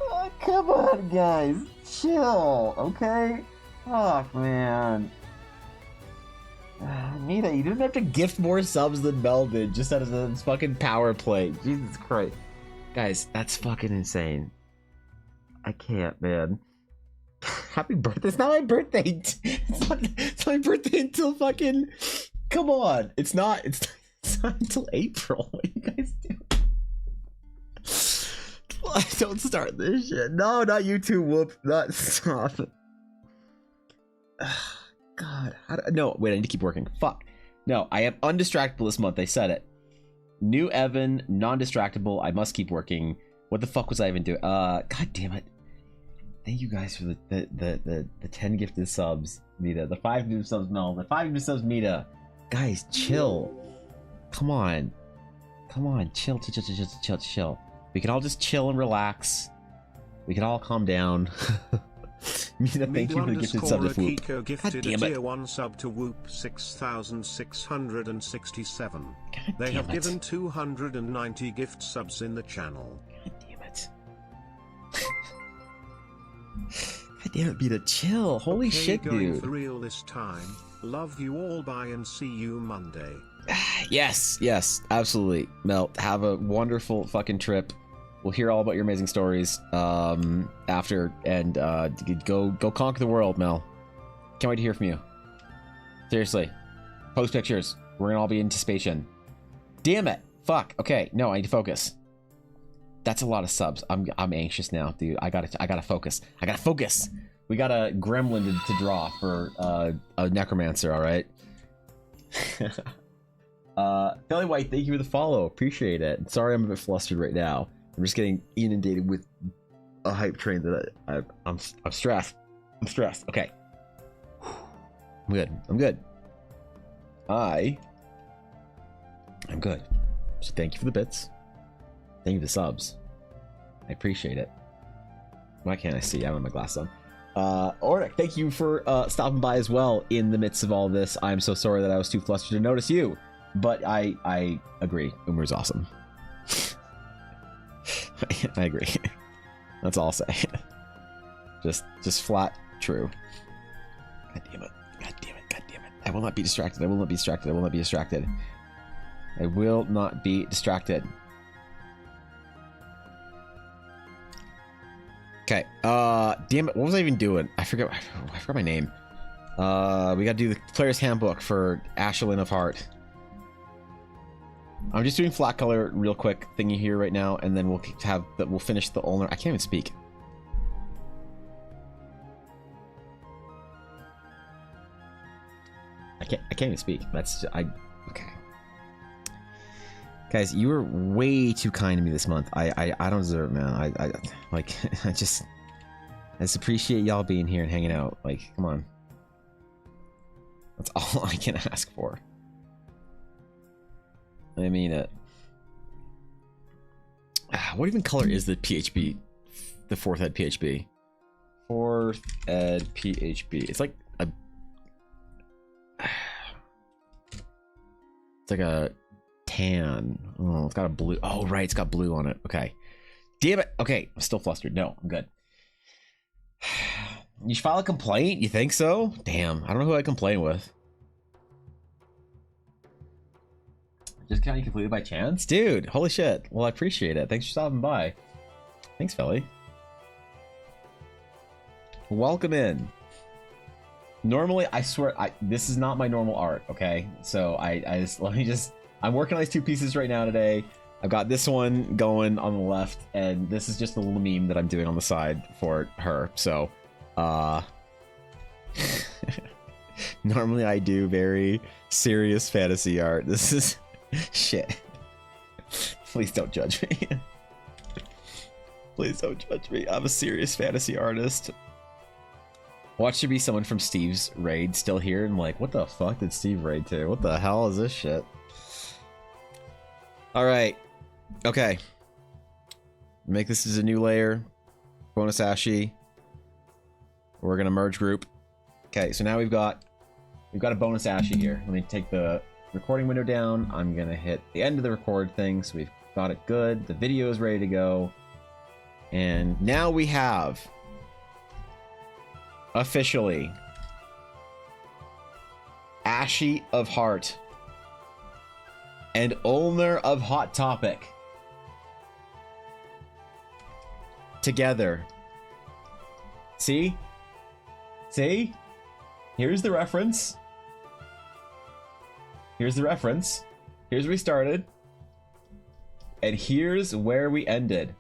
Oh, come on, guys. Chill, okay? Fuck, man. Nita, you didn't have to gift more subs than Mel did just out of the fucking power play. Jesus Christ. Guys, that's fucking insane. I can't, man. Happy birthday. It's not my birthday. It's my birthday until fucking... Come on. It's not until April. What are you guys doing? Don't start this shit. No, not you two, Whoop. Not stop. God. No, wait, I need to keep working. Fuck. No, I am undistractable this month. I said it. New Evan, non-distractible. I must keep working. What the fuck was I even doing? God damn it. Thank you guys for the 10 gifted subs, Mita. The 5 new subs, Mel. The 5 new subs, Mita. Guys, chill. Come on. Come on. Chill. We can all just chill and relax. We can all calm down. Mita, thank you for the gifted sub to Whoop. Gifted a tier 1 sub to Whoop 6,667. They have given 290 gift subs in the channel. God damn it. God damn it, Mita, chill. Holy shit, going dude. For real this time. Love you all, bye, and see you Monday. Yes, absolutely. Mel, have a wonderful fucking trip. We'll hear all about your amazing stories after, and go conquer the world, Mel. Can't wait to hear from you. Seriously. Post pictures. We're gonna all be in anticipation. Damn it. Fuck. Okay, no, I need to focus. That's a lot of subs. I'm anxious now, dude. I gotta focus. I gotta focus. We got a gremlin to draw for a necromancer, alright? Belly White, thank you for the follow. Appreciate it. Sorry I'm a bit flustered right now. I'm just getting inundated with a hype train that I'm stressed. I'm stressed. Okay. I'm good. I'm good. So thank you for the bits. Thank you for the subs. I appreciate it. Why can't I see? I don't have my glasses on. Ornick, thank you for stopping by as well in the midst of all this. I'm so sorry that I was too flustered to notice you. But I agree. Umer's awesome. I agree. That's all I'll say. Just flat true. God damn it. God damn it. God damn it. I will not be distracted. I will not be distracted. I will not be distracted. I will not be distracted. Okay. Damn it. What was I even doing? I forgot my name. We gotta do the player's handbook for Ashelin of Heart. I'm just doing flat color real quick thingy here right now, and then we'll finish the ulnar. I can't even speak. I can't even speak. Okay. Guys, you were way too kind to me this month. I don't deserve it, man. I just appreciate y'all being here and hanging out. Like, come on. That's all I can ask for. I mean it. What even color is the PHB? The 4th ed PHB? 4th ed PHB. It's like a... It's like a tan. Oh, it's got a blue. Oh, right. It's got blue on it. Okay. Damn it. Okay. I'm still flustered. No, I'm good. You should file a complaint? You think so? Damn. I don't know who I complain with. Just counting completely by chance? Dude, holy shit. Well, I appreciate it. Thanks for stopping by. Thanks, Felly. Welcome in. Normally, I swear, this is not my normal art, okay? So I'm working on these 2 pieces right now today. I've got this one going on the left, and this is just a little meme that I'm doing on the side for her. So, normally I do very serious fantasy art. This is shit. Please don't judge me. Please don't judge me. I'm a serious fantasy artist. Watch there be someone from Steve's raid still here and like, what the fuck did Steve raid to? What the hell is this shit? Alright. Okay. Make this as a new layer. Bonus Ashi. We're gonna merge group. Okay, so now we've got a bonus Ashi here. Let me take the recording window down. I'm gonna hit the end of the record thing, so we've got it good. The video is ready to go. And now we have officially Ashi of Heart and Ulnar of Hot Topic together. See? See? Here's the reference. Here's the reference. Here's where we started. And here's where we ended.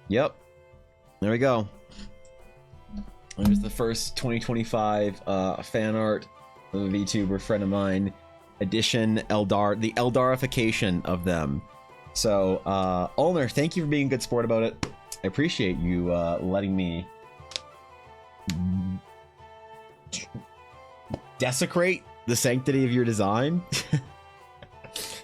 Yep. There we go. There's the first 2025 fan art of a VTuber friend of mine. Edition Eldar, the Eldarification of them. So, Ulnar, thank you for being a good sport about it. I appreciate you letting me desecrate the sanctity of your design.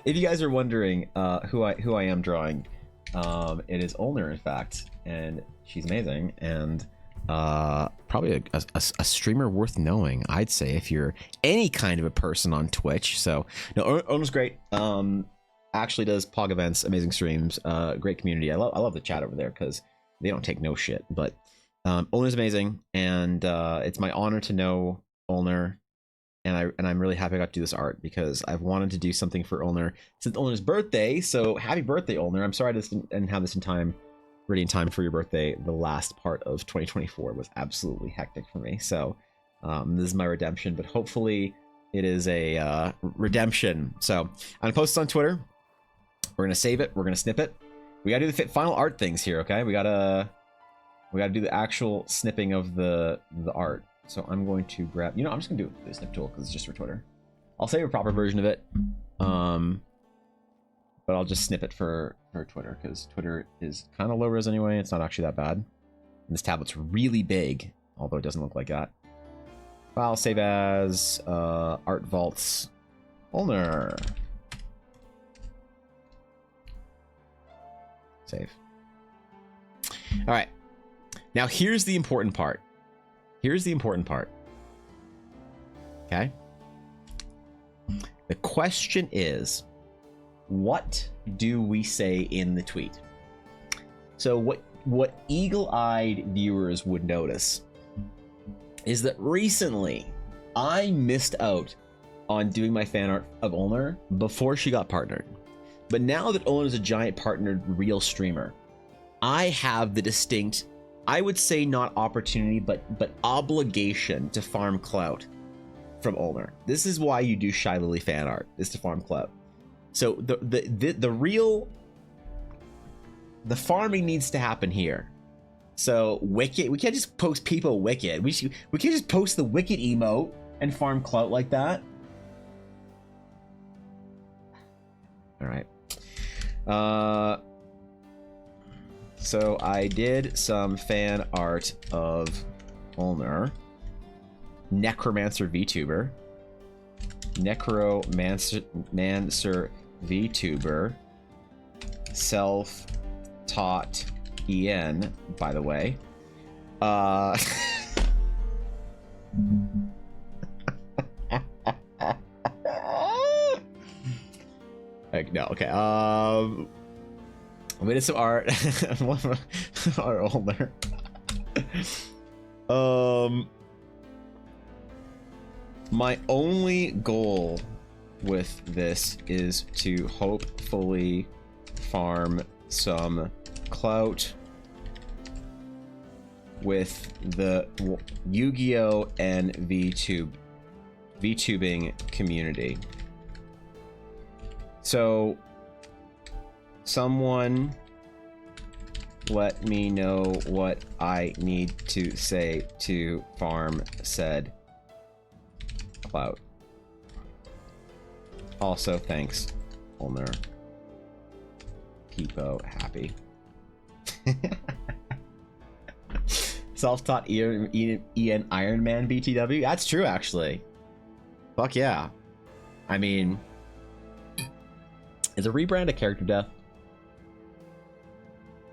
If you guys are wondering who I am drawing, it is Ulnar, in fact, and she's amazing, and probably a streamer worth knowing, I'd say, if you're any kind of a person on Twitch. So no, Ulnar's great. Actually does pog events, amazing streams, great community. I love the chat over there because they don't take no shit. But Ulnar's amazing, and it's my honor to know Ulnar, and I'm really happy I got to do this art because I've wanted to do something for Ulnar since Ulnar's birthday. So happy birthday, Ulnar! I'm sorry I didn't have this ready in time for your birthday. The last part of 2024 was absolutely hectic for me. So this is my redemption, but hopefully it is a redemption. So I'm gonna post this on Twitter. We're gonna save it. We're gonna snip it. We gotta do the final art things here, okay? We gotta do the actual snipping of the art. So I'm going to grab, I'm just gonna do it with the snip tool because it's just for Twitter. I'll save a proper version of it, but I'll just snip it for Twitter because Twitter is kind of low res anyway. It's not actually that bad. And this tablet's really big, although it doesn't look like that. File, save as, art vaults, Ulnar. Save. All right. Now here's the important part. Here's the important part. Okay. The question is, what do we say in the tweet? So what eagle-eyed viewers would notice is that recently I missed out on doing my fan art of Ulnar before she got partnered. But now that Ulnar is a giant partnered real streamer, I have the distinct, I would say not opportunity, but obligation to farm clout from Ulner. This is why you do Shy Lily fan art, is to farm clout. So the farming needs to happen here. So Wicked, we can't just post people Wicked. We can't just post the Wicked emote and farm clout like that. All right. So I did some fan art of Ulner. Necromancer VTuber. Necromancer VTuber. Self-taught EN, by the way. No, okay. I made some art. Art older. My only goal with this is to hopefully farm some clout with the Yu-Gi-Oh! And VTubing community. So, someone let me know what I need to say to farm said clout. Also, thanks, Ulner. Peepo happy. Self-taught Ian Iron Man BTW. That's true, actually. Fuck yeah. I mean, is a rebrand a character death?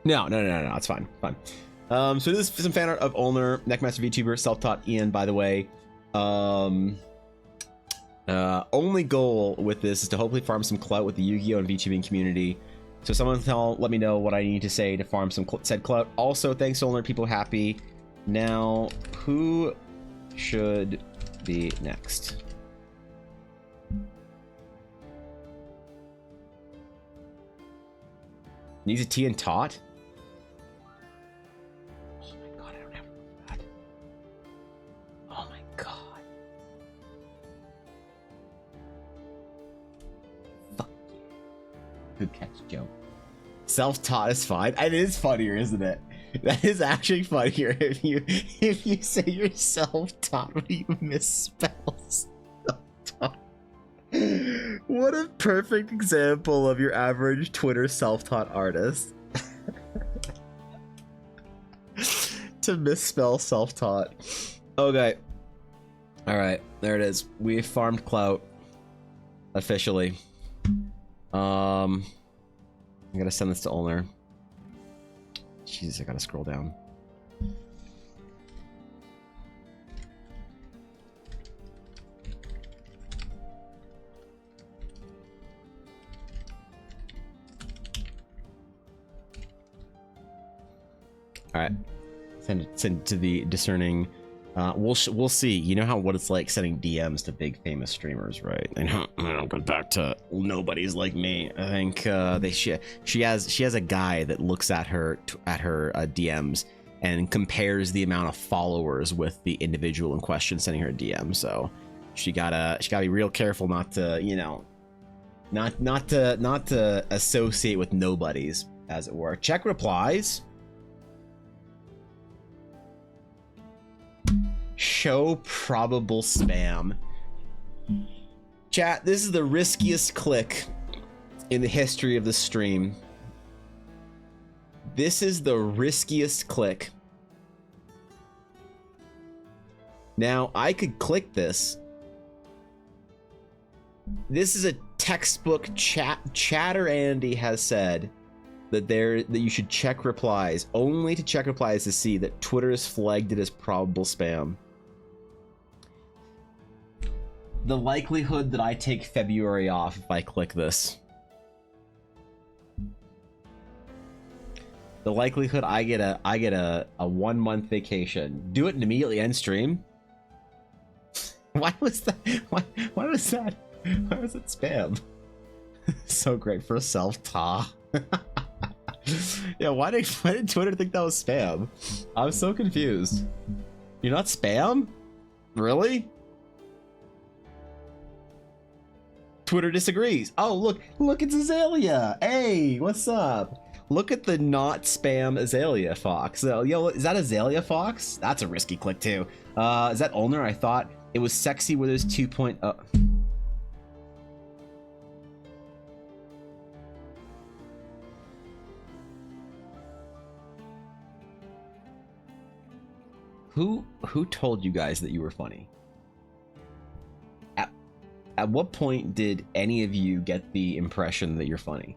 No. It's fine. So this is some fan art of Ulner, Necromancer VTuber, self-taught Ian, by the way. Only goal with this is to hopefully farm some clout with the Yu-Gi-Oh! And VTubing community. So someone let me know what I need to say to farm some said clout. Also, thanks Ulner, people happy. Now, who should be next? Needs a tea and tot? Oh my god, I don't have that. Oh my god. Fuck you. Good catch, Joe. Self-taught is fine. It is funnier, isn't it? That is actually funnier if you say you're self-taught when you misspell self-taught. What a perfect example of your average Twitter self-taught artist. To misspell self-taught. Okay. Alright, there it is. We farmed clout. Officially. I'm gonna send this to Ulner. Jesus, I gotta scroll down. All right, send it to the discerning. We'll see. You know what it's like sending DMs to big famous streamers, right? And I'll go back to nobodies like me. I think she has a guy that looks at her DMs and compares the amount of followers with the individual in question sending her a DM. So she gotta be real careful not to not to associate with nobodies, as it were. Check replies. Show probable spam. Chat, this is the riskiest click in the history of the stream. This is the riskiest click. Now, I could click this. This is a textbook Chatter Andy has said that you should check replies, only to check replies to see that Twitter has flagged it as probable spam. The likelihood that I take February off if I click this. The likelihood I get a 1 month vacation. Do it and immediately end stream. Why was that? Why was that? Why was it spam? So great for self-taught. Yeah, why did Twitter think that was spam? I'm so confused. You're not spam? Really? Twitter disagrees. Oh, look, it's Azalea. Hey, what's up? Look at the not spam Azalea Fox. So, yo, is that Azalea Fox? That's a risky click too. Is that Ulner? I thought it was sexy with his 2.0. Who told you guys that you were funny? At what point did any of you get the impression that you're funny?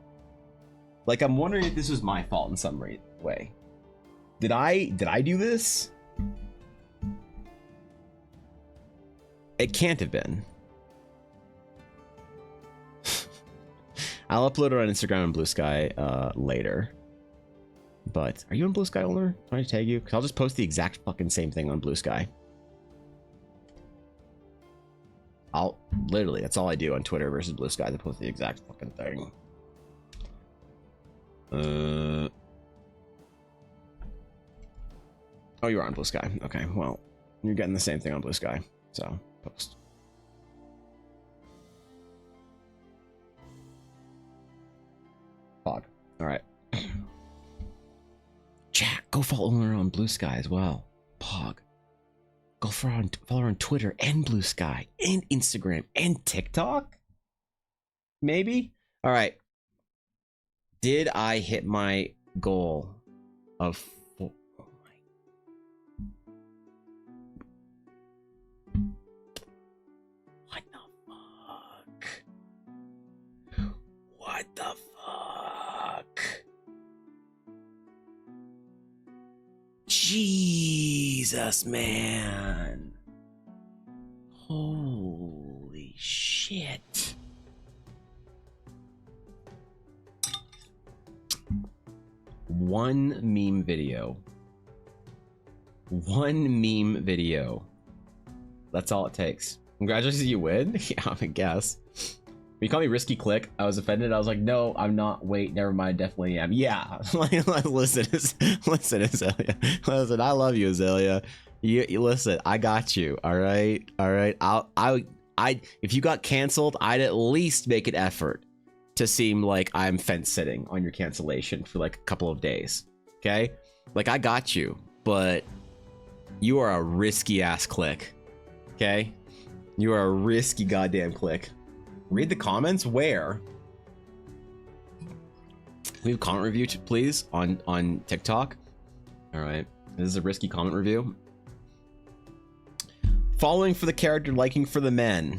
Like, I'm wondering if this was my fault in some way. Did I do this? It can't have been. I'll upload it on Instagram and Blue Sky later. But are you on Blue Sky, Ulner? Can I tag you? Because I'll just post the exact fucking same thing on Blue Sky. Literally, that's all I do on Twitter versus Blue Sky. To post the exact fucking thing. Oh, you are on Blue Sky. Okay, well, you're getting the same thing on Blue Sky. So, post. Fog. All right. Chat, go follow her on Blue Sky as well. Pog. Go follow her on Twitter and Blue Sky and Instagram and TikTok. Maybe. All right. Did I hit my goal of 4? Oh my. What the fuck? What the fuck? Jesus, man. Holy shit. One meme video. That's all it takes. Congratulations, you win? Yeah, I guess. When you call me Risky Click, I was offended. I was like, no, I'm not. Wait, never mind. Definitely am. Yeah. Listen, Azalea. Listen, I love you, Azalea. You listen, I got you. All right. If you got canceled, I'd at least make an effort to seem like I'm fence sitting on your cancellation for like a couple of days. Okay? Like, I got you, but you are a risky ass click. Okay? You are a risky goddamn click. Read the comments. Where? Leave a comment review, please, on TikTok. All right. This is a risky comment review. Following for the character, liking for the men.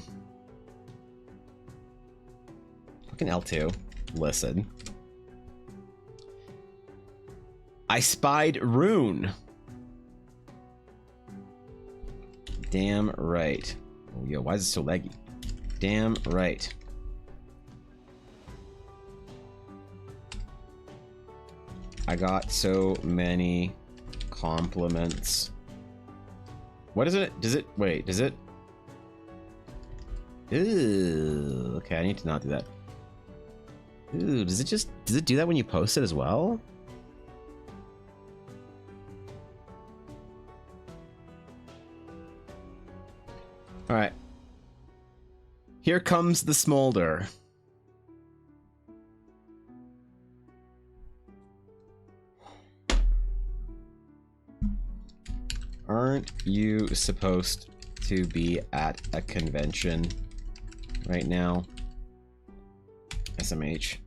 Fucking L2. Listen. I spied Rune. Damn right. Oh, yo, why is it so laggy? Damn right. I got so many compliments. What is it? Does it? Wait, does it? Ooh, okay, I need to not do that. Ooh, does it do that when you post it as well? All right. Here comes the smolder. Aren't you supposed to be at a convention right now? SMH.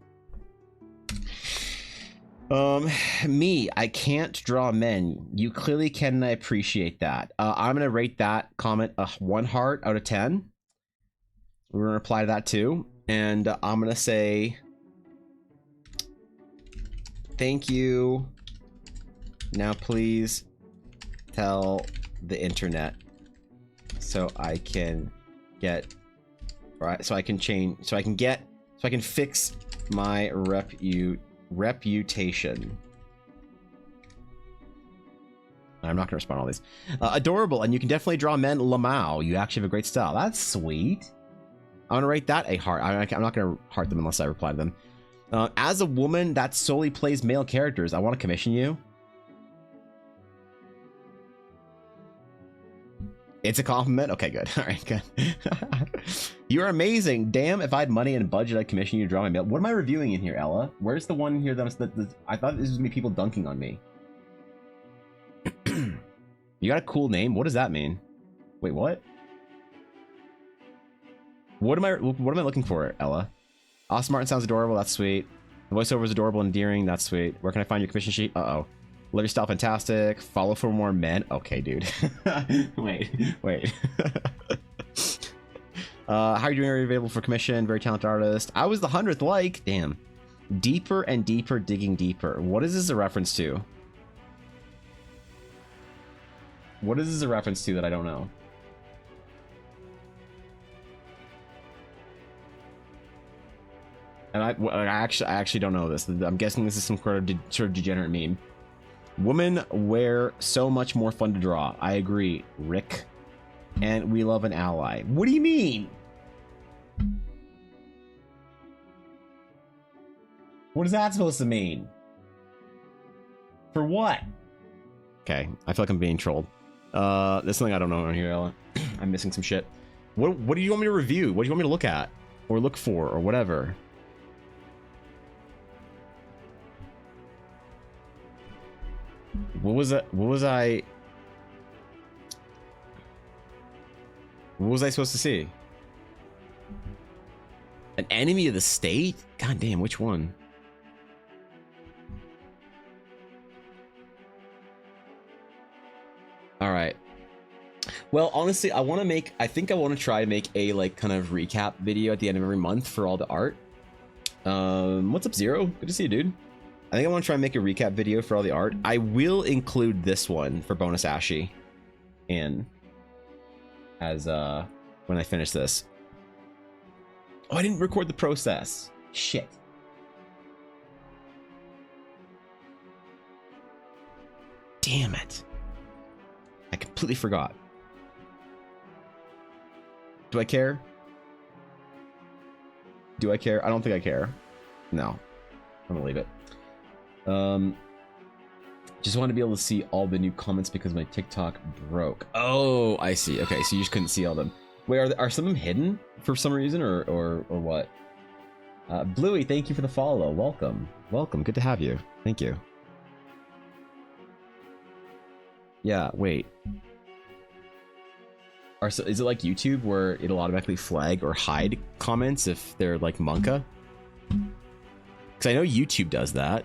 Me, I can't draw men. You clearly can, and I appreciate that. I'm gonna rate that comment a 1 heart out of 10. We're gonna reply to that too, and I'm gonna say thank you. Now please tell the internet so I can get so I can fix my reputation. I'm not gonna respond to all these. Adorable, and you can definitely draw men. Lamau, you actually have a great style. That's sweet. I'm gonna rate that a heart. I'm not gonna heart them unless I reply to them. As a woman that solely plays male characters, I want to commission you. It's a compliment? Okay, good. All right, good. You're amazing. Damn, if I had money and budget, I'd commission you to draw my mail. What am I reviewing in here, Ella? Where's the one here that I thought this was me people dunking on me. You got a cool name? What does that mean? Wait, what? What am I looking for, Ella? Austin Martin sounds adorable. That's sweet. The voiceover is adorable and endearing. That's sweet. Where can I find your commission sheet? Uh-oh. Love your style, fantastic. Follow for more men. Okay, dude. wait. How are you doing? Are you available for commission? Very talented artist. I was the 100th like. Damn. Deeper and deeper, digging deeper. What is this a reference to? What is this a reference to that I don't know? And I actually don't know this. I'm guessing this is some sort of degenerate meme. Women wear so much more fun to draw. I agree, Rick. And we love an ally. What do you mean? What is that supposed to mean? For what? Okay, I feel like I'm being trolled. There's something I don't know on here, Ella. I'm missing some shit. What do you want me to review? What do you want me to look at? Or look for, or whatever? What was I supposed to see? An enemy of the state? God damn, which one? All right. Well, honestly, I think I want to try to make a like kind of recap video at the end of every month for all the art. What's up, Zero? Good to see you, dude. I think I want to try and make a recap video for all the art. I will include this one for bonus Ashy in as when I finish this. Oh, I didn't record the process. Shit. Damn it. I completely forgot. Do I care? Do I care? I don't think I care. No. I'm gonna leave it. Just wanted to be able to see all the new comments because my TikTok broke. Oh, I see. Okay, so you just couldn't see all of them. Wait, are some of them hidden for some reason or what? Bluey, thank you for the follow. Welcome. Good to have you. Thank you. Yeah, wait. Is it like YouTube where it'll automatically flag or hide comments if they're like Monka? Because I know YouTube does that.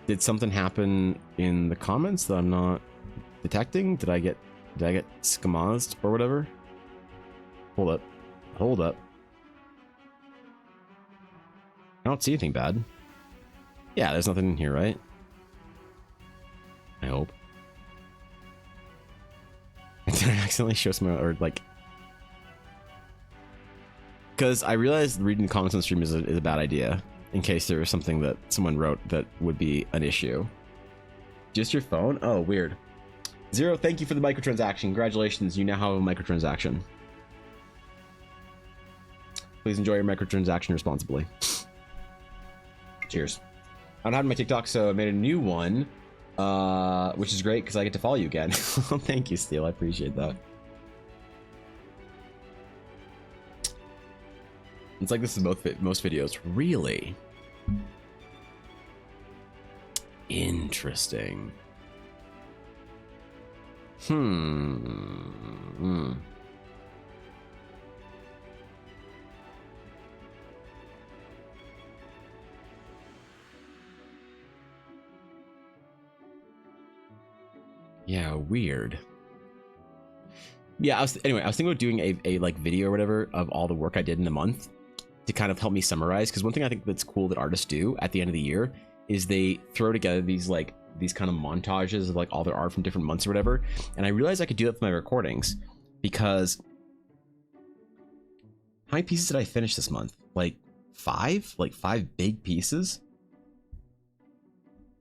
Did something happen in the comments that I'm not detecting? Did I get skamazed or whatever? Hold up. I don't see anything bad. Yeah, there's nothing in here, right? I hope. Did I accidentally show some or like? Because I realized reading the comments on the stream is a bad idea. In case there was something that someone wrote that would be an issue. Just your phone? Oh, weird. Zero, thank you for the microtransaction. Congratulations, you now have a microtransaction. Please enjoy your microtransaction responsibly. Cheers. I don't have my TikTok, so I made a new one, which is great because I get to follow you again. Thank you, Steel. I appreciate that. It's like this is most videos. Really? Interesting. Yeah, weird. Yeah, I was thinking about doing a like video or whatever of all the work I did in a month to kind of help me summarize, because one thing I think that's cool that artists do at the end of the year is they throw together these kind of montages of like all their art from different months or whatever. And I realized I could do that with my recordings, because how many pieces did I finish this month? Like five big pieces.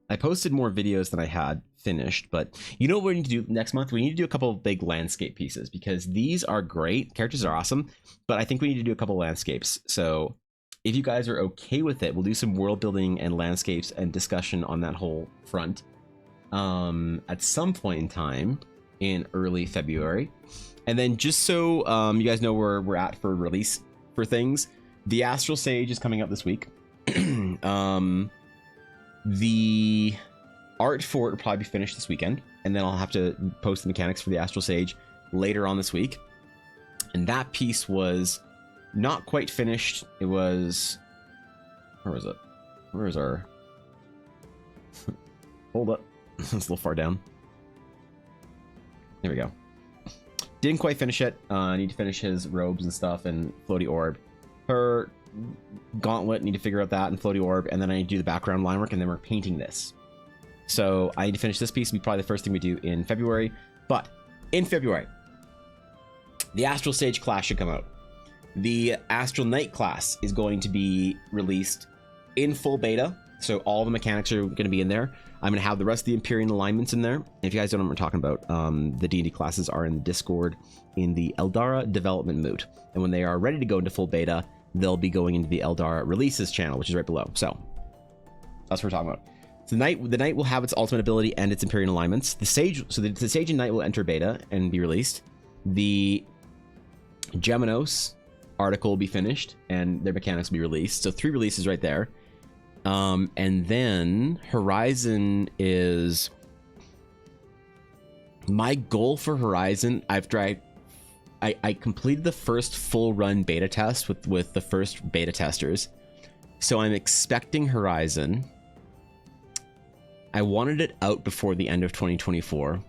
I posted more videos than I had finished, but you know what we need to do next month? We need to do a couple of big landscape pieces, because these are great. Characters are awesome, but I think we need to do a couple landscapes. So if you guys are okay with it, we'll do some world building and landscapes and discussion on that whole front. at some point in time in early February. And then just so you guys know where we're at for release for things, the Astral Sage is coming out this week. The art for it will probably be finished this weekend, and then I'll have to post the mechanics for the Astral Sage later on this week. And that piece was not quite finished. It was... Where was it? Where is our... Hold up. It's a little far down. There we go. Didn't quite finish it. I need to finish his robes and stuff and floaty orb. Her gauntlet, need to figure out that and floaty orb, and then I need to do the background line work, and then we're painting this. So I need to finish this piece. It'll be probably the first thing we do in February. But in February, the Astral Sage class should come out. The Astral Knight class is going to be released in full beta, so all the mechanics are going to be in there. I'm going to have the rest of the Empyrean alignments in there. And if you guys don't know what we're talking about, the D&D classes are in the Discord in the Eldara development mood. And when they are ready to go into full beta, they'll be going into the Eldara releases channel, which is right below. So that's what we're talking about. So the Knight will have its ultimate ability and its Empyrean alignments. The Sage and Knight will enter beta and be released. The Geminos article will be finished and their mechanics will be released. So 3 releases right there. And then Horizon is my goal for Horizon. I completed the first full run beta test with the first beta testers. So I'm expecting Horizon. I wanted it out before the end of 2024. And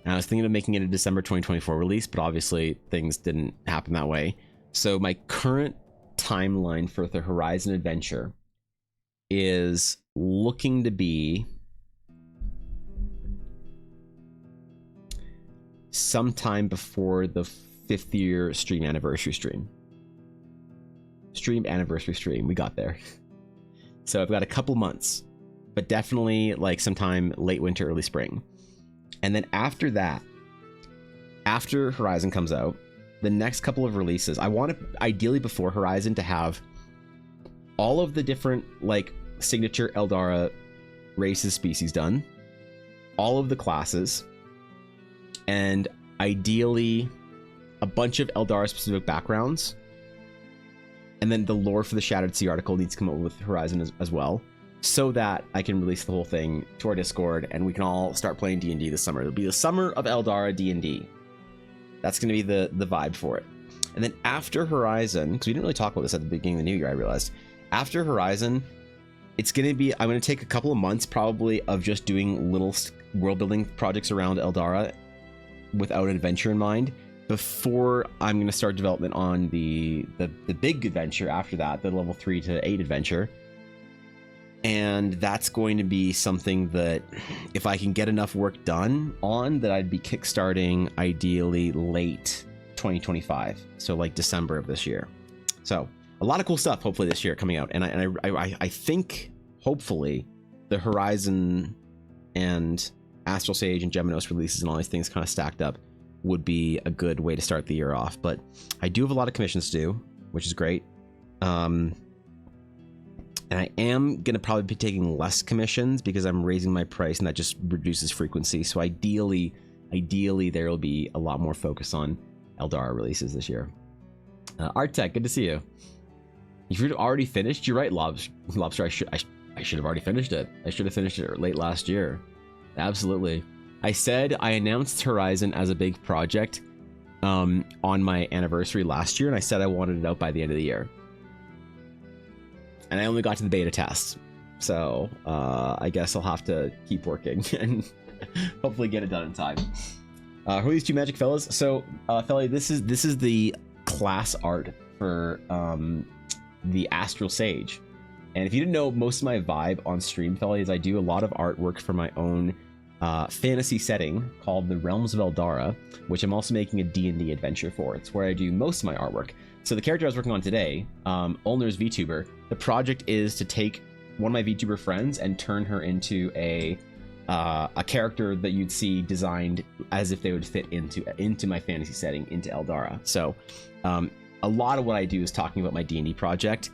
I was thinking of making it a December 2024 release, but obviously things didn't happen that way. So my current timeline for the Horizon adventure is looking to be sometime before the 5th year stream anniversary stream. Anniversary stream, we got there. So I've got a couple months, but definitely like sometime late winter, early spring. And then after that, after Horizon comes out, the next couple of releases, I want to ideally before Horizon to have all of the different like signature Eldara races, species done, all of the classes, and ideally a bunch of Eldara specific backgrounds. And then the lore for the Shattered Sea article needs to come up with Horizon as well, so that I can release the whole thing to our Discord and we can all start playing D&D this summer. It'll be the summer of Eldara D&D. That's going to be the vibe for it. And then after Horizon, because we didn't really talk about this at the beginning of the new year, I realized. After Horizon, it's going to be, I'm going to take a couple of months probably of just doing little world building projects around Eldara without an adventure in mind before I'm going to start development on the big adventure after that, the level 3 to 8 adventure. And that's going to be something that if I can get enough work done on, that I'd be kickstarting ideally late 2025. So like December of this year. So a lot of cool stuff hopefully this year coming out. And I think hopefully the Horizon and Astral Sage and Geminos releases and all these things kind of stacked up would be a good way to start the year off. But I do have a lot of commissions to do, which is great. And I am going to probably be taking less commissions because I'm raising my price and that just reduces frequency. So ideally there will be a lot more focus on Eldara releases this year. Art Tech, good to see you. If you've already finished, you're right, Lobster. I should have already finished it. I should have finished it late last year. Absolutely. I said I announced Horizon as a big project on my anniversary last year, and I said I wanted it out by the end of the year. And I only got to the beta test, so I guess I'll have to keep working and hopefully get it done in time. Who are these two magic fellas? So, Felly, this is the class art for the Astral Sage. And if you didn't know, most of my vibe on stream, Felly, is I do a lot of artwork for my own fantasy setting called the Realms of Eldara, which I'm also making a D&D adventure for. It's where I do most of my artwork. So the character I was working on today, Ulner's VTuber, the project is to take one of my VTuber friends and turn her into a character that you'd see designed as if they would fit into my fantasy setting, into Eldara. So a lot of what I do is talking about my D&D project,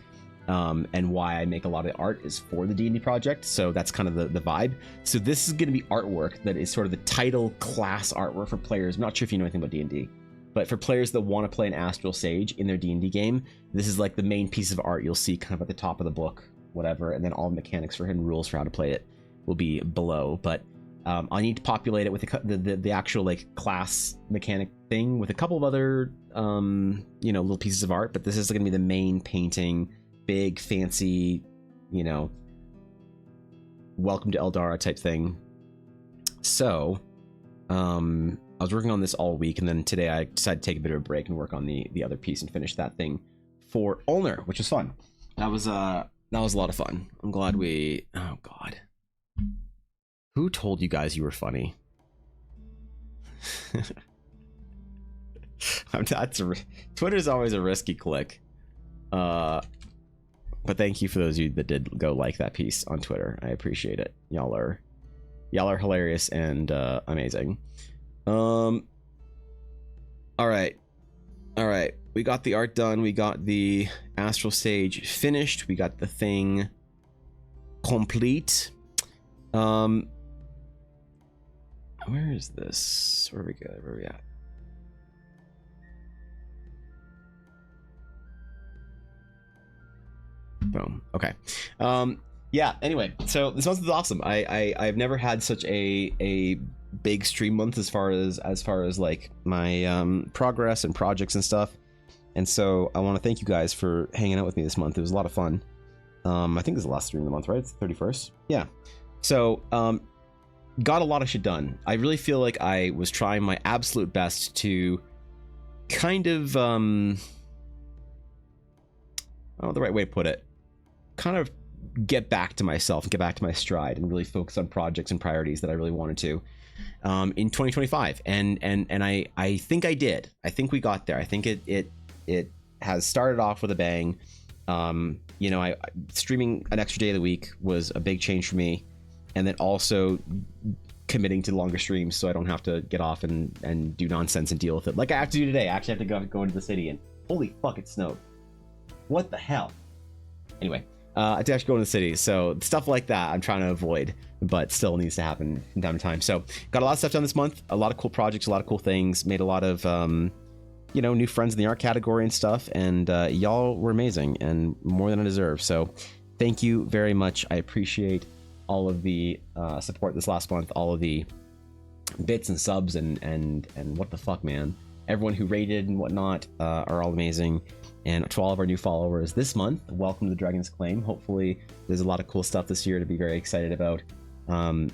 and why I make a lot of the art is for the D&D project. So that's kind of the vibe. So this is going to be artwork that is sort of the title class artwork for players. I'm not sure if you know anything about D&D, but for players that want to play an Astral Sage in their D&D game, this is like the main piece of art you'll see kind of at the top of the book, whatever, and then all the mechanics for it and rules for how to play it will be below. But I need to populate it with the actual like class mechanic thing with a couple of other little pieces of art. But this is going to be the main painting, big fancy, welcome to Eldara type thing. So I was working on this all week, and then today I decided to take a bit of a break and work on the other piece and finish that thing for Ulner, which was fun. That was a lot of fun. I'm glad we... Oh, God. Who told you guys you were funny? Twitter's always a risky click. But thank you for those of you that did go like that piece on Twitter. I appreciate it. Y'all are hilarious and amazing. All right. We got the art done. We got the Astral Sage finished. We got the thing complete. Where is this? Where are we at? Boom. Okay. Yeah, anyway, so this month is awesome. I've never had such a big stream month as far as like my progress and projects and stuff. And so I want to thank you guys for hanging out with me this month. It was a lot of fun. I think this is the last stream of the month, right? It's the 31st. Yeah. So got a lot of shit done. I really feel like I was trying my absolute best to kind of I don't know the right way to put it, kind of get back to myself and get back to my stride and really focus on projects and priorities that I really wanted to in 2025. And I think I did. I think we got there. I think it has started off with a bang. I streaming an extra day of the week was a big change for me, and then also committing to longer streams so I don't have to get off and do nonsense and deal with it like I have to do today. I actually have to go into the city, and holy fuck, it snowed. What the hell? Anyway, I have to actually go into the city, so stuff like that I'm trying to avoid, but still needs to happen from time to time. So got a lot of stuff done this month, a lot of cool projects, a lot of cool things, made a lot of new friends in the art category and stuff, and y'all were amazing and more than I deserve. So thank you very much. I appreciate all of the support this last month, all of the bits and subs and what the fuck, man. Everyone who rated and whatnot are all amazing. And to all of our new followers this month, welcome to the Dragon's Claim. Hopefully there's a lot of cool stuff this year to be very excited about. And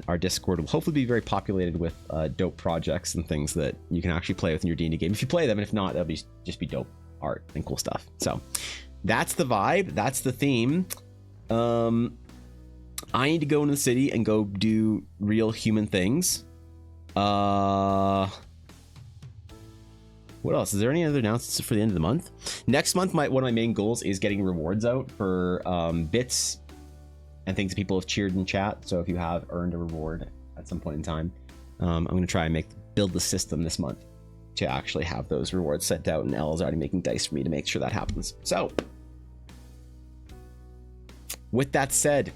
our Discord will hopefully be very populated with dope projects and things that you can actually play with in your D&D game if you play them, and if not, that'll just be dope art and cool stuff. So that's the vibe, that's the theme. I need to go into the city and go do real human things. What else? Is there any other announcements for the end of the month? Next month, one of my main goals is getting rewards out for bits and things that people have cheered in chat. So if you have earned a reward at some point in time, I'm going to try and build the system this month to actually have those rewards sent out, and Elle's already making dice for me to make sure that happens. So with that said,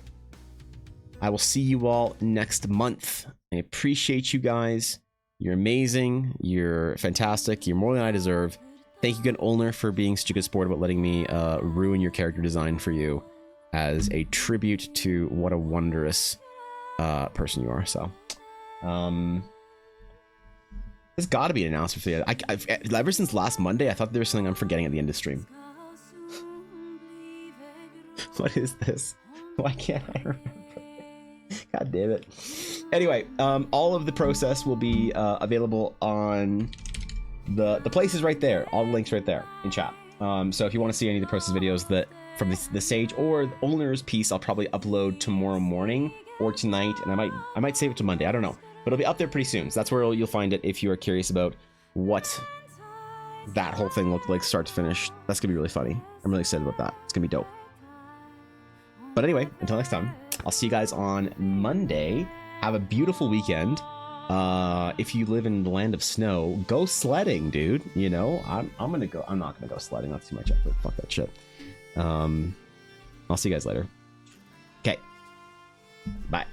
I will see you all next month. I appreciate you guys. You're amazing. You're fantastic. You're more than I deserve. Thank you again, Ulner, for being such a good sport about letting me ruin your character design for you as a tribute to what a wondrous person you are. So, there's got to be an announcement for you. I've ever since last Monday, I thought there was something I'm forgetting at the end of the stream. What is this? Why can't I remember? God damn it. Anyway, all of the process will be available on the places right there. All the links right there in chat. So if you want to see any of the process videos that from the Sage or Ulner's piece, I'll probably upload tomorrow morning or tonight, and I might save it to Monday. I don't know, but it'll be up there pretty soon. So that's where you'll find it if you are curious about what that whole thing looked like start to finish. That's gonna be really funny. I'm really excited about that. It's gonna be dope. But anyway, until next time, I'll see you guys on Monday. Have a beautiful weekend. If you live in the land of snow, go sledding, dude. I'm not gonna go sledding. That's too much effort. Fuck that shit. I'll see you guys later. Okay. Bye.